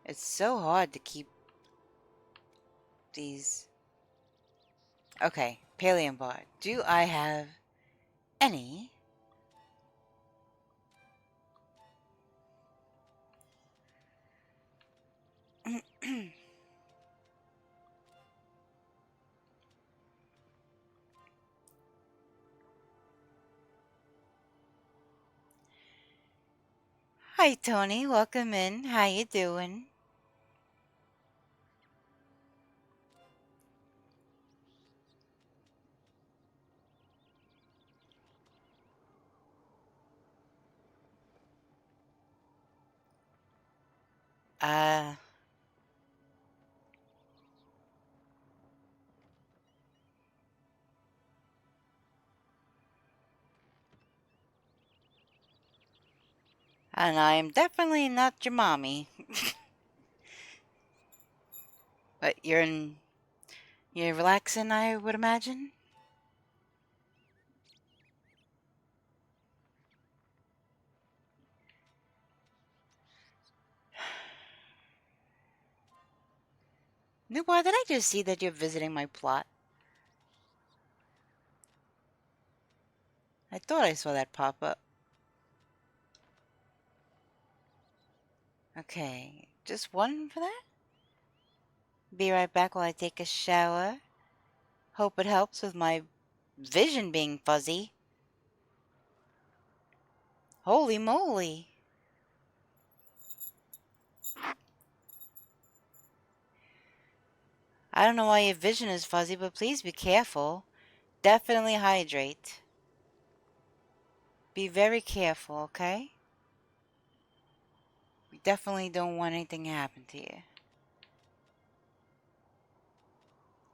It's so hard to keep these... Okay, Palium bar. Do I have any? Hi, Tony. Welcome in. How you doing? Uh... And I am definitely not your mommy. But you're relaxing, I would imagine? Newbar, did I just see that you're visiting my plot? I thought I saw that pop up. Okay, just one for that? Be right back while I take a shower. Hope it helps with my vision being fuzzy. Holy moly. I don't know why your vision is fuzzy, but please be careful. Definitely hydrate. Be very careful, okay? We definitely don't want anything to happen to you.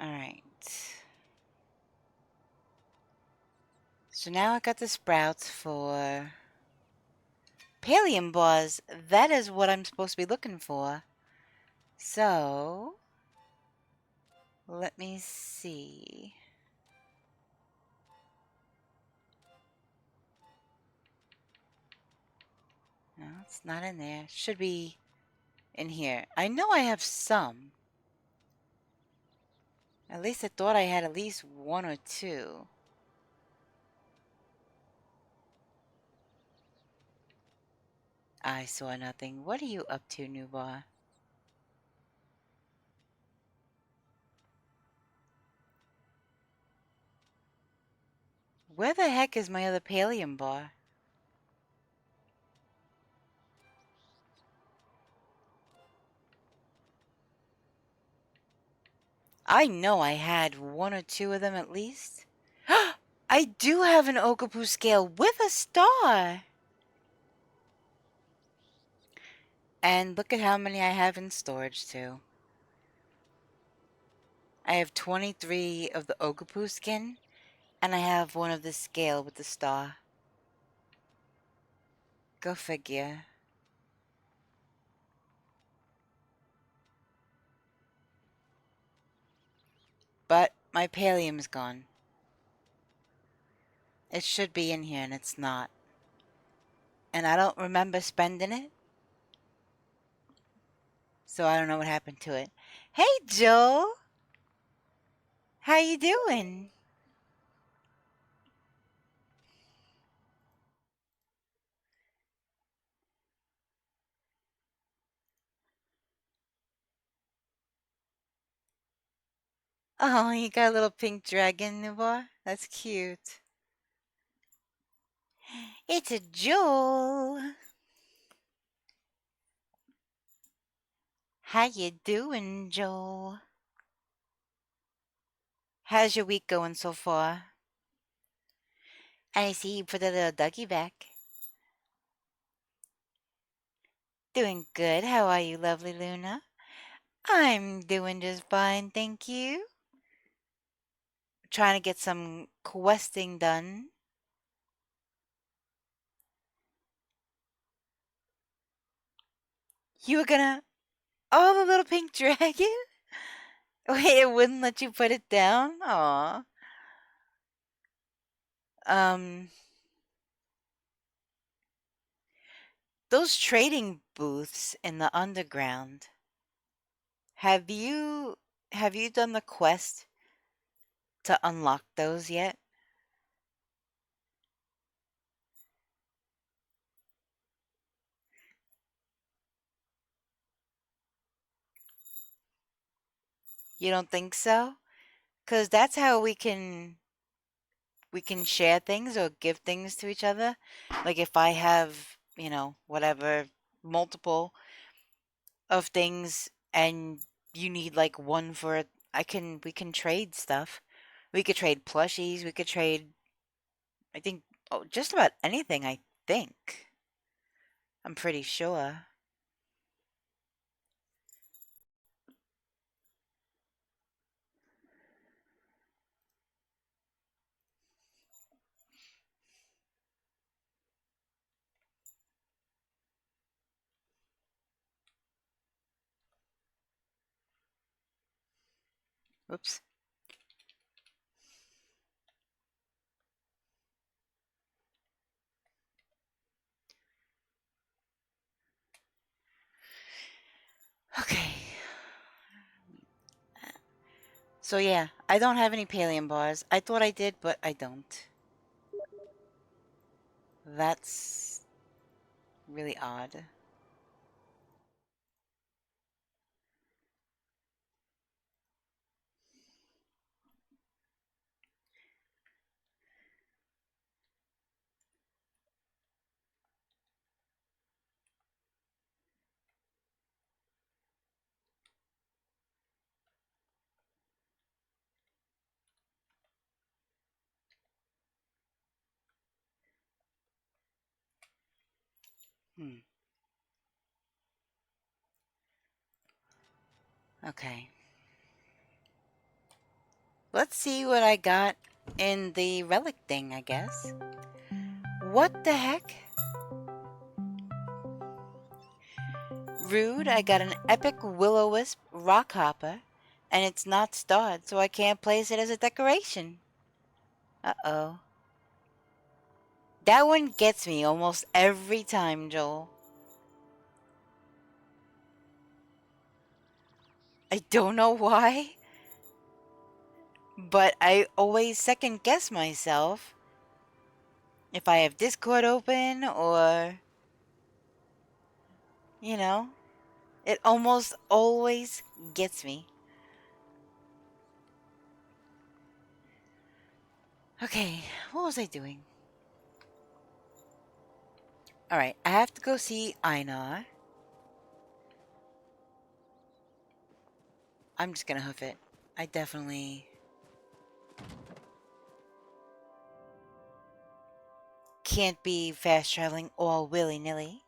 Alright. So now I got the sprouts for Palium bars. That is what I'm supposed to be looking for. So, let me see. No, it's not in there. Should be in here. I know I have some. At least I thought I had at least one or two. I saw nothing. What are you up to, Nubar? Where the heck is my other Palium bar? I know I had one or two of them at least. I do have an Okapu scale with a star. And look at how many I have in storage too. I have 23 of the Okapu skin, and I have one of the scale with the star. Go figure. But my Palium's gone. It should be in here, and it's not. And I don't remember spending it. So I don't know what happened to it. Hey, Joe! How you doing? Oh, you got a little pink dragon, Nubar? That's cute. It's a Joel. How you doing, Joel? How's your week going so far? I see you put a little doggy back. Doing good. How are you, lovely Luna? I'm doing just fine, thank you. Trying to get some questing done. You were gonna... Oh, the little pink dragon? Wait, it wouldn't let you put it down? Aw. Those trading booths in the underground. Have you done the quest to unlock those yet? You don't think so? 'Cause that's how we can share things or give things to each other. Like if I have, you know, whatever, multiple of things and you need like one for it, we can trade stuff. We could trade plushies, we could trade, I think, just about anything, I think. I'm pretty sure. Oops. Okay. So yeah, I don't have any Palium bars. I thought I did, but I don't. That's really odd. Hmm. Okay. Let's see what I got in the relic thing, I guess. What the heck? Rude, I got an epic will-o-wisp rock hopper, and it's not starred, so I can't place it as a decoration. Uh-oh. That one gets me almost every time, Joel. I don't know why, but I always second guess myself if I have Discord open or, you know, it almost always gets me. Okay, what was I doing? Alright, I have to go see Einar. I'm just gonna hoof it. I definitely can't be fast traveling all willy-nilly.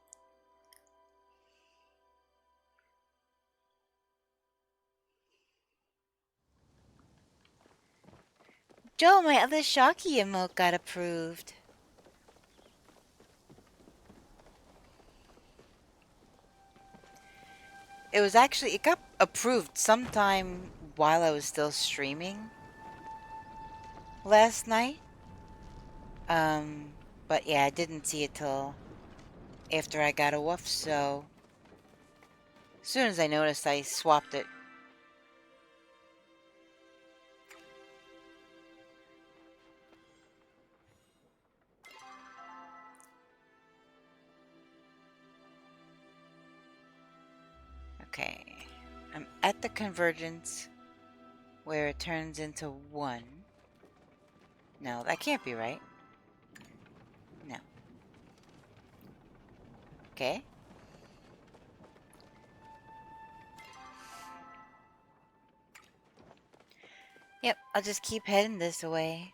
Joe, my other Shocky emote got approved. It got approved sometime while I was still streaming last night. But yeah, I didn't see it till after I got off, so as soon as I noticed, I swapped it. Okay, I'm at the convergence where it turns into 1. No, that can't be right. No. Okay. Yep, I'll just keep heading this way.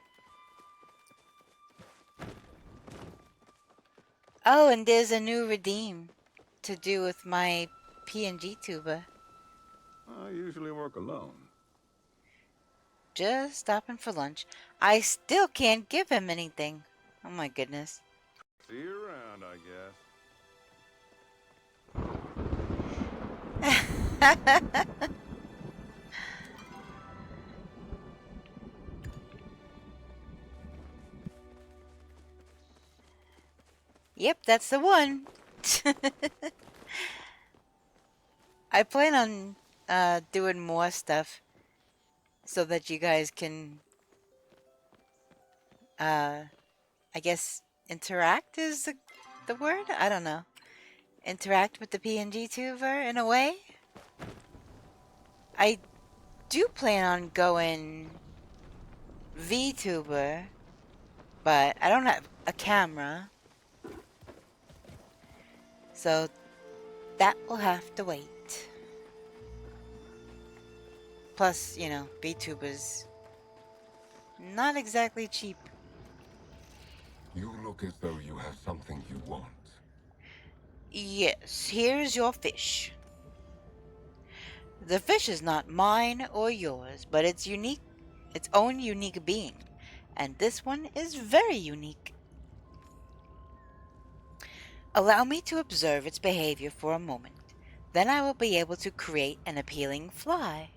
Oh, and there's a new redeem to do with my PNG tuber. I usually work alone. Just stopping for lunch. I still can't give him anything. Oh my goodness. See you around, I guess. Yep, that's the one. I plan on doing more stuff so that you guys can, I guess, interact is the word? I don't know. Interact with the PNG tuber in a way. I do plan on going VTuber, but I don't have a camera. So that will have to wait. Plus, you know, VTubers not exactly cheap. You look as though you have something you want. Yes, here's your fish. The fish is not mine or yours, but it's unique, its own unique being. And this one is very unique. Allow me to observe its behavior for a moment. Then I will be able to create an appealing fly.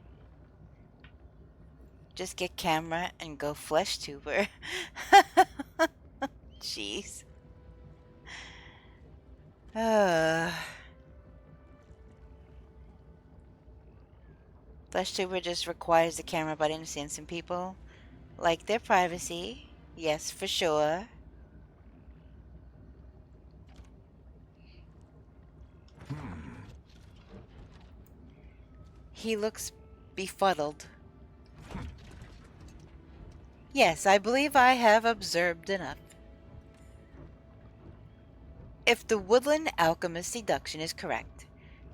Just get camera and go flesh tuber. Jeez. Flesh tuber just requires the camera button to send some people like their privacy. Yes, for sure. He looks befuddled. Yes, I believe I have observed enough. If the woodland alchemist deduction is correct,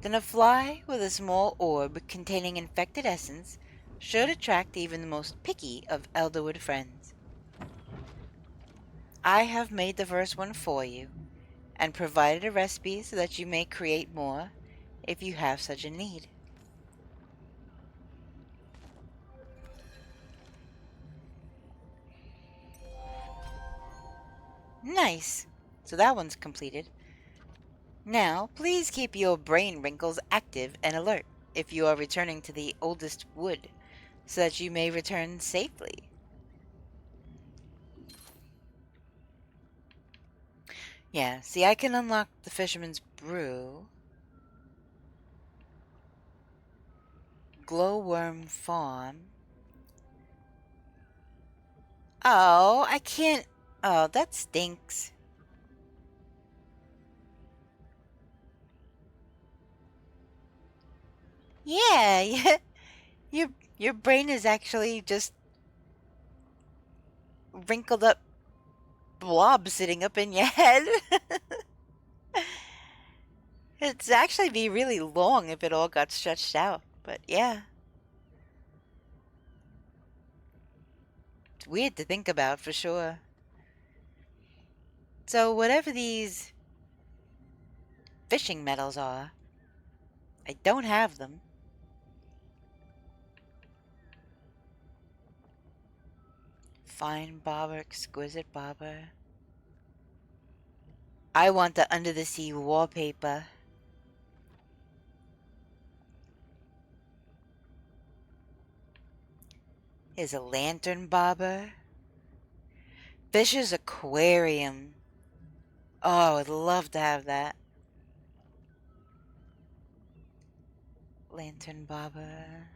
then a fly with a small orb containing infected essence should attract even the most picky of Elderwood friends. I have made the first one for you, and provided a recipe so that you may create more if you have such a need. Nice. So that one's completed. Now, please keep your brain wrinkles active and alert if you are returning to the oldest wood, so that you may return safely. Yeah, see, I can unlock the Fisherman's Brew. Glowworm Farm. Oh, I can't... Oh, that stinks. Yeah, yeah. Your brain is actually just wrinkled up blob sitting up in your head. It'd actually be really long if it all got stretched out, but yeah. weird to think about for sure. So whatever these fishing metals are, I don't have them. Fine bobber, exquisite bobber. I want the under the sea wallpaper. Here's a lantern bobber. Fish's aquarium. Oh, I'd love to have that. Lantern bobber.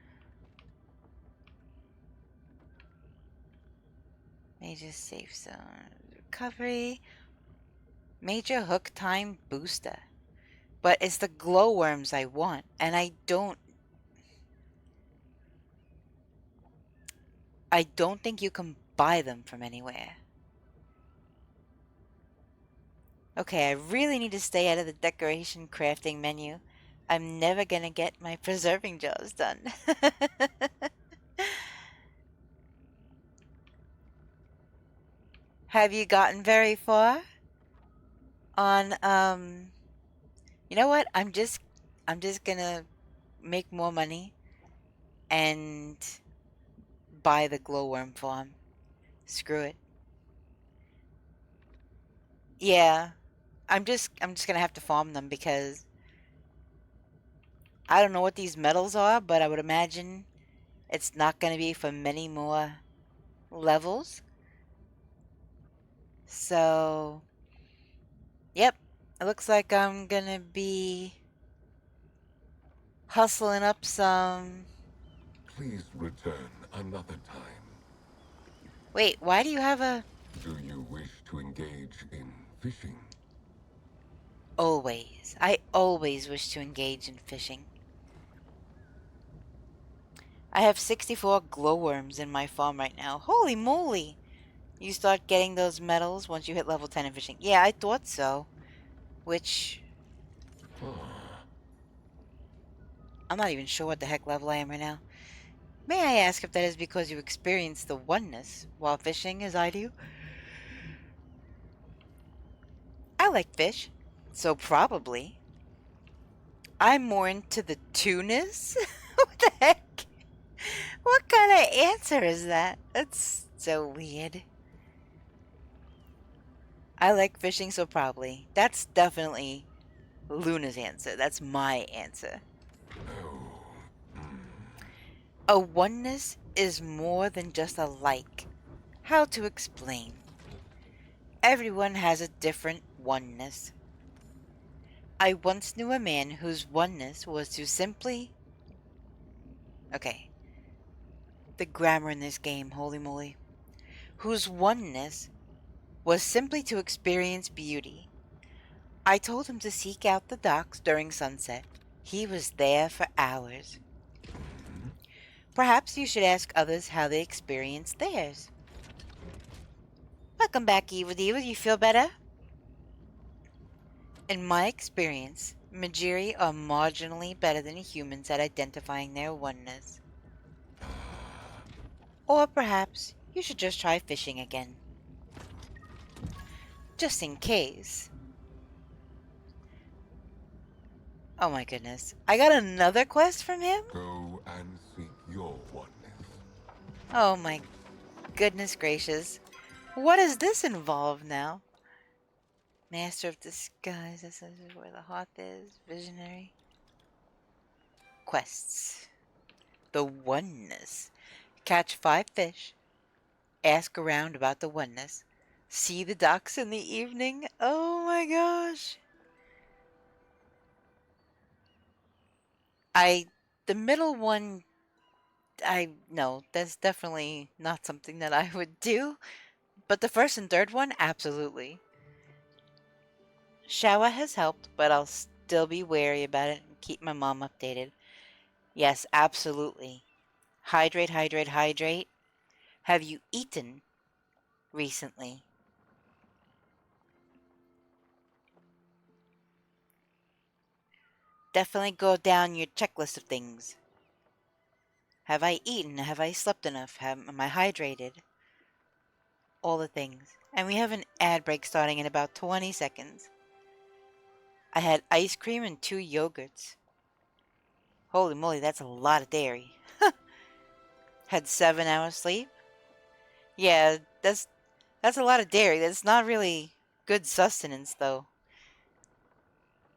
Major safe zone. Recovery. Major hook time booster. But it's the glowworms I want, and I don't think you can buy them from anywhere. Okay, I really need to stay out of the decoration crafting menu. I'm never gonna get my preserving jars done. Have you gotten very far on you know what? I'm just gonna make more money and buy the glowworm farm. Screw it. Yeah. I'm just gonna have to farm them because I don't know what these metals are, but I would imagine it's not gonna be for many more levels. So, yep. It looks like I'm gonna be hustling up some. Please return another time. Wait, why do you have a... Do you wish to engage in fishing? Always. I always wish to engage in fishing. I have 64 glowworms in my farm right now. Holy moly! You start getting those medals once you hit level 10 in fishing. Yeah, I thought so. Which... I'm not even sure what the heck level I am right now. May I ask if that is because you experience the oneness while fishing as I do? I like fish, so probably. I'm more into the two-ness? What the heck? What kind of answer is that? That's so weird. I like fishing, so probably. That's definitely Luna's answer. That's my answer. A oneness is more than just a like. How to explain? Everyone has a different oneness. I once knew a man whose oneness was to simply... Okay. The grammar in this game, holy moly. Whose oneness was simply to experience beauty. I told him to seek out the docks during sunset. He was there for hours. Perhaps you should ask others how they experienced theirs. Welcome back, Eva Diva. You feel better? In my experience, Majiri are marginally better than humans at identifying their oneness. Or perhaps you should just try fishing again. Just in case. Oh my goodness. I got another quest from him? Go and seek your oneness. Oh my goodness gracious. What does this involve now? Master of Disguise. This is where the hearth is. Visionary. Quests. The oneness. Catch 5 fish. Ask around about the oneness. See the docks in the evening. Oh my gosh. The middle one, no, that's definitely not something that I would do. But the first and third one, absolutely. Shower has helped, but I'll still be wary about it and keep my mom updated. Yes, absolutely. Hydrate, hydrate, hydrate. Have you eaten recently? Definitely go down your checklist of things. Have I eaten? Have I slept enough? Am I hydrated? all the things. And we have an ad break starting in about 20 seconds. I had ice cream and 2 yogurts. Holy moly, that's a lot of dairy. Had 7 hours sleep. Yeah, that's a lot of dairy. That's not really good sustenance, though.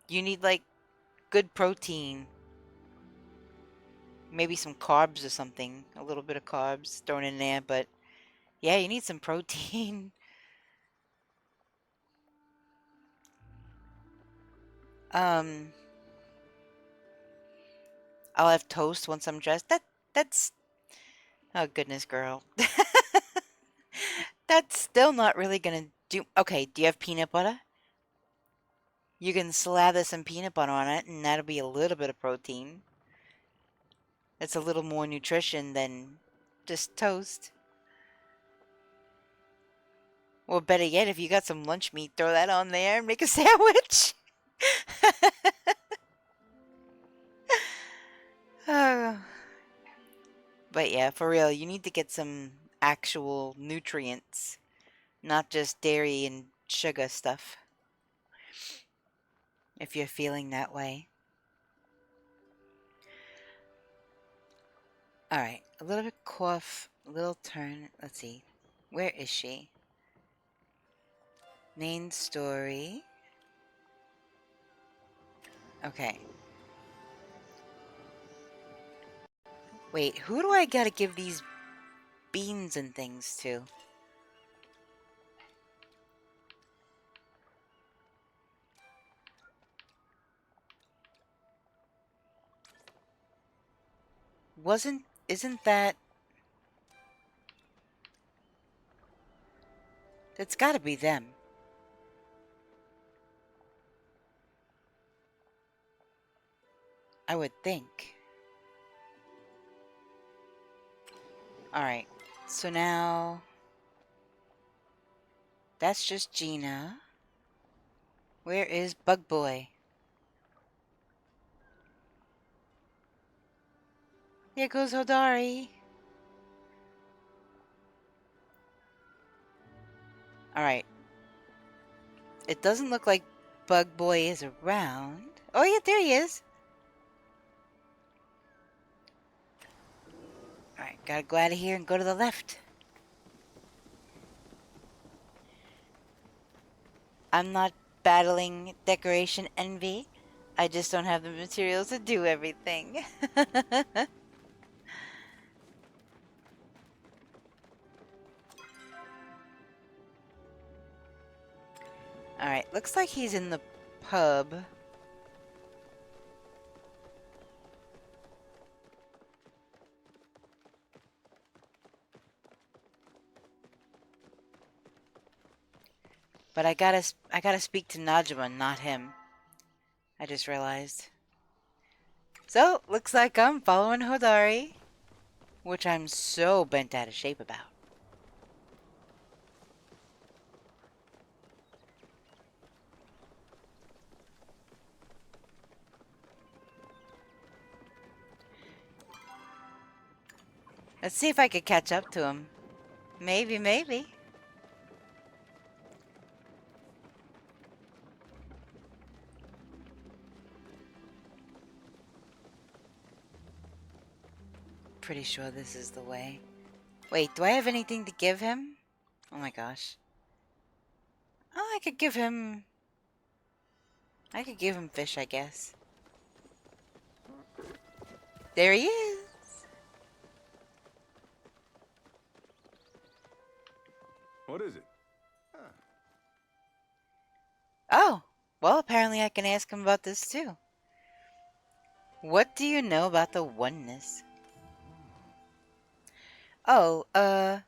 You need, like, good protein. Maybe some carbs or something. A little bit of carbs thrown in there, but yeah, you need some protein. I'll have toast once I'm dressed. That's oh goodness, girl. That's still not really gonna do. Okay, do you have peanut butter? You can slather some peanut butter on it, and that'll be a little bit of protein. It's a little more nutrition than just toast. Or better yet, if you got some lunch meat, throw that on there and make a sandwich. Oh. But yeah, for real, you need to get some actual nutrients, not just dairy and sugar stuff, if you're feeling that way. Alright, a little bit cough, a little turn. Let's see. Where is she? Main story. Okay. Wait, who do I gotta give these beans and things to? Isn't that... It's gotta be them. I would think. Alright, so now... That's just Gina. Where is Bug Boy? Here goes Hodari. Alright. It doesn't look like Bug Boy is around. Oh yeah, there he is. Alright, gotta go out of here and go to the left. I'm not battling decoration envy. I just don't have the materials to do everything. Alright, looks like he's in the pub. But I gotta speak to Najima, not him. I just realized. So, looks like I'm following Hodari, which I'm so bent out of shape about. Let's see if I could catch up to him. Maybe, maybe. Pretty sure this is the way. Wait, do I have anything to give him? Oh my gosh. Oh, I could give him fish, I guess. There he is. What is it? Oh, well, apparently I can ask him about this too. What do you know about the oneness? Oh, I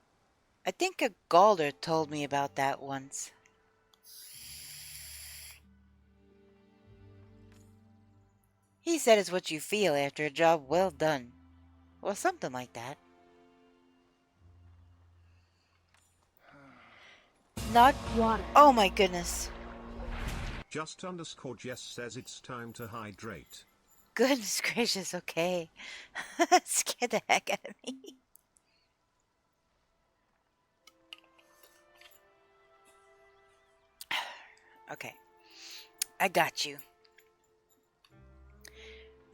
think a Galder told me about that once. He said it's what you feel after a job well done. Or something like that. Not Water. Oh my goodness. Just underscore Jess says it's time to hydrate. Goodness gracious, okay. Scared the heck out of me. Okay. I got you.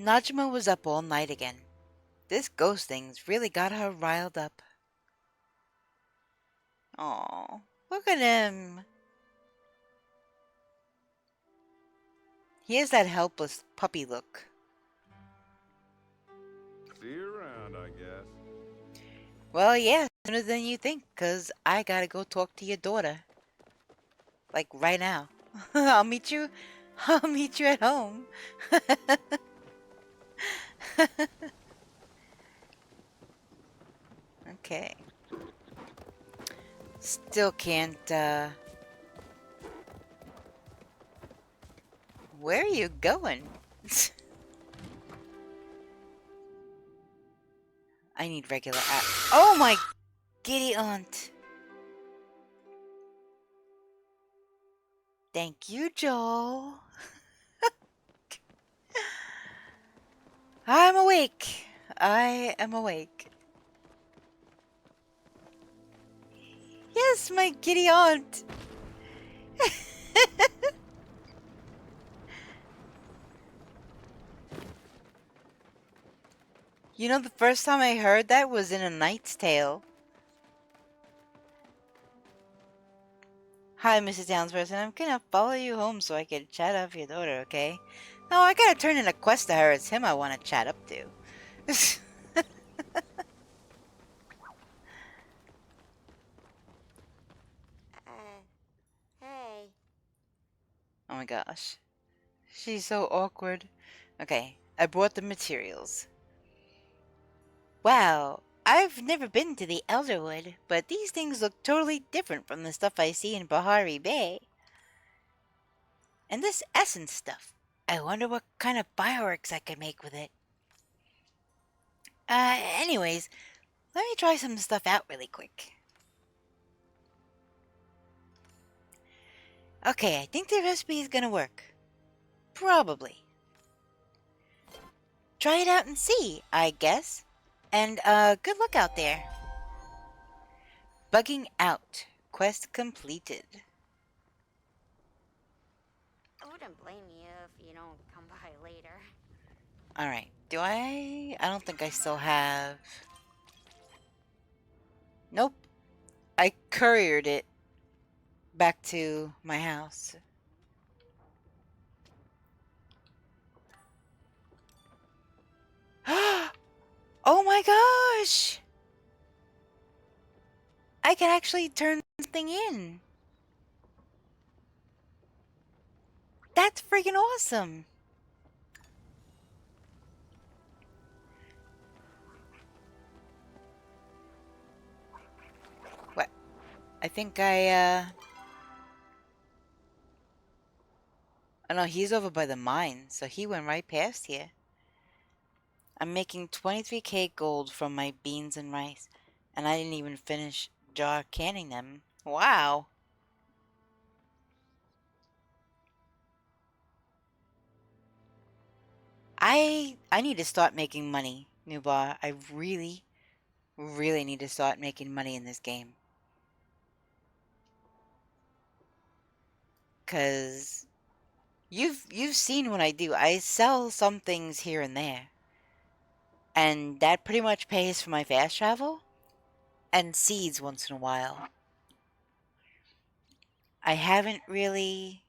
Najma was up all night again. This ghost thing's really got her riled up. Aw, look at him. He has that helpless puppy look. See you around, I guess. Well, yeah, sooner than you think, 'cause I gotta go talk to your daughter. Like, right now. I'll meet you at home. Okay. Still can't, Where are you going? I need regular Oh my giddy aunt. Thank you, Joel. I'm awake. I am awake. Yes, my giddy aunt. You know, the first time I heard that was in A Knight's Tale. Hi, Mrs. Townsperson. I'm gonna follow you home so I can chat up your daughter, okay? No, I gotta turn in a quest to her. It's him I want to chat up to. Hey. Oh my gosh. She's so awkward. Okay, I brought the materials. Wow, I've never been to the Elderwood, but these things look totally different from the stuff I see in Bahari Bay. And this essence stuff, I wonder what kind of fireworks I could make with it. Anyways, let me try some stuff out really quick. Okay, I think the recipe is gonna work. Probably. Try it out and see, I guess. And, good luck out there. Bugging out. Quest completed. I wouldn't blame you if you don't come by later. Alright, do I don't think I still have... Nope. I couriered it back to my house. Oh my gosh! I can actually turn something in. That's freaking awesome. What? I think oh no, he's over by the mine, so he went right past here. I'm making 23k gold from my beans and rice, and I didn't even finish jar canning them. Wow. I need to start making money, Nubar. I really, really need to start making money in this game. 'Cause you've seen what I do. I sell some things here and there. And that pretty much pays for my fast travel and seeds once in a while. I haven't really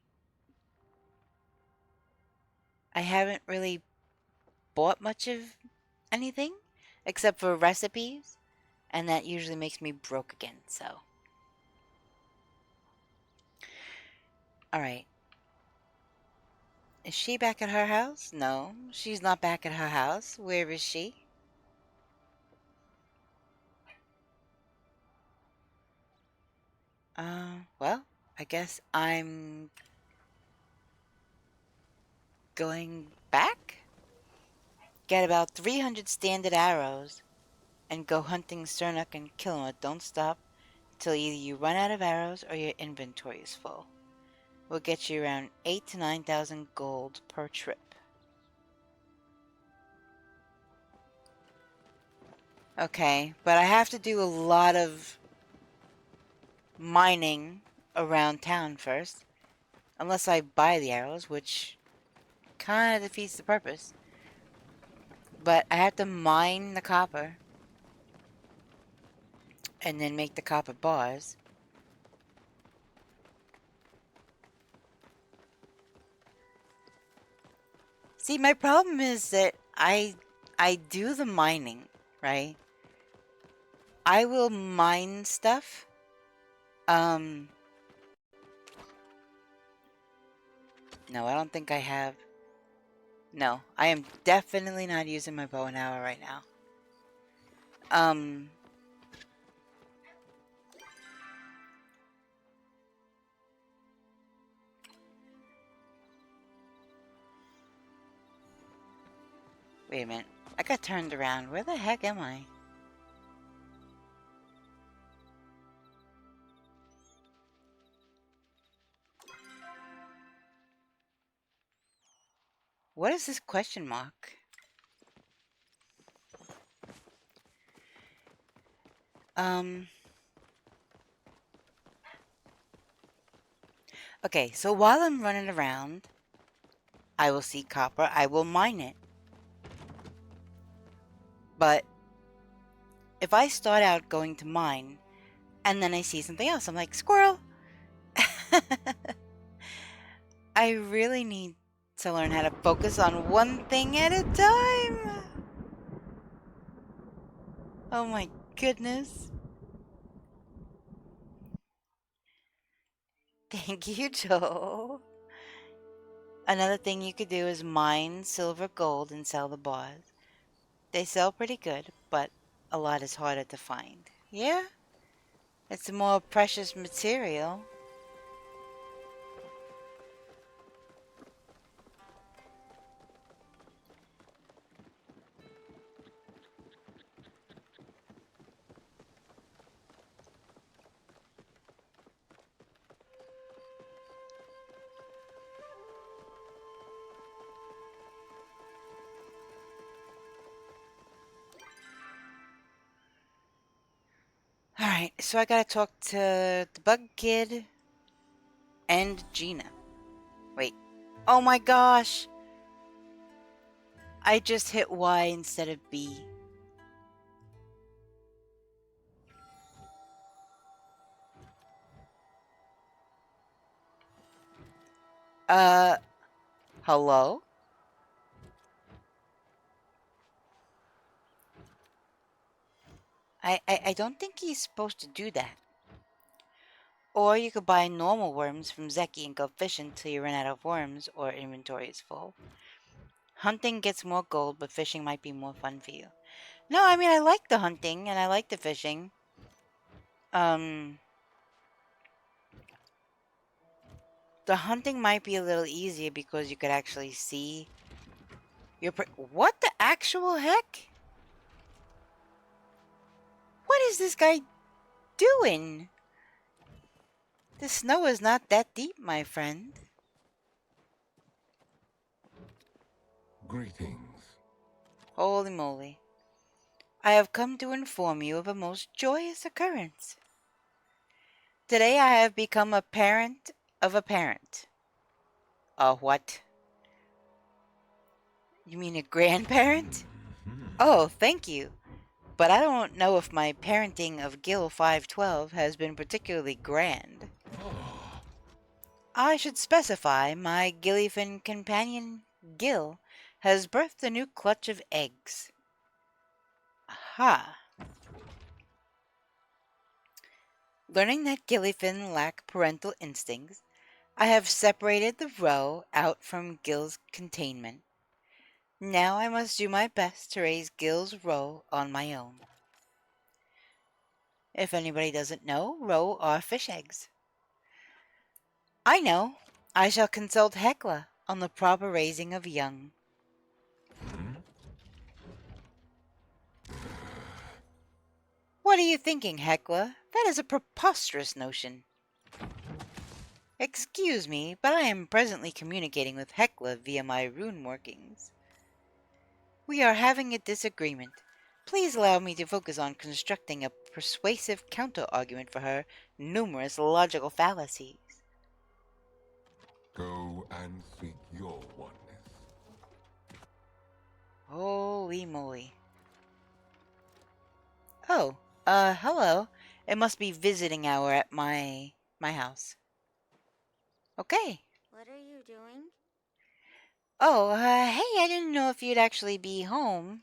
bought much of anything except for recipes, and that usually makes me broke again, so. Alright. Is she back at her house? No, she's not back at her house. Where is she? Well, I guess I'm going back? Get about 300 standard arrows and go hunting Cernuk and kill him, but don't stop till either you run out of arrows or your inventory is full. We'll get you around 8,000 to 9,000 gold per trip. Okay, but I have to do a lot of mining around town first. Unless I buy the arrows, which kind of defeats the purpose. But I have to mine the copper and then make the copper bars. See, my problem is that I do the mining, right? I will mine stuff. No, I don't think I have. No, I am definitely not using my bow and arrow right now. Wait a minute. I got turned around. Where the heck am I? What is this question mark? Okay, so while I'm running around, I will see copper, I will mine it. But if I start out going to mine, and then I see something else, I'm like, squirrel! I really need to learn how to focus on one thing at a time! Oh my goodness. Thank you, Joe. Another thing you could do is mine silver, gold, and sell the bars. They sell pretty good, but a lot is harder to find. Yeah? It's a more precious material. Alright, so I gotta talk to the Bug Kid and Gina. Wait. Oh my gosh! I just hit Y instead of B. Hello? I don't think he's supposed to do that. Or you could buy normal worms from Zeki and go fishing until you run out of worms or inventory is full. Hunting gets more gold, but fishing might be more fun for you. No, I mean, I like the hunting and I like the fishing. The hunting might be a little easier because you could actually see your what the actual heck? What is this guy doing? The snow is not that deep, my friend. Greetings. Holy moly. I have come to inform you of a most joyous occurrence. Today I have become a parent of a parent. A what? You mean a grandparent? Oh, thank you. But I don't know if my parenting of Gil 512 has been particularly grand. I should specify my Gillyfin companion, Gil, has birthed a new clutch of eggs. Aha! Learning that Gillyfin lack parental instincts, I have separated the roe out from Gil's containment. Now I must do my best to raise Gil's roe on my own. If anybody doesn't know, roe are fish eggs. I know. I shall consult Hecla on the proper raising of young. What are you thinking, Hecla? That is a preposterous notion. Excuse me, but I am presently communicating with Hecla via my rune workings. We are having a disagreement. Please allow me to focus on constructing a persuasive counter-argument for her numerous logical fallacies. and seek your oneness. Holy moly. Oh, hello. It must be visiting hour at my house. Okay. What are you doing? Oh, hey, I didn't know if you'd actually be home.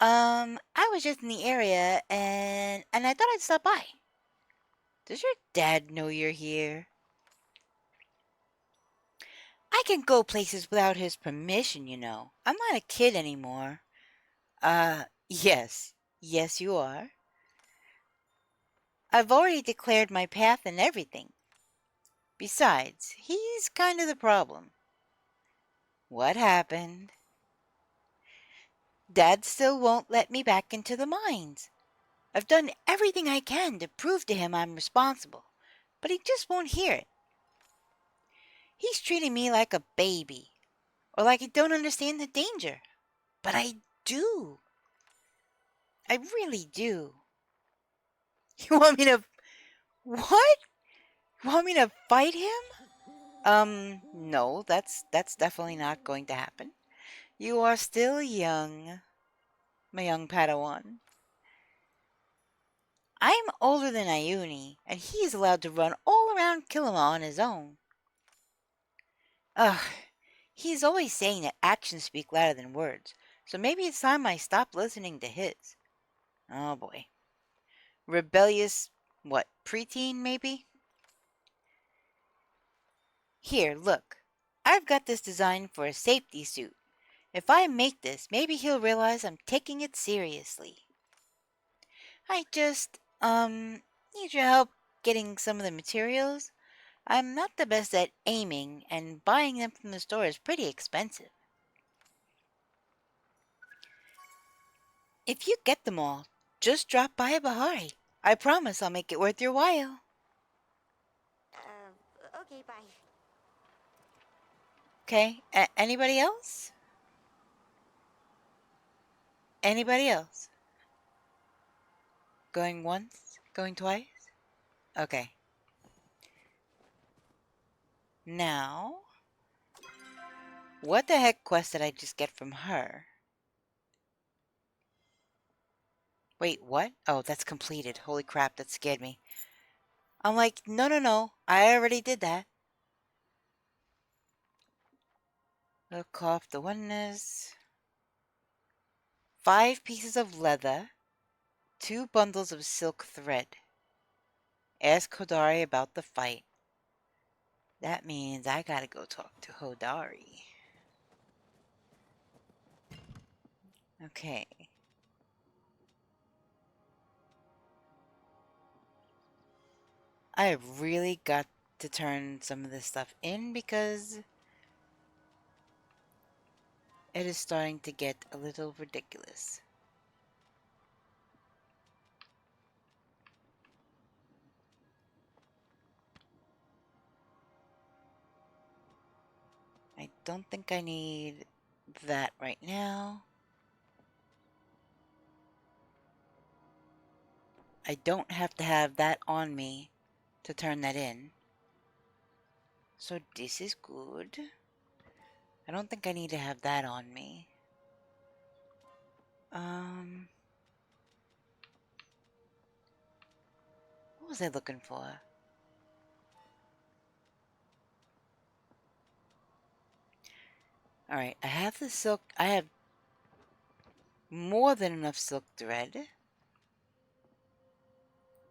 I was just in the area and I thought I'd stop by. Does your dad know you're here? I can go places without his permission, you know. I'm not a kid anymore. Yes. Yes, you are. I've already declared my path and everything. Besides, he's kind of the problem. What happened? Dad still won't let me back into the mines. I've done everything I can to prove to him I'm responsible, but he just won't hear it. He's treating me like a baby, or like I don't understand the danger. But I do. I really do. You want me to... What? You want me to fight him? No, that's definitely not going to happen. You are still young, my young Padawan. I'm older than Ayuni, and he's allowed to run all around Kilima on his own. Ugh, he's always saying that actions speak louder than words, so maybe it's time I stopped listening to his. Oh boy. Rebellious, what, preteen maybe? Here, look. I've got this design for a safety suit. If I make this, maybe he'll realize I'm taking it seriously. I just, need your help getting some of the materials. I'm not the best at aiming, and buying them from the store is pretty expensive. If you get them all, just drop by Bahari. I promise I'll make it worth your while. Okay, bye. Okay, anybody else? Anybody else? Going once? Going twice? Okay. Now, what the heck quest did I just get from her? Wait, what? Oh, that's completed. Holy crap, that scared me. I'm like, no, I already did that. Look off the oneness. 5 pieces of leather. 2 bundles of silk thread. Ask Hodari about the fight. That means I gotta go talk to Hodari. Okay. I have really got to turn some of this stuff in because it is starting to get a little ridiculous. I don't think I need that right now. I don't have to have that on me to turn that in. So this is good. I don't think I need to have that on me. What was I looking for? Alright, I have the silk. I have more than enough silk thread.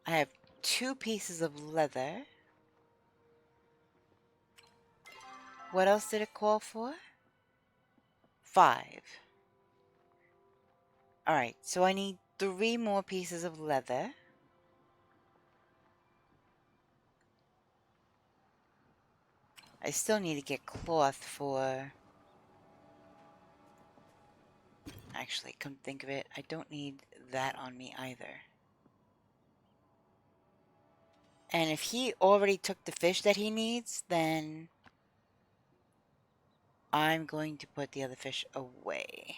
I have 2 pieces of leather. What else did it call for? 5. Alright, so I need 3 more pieces of leather. I still need to get cloth for... Actually, come think of it, I don't need that on me either. And if he already took the fish that he needs, then I'm going to put the other fish away.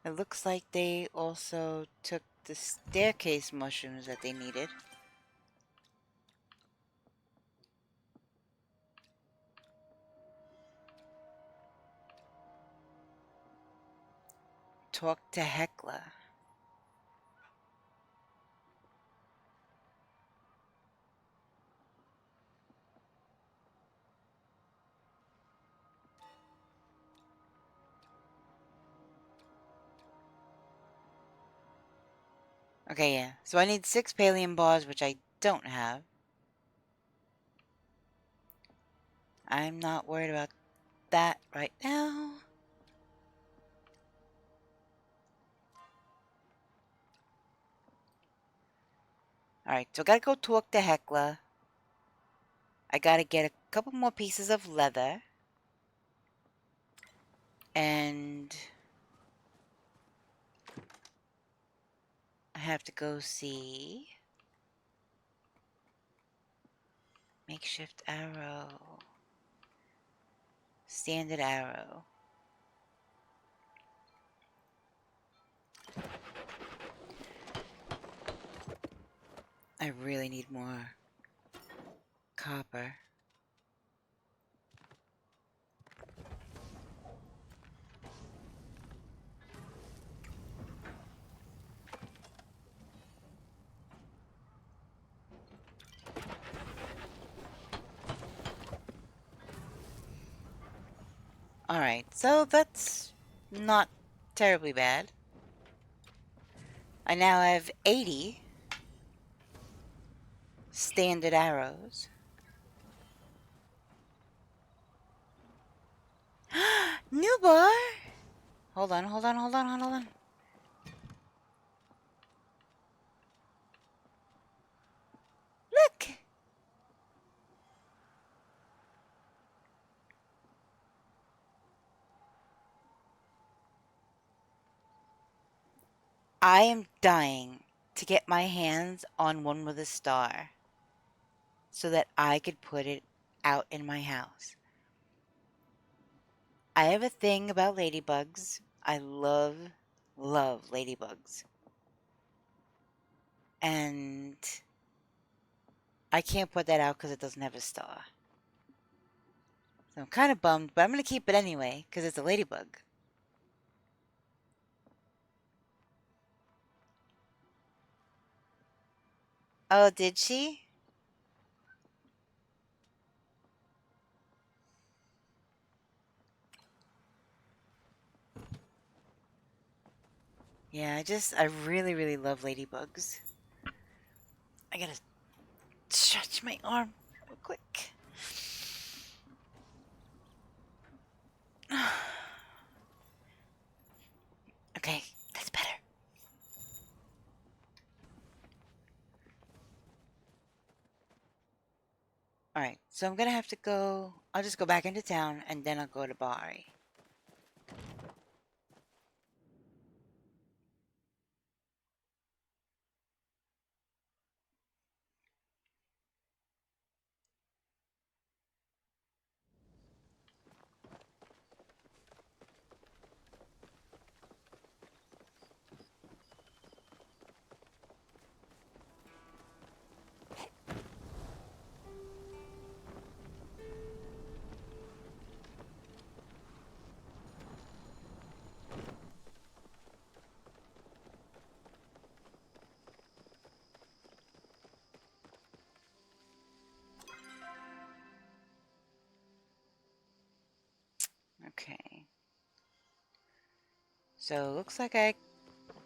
It looks like they also took the staircase mushrooms that they needed. talk to Hecla. Okay, yeah. So I need 6 Palium bars, which I don't have. I'm not worried about that right now. Alright, so I gotta go talk to Hecla. I gotta get a couple more pieces of leather. And I have to go see makeshift arrow. Standard arrow. I really need more copper. Alright, so that's not terribly bad. I now have 80 standard arrows. New bar! Hold on. Look! I am dying to get my hands on one with a star so that I could put it out in my house. I have a thing about ladybugs. I love ladybugs. And I can't put that out because it doesn't have a star. So I'm kind of bummed, but I'm going to keep it anyway because it's a ladybug. Oh, did she? Yeah, I really love ladybugs. I gotta stretch my arm real quick. Okay, that's better. Alright, so I'm gonna have to go. I'll just go back into town and then I'll go to Bari. Okay. So looks like I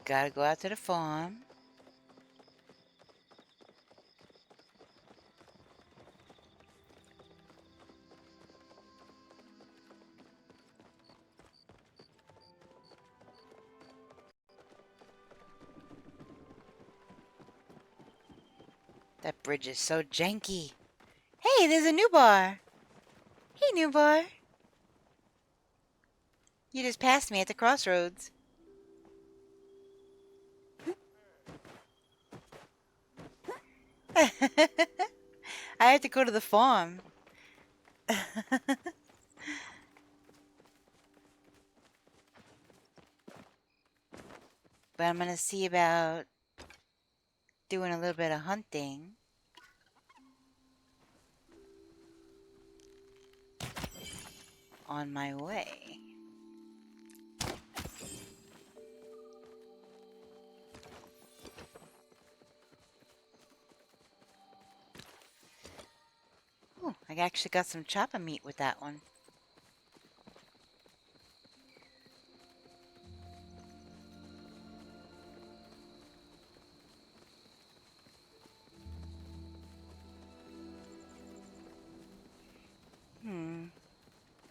gotta go out to the farm. That bridge is so janky. Hey, there's a new bar. Hey, new bar. You just passed me at the crossroads. I have to go to the farm. But I'm gonna see about doing a little bit of hunting. On my way. I actually got some chopper meat with that one.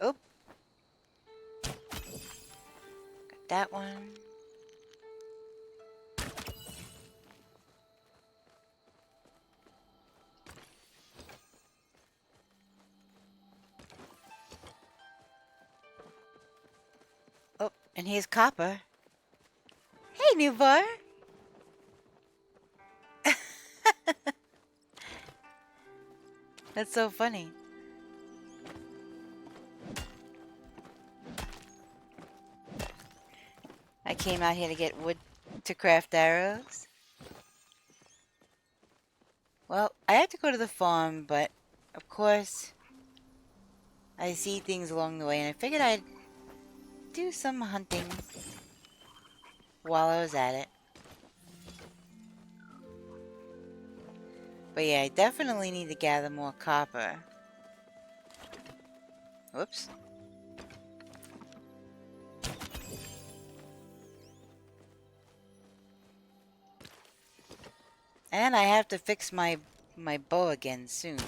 Oh. Got that one. Oh, and here's copper. Hey, new bar. That's so funny. I came out here to get wood to craft arrows. Well, I had to go to the farm, but of course, I see things along the way, and I figured I'd do some hunting while I was at it. But yeah, I definitely need to gather more copper. Whoops. And I have to fix my bow again soon.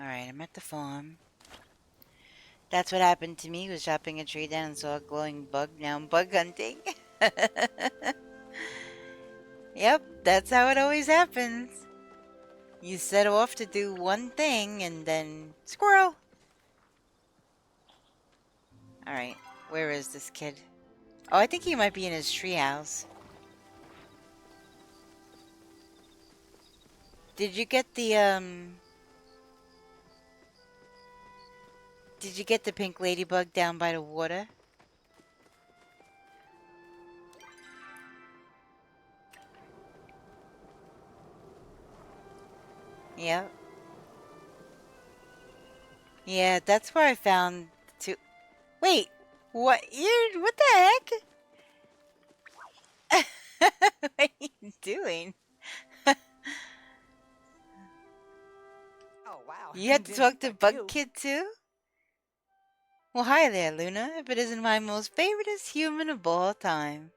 Alright, I'm at the farm. That's what happened to me, was chopping a tree down and saw a glowing bug. Now I'm bug hunting. Yep, that's how it always happens. You set off to do one thing and then squirrel. Alright, where is this kid? Oh, I think he might be in his treehouse. Did you get the Did you get the pink ladybug down by the water? Yep. Yeah, that's where I found two. Wait, what? What the heck? What are you doing? Oh, wow. You had to Didn't talk to expect Bug you. Kid too? Well, hi there, Luna. If it isn't my most favoriteest human of all time.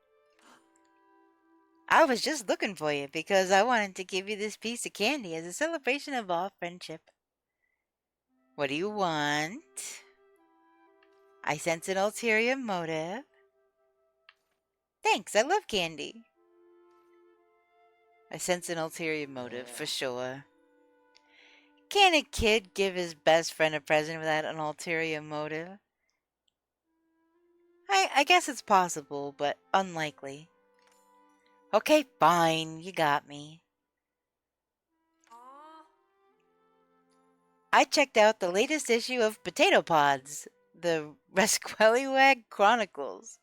I was just looking for you because I wanted to give you this piece of candy as a celebration of our friendship. What do you want? I sense an ulterior motive. Thanks, I love candy. I sense an ulterior motive, for sure. Can a kid give his best friend a present without an ulterior motive? I guess it's possible, but unlikely. Okay, fine, you got me. I checked out the latest issue of Potato Pods, the Resqueliwag Chronicles,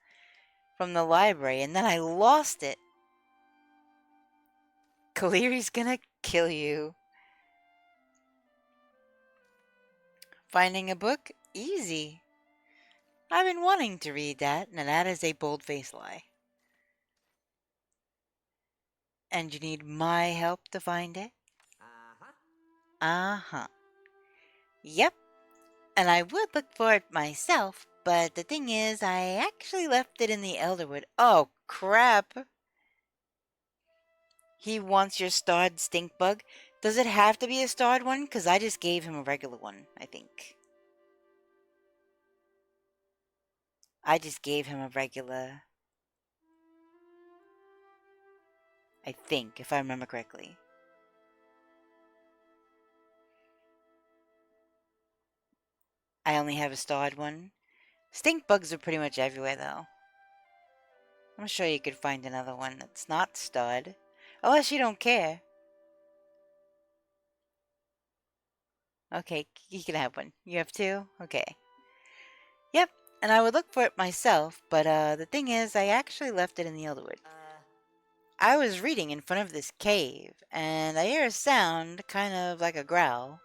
from the library, and then I lost it. Kaliri's gonna kill you. Finding a book? Easy. I've been wanting to read that, and that is a bold-faced lie. And you need my help to find it? Uh-huh. Uh-huh. Yep. And I would look for it myself, but the thing is, I actually left it in the Elderwood. Oh, crap. He wants your starred stink bug. Does it have to be a starred one? Because I just gave him a regular one, I think. I just gave him a regular... I think, if I remember correctly. I only have a starred one. Stink bugs are pretty much everywhere, though. I'm sure you could find another one that's not starred. Unless you don't care. Okay, you can have one. You have two? Okay. Yep. and I would look for it myself, but the thing is, I actually left it in the Elderwood. I was reading in front of this cave, and I hear a sound, kind of like a growl.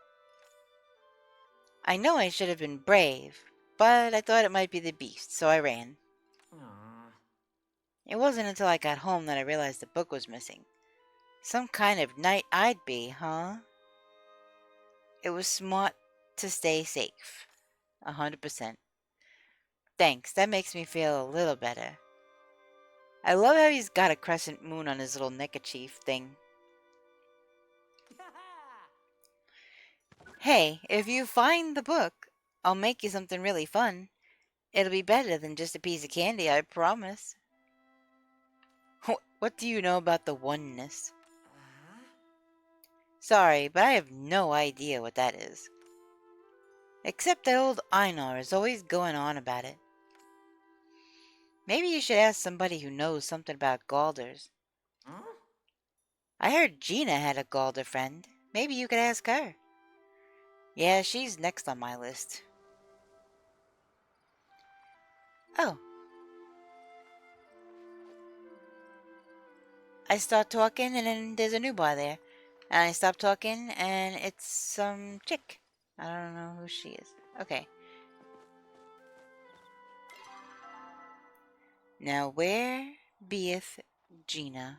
I know I should have been brave, but I thought it might be the beast, so I ran. It wasn't until I got home that I realized the book was missing. Some kind of knight I'd be, huh? It was smart to stay safe. 100%. Thanks, that makes me feel a little better. I love how he's got a crescent moon on his little neckerchief thing. Hey, if you find the book, I'll make you something really fun. It'll be better than just a piece of candy, I promise. What do you know about the oneness? Sorry, but I have no idea what that is. Except that old Einar is always going on about it. Maybe you should ask somebody who knows something about Galders. I heard Gina had a Galder friend. Maybe you could ask her. Yeah, she's next on my list. Oh. I start talking and then there's a new bar there. And I stop talking and it's some chick. I don't know who she is. Okay. Now where beeth Gina?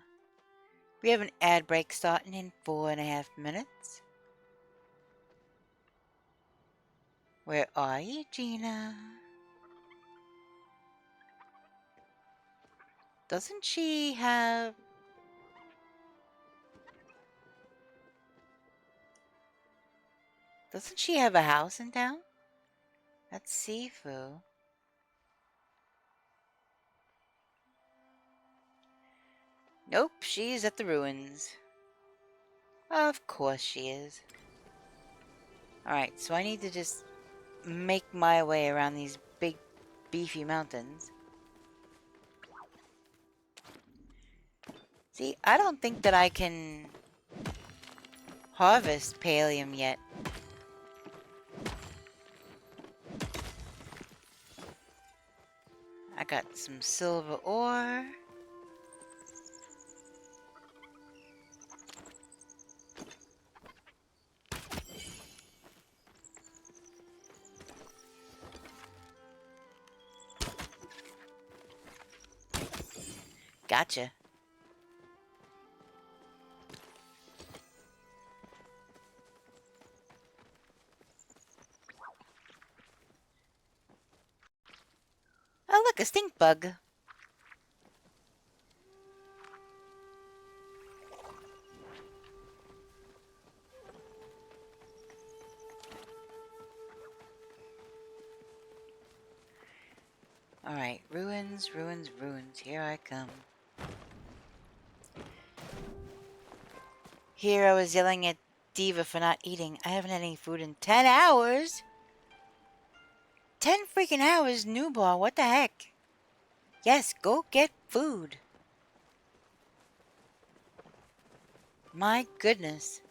We have an ad break starting in 4.5 minutes. Where are you, Gina? Doesn't she have... Doesn't she have a house in town? That's Sifu. Nope, she's at the ruins. Of course she is. Alright, so I need to just make my way around these big, beefy mountains. See, I don't think that I can harvest Palium yet. I got some silver ore. Gotcha. Oh, look, a stink bug. Alright, ruins, ruins, ruins. Here I come. Here I was yelling at Diva for not eating. I haven't had any food in 10 hours. 10 freaking hours, newborn. What the heck? Yes, go get food. My goodness.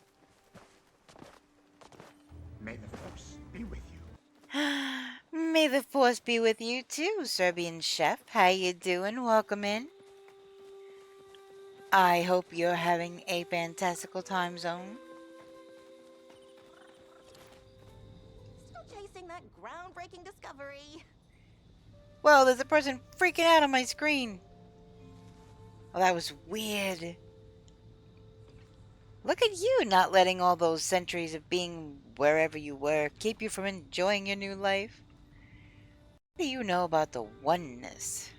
May the force be with you. May the force be with you too, Serbian chef. How you doing? Welcome in. I hope you're having a fantastical time zone. Still chasing that groundbreaking discovery. Whoa, there's a person freaking out on my screen. Well, that was weird. Look at you not letting all those centuries of being wherever you were keep you from enjoying your new life. What do you know about the oneness?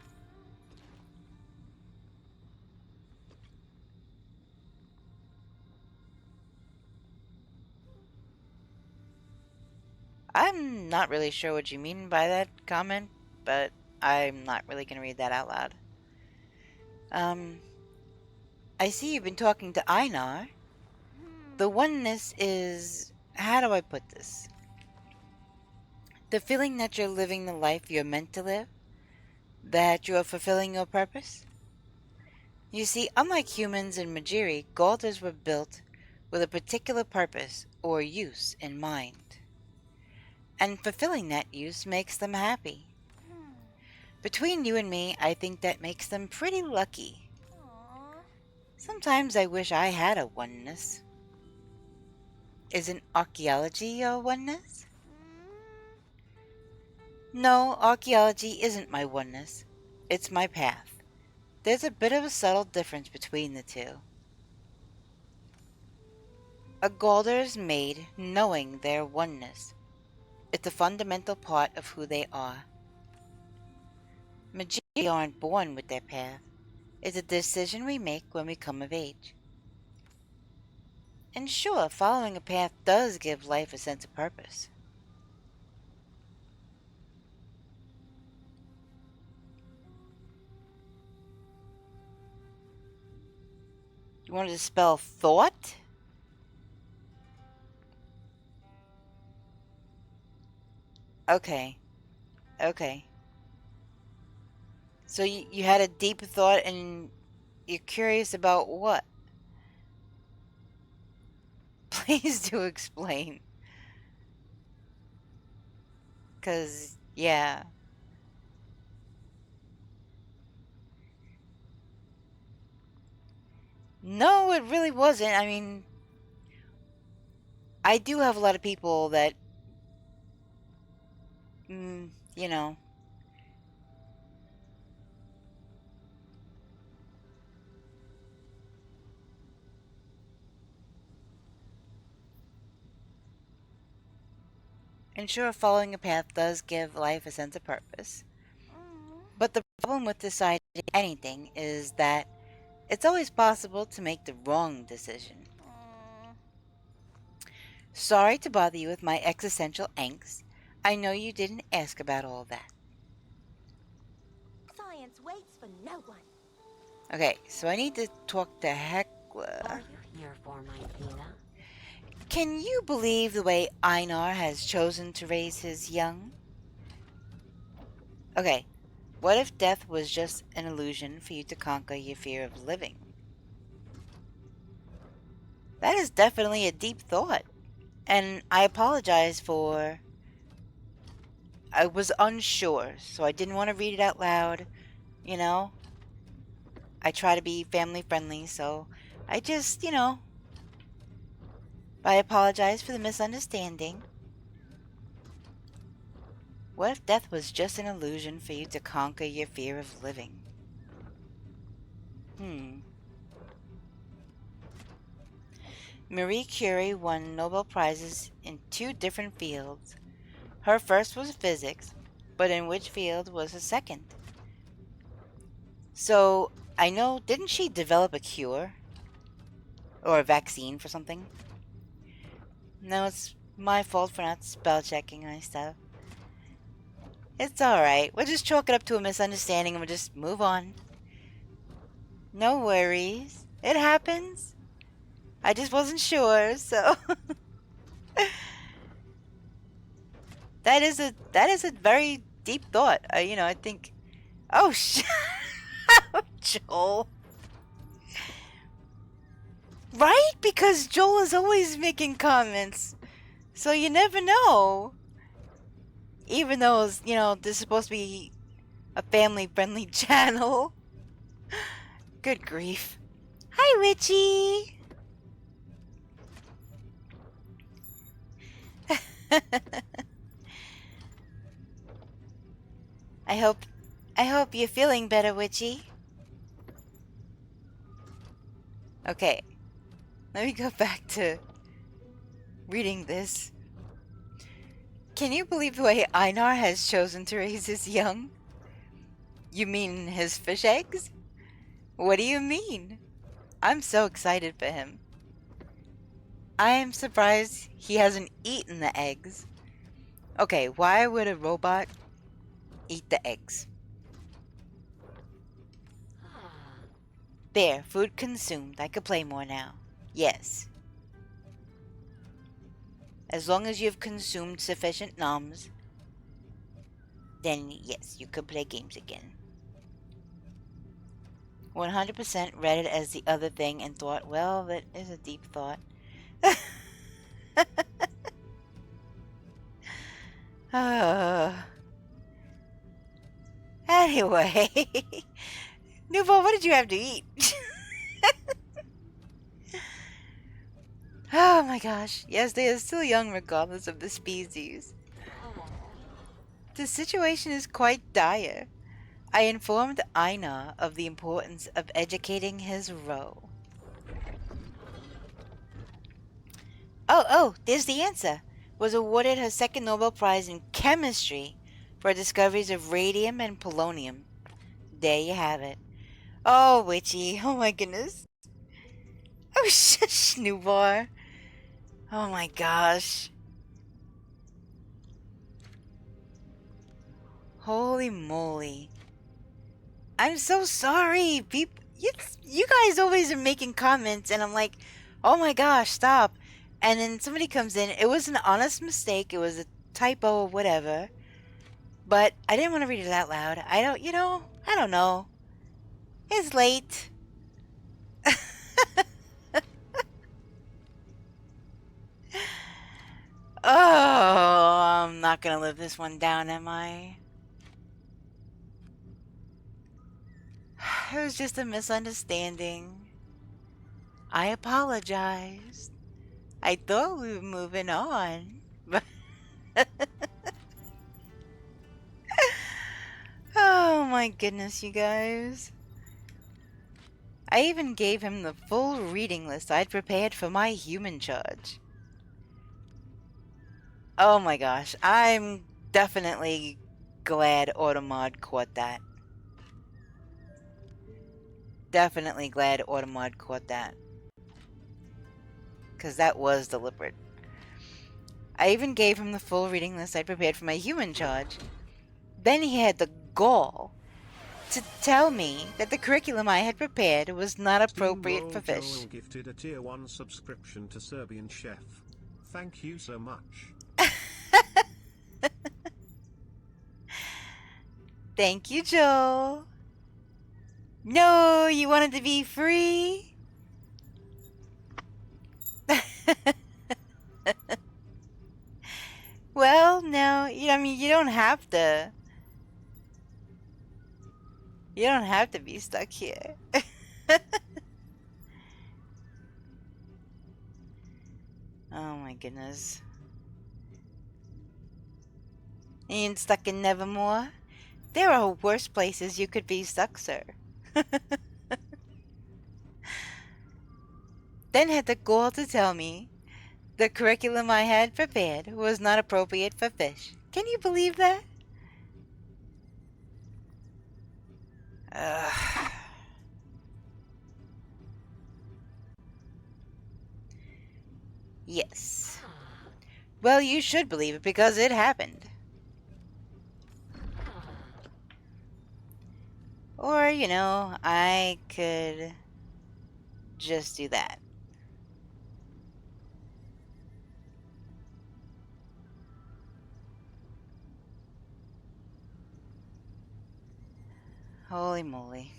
I'm not really sure what you mean by that comment, but I'm not really going to read that out loud. I see you've been talking to Einar. The oneness is... how do I put this? The feeling that you're living the life you're meant to live? That you are fulfilling your purpose? You see, unlike humans in Majiri, Galders were built with a particular purpose or use in mind. And fulfilling that use makes them happy. Between you and me, I think that makes them pretty lucky. Aww. Sometimes I wish I had a oneness. Isn't archaeology a oneness? No, archaeology isn't my oneness. It's my path. There's a bit of a subtle difference between the two. A Gaulder is made knowing their oneness. It's a fundamental part of who they are. Magicians aren't born with their path. It's a decision we make when we come of age. And sure, following a path does give life a sense of purpose. You wanted to spell thought? Okay. Okay. So you had a deep thought and you're curious about what? Please do explain. 'Cause, yeah. No, it really wasn't. I mean, I do have a lot of people that, you know, and sure, following a path does give life a sense of purpose. But the problem with deciding anything is that it's always possible to make the wrong decision. Sorry to bother you with my existential angst. I know you didn't ask about all that. Science waits for no one. Okay, so I need to talk to Heckler. Are you here for my Pina? Can you believe the way Einar has chosen to raise his young? Okay, what if death was just an illusion for you to conquer your fear of living? That is definitely a deep thought. And I apologize for... I was unsure, so I didn't want to read it out loud, you know? I try to be family friendly, so I just, you know... I apologize for the misunderstanding. What if death was just an illusion for you to conquer your fear of living? Marie Curie won Nobel Prizes in 2 different fields. Her first was physics, but in which field was her second? So, I know, didn't she develop a cure? Or a vaccine for something? No, it's my fault for not spell checking my stuff. It's alright. We'll just chalk it up to a misunderstanding and we'll just move on. No worries. It happens. I just wasn't sure, so... That is a very deep thought. You know, I think... Oh, Joel. Right? Because Joel is always making comments. So you never know. Even though, you know, this is supposed to be a family-friendly channel. Good grief. Hi, Richie. I hope you're feeling better, Witchy. Okay. Let me go back to reading this. Can you believe the way Einar has chosen to raise his young? You mean his fish eggs? What do you mean? I'm so excited for him. I am surprised he hasn't eaten the eggs. Okay, why would a robot eat the eggs? There, food consumed. I could play more now. Yes. As long as you've consumed sufficient noms, then yes, you could play games again. 100% read it as the other thing and thought, well, that is a deep thought. Anyway, Nuvo, what did you have to eat? Oh my gosh. Yes, they are still young regardless of the species. The situation is quite dire. I informed Aina of the importance of educating his roe. Oh, there's the answer. Was awarded her second Nobel Prize in Chemistry for discoveries of radium and polonium. There you have it. Oh, Witchy. Oh my goodness. Oh, shush, Newbar. Oh my gosh. Holy moly. I'm so sorry. You guys always are making comments, and I'm like, oh my gosh, stop. And then somebody comes in. It was an honest mistake. It was a typo or whatever. But I didn't want to read it out loud. I don't know. It's late. Oh, I'm not gonna live this one down, am I? It was just a misunderstanding. I apologized. I thought we were moving on. But oh my goodness, you guys. I even gave him the full reading list I'd prepared for my human charge. Oh my gosh, I'm definitely glad Automod caught that. Definitely glad Automod caught that. Because that was deliberate. I even gave him the full reading list I'd prepared for my human charge. Then he had the gall to tell me that the curriculum I had prepared was not appropriate for fish. Joel gifted a tier 1 subscription to Serbian Chef. Thank you so much. Thank you, Joel. No, you wanted to be free? Well, no, I mean, you don't have to. You don't have to be stuck here. Oh my goodness. Ain't stuck in Nevermore? There are worse places you could be stuck, sir. Then had the gall to tell me the curriculum I had prepared was not appropriate for fish. Can you believe that? Ugh. Yes. Well, you should believe it because it happened. Or, I could just do that. Holy moly.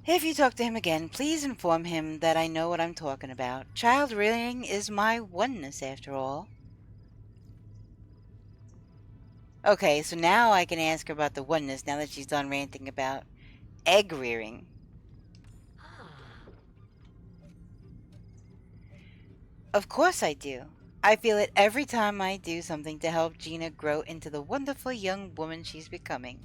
If you talk to him again, please inform him that I know what I'm talking about. Child rearing is my oneness, after all. Okay, so now I can ask her about the oneness now that she's done ranting about egg rearing. Of course I do. I feel it every time I do something to help Gina grow into the wonderful young woman she's becoming.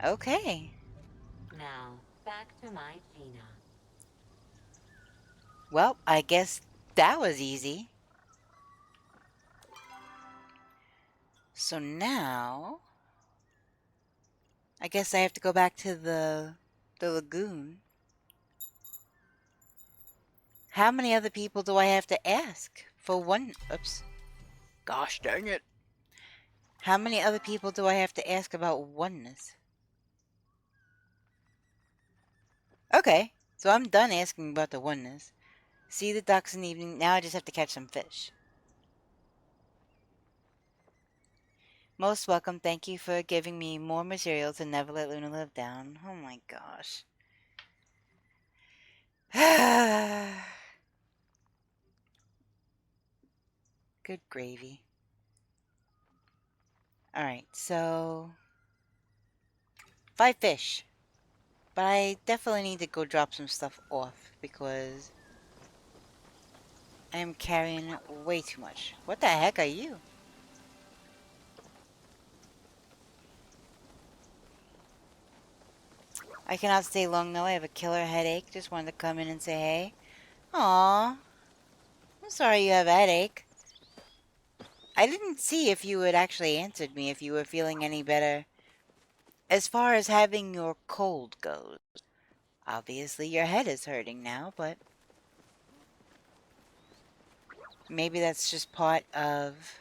Okay. Now, back to my Gina. Well, I guess that was easy. So now, I guess I have to go back to the lagoon. How many other people do I have to ask for one? Oops. Gosh dang it. How many other people do I have to ask about oneness? Okay, so I'm done asking about the oneness. See the ducks in the evening. Now I just have to catch some fish. Most welcome. Thank you for giving me more material to never let Luna live down. Oh my gosh. Good gravy. Alright, so 5 fish. But I definitely need to go drop some stuff off because I am carrying way too much. What the heck are you? I cannot stay long though. I have a killer headache. Just wanted to come in and say hey. Aww. I'm sorry you have a headache. I didn't see if you had actually answered me if you were feeling any better. As far as having your cold goes. Obviously your head is hurting now, but maybe that's just part of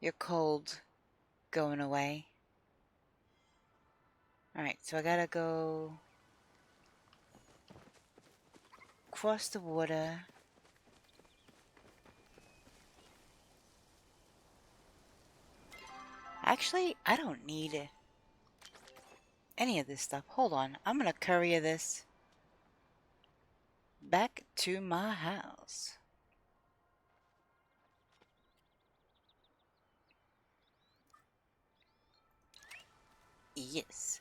your cold going away. Alright, so I gotta go cross the water. Actually, I don't need any of this stuff. Hold on, I'm gonna courier this back to my house. Yes.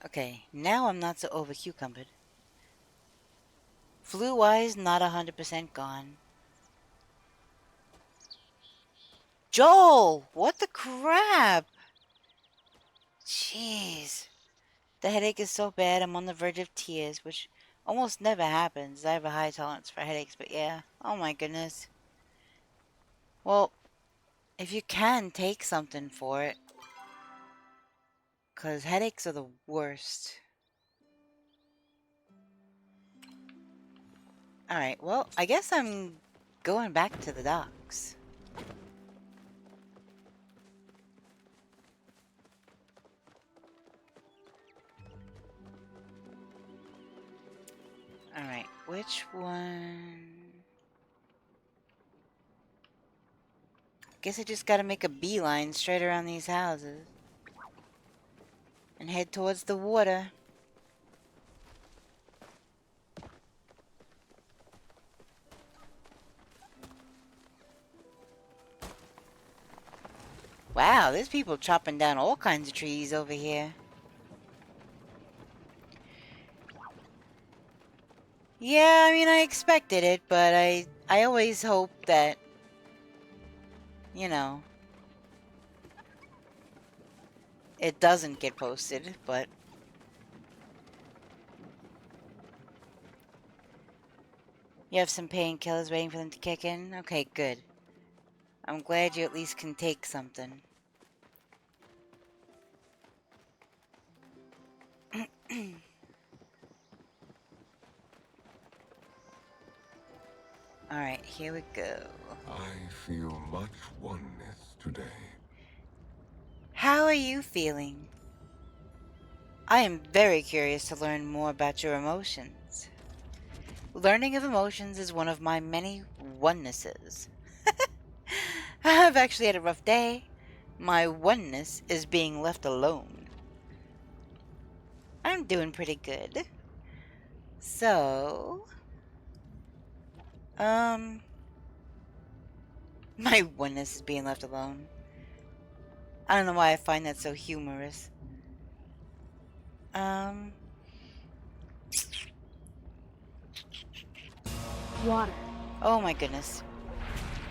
Okay, now I'm not so over cucumbered. Flu-wise, not 100% gone. Joel! What the crap? Jeez. The headache is so bad, I'm on the verge of tears, which almost never happens. I have a high tolerance for headaches, but yeah. Oh my goodness. Well, if you can, take something for it. Because headaches are the worst. Alright, well, I guess I'm going back to the docks. Alright, which one? Guess I just gotta make a beeline straight around these houses. And head towards the water. Wow, there's people chopping down all kinds of trees over here. Yeah, I mean, I expected it, but I always hope that, you know, it doesn't get posted, but you have some painkillers waiting for them to kick in? Okay, good. I'm glad you at least can take something. Alright, here we go. I feel much oneness today. How are you feeling? I am very curious to learn more about your emotions. Learning of emotions is one of my many onenesses. I've actually had a rough day. My oneness is being left alone. I'm doing pretty good. So, my oneness is being left alone. I don't know why I find that so humorous. Water. Oh my goodness.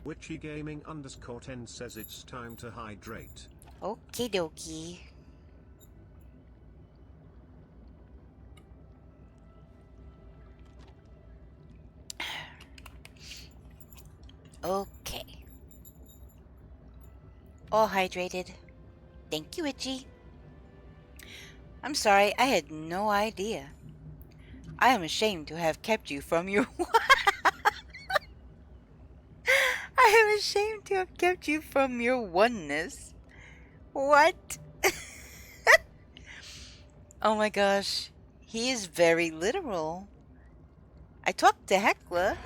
Witchy Gaming _10 says it's time to hydrate. Okie dokie. Okay. All hydrated. Thank you, Itchy. I'm sorry, I had no idea. I am ashamed to have kept you from your... I am ashamed to have kept you from your oneness. What? Oh my gosh. He is very literal. I talked to Hecla.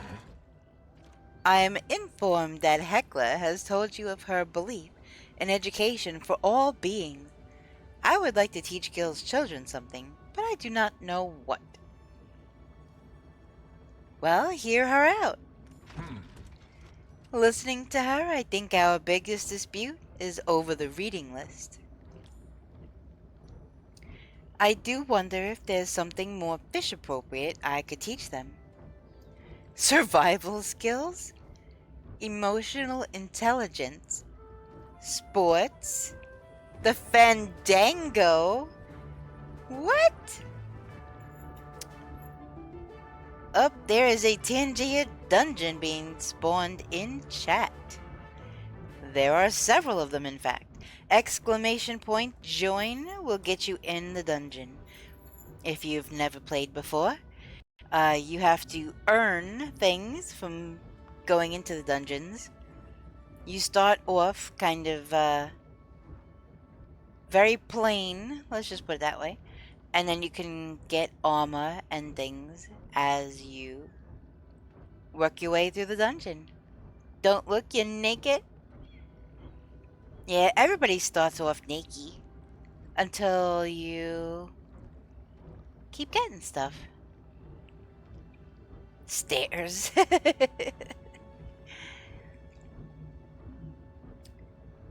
I am informed that Hecla has told you of her belief in education for all beings. I would like to teach Gil's children something, but I do not know what. Well, hear her out. Listening to her, I think our biggest dispute is over the reading list. I do wonder if there's something more fish appropriate I could teach them. Survival skills? Emotional intelligence? Sports? The Fandango? What? Up there is a Tangier dungeon being spawned in chat. There are several of them, in fact. Exclamation point join will get you in the dungeon. If you've never played before, you have to earn things from going into the dungeons. You start off kind of very plain, let's just put it that way. And then you can get armor and things as you work your way through the dungeon. Don't look, you're naked. Yeah, everybody starts off naked until you keep getting stuff. Stairs.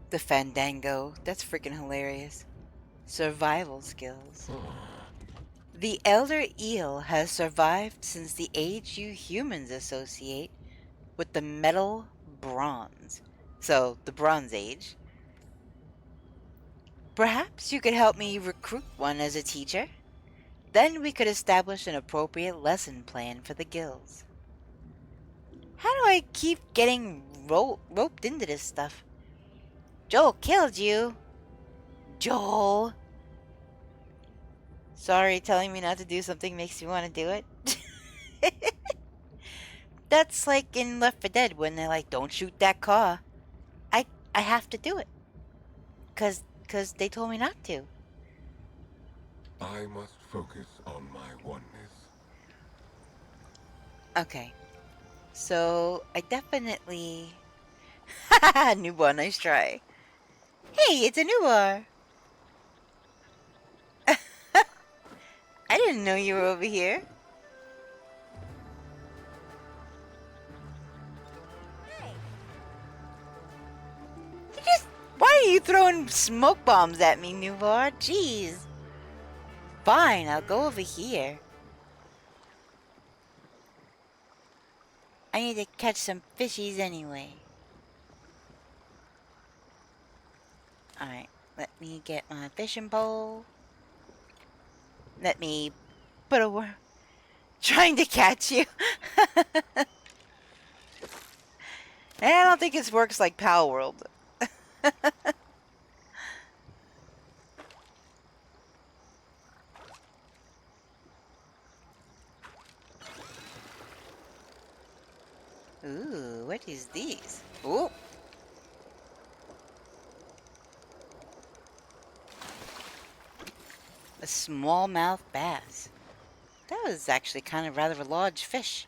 The Fandango. That's freaking hilarious. Survival skills. The Elder Eel has survived since the age you humans associate with the metal bronze. So, the Bronze Age. Perhaps you could help me recruit one as a teacher? Then we could establish an appropriate lesson plan for the guilds. How do I keep getting roped into this stuff? Joel killed you. Joel. Sorry, telling me not to do something makes me want to do it. That's like in Left 4 Dead when they're like, don't shoot that car. I have to do it. Cause they told me not to. I must focus on my oneness. Okay. So, I definitely... Haha, Newbar, nice try. Hey, it's a Newbar! I didn't know you were over here. Why are you throwing smoke bombs at me, Newbar? Jeez. Fine, I'll go over here. I need to catch some fishies anyway. Alright, let me get my fishing pole. Let me put a worm. Trying to catch you. I don't think this works like Pal World. Ooh, what is these? Ooh. A smallmouth bass. That was actually kind of rather a large fish.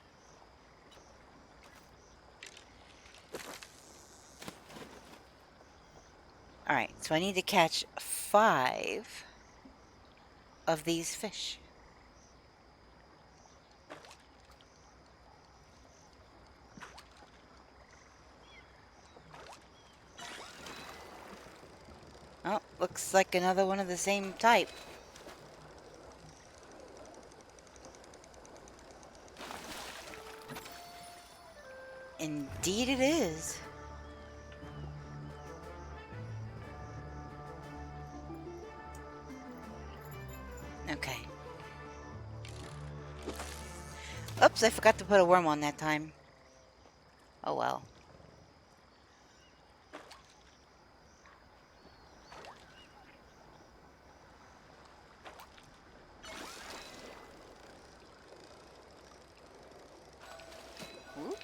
Alright, so I need to catch 5 of these fish. Oh, looks like another one of the same type. Indeed it is. Okay. Oops, I forgot to put a worm on that time. Oh well. Ooh.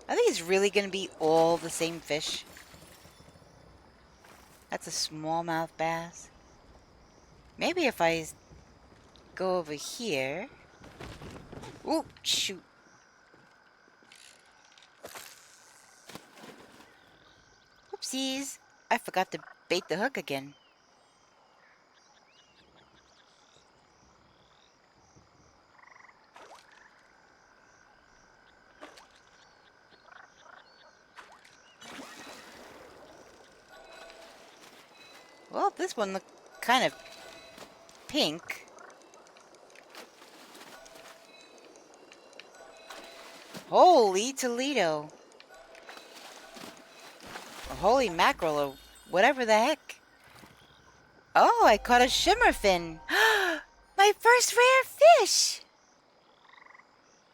I think it's really going to be all the same fish. That's a smallmouth bass. Maybe if I go over here... Ooh, shoot. Oopsies. I forgot to bait the hook again. Well, this one looked kind of pink. Holy Toledo. Or holy mackerel, or whatever the heck. Oh, I caught a shimmerfin. My first rare fish.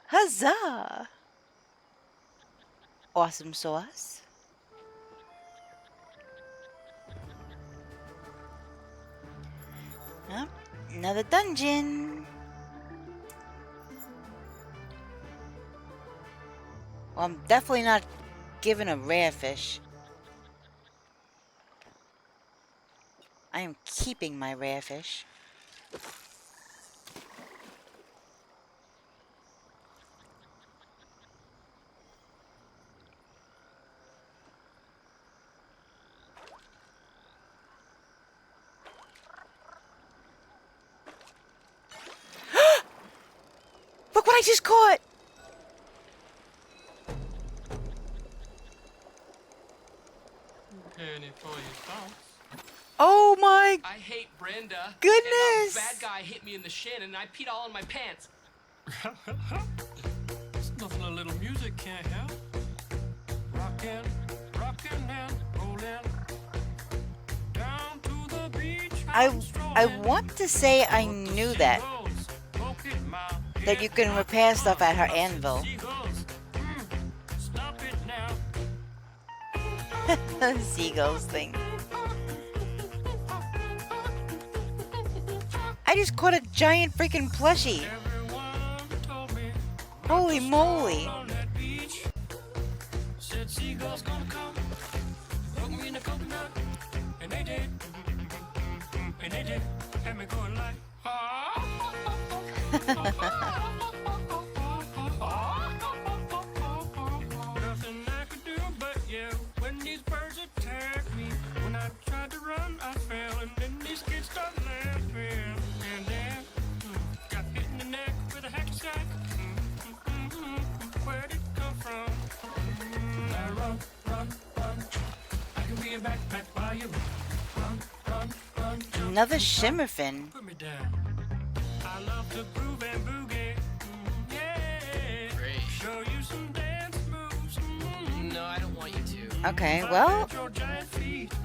Huzzah. Awesome sauce. Yep, another dungeon. Well, I'm definitely not given a rare fish. I am keeping my rare fish. Look what I just caught! Penny for your thoughts. Oh my I hate Brenda. goodness! And a bad guy hit me in the shin and I peed all in my pants. It's nothing a little music can't help. Rockin', rockin' and rollin'. Down to the beach. I want to say I knew that you can repair stuff at her anvil. Stop it now. Seagulls thing. I just caught a giant freaking plushie. Holy moly. Said seagulls gonna come. Look me in the coconut. And they did. And they did. Had me going like. Nothing I could do but yell when these birds attacked me. When I tried to run, I fell, and then these kids start laughing. And then got hit in the neck with a hacky sack. Where'd it come from? I run, run, run. I can be a backpack by you. Run, run, run. Another shimmerfin. Put me down. I love to groove and boogie. Yeah. Great. Show you some dance moves. No, I don't want you to. Okay, well,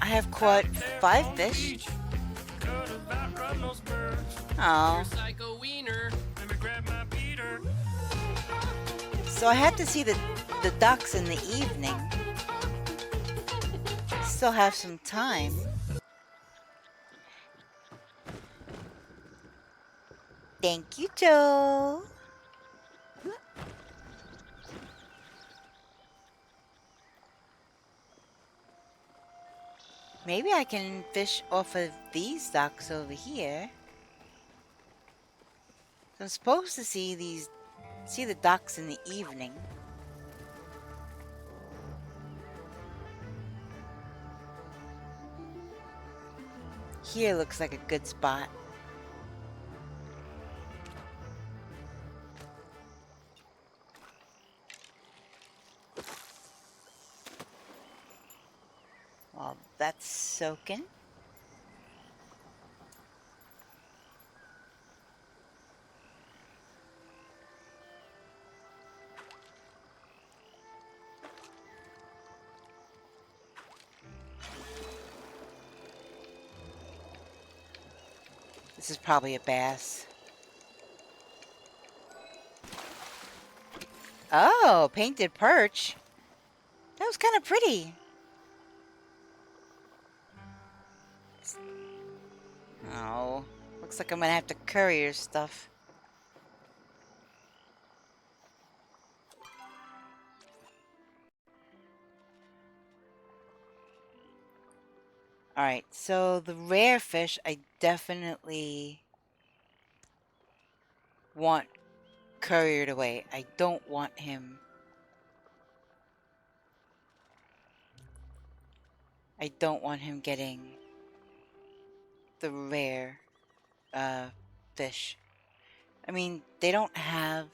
I have caught 5 fish. Oh. Psycho wiener. Let me grab my beater. So I had to see the ducks in the evening. Still have some time. Thank you, Joe. Maybe I can fish off of these ducks over here. I'm supposed to see the ducks in the evening. Here looks like a good spot. Well, that's soaking. This is probably a bass. Oh, painted perch. That was kind of pretty. Oh, looks like I'm gonna have to curry your stuff. Alright, so the rare fish I definitely want couriered away. I don't want him. I don't want him getting the rare fish. I mean, they don't have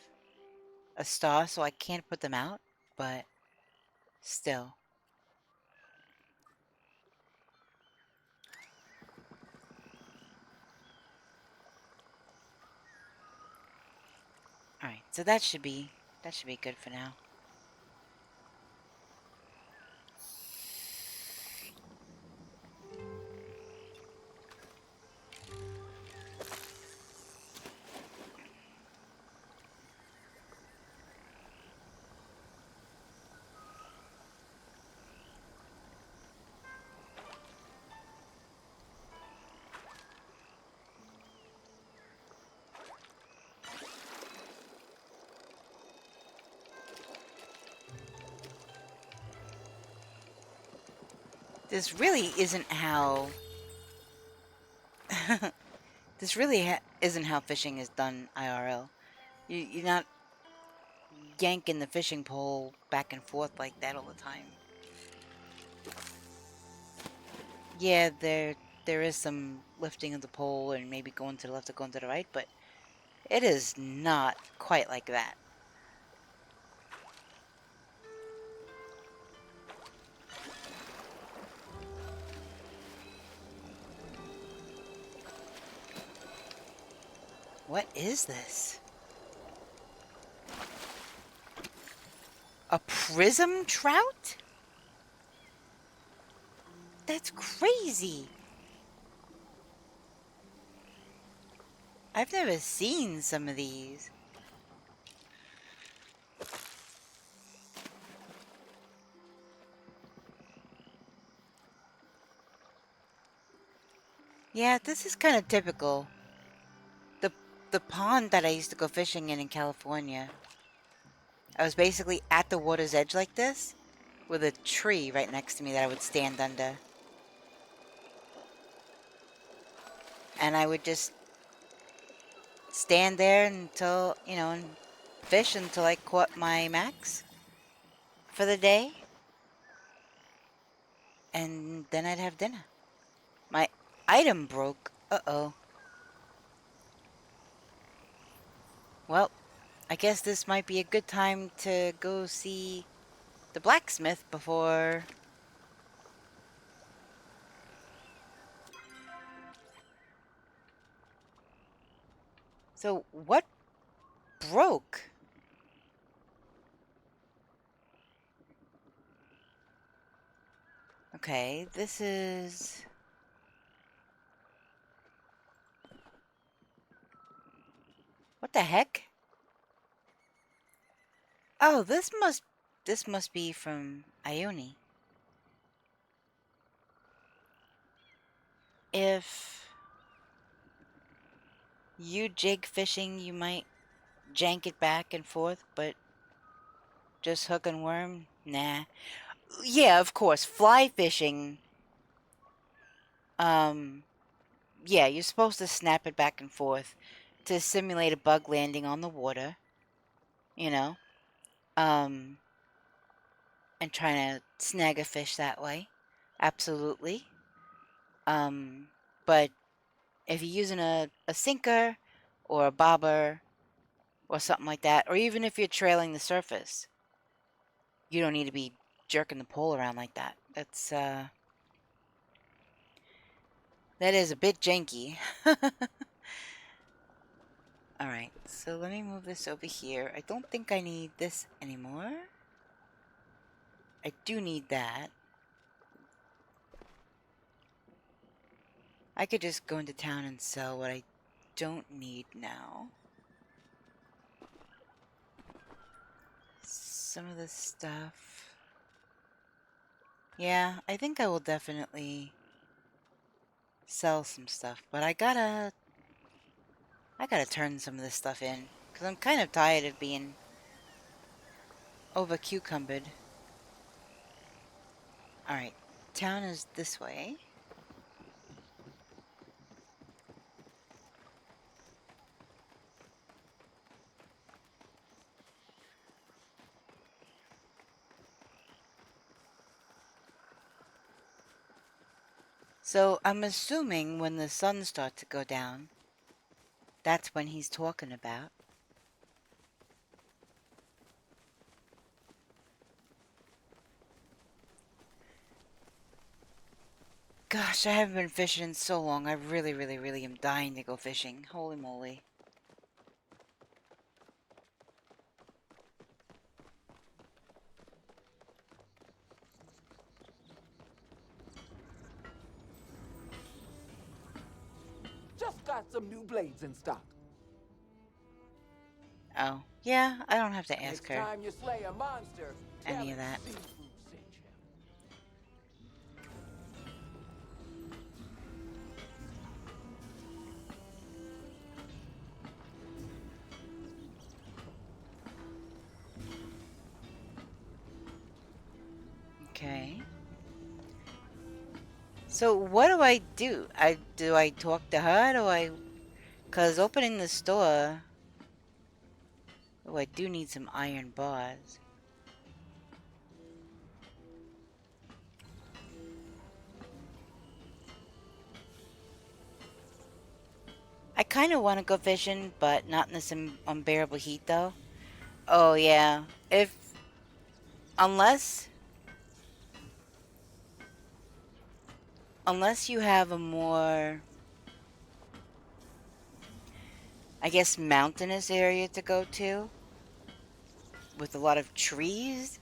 a star, so I can't put them out, but still. Alright, so that should be good for now. This really isn't how... this really isn't how fishing is done IRL. You're not yanking the fishing pole back and forth like that all the time. Yeah, there is some lifting of the pole and maybe going to the left or going to the right, but it is not quite like that. What is this? A prism trout? That's crazy. I've never seen some of these. Yeah, this is kind of typical. The pond that I used to go fishing in California, I was basically at the water's edge like this, with a tree right next to me that I would stand under. And I would just stand there until, you know, and fish until I caught my max for the day. And then I'd have dinner. My item broke. Uh-oh. Well, I guess this might be a good time to go see the blacksmith before... So, what broke? Okay, this is... What the heck? Oh, this must be from Ione. If you jig fishing, you might jank it back and forth, but just hook and worm? Nah. Yeah, of course, fly fishing. Yeah, you're supposed to snap it back and forth to simulate a bug landing on the water, you know, and trying to snag a fish that way. Absolutely. But if you're using a sinker or a bobber or something like that, or even if you're trailing the surface, you don't need to be jerking the pole around like that. That's, that is a bit janky. Alright, so let me move this over here. I don't think I need this anymore. I do need that. I could just go into town and sell what I don't need now. Some of this stuff. Yeah, I think I will definitely sell some stuff, but I gotta turn some of this stuff in, because I'm kind of tired of being over cucumbered. Alright, town is this way. So I'm assuming when the sun starts to go down, that's when he's talking about. Gosh, I haven't been fishing in so long. I really am dying to go fishing. Holy moly. got some new blades in stock. Oh, yeah, I don't have to ask Next her time you slay a monster, tell any of him that. seafood sent you. Okay. So what do I do? Do I talk to her? Do I... Because opening the store... Oh, I do need some iron bars. I kind of want to go fishing, but not in this unbearable heat, though. Oh, yeah. Unless you have a more... I guess mountainous area to go to. With a lot of trees.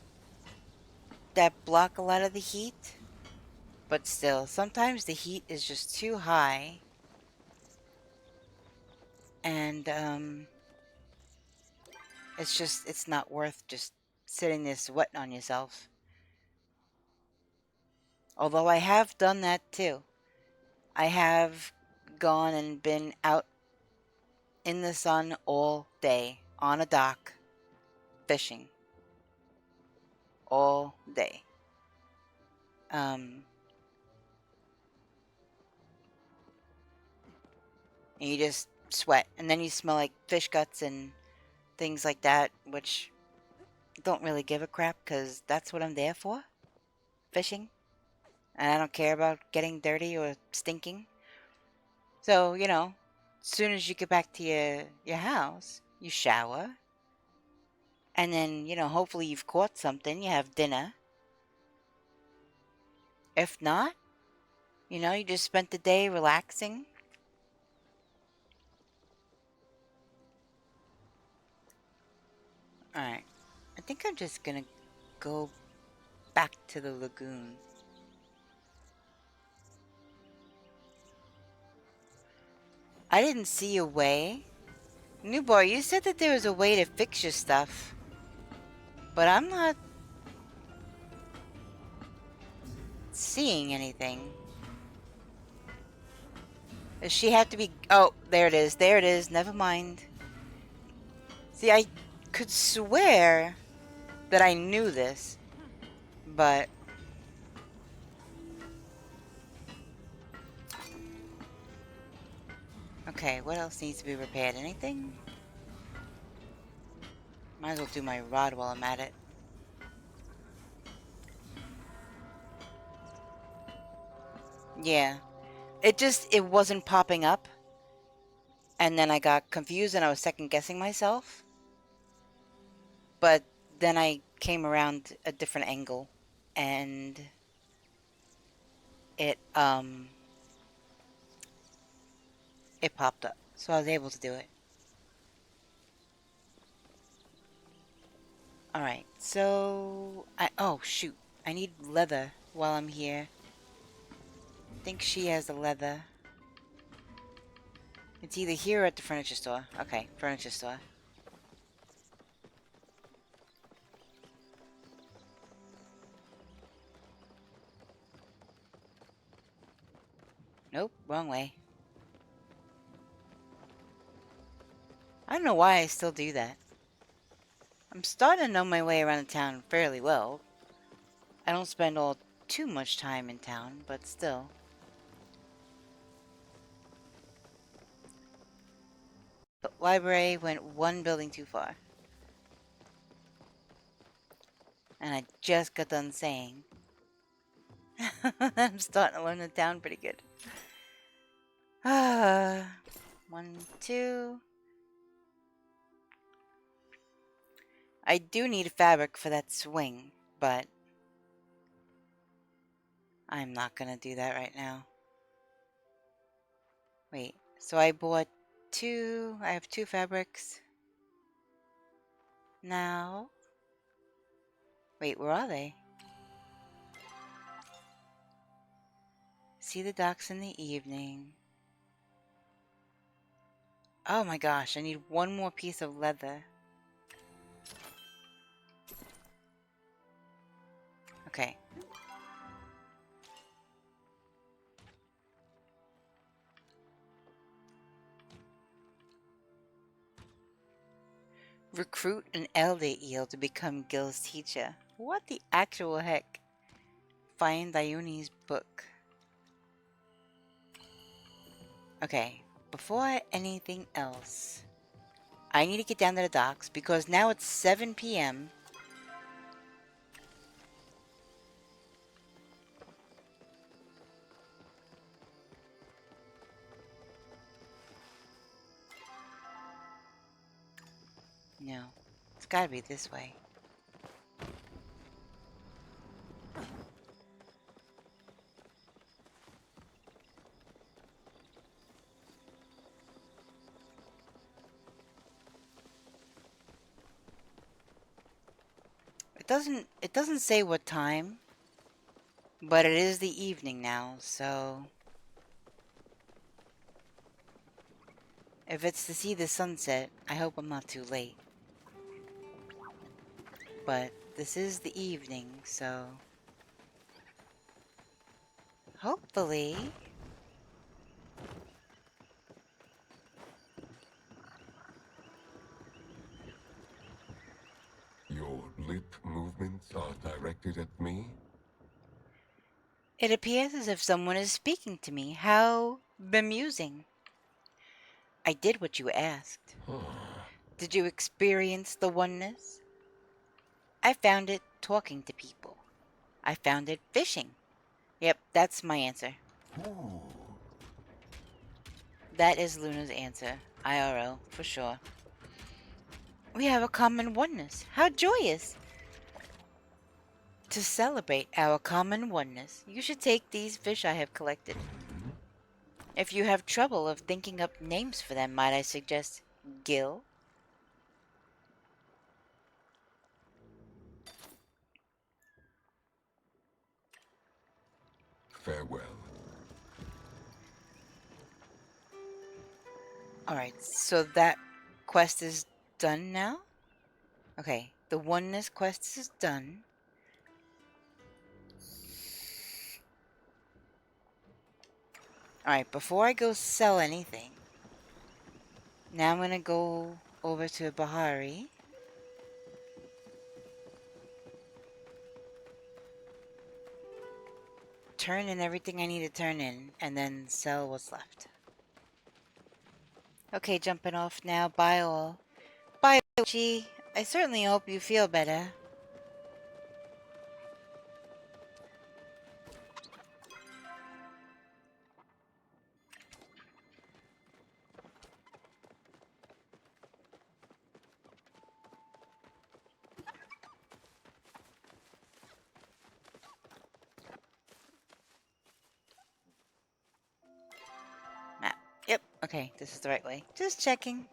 That block a lot of the heat. But still, sometimes the heat is just too high. And, it's not worth just sitting there sweating on yourself. Although I have done that too. I have gone and been out in the sun all day on a dock fishing. All day. And you just sweat. And then you smell like fish guts and things like that, which don't really give a crap because that's what I'm there for. Fishing. And I don't care about getting dirty or stinking. So, you know, as soon as you get back to your house, you shower. And then, you know, hopefully you've caught something. You have dinner. If not, you know, you just spent the day relaxing. Alright. I think I'm just gonna go back to the lagoon. I didn't see a way. New boy, you said that there was a way to fix your stuff. But I'm not seeing anything. Does she have to be... Oh, there it is. There it is. Never mind. See, I could swear that I knew this. But... Okay, what else needs to be repaired? Anything? Might as well do my rod while I'm at it. Yeah. It wasn't popping up. And then I got confused and I was second guessing myself. But then I came around a different angle. And... It popped up. So I was able to do it. Alright, so... oh, shoot. I need leather while I'm here. I think she has the leather. It's either here or at the furniture store. Okay, furniture store. Nope, wrong way. I don't know why I still do that. I'm starting to know my way around the town fairly well. I don't spend all too much time in town, but still. The library went one building too far. And I just got done saying. I'm starting to learn the town pretty good. 1, 2. I do need fabric for that swing, but I'm not gonna do that right now. Wait, so I bought 2, I have 2 fabrics. Now, wait, where are they? See the docks in the evening. Oh my gosh, I need one more piece of leather. Okay. Recruit an elder eel to become Gil's teacher. What the actual heck? Find Ioni's book. Okay, before anything else, I need to get down to the docks because now it's 7 p.m. No, it's gotta be this way. It doesn't say what time, but it is the evening now, so if it's to see the sunset, I hope I'm not too late. But this is the evening, so hopefully. Your lip movements are directed at me? It appears as if someone is speaking to me. How bemusing. I did what you asked. Did you experience the oneness? I found it talking to people. I found it fishing. Yep, that's my answer. Ooh. That is Luna's answer. IRL, for sure. We have a common oneness. How joyous! To celebrate our common oneness, you should take these fish I have collected. If you have trouble of thinking up names for them, might I suggest Gil? Farewell. Alright, so that quest is done now? Okay, the oneness quest is done. Alright, before I go sell anything, now I'm gonna go over to Bahari. Turn in everything I need to turn in, and then sell what's left. Okay, jumping off now. Bye all. Bye, Chi. I certainly hope you feel better. Map. Yep, okay, this is the right way. Just checking.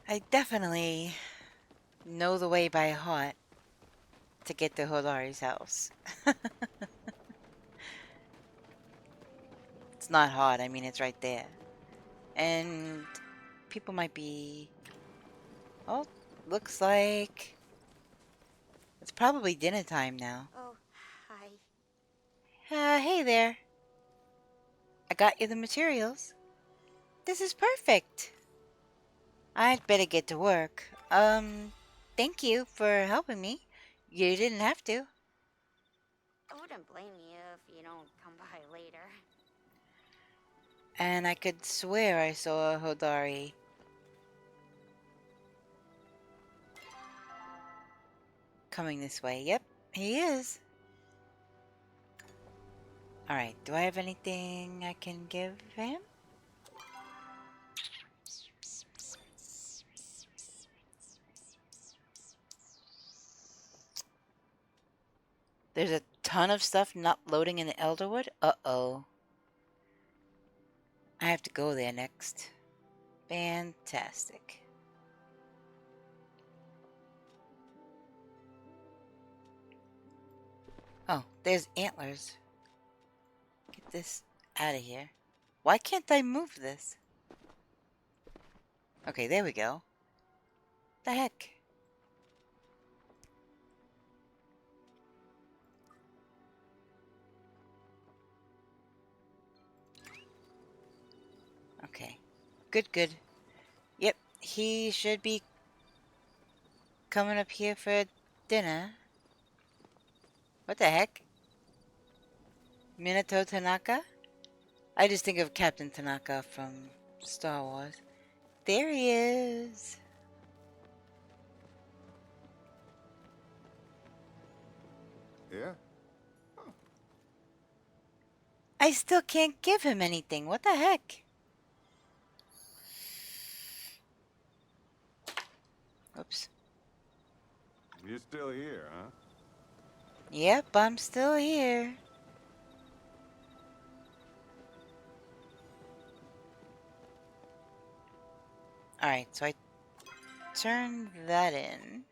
I definitely know the way by heart to get to Hodari's house. It's not hard, I mean, it's right there. And people might be... Oh, looks like... It's probably dinner time now. Oh, hi. Hey there. I got you the materials. This is perfect. I'd better get to work. Thank you for helping me. You didn't have to. I wouldn't blame you if you don't come by later. And I could swear I saw a Hodari coming this way. Yep, he is. Alright, do I have anything I can give him? There's a ton of stuff not loading in the Elderwood? Uh-oh. I have to go there next. Fantastic. Oh, there's antlers. Get this out of here. Why can't I move this? Okay, there we go. The heck? Okay. Good, good. Yep, he should be coming up here for dinner. What the heck? Minato Tanaka? I just think of Captain Tanaka from Star Wars. There he is. Yeah? I still can't give him anything. What the heck? Oops. You're still here, huh? Yep, I'm still here. Alright, so I turn that in.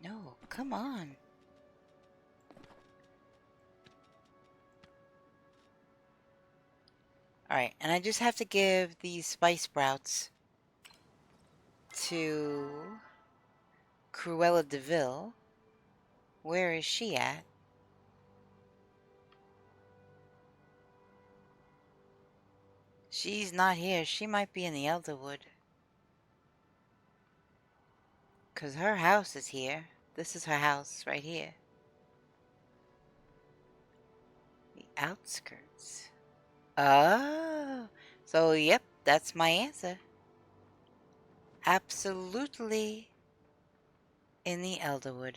No, come on. Alright, and I just have to give these spice sprouts to Cruella DeVille. Where is she at? She's not here. She might be in the Elderwood. Because her house is here. This is her house right here. The outskirts. Oh. So, yep, that's my answer. Absolutely in the Elderwood.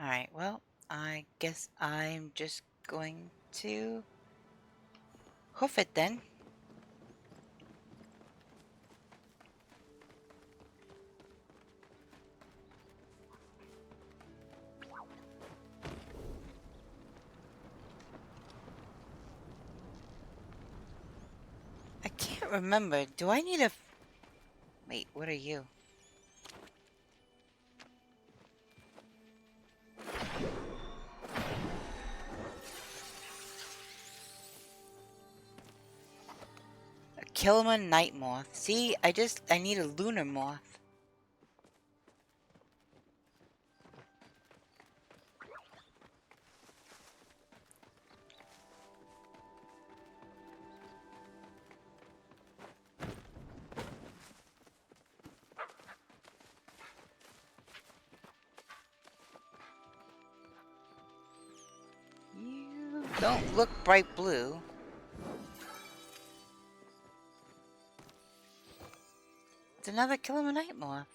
Alright, well, I guess I'm just going to hoof it then. I can't remember. Do I need a... Wait, what are you? A Kilima night moth. See, I need a lunar moth. You don't look bright blue. It's another Kilima night moth.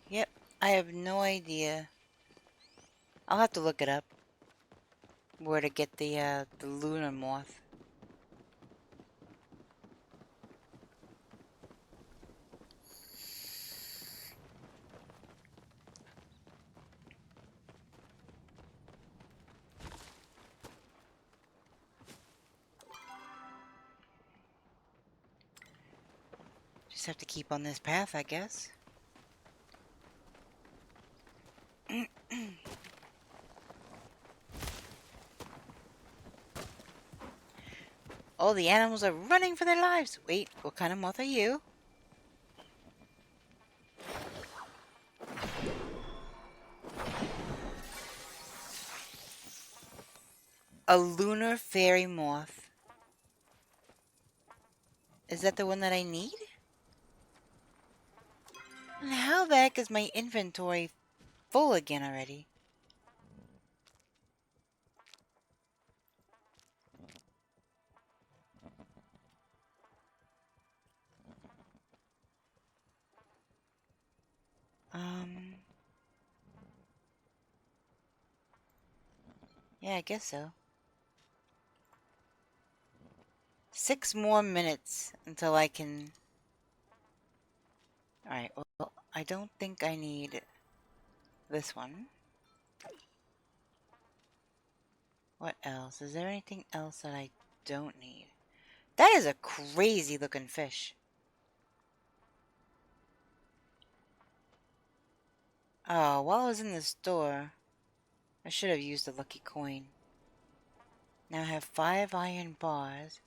Yep, I have no idea. I'll have to look it up. Where to get the lunar moth. Just have to keep on this path, I guess. All the animals are running for their lives. Wait, what kind of moth are you? A lunar fairy moth. Is that the one that I need? And how the heck is my inventory full again already? Yeah, I guess so. 6 more minutes until I can... Alright, well, I don't think I need this one. What else? Is there anything else that I don't need? That is a crazy looking fish. Oh, while I was in the store, I should have used the lucky coin. Now I have 5 iron bars.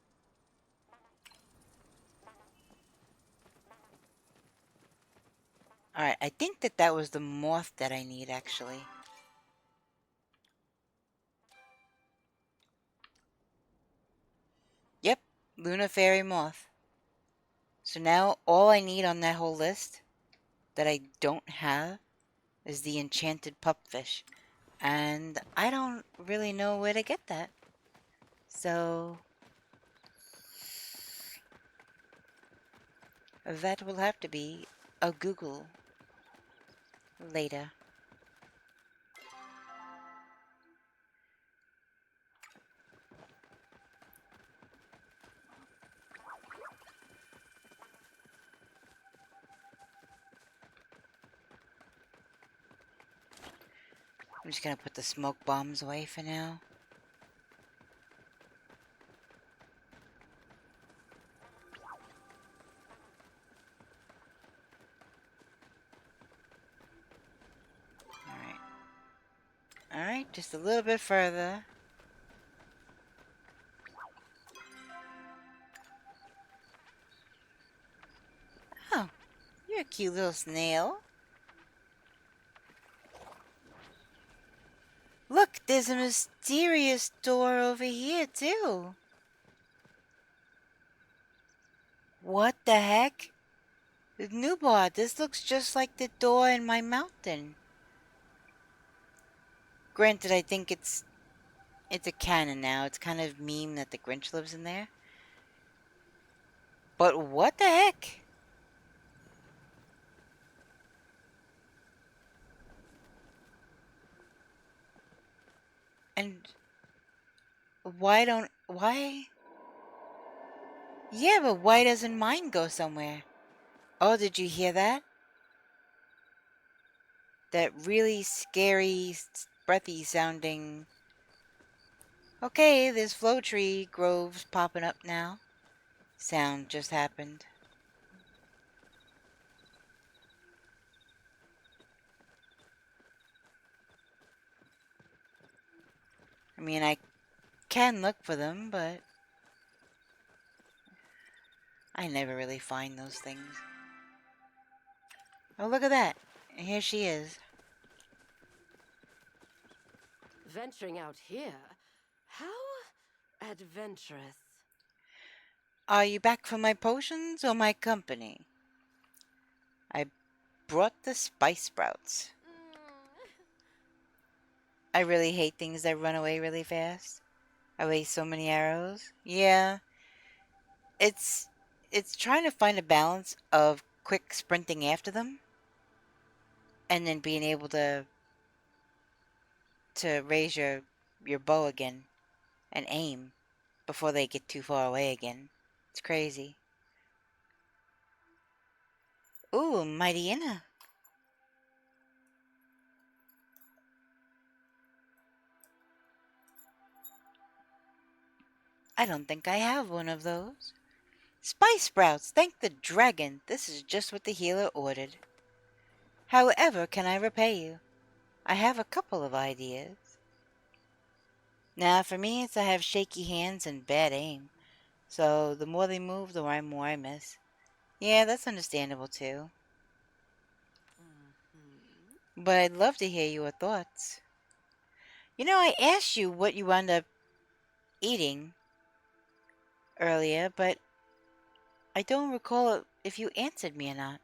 Alright, I think that was the moth that I need, actually. Yep, Luna Fairy Moth. So now all I need on that whole list that I don't have is the enchanted pupfish. And I don't really know where to get that. So that will have to be a Google later. I'm just gonna put the smoke bombs away for now. Alright. Alright, just a little bit further. Oh, you're a cute little snail. Look, there's a mysterious door over here, too. What the heck? Newbot, this looks just like the door in my mountain. Granted, I think it's a canon now. It's kind of meme that the Grinch lives in there. But what the heck? And why? Yeah, but why doesn't mine go somewhere? Oh, did you hear that? That really scary, breathy sounding... Okay, there's flow tree groves popping up now. Sound just happened. I mean, I can look for them, but I never really find those things. Oh, look at that. Here she is. Venturing out here? How adventurous. Are you back for my potions or my company? I brought the spice sprouts. I really hate things that run away really fast. I waste so many arrows. Yeah. It's trying to find a balance of quick sprinting after them and then being able to raise your bow again and aim before they get too far away again. It's crazy. Ooh, mighty Inna. I don't think I have one of those. Spice sprouts, thank the dragon. This is just what the healer ordered. However, can I repay you? I have a couple of ideas. Now, for me, it's I have shaky hands and bad aim. So, the more they move, the more I miss. Yeah, that's understandable, too. But I'd love to hear your thoughts. You know, I asked you what you wound up eating earlier, but I don't recall if you answered me or not.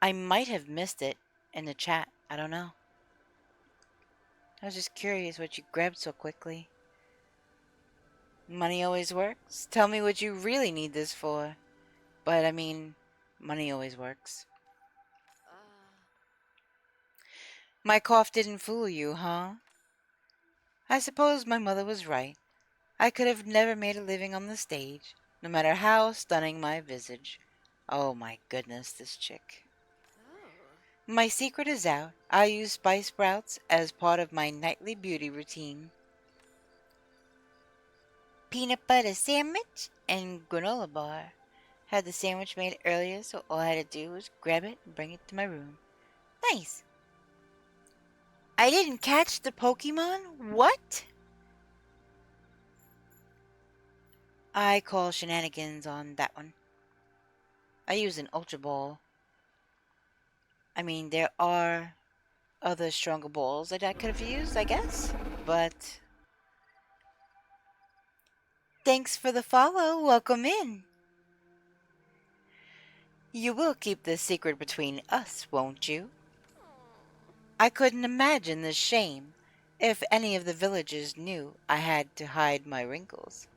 I might have missed it in the chat. I don't know. I was just curious what you grabbed so quickly. Money always works? Tell me what you really need this for. But I mean, money always works. My cough didn't fool you, huh? I suppose my mother was right. I could have never made a living on the stage, no matter how stunning my visage. Oh my goodness, this chick. My secret is out. I use spice sprouts as part of my nightly beauty routine. Peanut butter sandwich and granola bar. Had the sandwich made earlier, so all I had to do was grab it and bring it to my room. Nice. I didn't catch the Pokemon? What? I call shenanigans on that one. I use an Ultra Ball. I mean, there are other stronger balls that I could have used, I guess. But thanks for the follow. Welcome in. You will keep this secret between us, won't you? I couldn't imagine the shame if any of the villagers knew I had to hide my wrinkles.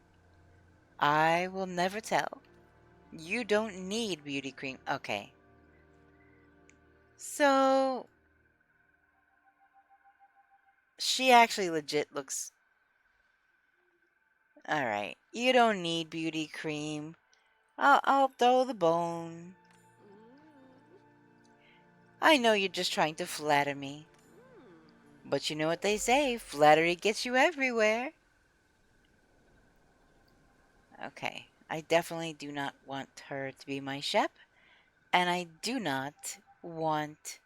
I will never tell. You don't need beauty cream. Okay. So, she actually legit looks... Alright. You don't need beauty cream. I'll throw the bone. I know you're just trying to flatter me. But you know what they say, flattery gets you everywhere. Okay, I definitely do not want her to be my shep. And I do not want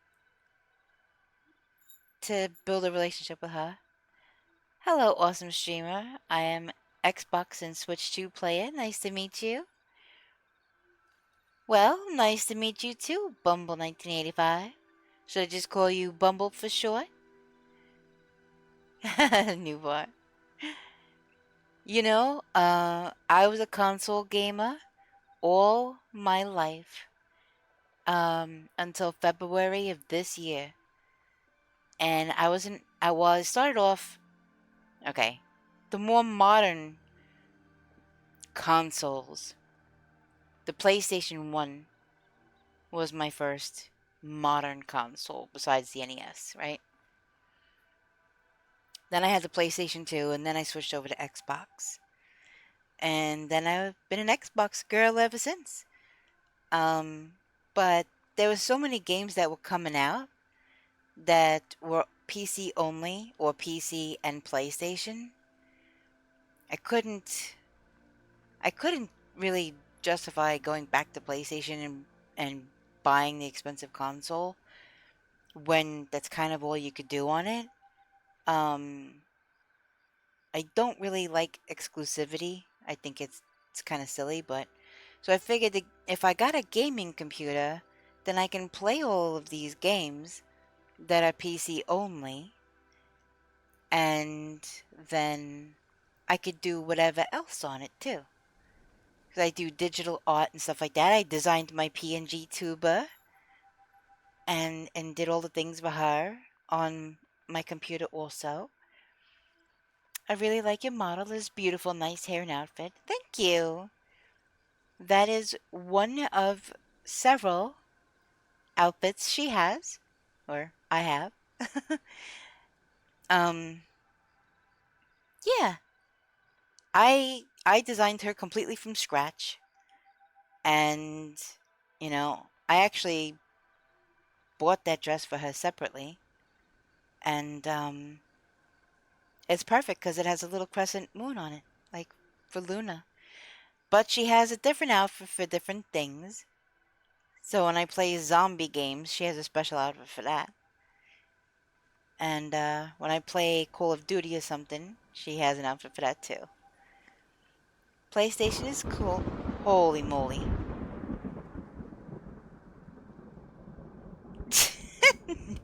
to build a relationship with her. Hello, awesome streamer. I am Xbox and Switch 2 player. Nice to meet you. Well, nice to meet you too, Bumble1985. Should I just call you Bumble for short? New bar. You know, I was a console gamer all my life until February of this year. And I started off, okay, the more modern consoles. The PlayStation 1 was my first modern console besides the NES, right? Then I had the PlayStation 2, and then I switched over to Xbox. And then I've been an Xbox girl ever since. But there were so many games that were coming out that were PC only or PC and PlayStation. I couldn't really justify going back to PlayStation and buying the expensive console when that's kind of all you could do on it. I don't really like exclusivity. I think it's kind of silly, but so I figured that if I got a gaming computer, then I can play all of these games that are PC only, and then I could do whatever else on it too. Because I do digital art and stuff like that. I designed my PNG tuber and did all the things for her on my computer also. I really like your model. It's beautiful, nice hair and outfit. Thank you. That is one of several outfits she has, or I have. Yeah. I designed her completely from scratch. And, you know, I actually bought that dress for her separately. And, it's perfect because it has a little crescent moon on it, like for Luna. But she has a different outfit for different things. So when I play zombie games, she has a special outfit for that. And when I play Call of Duty or something, she has an outfit for that too. PlayStation is cool. Holy moly.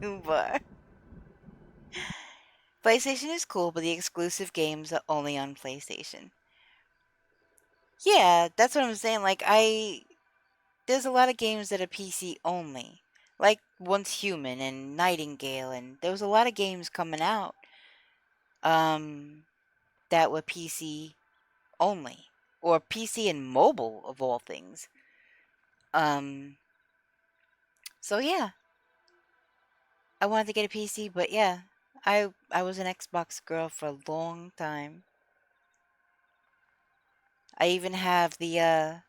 New bar. PlayStation is cool, but the exclusive games are only on PlayStation. Yeah, that's what I'm saying. Like, I there's a lot of games that are PC only. Like Once Human and Nightingale, and there was a lot of games coming out that were PC only. Or PC and mobile, of all things. So yeah. I wanted to get a PC, but yeah. I was an Xbox girl for a long time. I even have the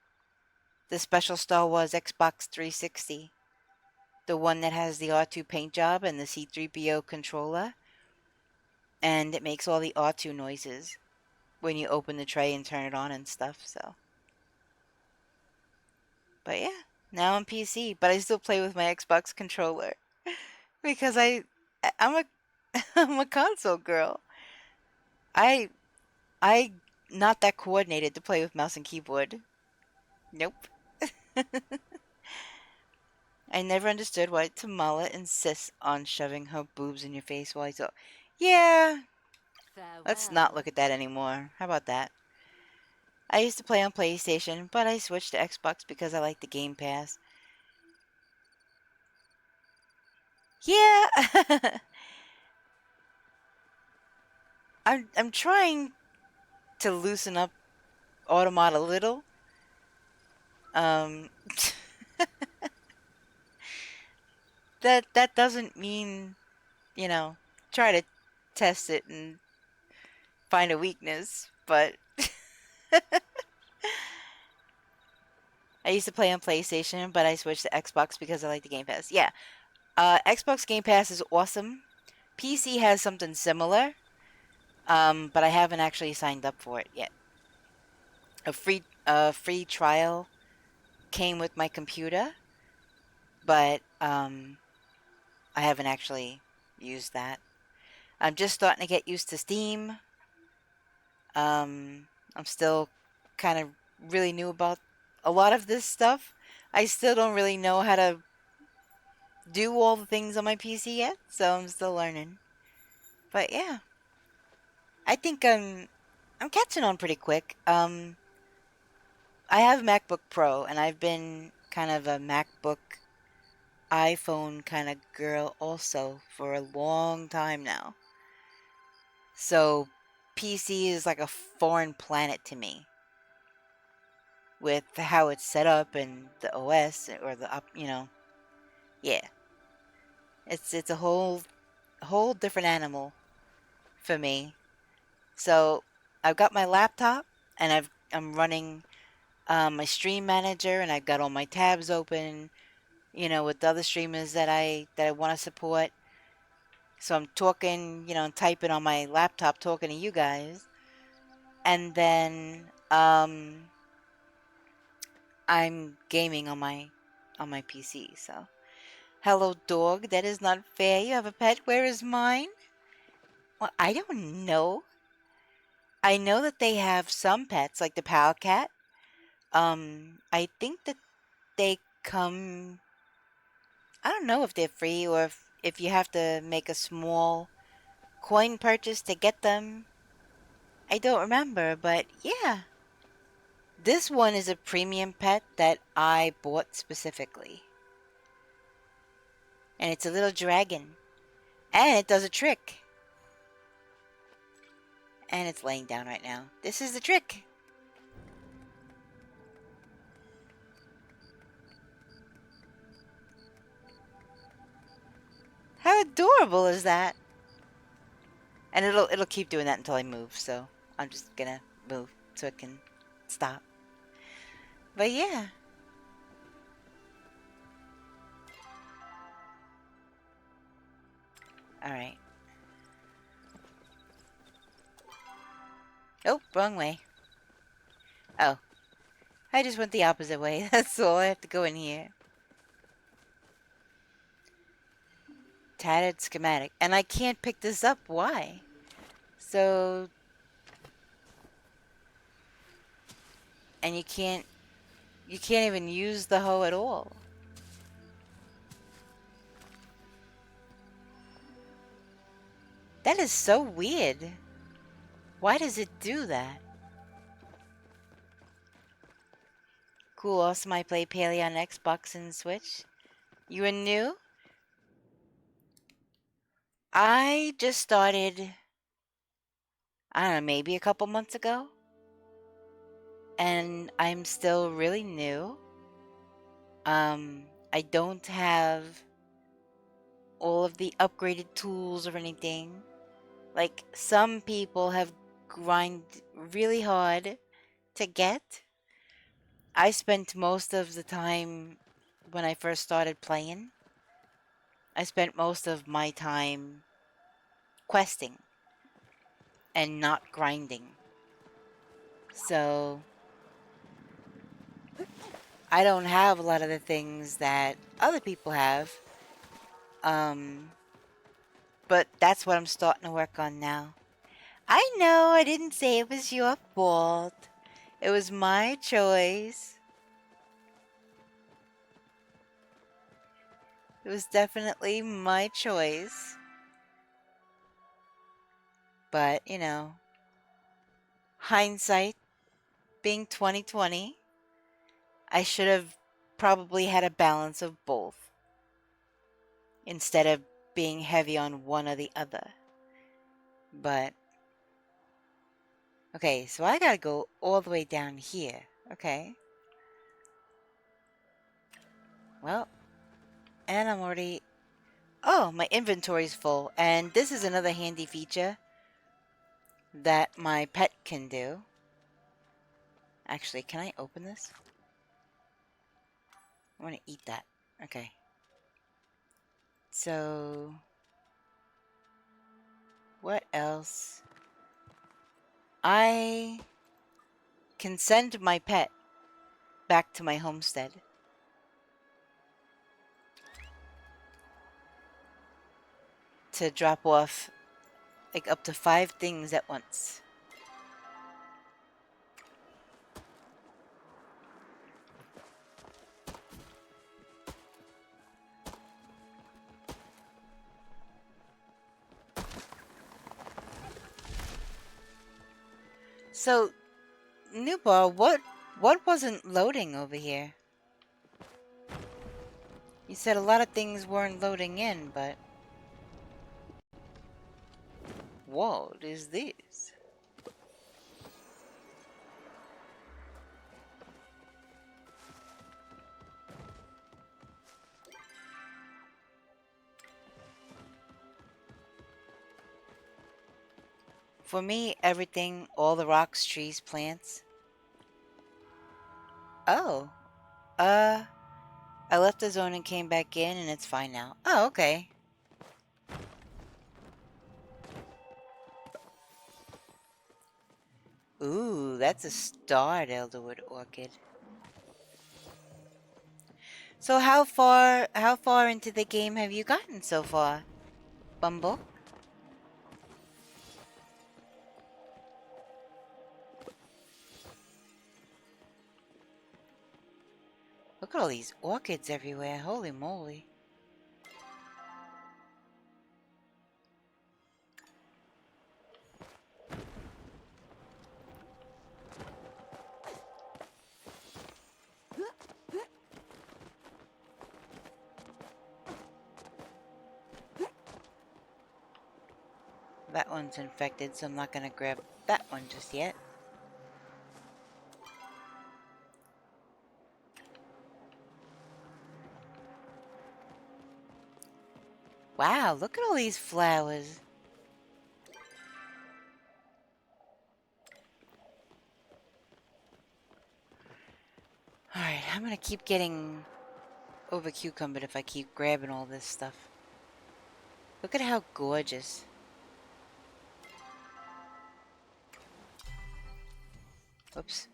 special Star Wars Xbox 360. The one that has the R2 paint job and the C3PO controller. And it makes all the R2 noises when you open the tray and turn it on and stuff, so. But yeah, now I'm PC, but I still play with my Xbox controller. Because I'm a I'm a console girl. I not that coordinated to play with mouse and keyboard. Nope. I never understood why Tamala insists on shoving her boobs in your face while I talk. Yeah. Let's not look at that anymore. How about that? I used to play on PlayStation, but I switched to Xbox because I like the Game Pass. Yeah. I'm trying to loosen up Automata a little. That doesn't mean, you know, try to test it and find a weakness, but I used to play on PlayStation, but I switched to Xbox because I like the Game Pass. Yeah. Xbox Game Pass is awesome. PC has something similar, but I haven't actually signed up for it yet. A free trial came with my computer, but I haven't actually used that. I'm just starting to get used to Steam. I'm still kind of really new about a lot of this stuff. I still don't really know how to do all the things on my PC yet, so I'm still learning. But yeah, I think I'm catching on pretty quick. I have a MacBook Pro, and I've been kind of a MacBook, iPhone kind of girl also for a long time now. So PC is like a foreign planet to me. With how it's set up and the OS or the yeah. It's a whole different animal for me. So I've got my laptop and I'm running my stream manager, and I've got all my tabs open, with the other streamers that I want to support. So I'm talking, typing on my laptop, talking to you guys, and then I'm gaming on my PC. So, hello, dog. That is not fair. You have a pet. Where is mine? Well, I don't know. I know that they have some pets, like the Pal Cat. I think that they come. I don't know if they're free or if you have to make a small coin purchase to get them. I don't remember, but yeah. This one is a premium pet that I bought specifically. And it's a little dragon. And it does a trick. And it's laying down right now. This is the trick. How adorable is that? And it'll keep doing that until I move, so I'm just gonna move so it can stop. But yeah. Alright. Oh, wrong way. Oh. I just went the opposite way. That's all. I have to go in here. Tattered schematic. And I can't pick this up. Why? So... And you can't even use the hoe at all. That is so weird. Why does it do that? Cool, awesome. I play Palia on Xbox and Switch. You are new? I just started, I don't know, maybe a couple months ago. And I'm still really new. I don't have all of the upgraded tools or anything. Like, some people have grind really hard to get. I spent most of the time when I first started playing. I spent most of my time questing and not grinding. So I don't have a lot of the things that other people have. But that's what I'm starting to work on now. I know I didn't say it was your fault. It was my choice. It was definitely my choice. But, you know, hindsight being 2020, I should have probably had a balance of both instead of being heavy on one or the other. But okay, so I gotta go all the way down here. Okay. Well, and I'm already... Oh, my inventory's full. And this is another handy feature that my pet can do. Actually, can I open this? I want to eat that. Okay. So... what else? I can send my pet back to my homestead. To drop off like up to 5 things at once. So, Newball, what wasn't loading over here? You said a lot of things weren't loading in, but... what is this? For me, everything, all the rocks, trees, plants. Oh. I left the zone and came back in and it's fine now. Oh, okay. Ooh, that's a starred Elderwood orchid. So how far into the game have you gotten so far, Bumble? Look at all these orchids everywhere, holy moly. That one's infected, so I'm not gonna grab that one just yet. Wow, look at all these flowers. Alright, I'm gonna keep getting over cucumbered if I keep grabbing all this stuff. Look at how gorgeous. Oops.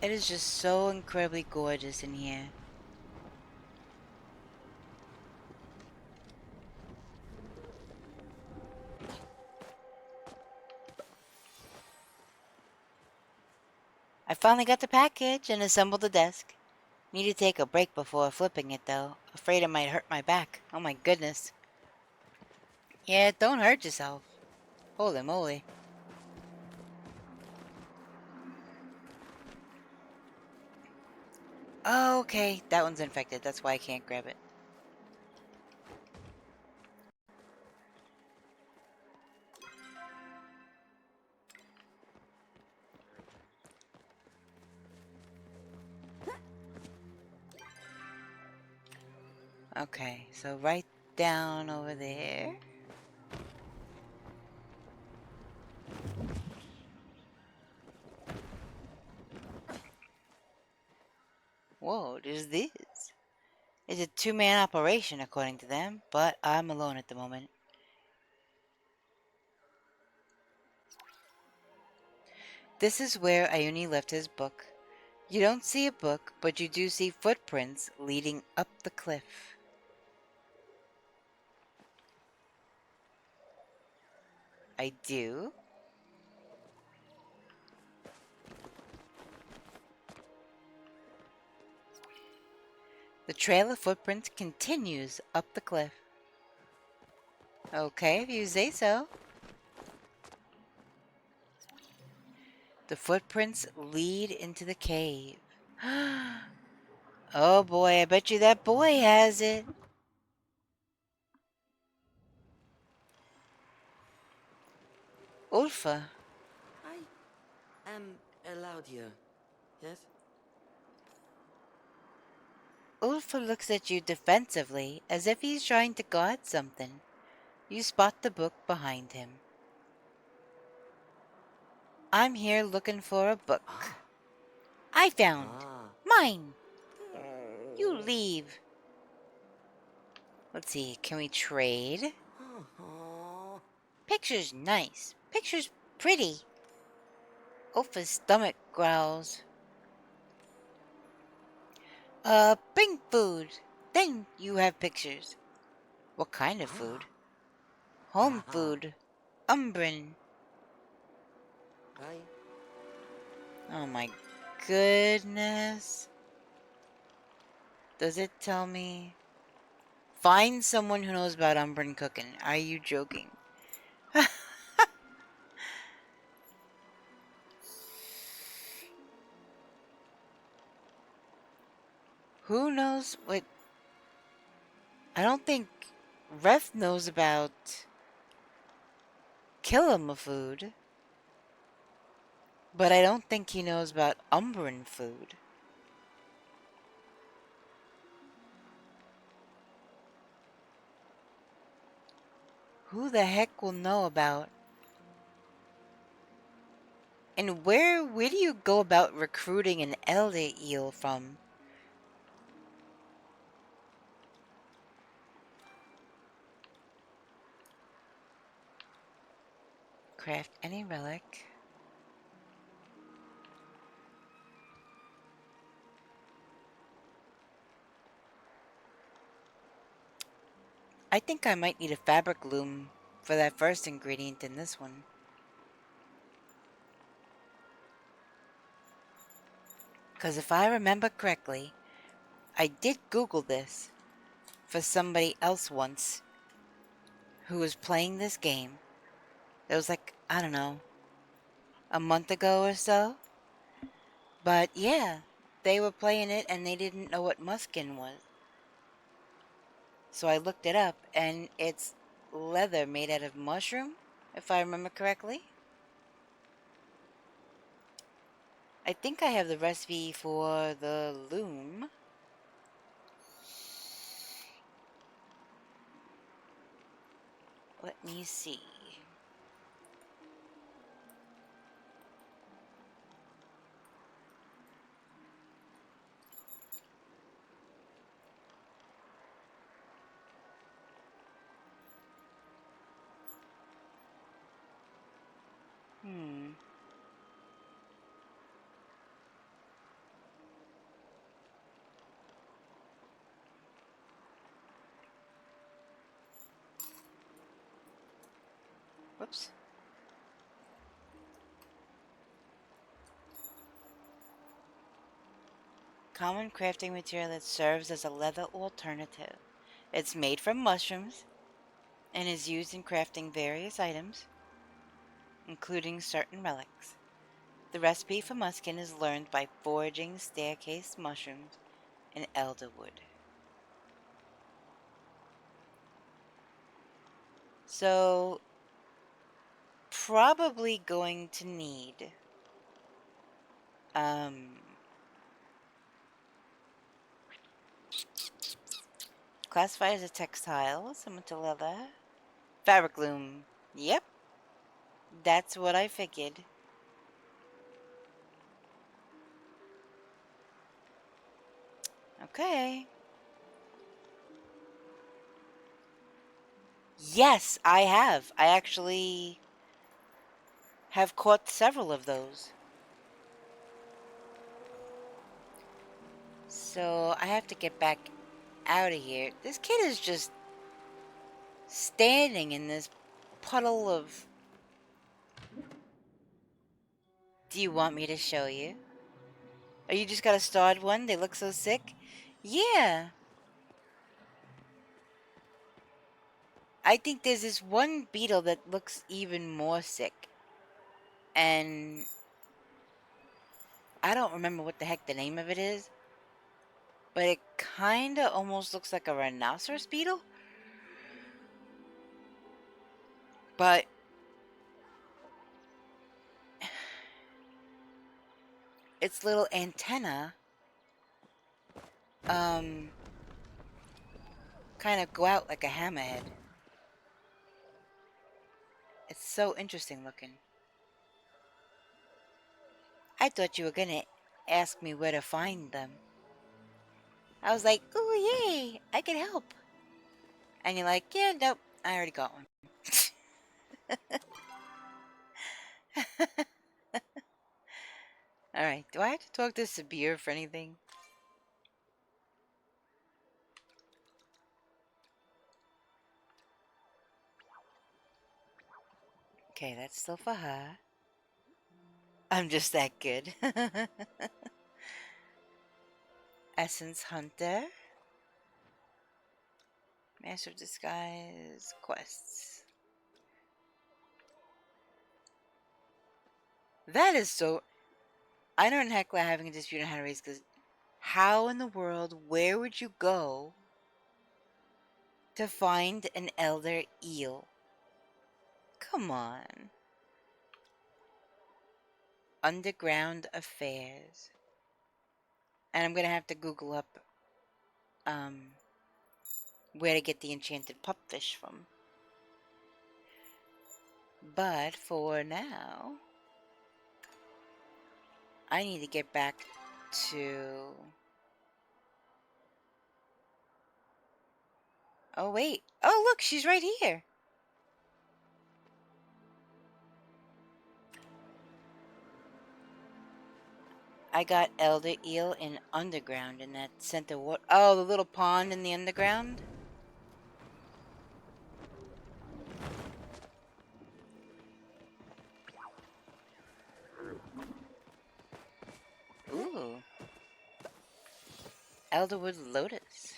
It is just so incredibly gorgeous in here. I finally got the package and assembled the desk. Need to take a break before flipping it though. Afraid it might hurt my back. Oh my goodness. Yeah, don't hurt yourself. Holy moly. Oh, okay, that one's infected. That's why I can't grab it. Okay, so right down over there. Whoa, what is this? It's a two-man operation, according to them, but I'm alone at the moment. This is where Ayuni left his book. You don't see a book, but you do see footprints leading up the cliff. I do? The trail of footprints continues up the cliff. Okay, if you say so. The footprints lead into the cave. Oh boy, I bet you that boy has it. Ulfa. I am allowed here, yes? Ulfa looks at you defensively, as if he's trying to guard something. You spot the book behind him. I'm here looking for a book. I found. Mine. You leave. Let's see, can we trade? Picture's nice. Picture's pretty. Ulfa's stomach growls. Bring food. Then you have pictures. What kind of food? Home food. Umbran. Oh my goodness. Does it tell me? Find someone who knows about Umbran cooking. Are you joking? Who knows what... I don't think Ref knows about Killama food. But I don't think he knows about Umbran food. Who the heck will know about? And where do you go about recruiting an elder eel from? Craft any relic. I think I might need a fabric loom for that first ingredient in this one. Because if I remember correctly, I did Google this for somebody else once who was playing this game. It was like, I don't know, a month ago or so. But yeah, they were playing it and they didn't know what muskin was. So I looked it up and it's leather made out of mushroom, if I remember correctly. I think I have the recipe for the loom. Let me see. Whoops. Common crafting material that serves as a leather alternative. It's made from mushrooms and is used in crafting various items. including certain relics. The recipe for muskin is learned by foraging staircase mushrooms and elderwood. So, probably going to need classified as a textile, similar to leather. Fabric loom. Yep. That's what I figured. Okay. Yes, I have. I actually have caught several of those. So I have to get back out of here. This kid is just standing in this puddle of... Do you want me to show you? Oh, you just got a starred one? They look so sick? Yeah. I think there's this one beetle that looks even more sick. And I don't remember what the heck the name of it is. But it kinda almost looks like a rhinoceros beetle. But its little antenna kind of go out like a hammerhead. It's so interesting looking. I thought you were gonna ask me where to find them. I was like, ooh, yay, I can help. And you're like, yeah, nope, I already got one. Alright, do I have to talk to Sabir for anything? Okay, that's still for her. I'm just that good. Essence Hunter. Master of Disguise quests. That is so... I don't heckler having a dispute on how to raise, because how in the world, where would you go to find an elder eel? Come on. Underground affairs. And I'm gonna have to Google up where to get the enchanted pupfish from. But for now, I need to get back to... Oh wait. Oh look, she's right here. I got elder eel in underground in that center water. Oh, the little pond in the underground? Ooh. Elderwood lotus.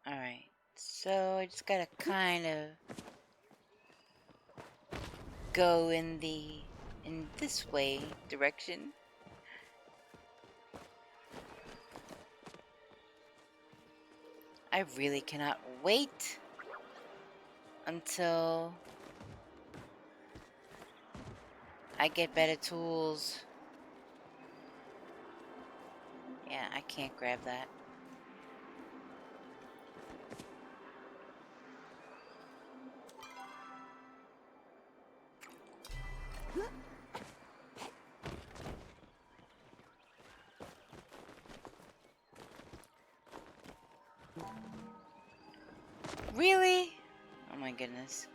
Alright. So I just gotta kind of go in this way direction. I really cannot wait until I get better tools. Yeah, I can't grab that. Really? Oh my goodness.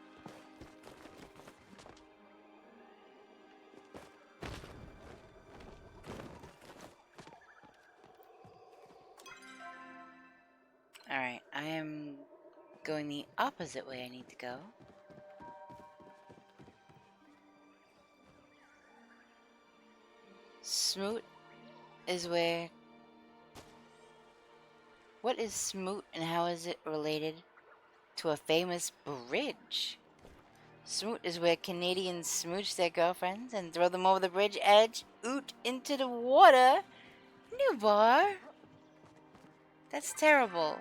Alright, I am going the opposite way I need to go. Smoot is where... What is Smoot and how is it related to a famous bridge? Smoot is where Canadians smooch their girlfriends and throw them over the bridge edge, oot into the water. New bar. That's terrible.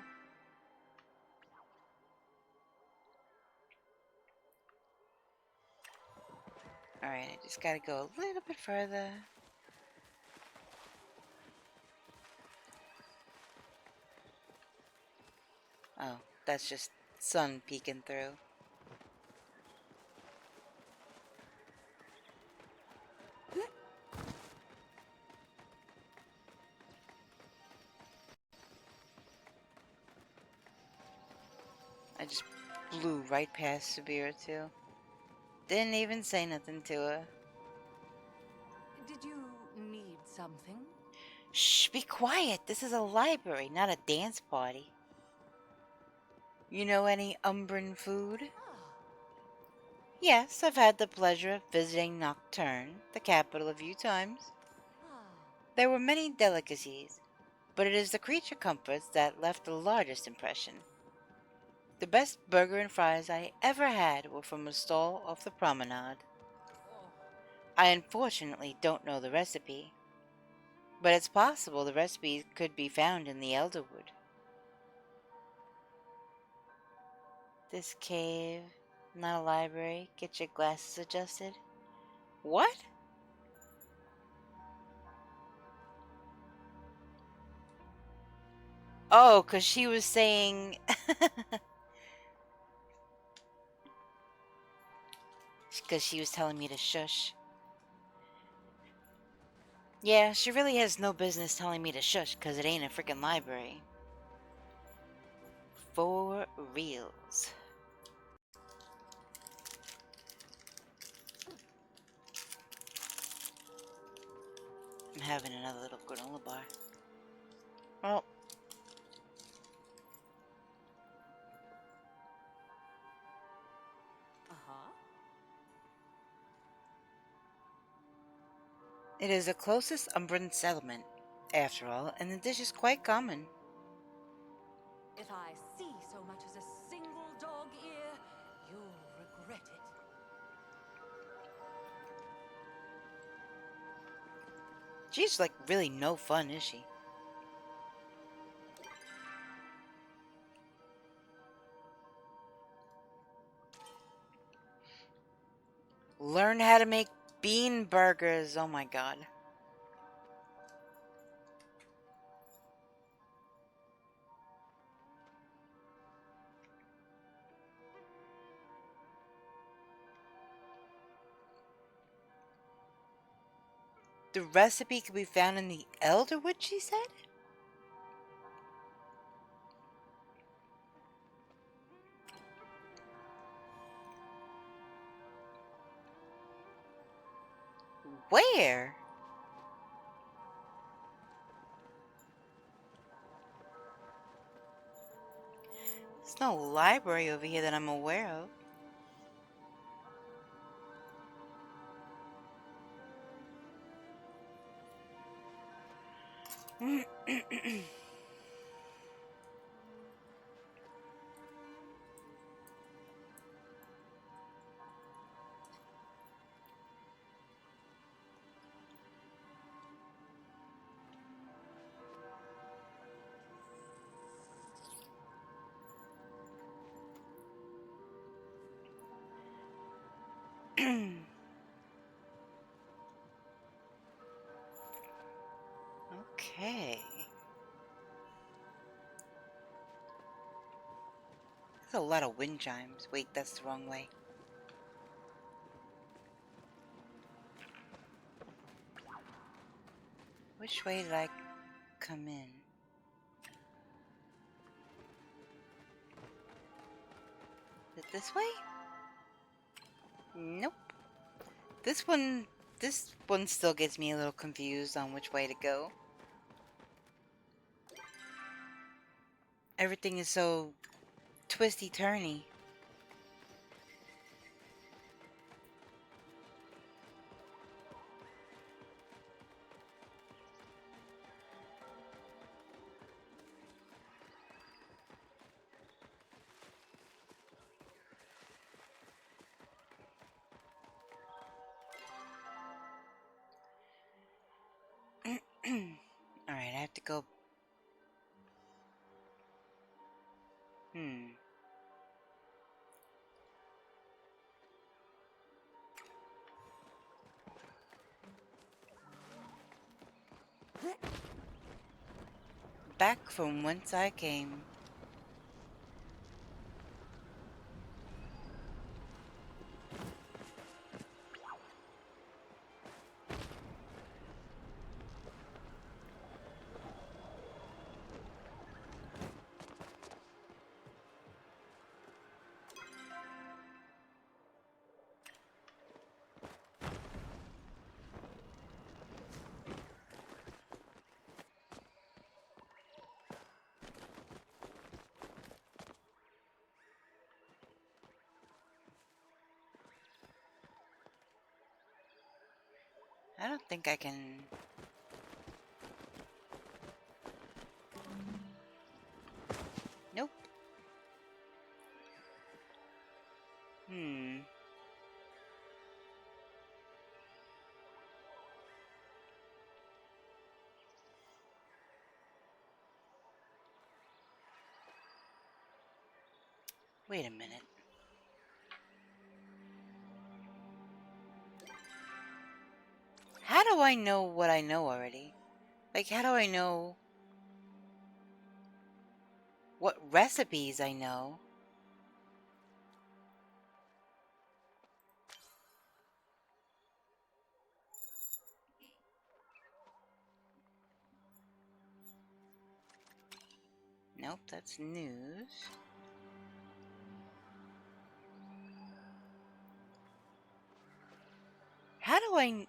Alright, I just gotta go a little bit further. Oh, that's just sun peeking through. I just blew right past Sabira too. Didn't even say nothing to her. Did you need something? Shh, be quiet. This is a library, not a dance party. You know any Umbran food? Yes, I've had the pleasure of visiting Nocturne, the capital, a few times. There were many delicacies, but it is the creature comforts that left the largest impression. The best burger and fries I ever had were from a stall off the promenade. I unfortunately don't know the recipe, but it's possible the recipe could be found in the Elderwood. This cave, not a library. Get your glasses adjusted. What? Oh, because she was saying... Because she was telling me to shush. Yeah, she really has no business telling me to shush because it ain't a freaking library. For reals. I'm having another little granola bar. Well, it is the closest Umbran settlement, after all, and the dish is quite common. If I see so much as a single dog ear, you'll regret it. She's like really no fun, is she? Learn how to make bean burgers. Oh my god. The recipe could be found in the Elderwood, she said? Where? There's no library over here that I'm aware of. Okay. There's a lot of wind chimes. Wait, that's the wrong way. Which way did I come in? Is it this way? Nope. This one still gets me a little confused on which way to go. Everything is so twisty-turny. Alright, I have to go. Back from whence I came. I don't think I can. Nope. Wait a minute. How do I know what I know already? Like, how do I know what recipes I know? Nope, that's news. How do I...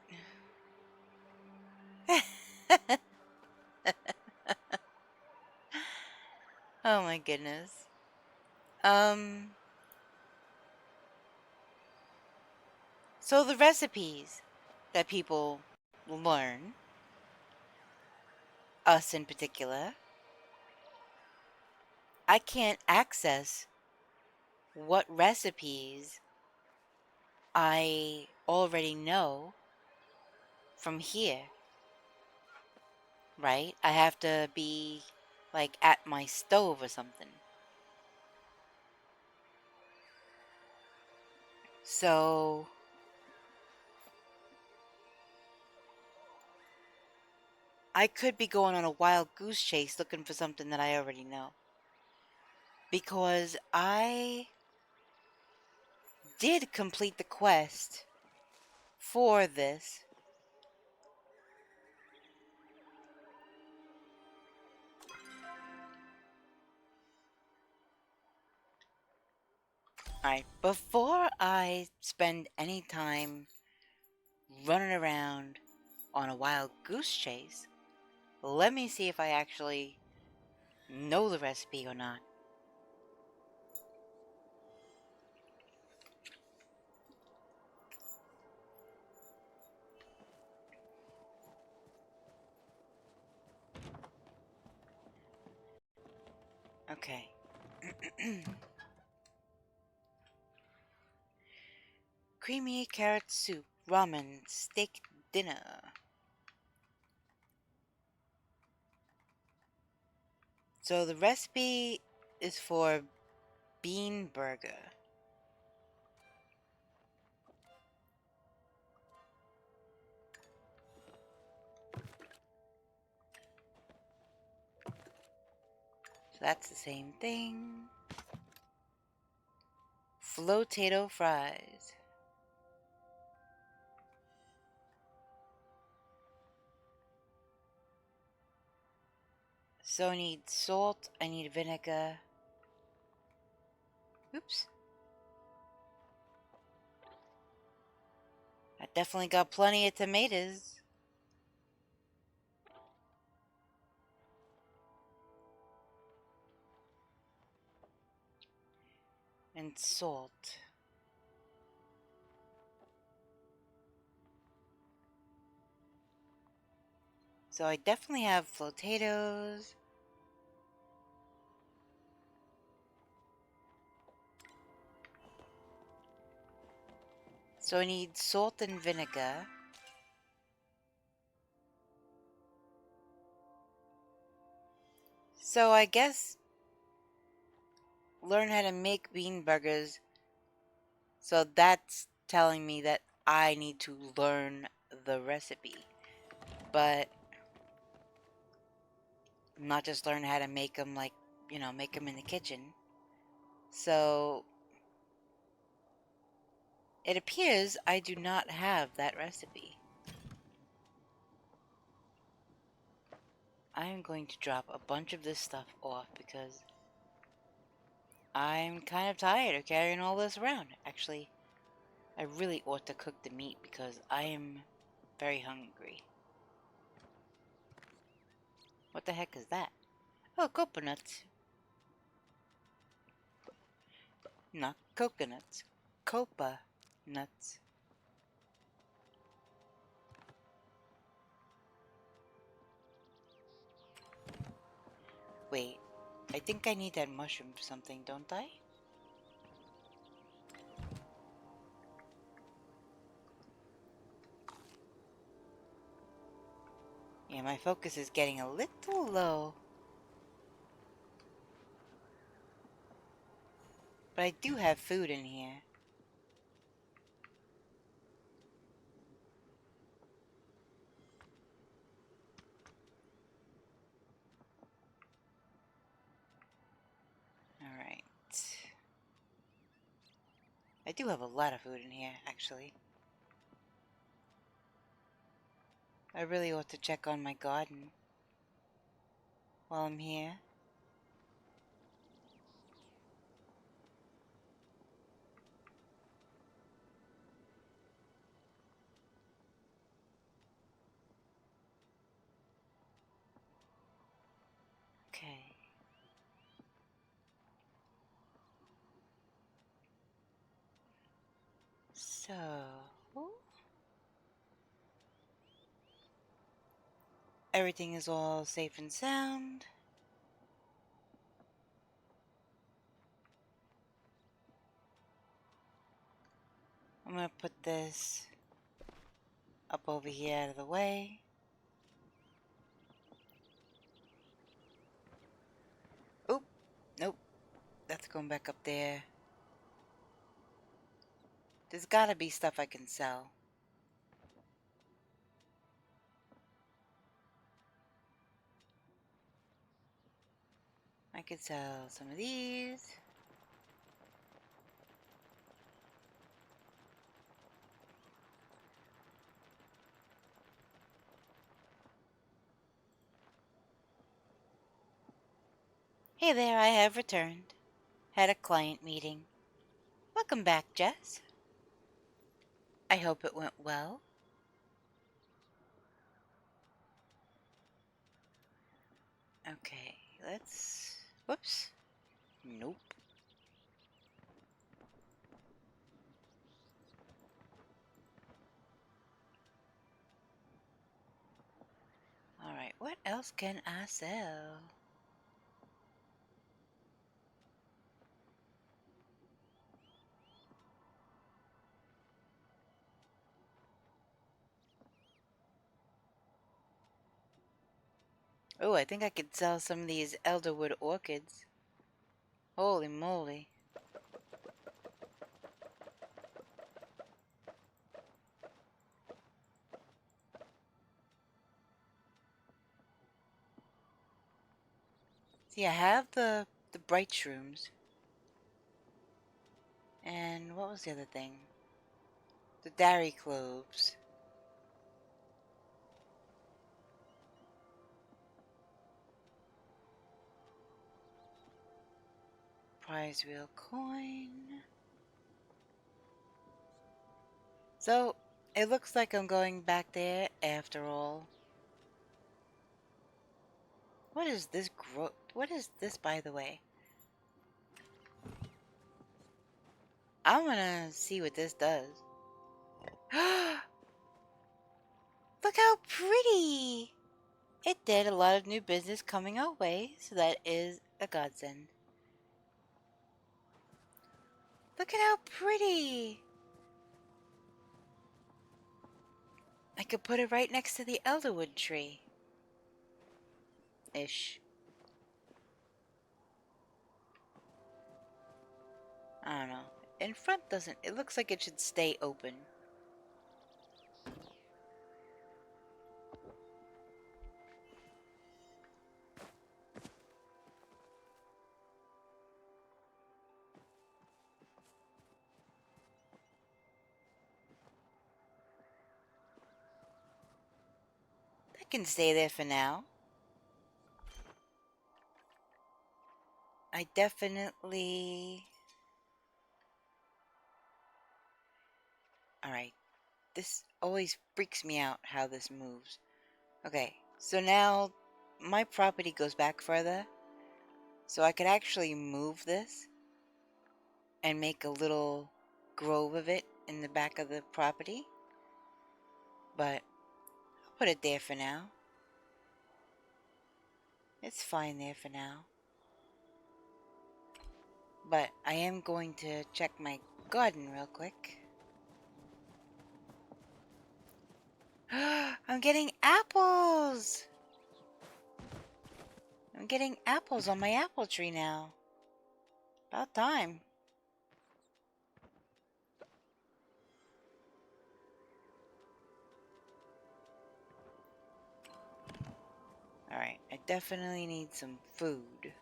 Oh my goodness. So the recipes that people learn, us in particular, I can't access what recipes I already know from here, right? I have to be like at my stove or something. So I could be going on a wild goose chase looking for something that I already know. Because I did complete the quest for this. Alright, before I spend any time running around on a wild goose chase, let me see if I actually know the recipe or not. Okay. Creamy carrot soup, ramen, steak dinner. So the recipe is for bean burger. So that's the same thing. Flotato fries. So I need salt, I need vinegar. Oops. I definitely got plenty of tomatoes. And salt. So I definitely have flotatoes. So I need salt and vinegar. So I guess learn how to make bean burgers. So that's telling me that I need to learn the recipe. But not just learn how to make them like, you know, make them in the kitchen. So it appears I do not have that recipe. I am going to drop a bunch of this stuff off because I'm kind of tired of carrying all this around. Actually, I really ought to cook the meat because I am very hungry. What the heck is that? Oh, coconuts. Not coconuts. Copa nuts. Wait, I think I need that mushroom for something, don't I? Yeah, my focus is getting a little low. But I do have food in here. Alright. I do have a lot of food in here, actually. I really ought to check on my garden while I'm here. Okay. So... everything is all safe and sound. I'm gonna put this up over here out of the way. Oop, nope, that's going back up there. There's gotta be stuff I can sell. I could sell some of these. Hey there, I have returned. Had a client meeting. Welcome back, Jess. I hope it went well. Okay, let's... whoops. Nope. Alright, what else can I sell? Oh, I think I could sell some of these elderwood orchids. Holy moly. See, I have the bright shrooms. And what was the other thing? The dairy cloves. Prize wheel coin. So, it looks like I'm going back there after all. What is this what is this, by the way? I'm gonna see what this does. Look how pretty! It did a lot of new business coming our way, so that is a godsend. Look at how pretty! I could put it right next to the elderwood tree. Ish. I don't know. In front doesn't... It looks like it should stay open. That can stay there for now. I definitely... Alright. This always freaks me out how this moves. Okay, so now my property goes back further. So I could actually move this and make a little grove of it in the back of the property. But I'll put it there for now. It's fine there for now. But I am going to check my garden real quick. I'm getting apples! I'm getting apples on my apple tree now. About time. Alright, I definitely need some food.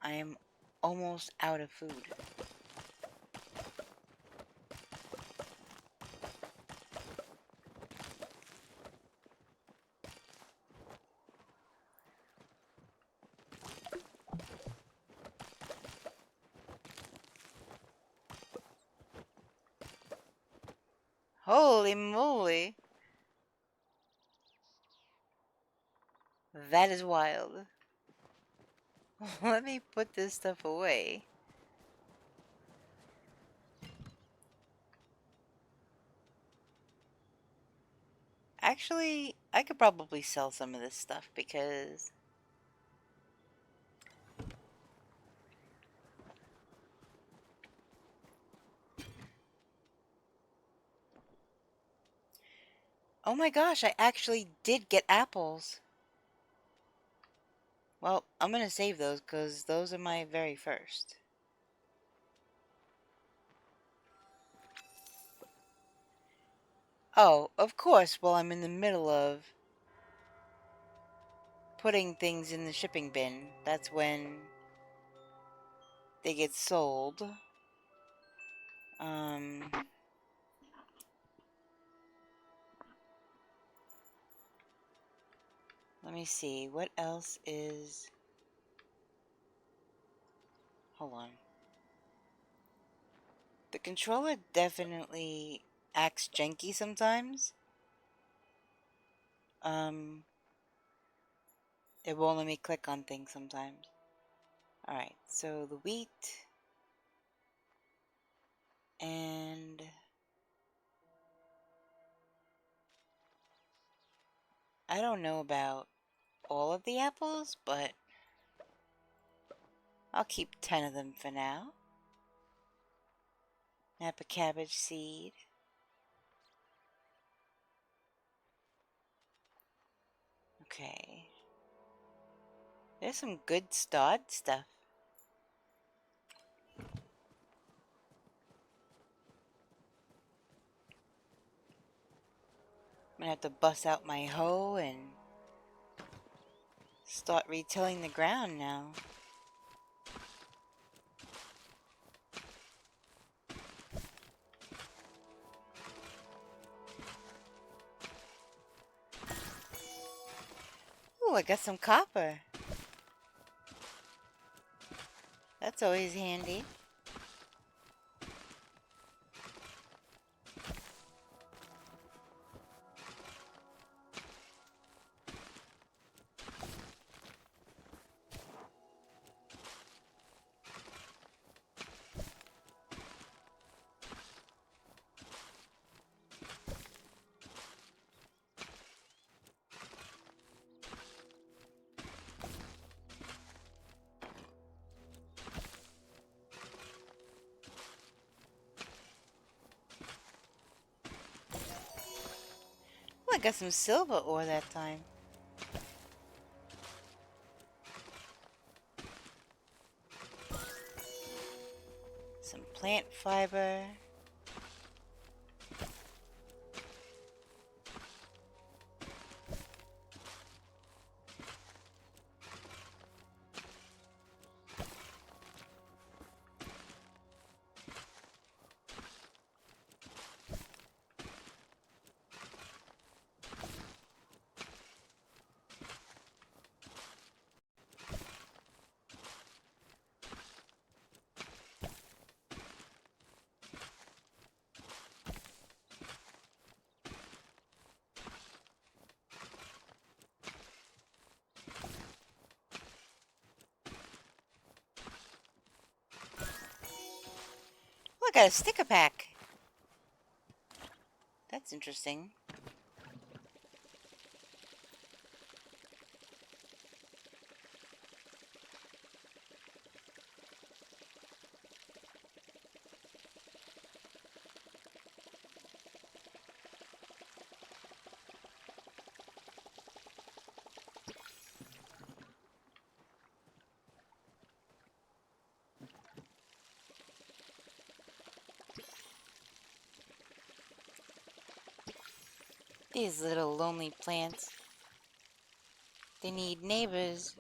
I am almost out of food. Holy moly! That is wild. Let me put this stuff away. Actually, I could probably sell some of this stuff because... Oh my gosh, I actually did get apples. Well, I'm gonna save those because those are my very first. Oh, of course, while I'm in the middle of putting things in the shipping bin, that's when they get sold. Let me see, what else is... Hold on. The controller definitely acts janky sometimes. It won't let me click on things sometimes. Alright, so the wheat... And... I don't know about all of the apples, but I'll keep 10 of them for now. Napa cabbage seed. Okay. There's some good stod stuff. I'm gonna have to bust out my hoe and start retilling the ground now. Ooh, I got some copper. That's always handy. Ooh, I got some silver ore that time. plant fiber. Oh, I got a sticker pack. That's interesting. These little lonely plants. They need neighbors.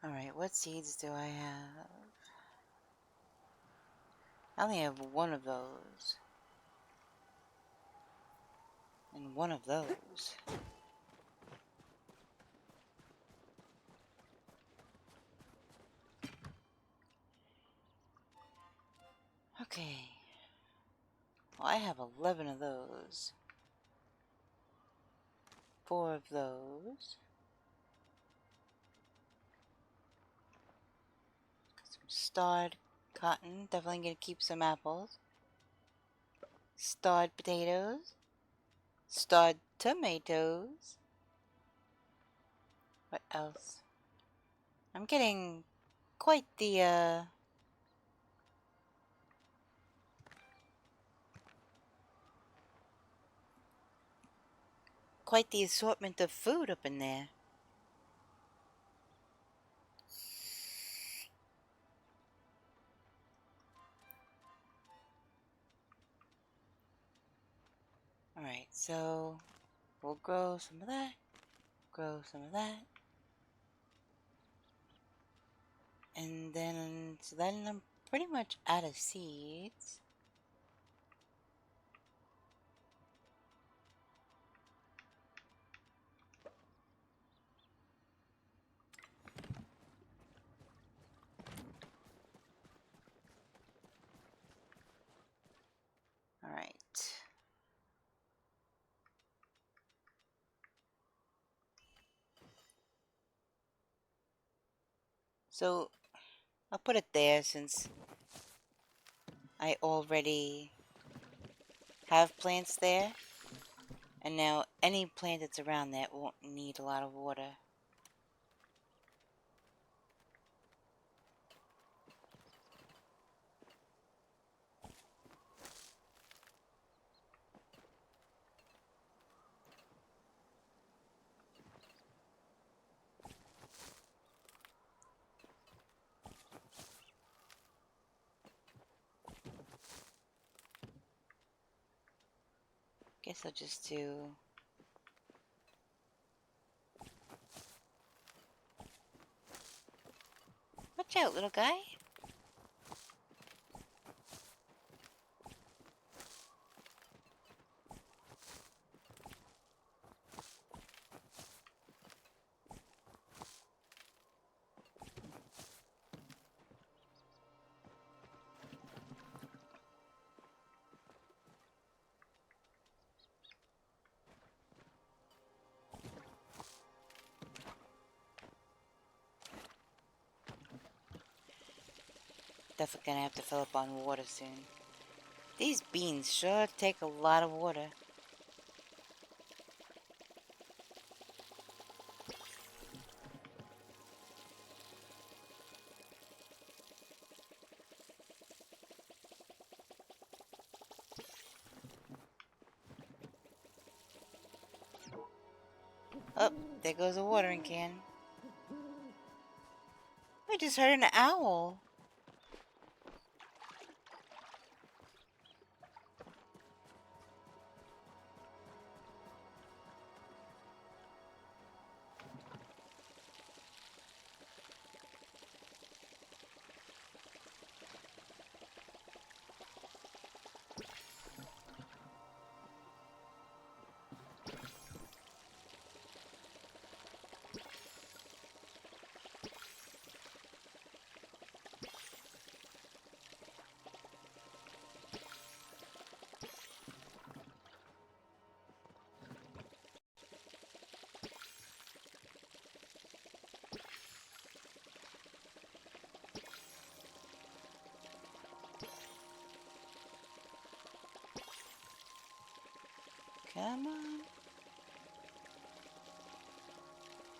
Alright, what seeds do I have? I only have one of those. And one of those. Okay. Well, I have 11 of those. 4 of those. Some starred cotton. Definitely gonna keep some apples. Starred potatoes. Starred tomatoes. What else? I'm getting quite the assortment of food up in there. Alright, so we'll grow some of that. Grow some of that. And then, so then I'm pretty much out of seeds. Alright. So, I'll put it there since I already have plants there. And now any plant that's around that won't need a lot of water. Guess I'll just do... Watch out, little guy. Definitely gonna have to fill up on water soon. These beans sure take a lot of water. Oh, there goes a watering can. I just heard an owl. Come on.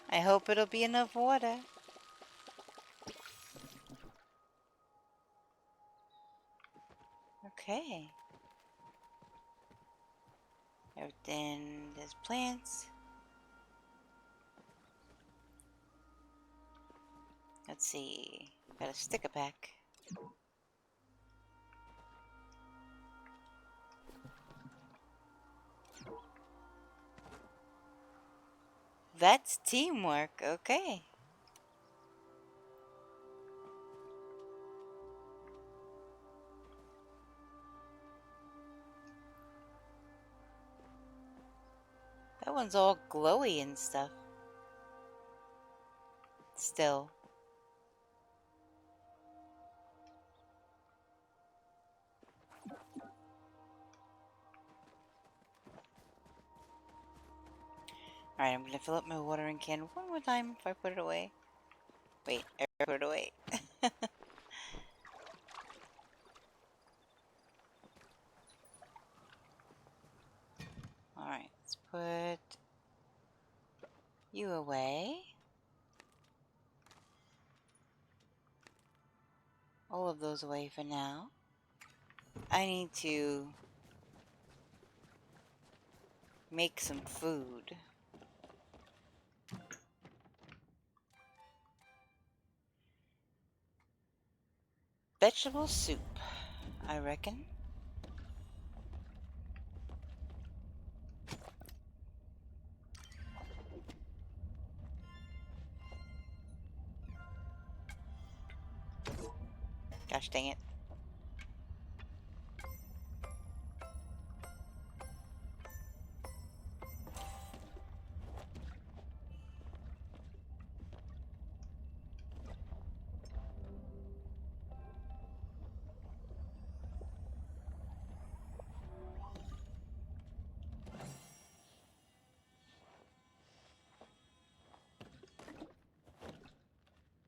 I hope it'll be enough water. Okay. Everything, there's plants. Let's see. Got a sticker pack. That's teamwork, okay. That one's all glowy and stuff. Still. Alright, I'm gonna fill up my watering can one more time before I put it away. Wait, I put it away. Alright, let's put you away. All of those away for now. I need to make some food. Vegetable soup, I reckon. Gosh dang it.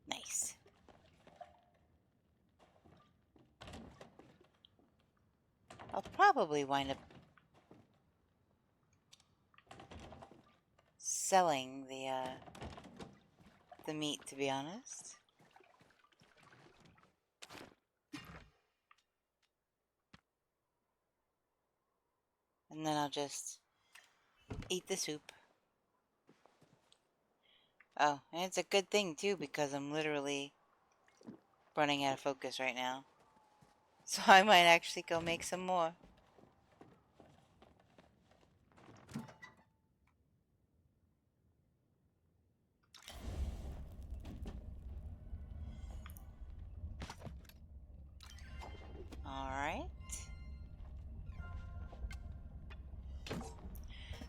Nice. I'll probably wind up selling the meat, to be honest. And then I'll just eat the soup. Oh, and it's a good thing too, because I'm literally running out of focus right now. So I might actually go make some more. Alright.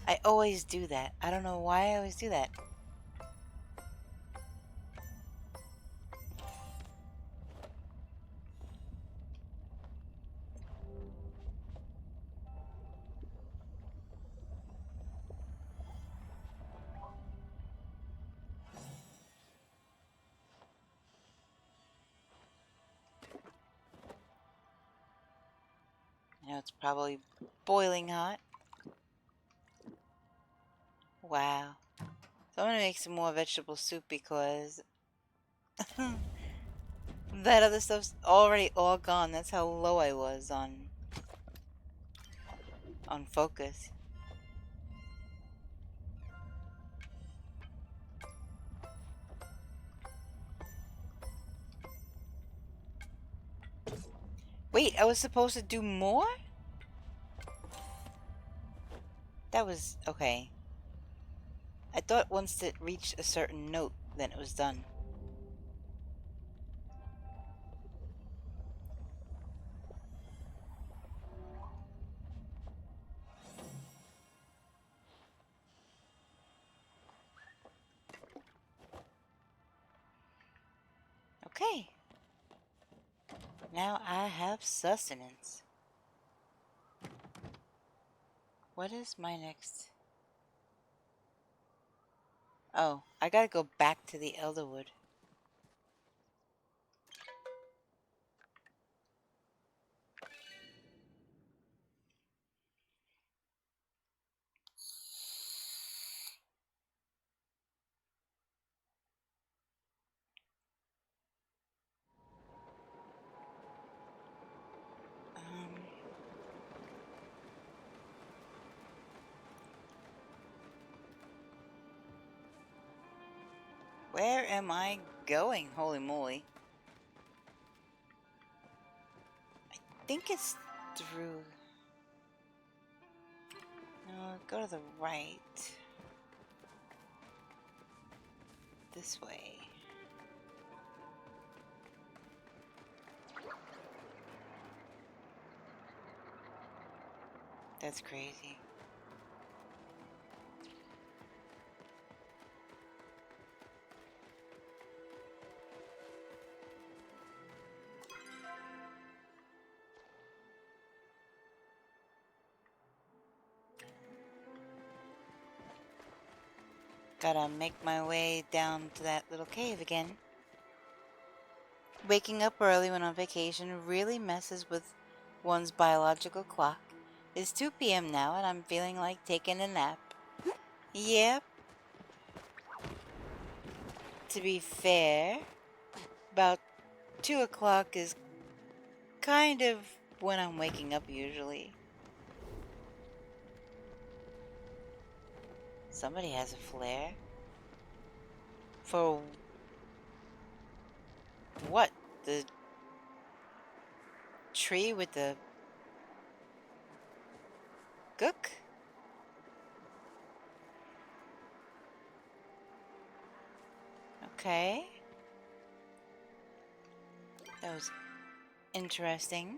I always do that. I don't know why I always do that. I know it's probably boiling hot. Wow. So I'm gonna make some more vegetable soup because that other stuff's already all gone. That's how low I was on focus. Wait, I was supposed to do more? That was... okay. I thought once it reached a certain note, then it was done. Okay. Now I have sustenance. What is my next? Oh, I gotta go back to the Elderwood. Where am I going? Holy moly. I think it's through... no, go to the right. This way. That's crazy. Gotta make my way down to that little cave again. Waking up early when on vacation really messes with one's biological clock. It's 2 p.m. now and I'm feeling like taking a nap. Yep. To be fair, about 2 o'clock is kind of when I'm waking up usually. Somebody has a flare. For what? The tree with the gook? Okay. That was interesting.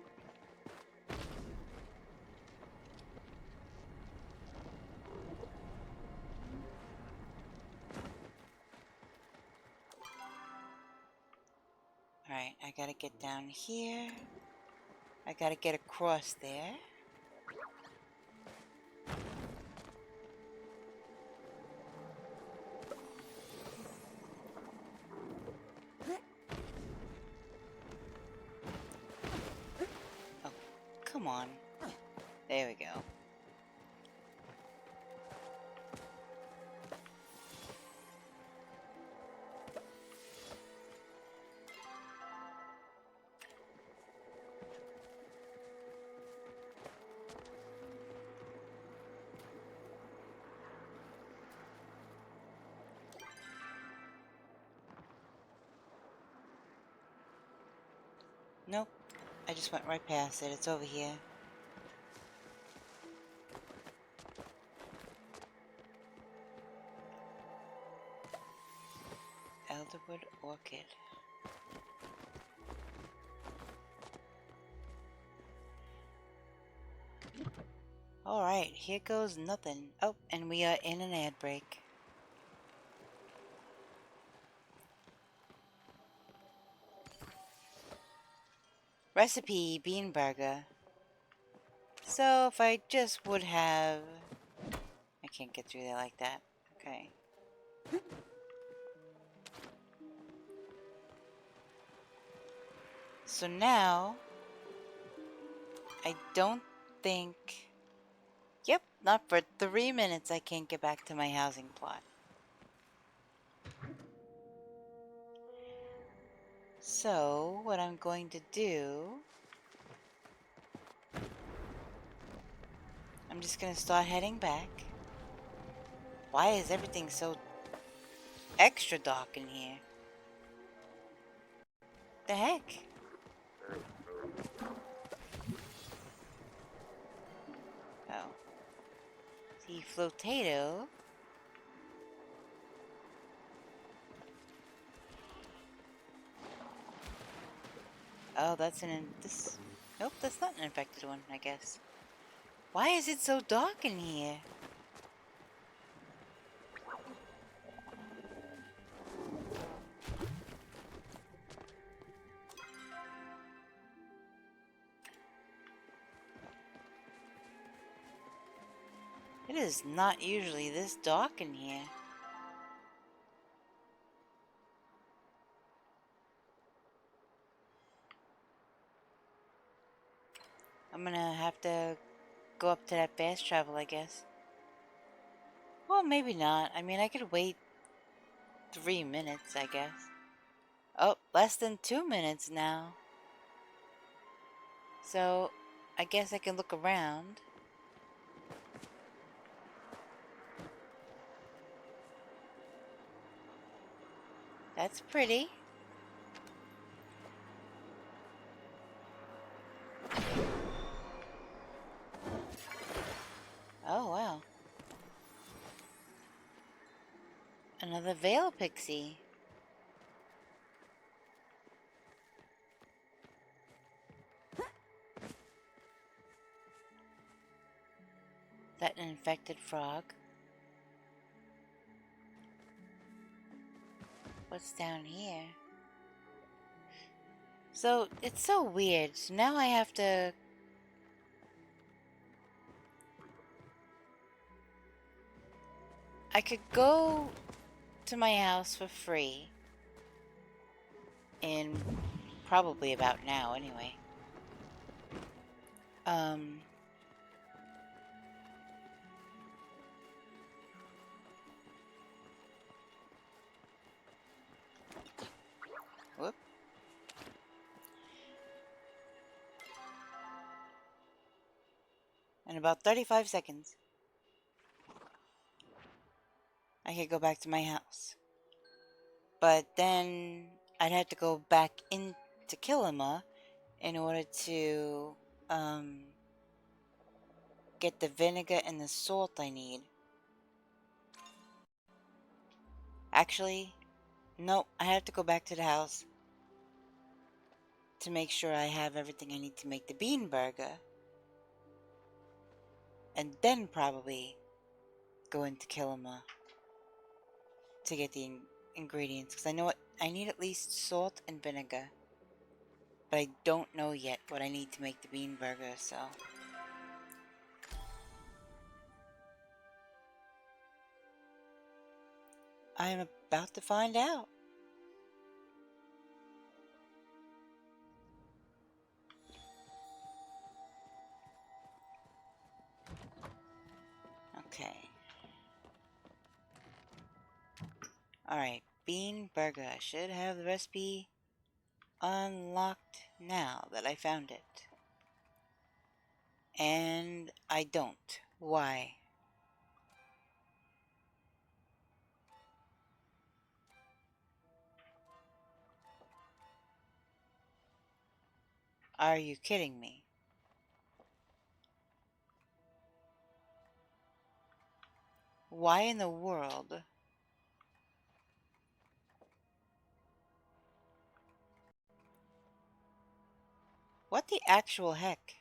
Alright, I gotta get down here. I gotta get across there. Oh, come on. There we go. Nope. I just went right past it. It's over here. Elderwood Orchid. Alright, here goes nothing. Oh, and we are in an ad break. Recipe bean burger. So if I just would have... I can't get through there like that. Okay. So now... I don't think... Yep, not for 3 minutes I can't get back to my housing plot. So, what I'm going to do... I'm just gonna start heading back. Why is everything so extra dark in here? The heck? Flotato. Oh, that's this. Nope, that's not an infected one, I guess. Why is it so dark in here? It is not usually this dark in here. I'm gonna have to go up to that fast travel, I guess. Well, maybe not. I mean, I could wait 3 minutes, I guess. Oh, less than 2 minutes now. So, I guess I can look around. That's pretty. Oh, wow. Another Veil Pixie. That an infected frog. What's down here? So, it's so weird. So now I have to... I could go to my house for free. In probably about now, anyway. Whoop. In about 35 seconds, I could go back to my house. But then I'd have to go back into Kilima in order to get the vinegar and the salt I need. Actually, no, I have to go back to the house to make sure I have everything I need to make the bean burger. And then probably go into Kilima to get the ingredients. Because I know what I need, at least salt and vinegar. But I don't know yet what I need to make the bean burger, so... I am about to find out. Okay. Alright, bean burger. I should have the recipe unlocked now that I found it. And I don't. Why? Are you kidding me? Why in the world? What the actual heck?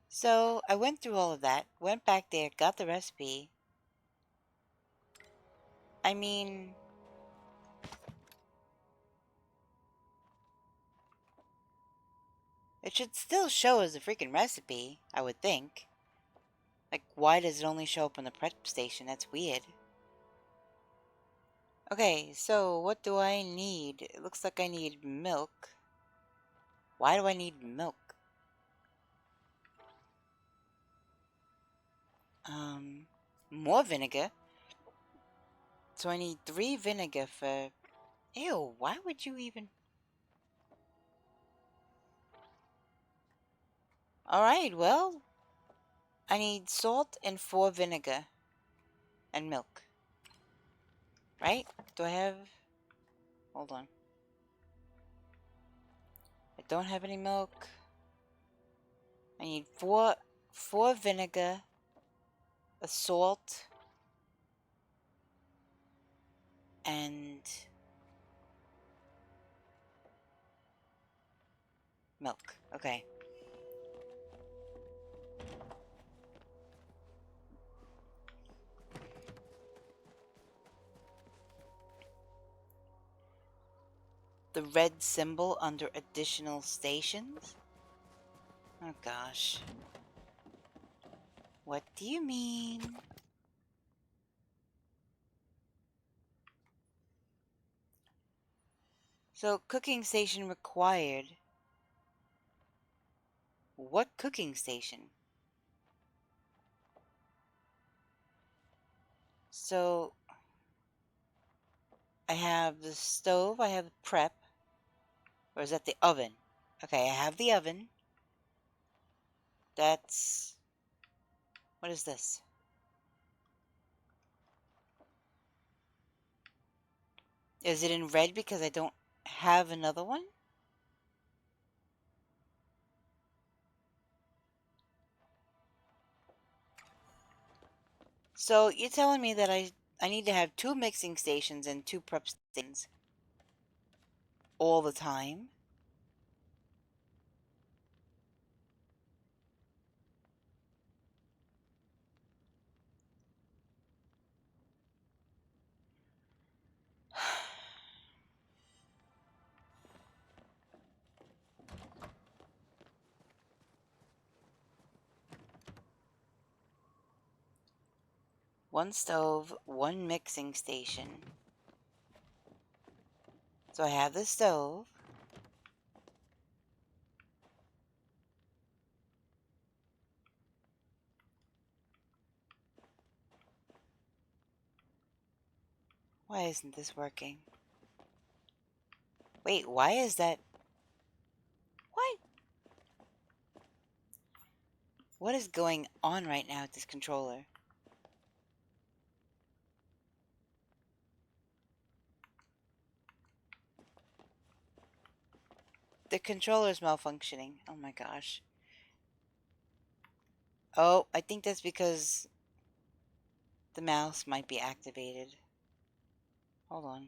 So, I went through all of that, went back there, got the recipe. I mean... It should still show as a freaking recipe, I would think. Like, why does it only show up on the prep station? That's weird. Okay, so what do I need? It looks like I need milk. Why do I need milk? More vinegar. So I need 3 vinegar for... Ew, why would you even... Alright, well... I need salt and 4 vinegar. And milk. Right? Do I have... Hold on. I don't have any milk. I need four vinegar, a salt, and milk. Okay. The red symbol under additional stations? Oh gosh. What do you mean? So, cooking station required. What cooking station? So, I have the stove, I have the prep. Or is that the oven? Okay, I have the oven. That's... What is this? Is it in red because I don't have another one? So you're telling me that I need to have 2 mixing stations and 2 prep stations all the time? One stove, 1 mixing station. So I have the stove. Why isn't this working? Wait, why is that? What? What is going on right now with this controller? The controller's malfunctioning. Oh my gosh. Oh, I think that's because the mouse might be activated. Hold on.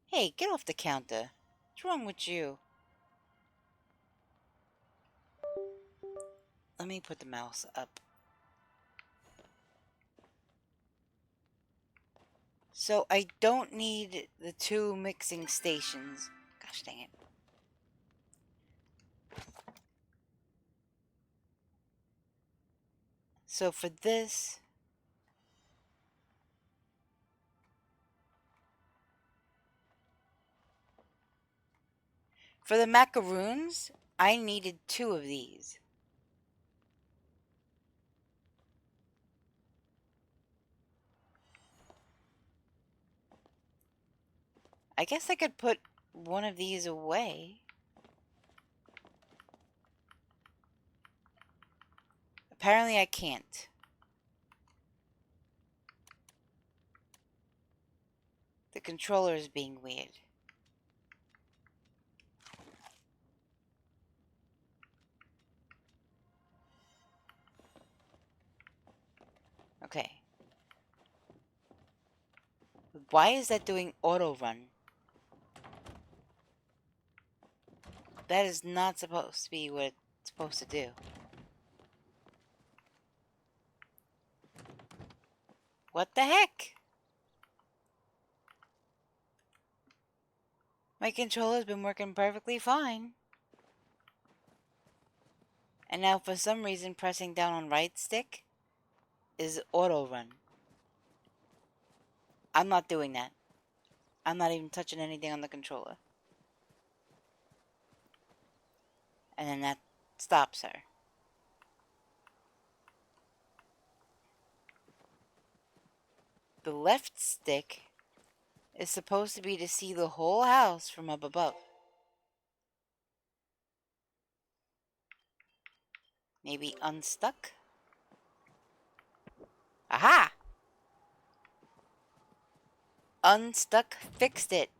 Hey, get off the counter. What's wrong with you? Let me put the mouse up. So I don't need the 2 mixing stations. Gosh dang it. So for this... For the macaroons, I needed 2 of these. I guess I could put one of these away. Apparently I can't. The controller is being weird. Okay. Why is that doing auto run? That is not supposed to be what it's supposed to do. What the heck? My controller's been working perfectly fine. And now for some reason pressing down on right stick is auto run. I'm not doing that. I'm not even touching anything on the controller. And then that stops her. The left stick is supposed to be to see the whole house from up above. Maybe unstuck? Aha! unstuck, fixed it.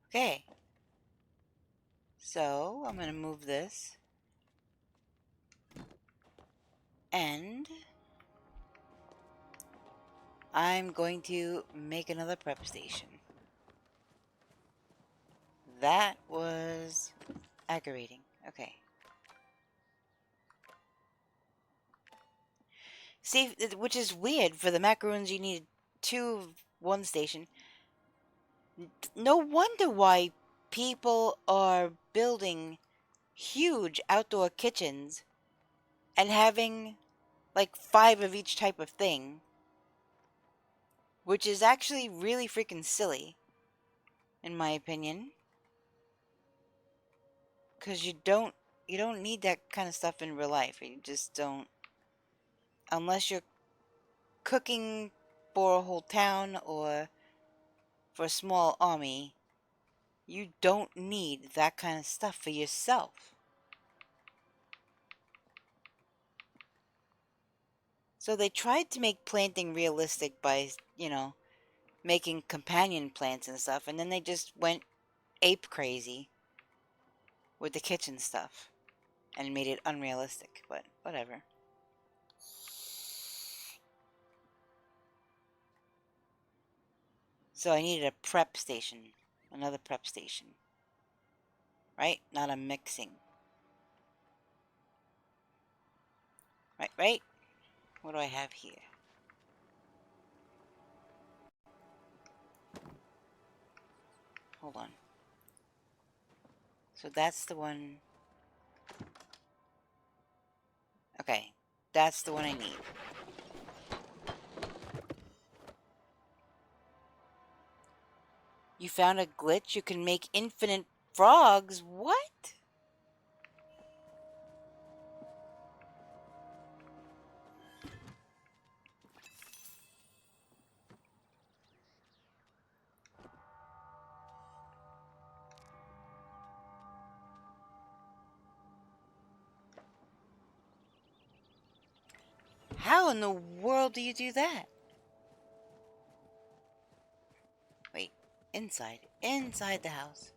Okay. So, I'm going to move this. And I'm going to make another prep station. That was aggravating. Okay. See, which is weird. For the macaroons, you need 2 of one station. No wonder why people are building huge outdoor kitchens and having like 5 of each type of thing, which is actually really freaking silly, in my opinion. Because you don't need that kind of stuff in real life. You just don't, unless you're cooking for a whole town or for a small army. You don't need that kind of stuff for yourself. So they tried to make planting realistic by, making companion plants and stuff, and then they just went ape crazy with the kitchen stuff and made it unrealistic, but whatever. So I needed a prep station, another prep station, right? Not a mixing. Right? What do I have here? Hold on. So that's the one. Okay, that's the one I need. You found a glitch? You can make infinite frogs? What? How in the world do you do that? Wait, inside the house.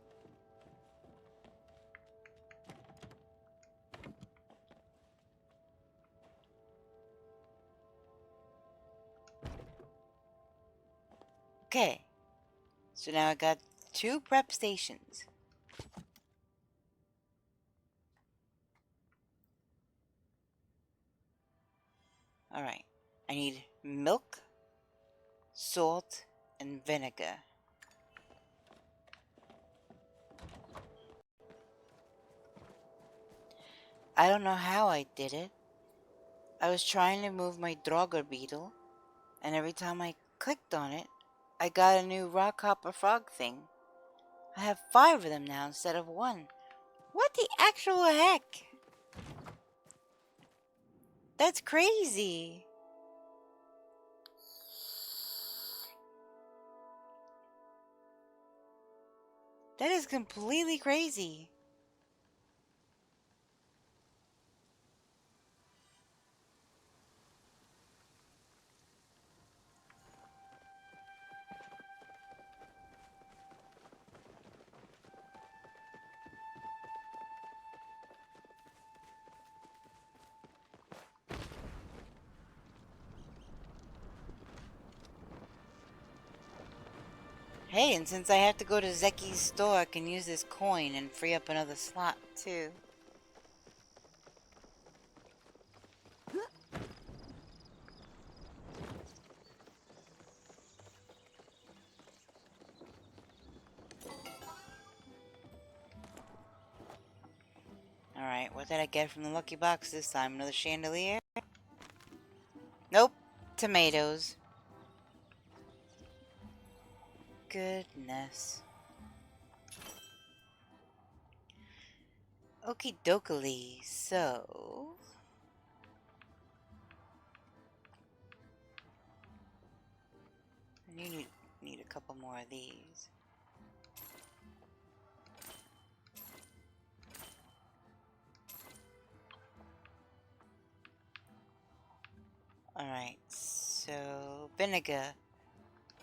Okay, so now I got 2 prep stations. Alright, I need milk, salt, and vinegar. I don't know how I did it. I was trying to move my Draugr beetle, and every time I clicked on it, I got a new rockhopper frog thing. I have 5 of them now instead of 1. What the actual heck? That's crazy. That is completely crazy. Hey, and since I have to go to Zeki's store, I can use this coin and free up another slot, too. Alright, what did I get from the lucky box this time? Another chandelier? Nope. Tomatoes. Goodness. Okie dokie, so... You need a couple more of these. Alright, so vinegar.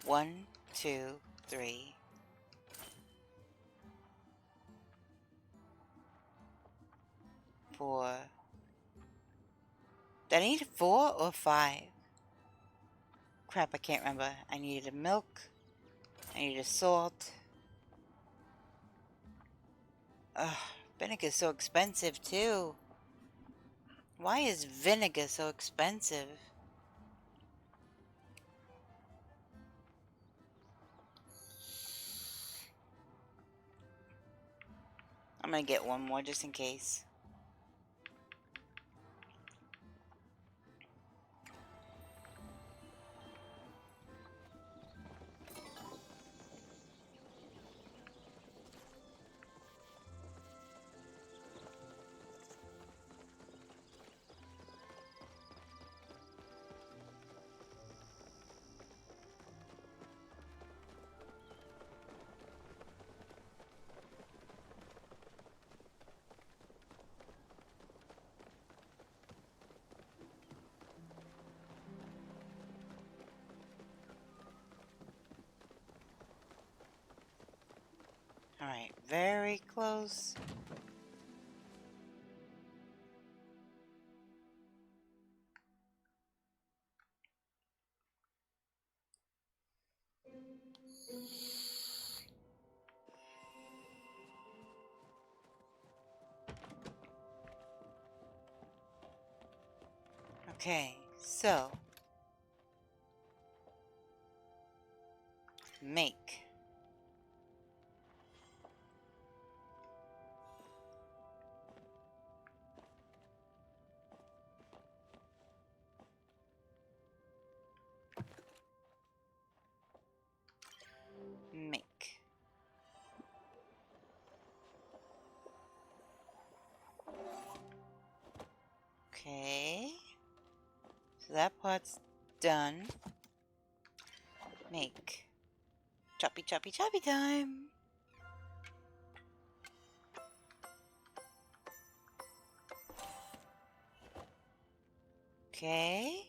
1, 2, 3. 4. Did I need 4 or 5? Crap, I can't remember. I needed a milk. I needed salt. Ugh, vinegar's so expensive too. Why is vinegar so expensive? I'm gonna get one more just in case. Alright, very close. Okay, so make. Make. Okay. So that part's done. Make. Choppy, choppy, choppy time. Okay.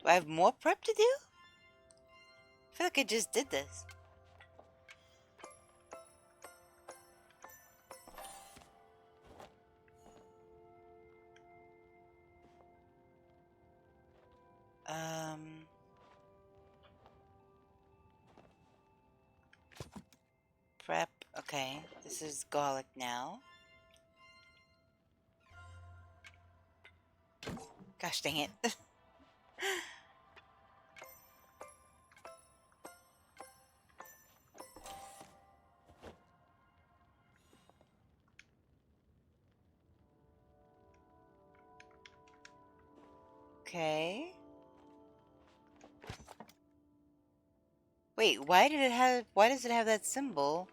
Do I have more prep to do? I feel like I just did this. Prep. Okay, this is garlic now. Gosh dang it. Okay. Wait, why does it have that symbol?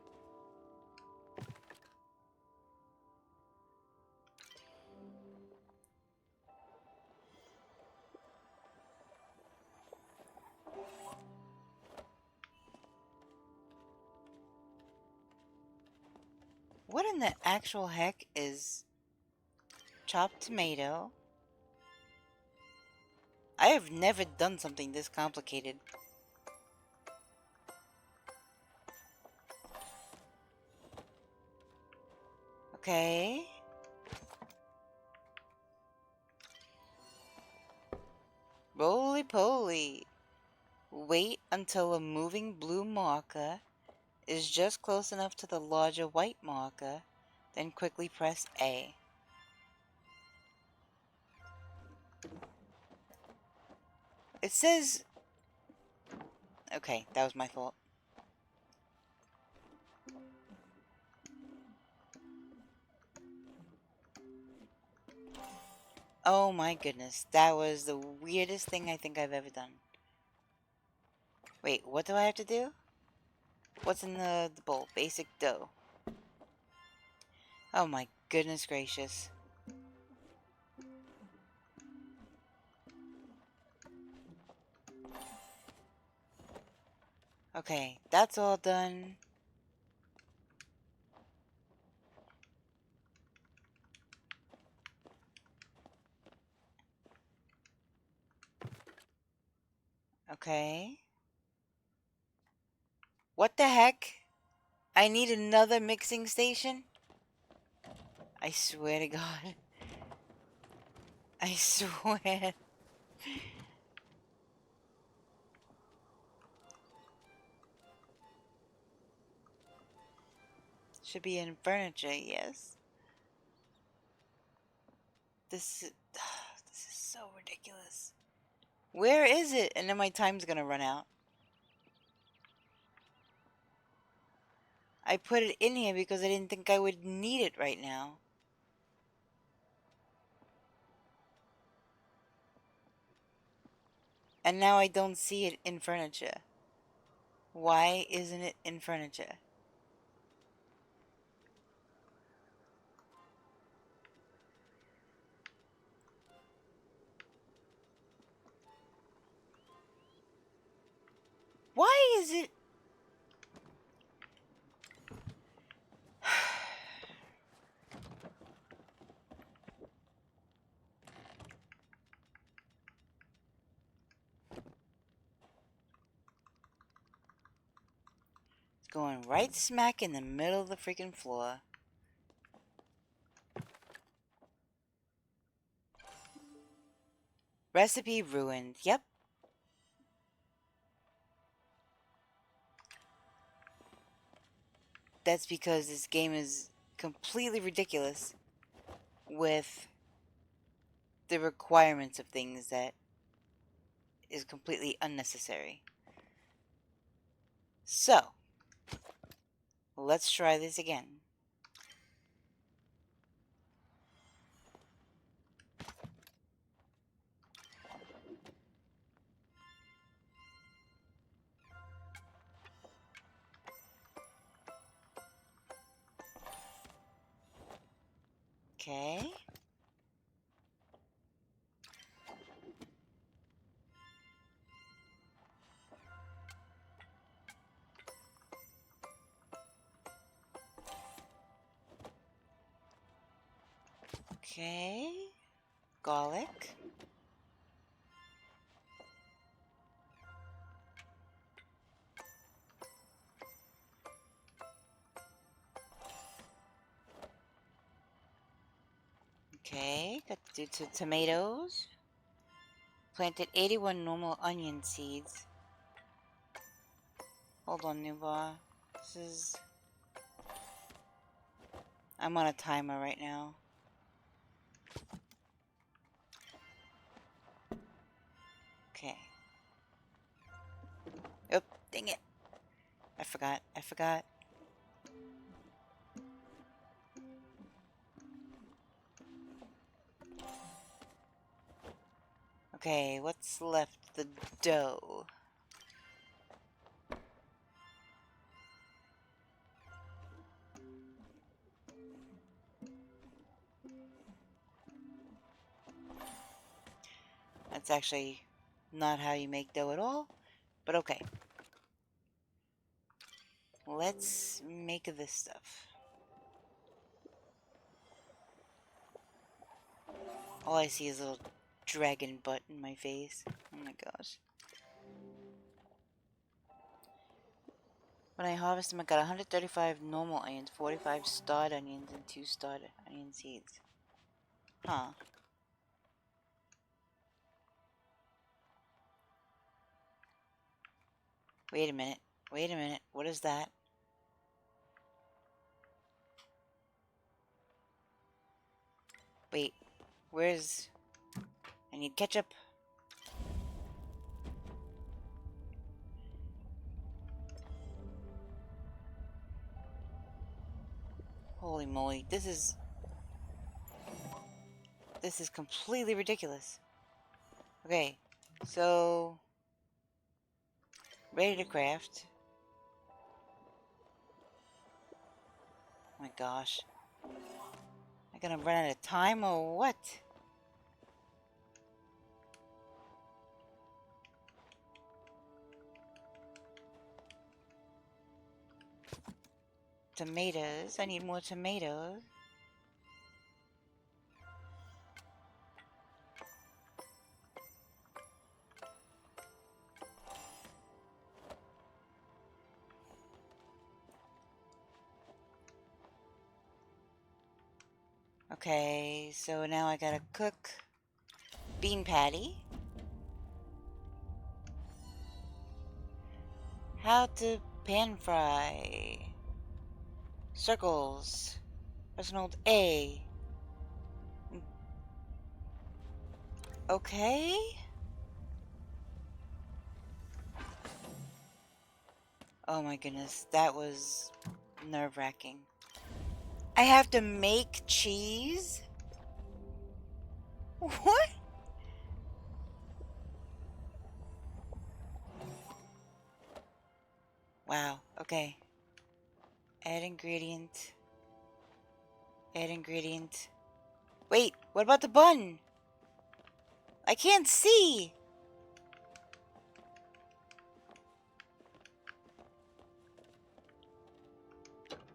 What in the actual heck is chopped tomato? I have never done something this complicated. Okay. Roly-poly. Wait until a moving blue marker is just close enough to the larger white marker, then quickly press A. It says... Okay, that was my fault. Oh my goodness, that was the weirdest thing I think I've ever done. Wait, what do I have to do? What's in the bowl? Basic dough. Oh my goodness gracious. Okay, that's all done. Okay. What the heck? I need another mixing station? I swear to God. I swear. Should be in furniture, yes. This is, this is so ridiculous. Where is it? And then my time's gonna run out. I put it in here because I didn't think I would need it right now. And now I don't see it in furniture. Why isn't it in furniture? Why is it? It's going right smack in the middle of the freaking floor. Recipe ruined. Yep. That's because this game is completely ridiculous with the requirements of things that is completely unnecessary. So, let's try this again. Okay. Okay. Garlic. Okay, got to do tomatoes. Planted 81 normal onion seeds. Hold on, Nubar. This is... I'm on a timer right now. Okay. Oh, dang it. I forgot. Okay, what's left? The dough. That's actually not how you make dough at all, but okay. Let's make this stuff. All I see is a little dragon butt in my face. Oh my gosh. When I harvest them, I got 135 normal onions, 45 starred onions, and 2 starred onion seeds. Huh. Wait a minute. What is that? Wait. Where's... I need ketchup. Holy moly. This is completely ridiculous. Okay. So... ready to craft. Oh my gosh. Am I gonna run out of time or what? Tomatoes. I need more tomatoes. Okay, so now I gotta cook bean patty. How to pan fry. Circles. Press and hold A. Okay. Oh my goodness, that was nerve-wracking. I have to make cheese? What? Wow, okay. Add ingredient. Add ingredient. Wait, what about the bun? I can't see!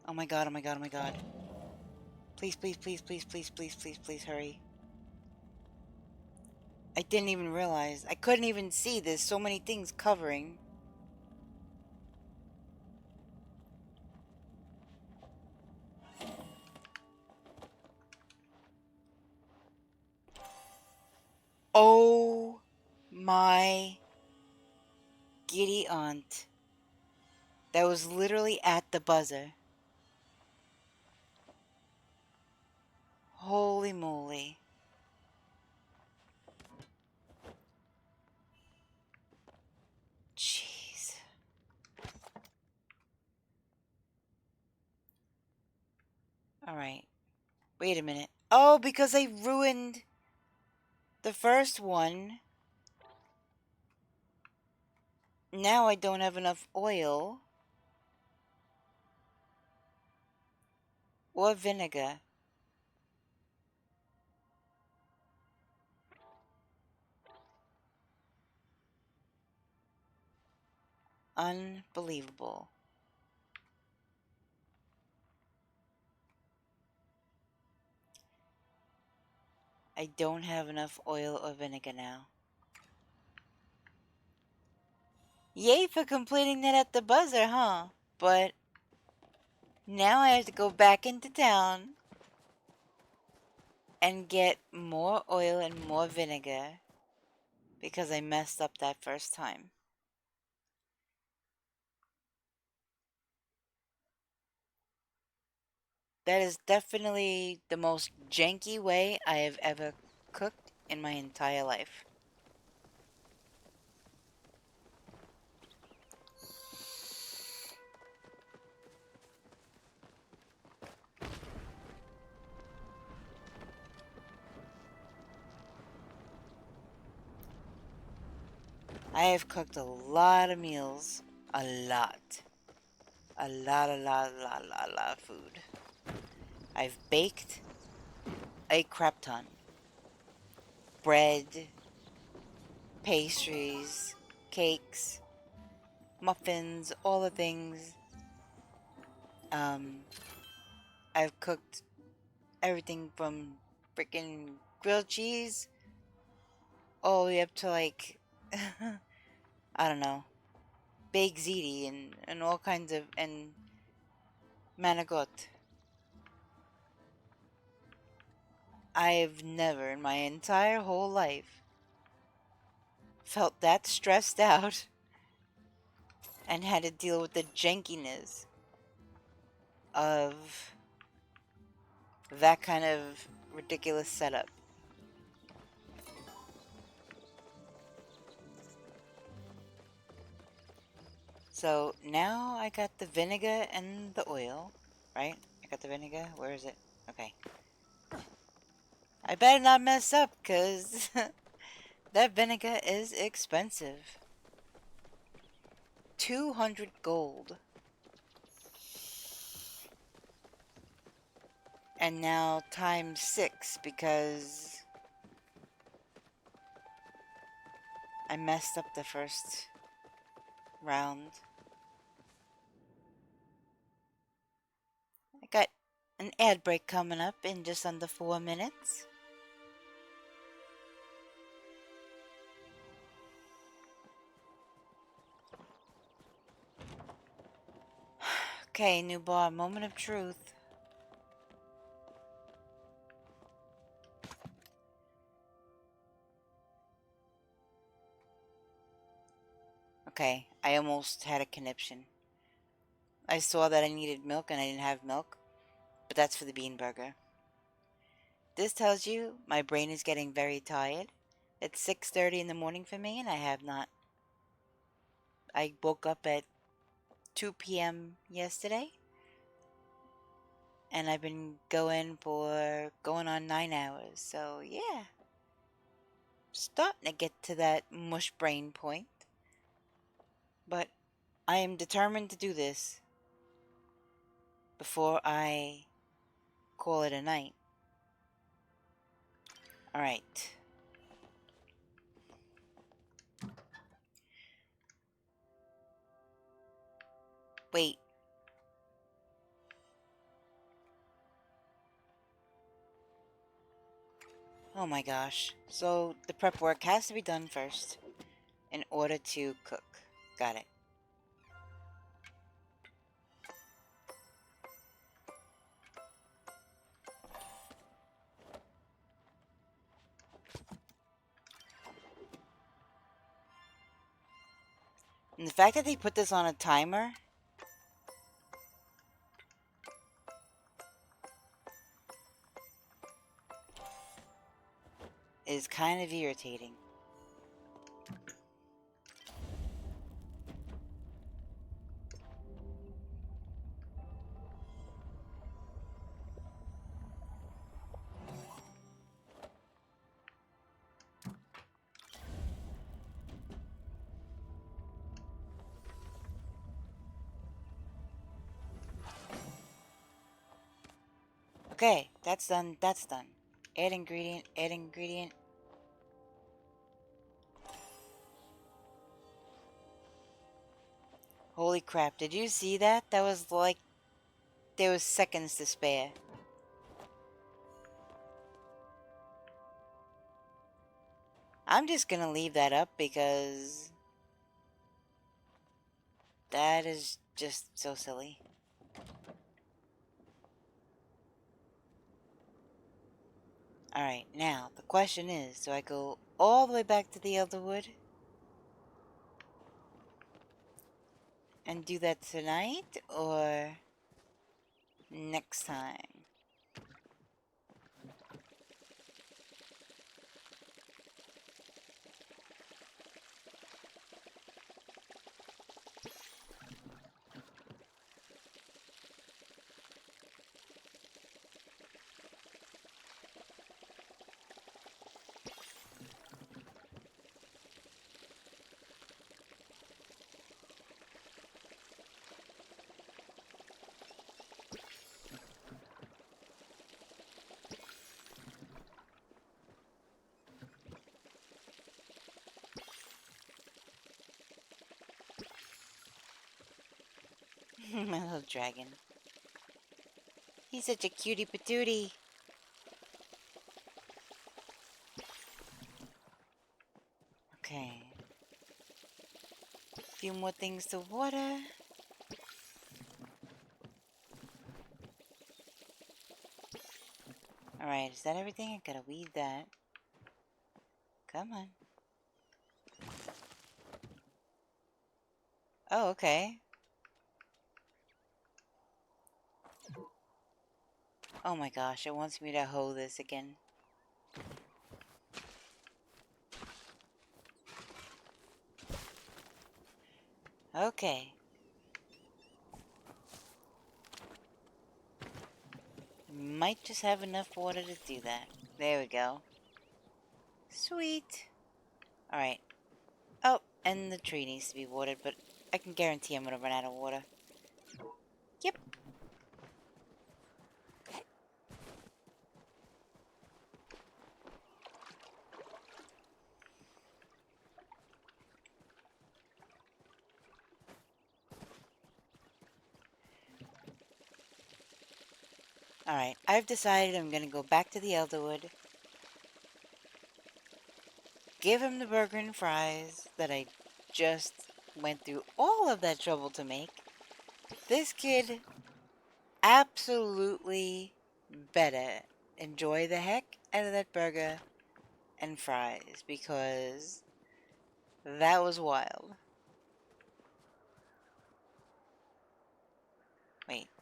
Oh my god, oh my god, oh my god. Please, please, please, please, please, please, please, please, hurry. I didn't even realize. I couldn't even see. There's so many things covering. Oh my giddy aunt. That was literally at the buzzer. Holy moly. Jeez. Alright. Wait a minute. Oh, because I ruined the first one. Now I don't have enough oil. Or vinegar. Unbelievable. I don't have enough oil or vinegar now. Yay for completing that at the buzzer, huh? But now I have to go back into town and get more oil and more vinegar because I messed up that first time. That is definitely the most janky way I have ever cooked in my entire life. I have cooked a lot of meals. A lot. A lot of food. I've baked a crap ton. Bread, pastries, cakes, muffins, all the things. I've cooked everything from freaking grilled cheese all the way up to like, I don't know, baked ziti and all kinds of, and manigot. I've never in my entire whole life felt that stressed out and had to deal with the jankiness of that kind of ridiculous setup. So now I got the vinegar and the oil, right? I got the vinegar. Where is it? Okay. I better not mess up because that vinegar is expensive. 200 gold. And now times 6 because I messed up the first round. I got an ad break coming up in just under 4 minutes. Okay, new bar, moment of truth. Okay, I almost had a conniption. I saw that I needed milk and I didn't have milk, but that's for the bean burger. This tells you my brain is getting very tired. It's 6:30 in the morning for me and I have not. I woke up at 2 p.m. yesterday and I've been going on 9 hours. So yeah, starting to get to that mush brain point. But I am determined to do this before I call it a night. Alright. Wait. Oh my gosh. So the prep work has to be done first in order to cook. Got it. And the fact that they put this on a timer is kind of irritating. Okay, that's done, that's done. Add ingredient, add ingredient. Holy crap, did you see that? That was like, there was seconds to spare. I'm just gonna leave that up because that is just so silly. Alright, now, the question is, do I go all the way back to the Elderwood and do that tonight, or next time? My little dragon. He's such a cutie patootie. Okay. A few more things to water. Alright, is that everything? I gotta weed that. Come on. Oh, okay. Oh my gosh, it wants me to hoe this again. Okay. Might just have enough water to do that. There we go. Sweet. Alright. Oh, and the tree needs to be watered, but I can guarantee I'm gonna run out of water. Yep. Alright, I've decided I'm gonna go back to the Elderwood. Give him the burger and fries that I just went through all of that trouble to make. This kid absolutely better enjoy the heck out of that burger and fries because that was wild.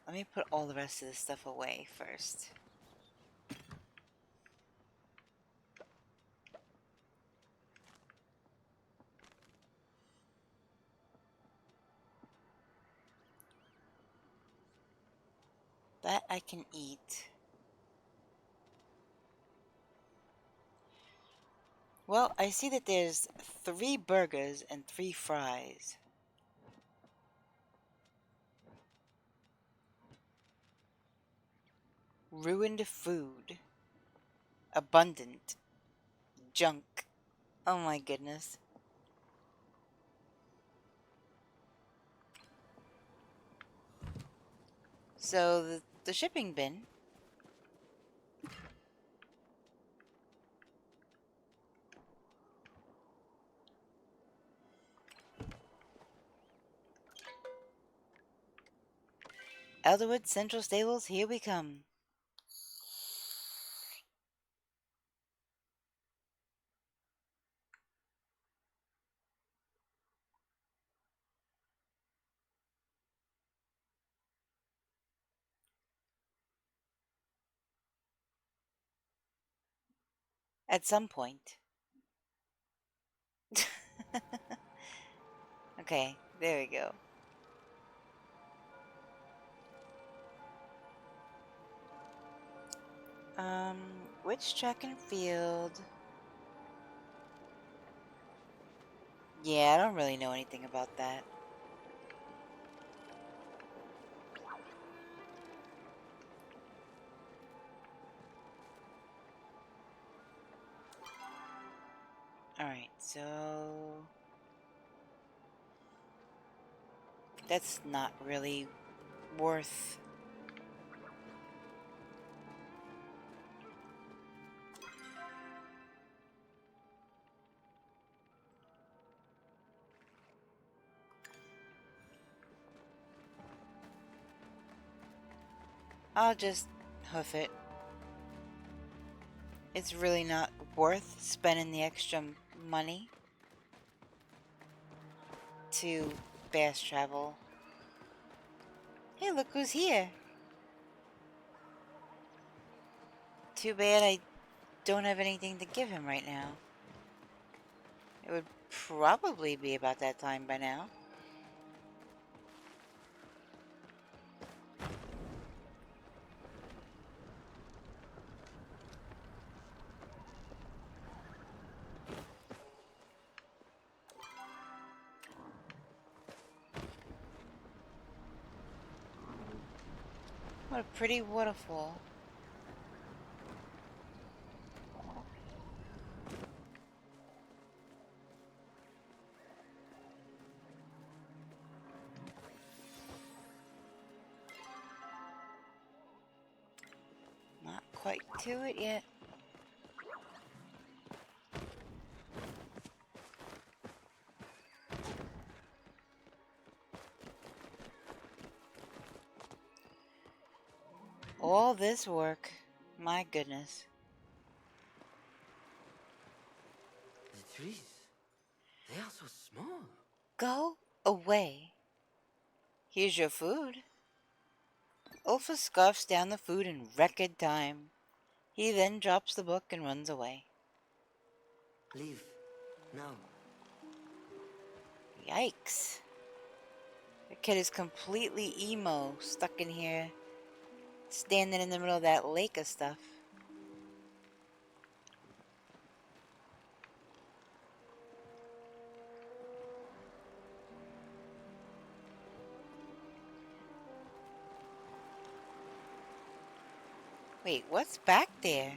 let me put all the rest of this stuff away first. That I can eat. Well, I see that there's 3 burgers and 3 fries. Ruined food. Abundant. Junk. Oh my goodness. So, the shipping bin. Elderwood Central Stables, here we come. At some point. Okay, there we go. Which track and field? Yeah, I don't really know anything about that. Alright, so... that's not really worth... I'll just hoof it. It's really not worth spending the extra money to fast travel. Hey, look who's here. Too bad I don't have anything to give him right now. It would probably be about that time by now. What a pretty waterfall. Not quite to it yet. All this work. My goodness. The trees, they are so small. Go away. Here's your food. Ulfa scarfs down the food in record time. He then drops the book and runs away. Leave, now. Yikes. The kid is completely emo, stuck in here, standing in the middle of that lake of stuff. Wait, what's back there?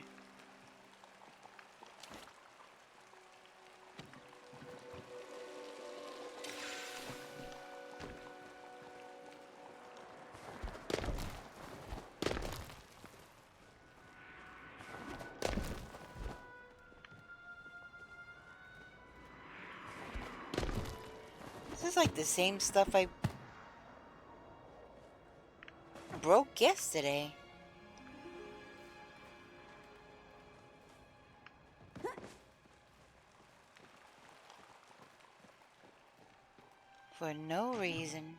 This is like the same stuff I broke yesterday. For no reason.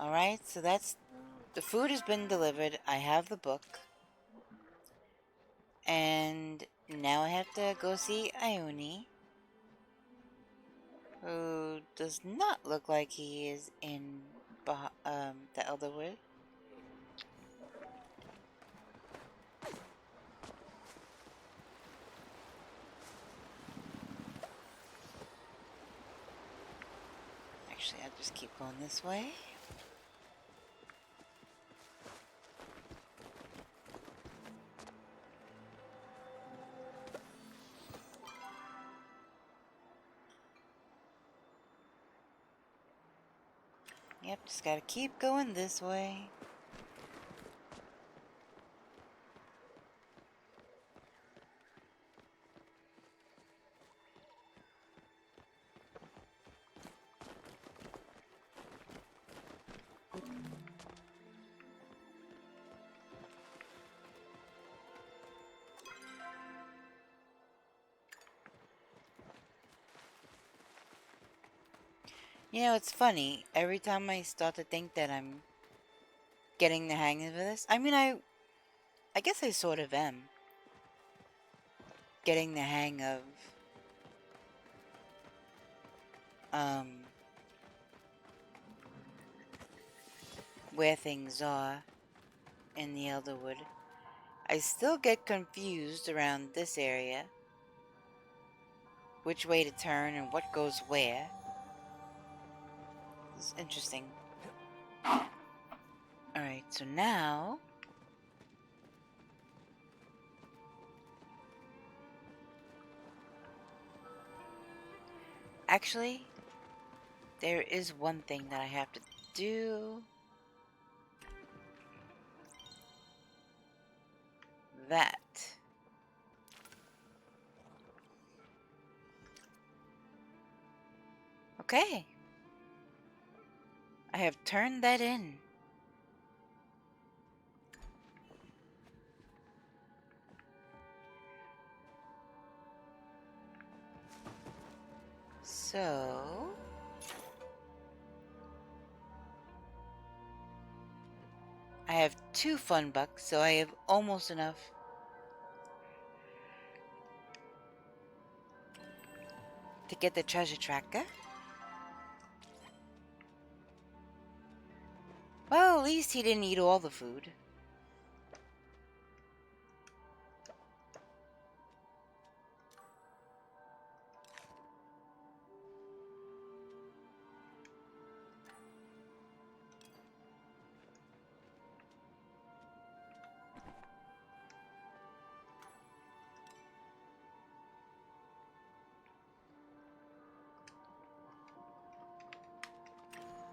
Alright, so that's... The food has been delivered. I have the book. And now I have to go see Ione, who does not look like he is in the Elderwood. Actually, I'll just keep going this way. Yep, just gotta keep going this way. You know, it's funny. Every time I start to think that I'm getting the hang of this, I mean, I guess I sort of am getting the hang of where things are in the Elderwood. I still get confused around this area, which way to turn and what goes where. It's interesting. Alright, so now actually, there is one thing that I have to do. That. Okay. I have turned that in. So... I have 2 fun bucks, so I have almost enough to get the treasure tracker. Well, at least he didn't eat all the food.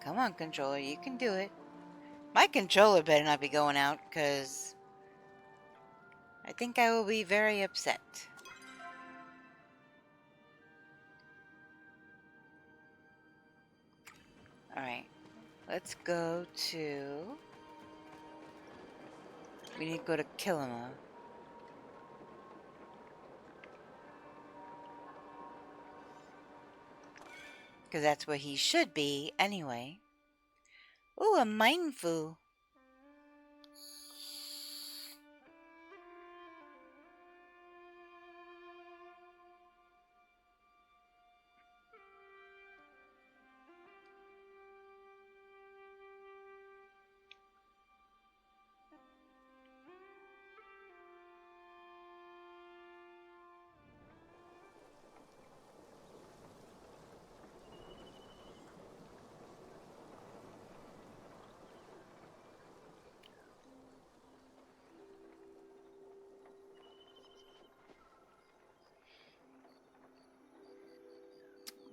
Come on, controller, you can do it. My controller better not be going out, because I think I will be very upset. Alright, let's go to... We need to go to Kilima. Because that's where he should be, anyway. Ooh, a mindful.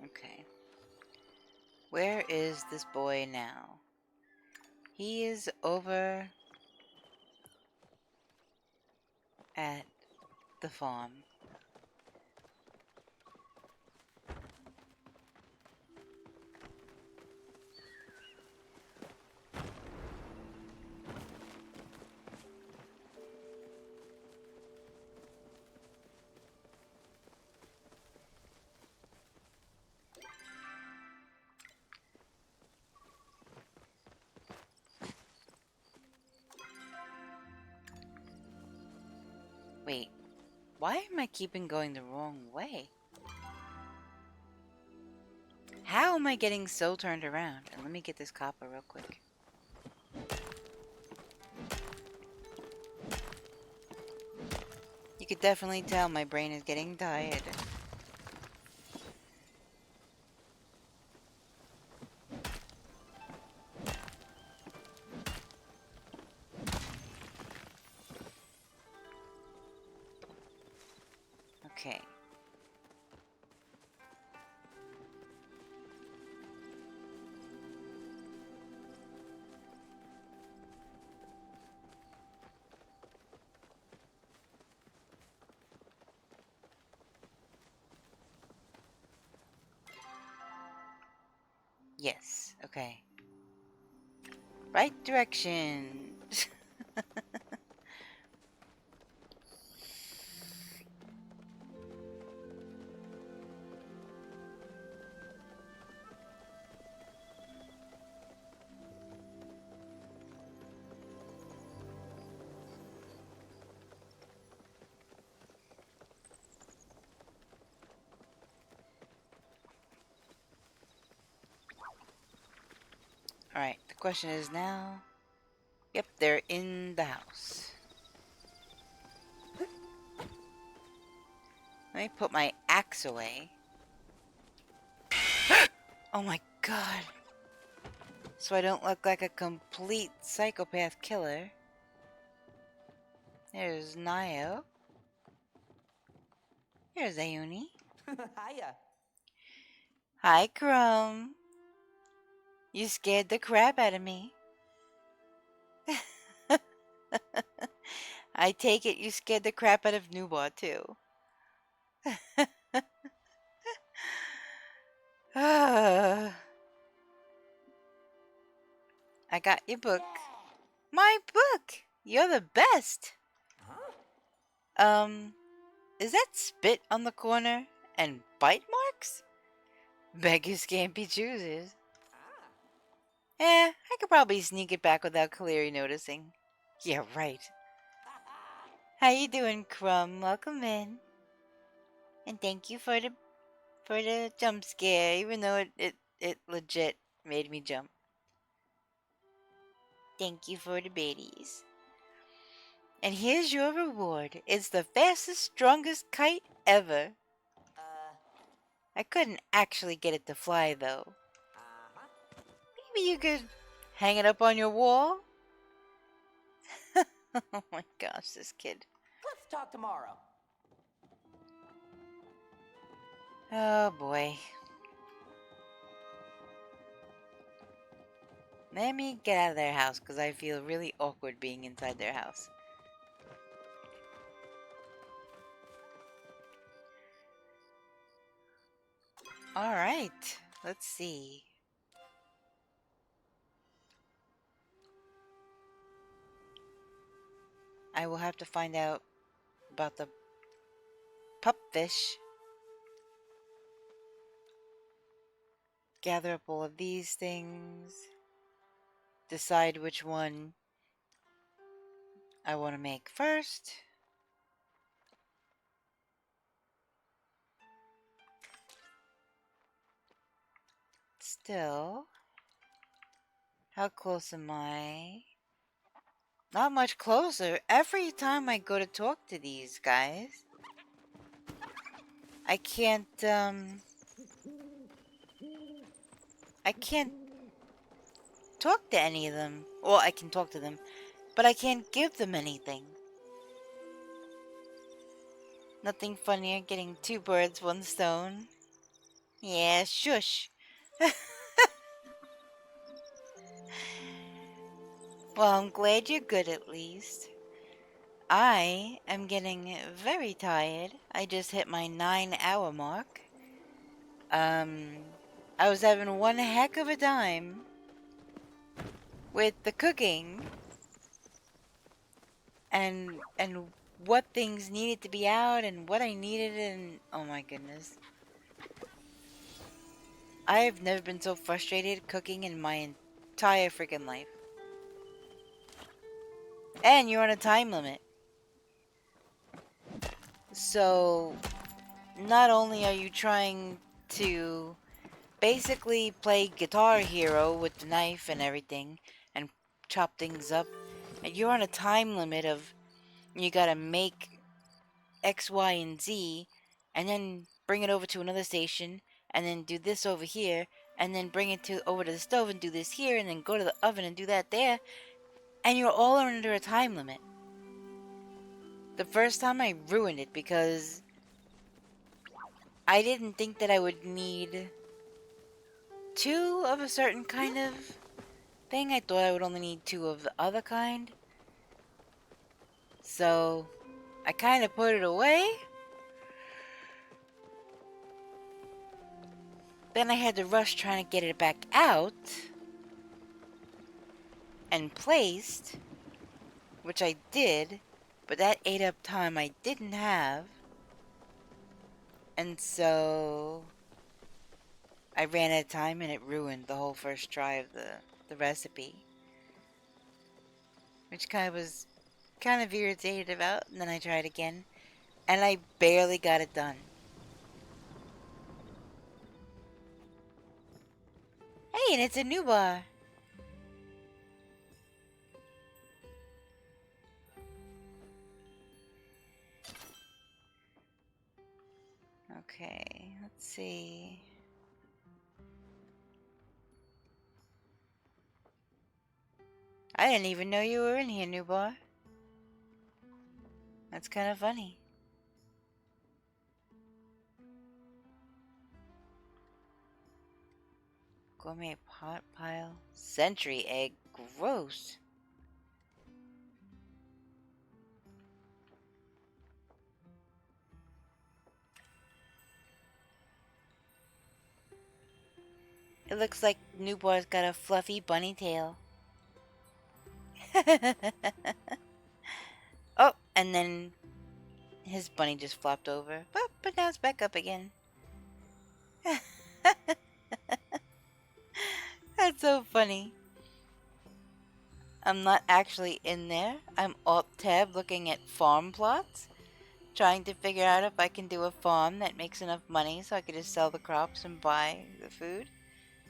Okay. Where is this boy now? He is over at the farm. Wait, why am I keeping going the wrong way? How am I getting so turned around? And let me get this copper real quick. You could definitely tell my brain is getting tired. Okay. Yes, okay. Right direction. Alright, the question is now... Yep, they're in the house. Let me put my axe away. Oh my god. So I don't look like a complete psychopath killer. There's Nio. Here's Ayuni. Hiya. Hi, Crumb. You scared the crap out of me. I take it you scared the crap out of Newbar too. I got your book. My book! You're the best! Is that spit on the corner? And bite marks? Beggars can't be choosers. I could probably sneak it back without Cleary noticing. Yeah, right. How you doing, Crumb? Welcome in. And thank you for the jump scare, even though it legit made me jump. Thank you for the baities. And here's your reward. It's the fastest, strongest kite ever. I couldn't actually get it to fly, though. Maybe you could hang it up on your wall? Oh my gosh, this kid. Let's talk tomorrow. Oh boy. Let me get out of their house, because I feel really awkward being inside their house. Alright, let's see. I will have to find out about the pupfish. Gather up all of these things. Decide which one I want to make first. Still, how close am I? Not much closer. Every time I go to talk to these guys, I can't talk to any of them. Well, I can talk to them, but I can't give them anything. Nothing funnier getting 2 birds, 1 stone. Yeah, shush. Well, I'm glad you're good at least. I am getting very tired. I just hit my 9-hour mark. I was having one heck of a time with the cooking and what things needed to be out and what I needed, and oh my goodness. I have never been so frustrated cooking in my entire freaking life. And you're on a time limit. So, not only are you trying to basically play Guitar Hero with the knife and everything and chop things up, and you're on a time limit of you gotta make X, Y, and Z, and then bring it over to another station, and then do this over here, and then bring it over to the stove and do this here, and then go to the oven and do that there, and you're all under a time limit. The first time I ruined it because I didn't think that I would need 2 of a certain kind of thing. I thought I would only need 2 of the other kind. So I kind of put it away. Then I had to rush trying to get it back out and placed, which I did, but that ate up time I didn't have. And so I ran out of time and it ruined the whole first try of the recipe. Which was kind of irritated about, and then I tried again, and I barely got it done. Hey, and it's a new bar. Okay, let's see. I didn't even know you were in here, new bar. That's kind of funny. Gourmet pot pile. Century egg. Gross. It looks like Newbar's got a fluffy bunny tail. Oh, and then his bunny just flopped over. But now it's back up again. That's so funny. I'm not actually in there. I'm Alt-Tab looking at farm plots, trying to figure out if I can do a farm that makes enough money so I could just sell the crops and buy the food.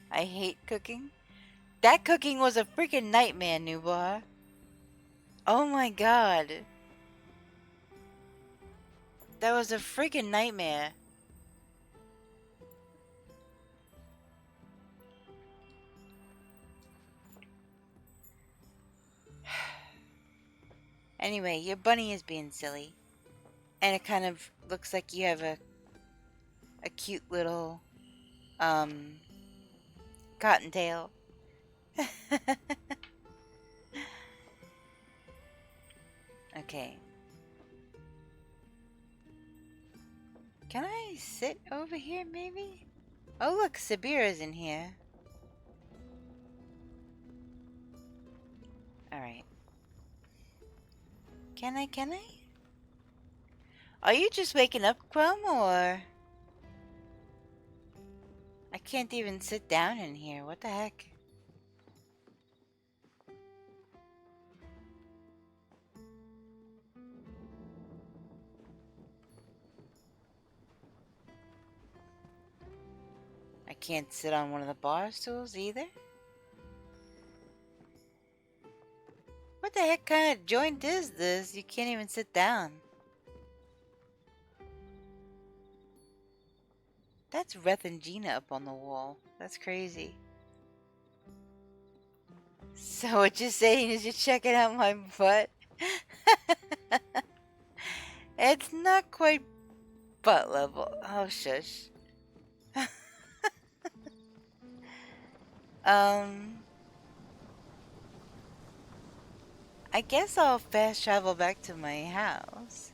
I hate cooking. That cooking was a freaking nightmare, Nubar. Oh my god. That was a freaking nightmare. Anyway, your bunny is being silly. And it kind of looks like you have a cute little cottontail. Okay. Can I sit over here maybe? Oh look, Sabira's in here. Alright. Can I? Are you just waking up, Crumb, or? I can't even sit down in here. What the heck? I can't sit on one of the bar stools either. What the heck kind of joint is this? You can't even sit down. That's Reth and Gina up on the wall. That's crazy. So what you're saying is you're checking out my butt? It's not quite butt level. Oh, shush. I guess I'll fast travel back to my house.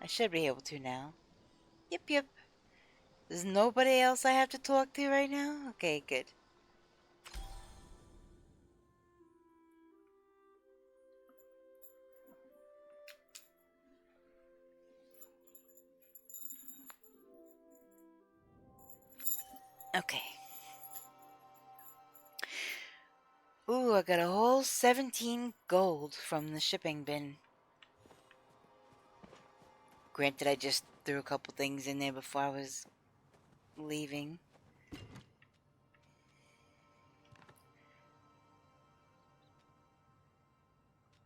I should be able to now. Yep. There's nobody else I have to talk to right now? Okay, good. Okay. Ooh, I got a whole 17 gold from the shipping bin. Granted, I just threw a couple things in there before I was leaving.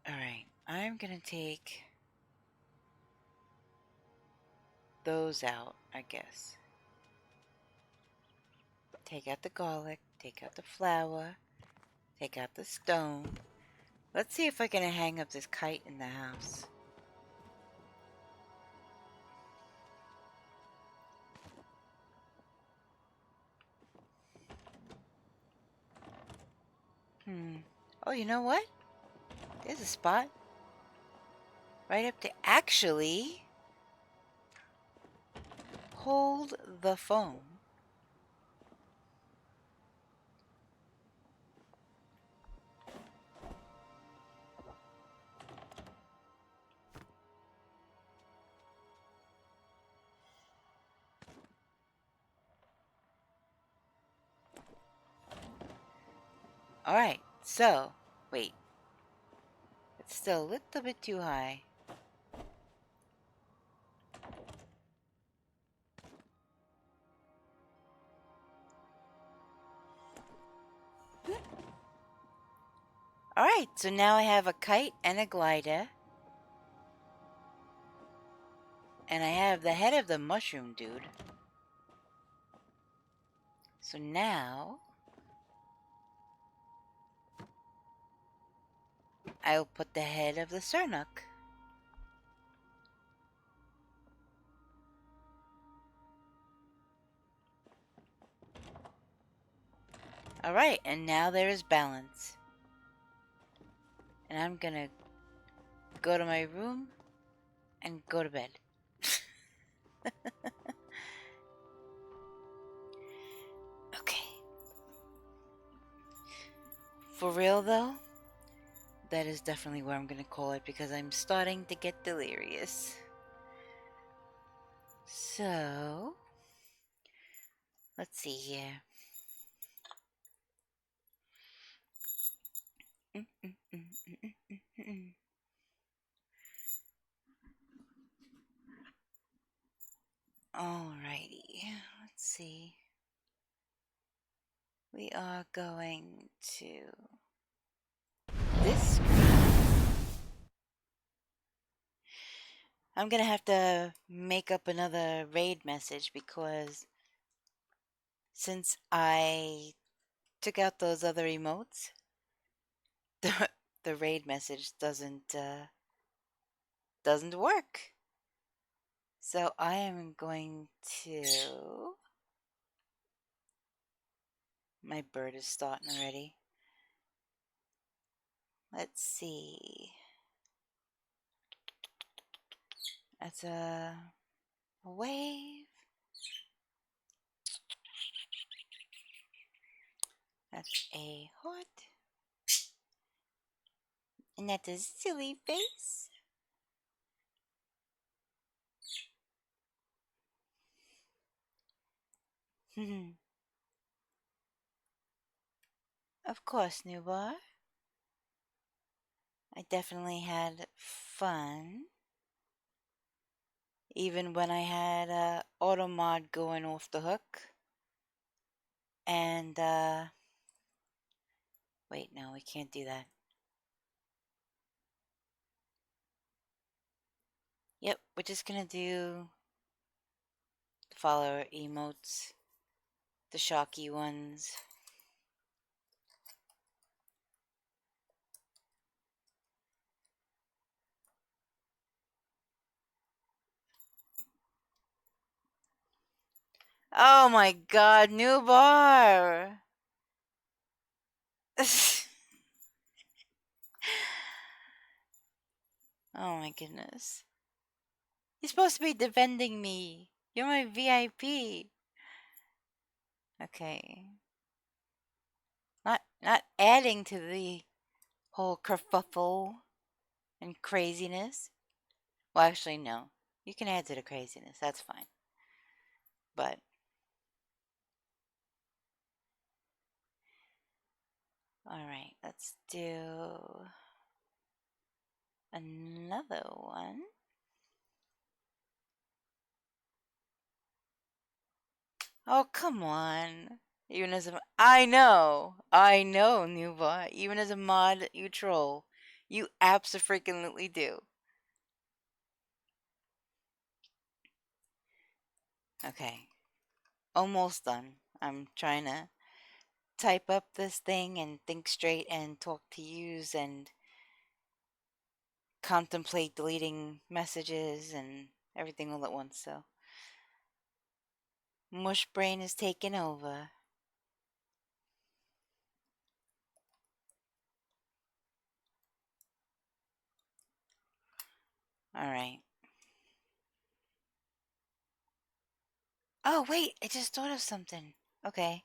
Alright, I'm gonna take those out, I guess. Take out the garlic, take out the flour, take out the stone. Let's see if I can hang up this kite in the house. Oh, you know what? There's a spot. Right up to actually hold the phone. Alright, so, wait. It's still a little bit too high. Alright, so now I have a kite and a glider. And I have the head of the mushroom dude. So now I'll put the head of the Sernuk. Alright, and now there is balance. And I'm gonna go to my room and go to bed. Okay. For real though, that is definitely where I'm gonna call it because I'm starting to get delirious. So, let's see here. Alrighty, let's see. We are going to this screen. I'm gonna have to make up another raid message because since I took out those other emotes, the raid message doesn't work. So I am going to. My bird is starting already. Let's see. That's a wave. That's a heart. And that's a silly face. Of course, new bar. I definitely had fun. Even when I had auto mod going off the hook. And wait, no, we can't do that. Yep, we're just gonna do the follower emotes, the shocky ones. Oh my god, new bar! Oh my goodness. You're supposed to be defending me. You're my VIP. Okay. Not adding to the whole kerfuffle and craziness. Well, actually, no. You can add to the craziness. That's fine. But Alright, let's do another one. Oh, come on. Even as a... I know, Newbot. Even as a mod, you troll. You abso-freaking-lutely do. Okay. Almost done. I'm trying to type up this thing and think straight and talk to yous and contemplate deleting messages and everything all at once, so mush brain is taking over. Alright. Oh wait, I just thought of something. Okay.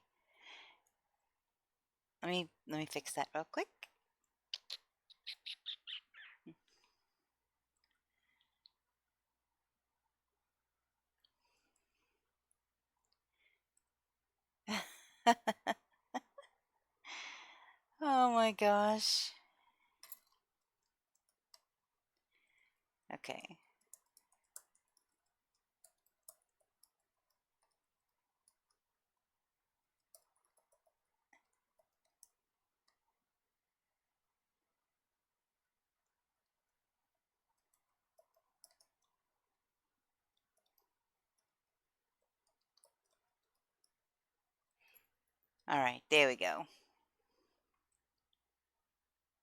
Let me fix that real quick. Oh my gosh. Okay. Alright, there we go.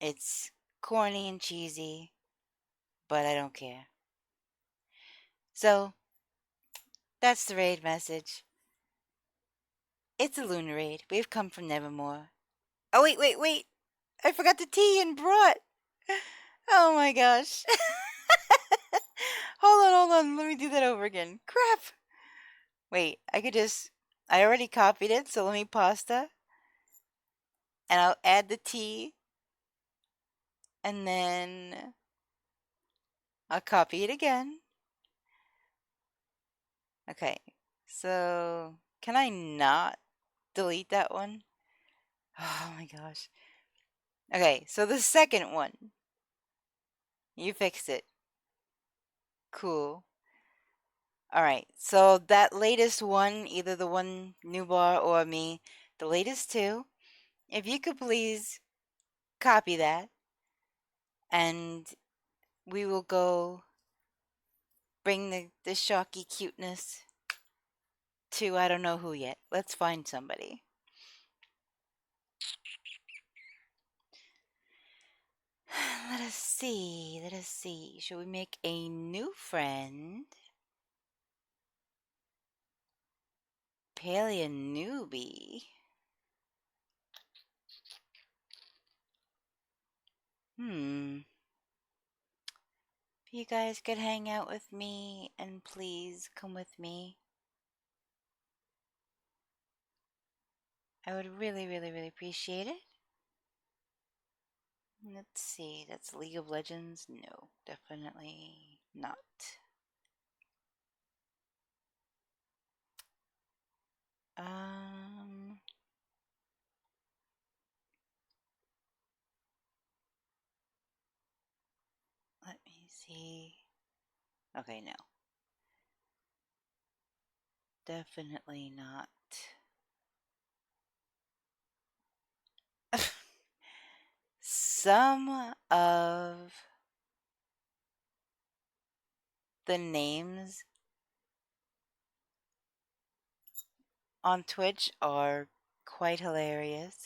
It's corny and cheesy, but I don't care. So, that's the raid message. It's a lunar raid. We've come from Nevermore. Oh, wait. I forgot the tea and brought. Oh my gosh. Hold on. Let me do that over again. Crap. Wait, I already copied it, so let me pasta. And I'll add the tea. And then I'll copy it again. Okay. So, can I not delete that one? Oh my gosh. Okay, so the second one. You fixed it. Cool. Alright, so that latest one, either the one Newbar or me, the latest two, if you could please copy that, and we will go bring the shocky cuteness to I don't know who yet. Let's find somebody. Let us see. Should we make a new friend? Palia newbie. If you guys could hang out with me and please come with me, I would really appreciate it. Let's see, that's League of Legends? No, definitely not. Let me see. Okay, no. Definitely not. Some of the names on Twitch are quite hilarious.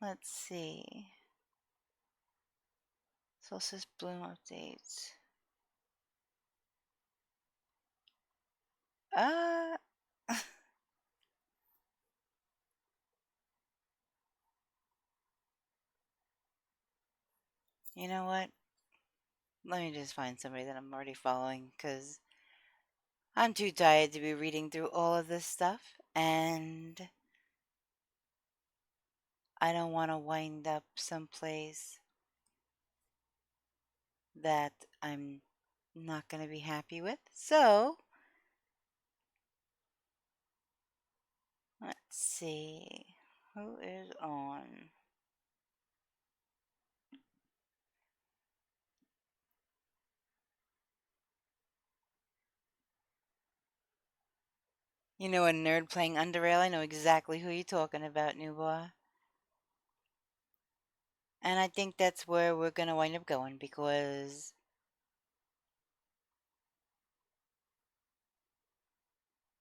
Let's see. Solstice Bloom updates. You know what? Let me just find somebody that I'm already following, because I'm too tired to be reading through all of this stuff, and I don't want to wind up someplace that I'm not going to be happy with. So, Let's see. Who is on? You know, a nerd playing Underrail. I know exactly who you're talking about, Newbar. And I think that's where we're gonna wind up going because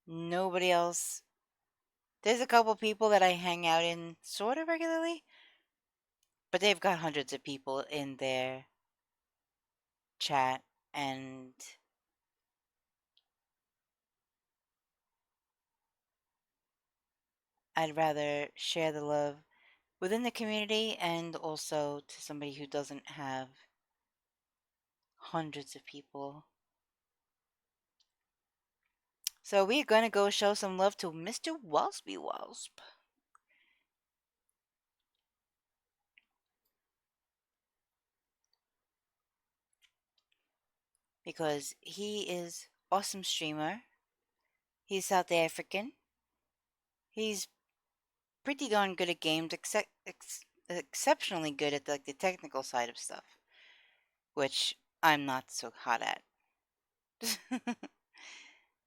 nobody else. There's a couple people that I hang out in sort of regularly, but they've got hundreds of people in their chat, and I'd rather share the love within the community and also to somebody who doesn't have hundreds of people. So we're gonna go show some love to Mr. Waspy Wasp. Because he is awesome streamer. He's South African. He's pretty darn good at games, exceptionally good at like the technical side of stuff, which I'm not so hot at.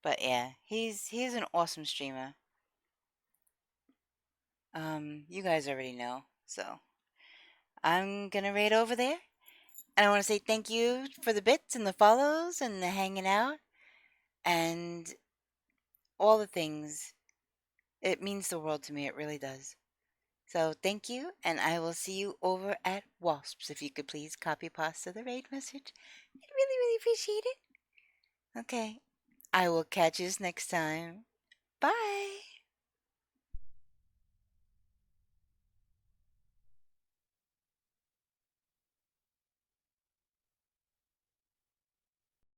But yeah, he's an awesome streamer. You guys already know, so I'm gonna raid over there, and I want to say thank you for the bits and the follows and the hanging out and all the things. It means the world to me. It really does. So thank you, and I will see you over at Wasps. If you could please copy pasta the raid message, I'd really, really appreciate it. Okay, I will catch you next time. Bye.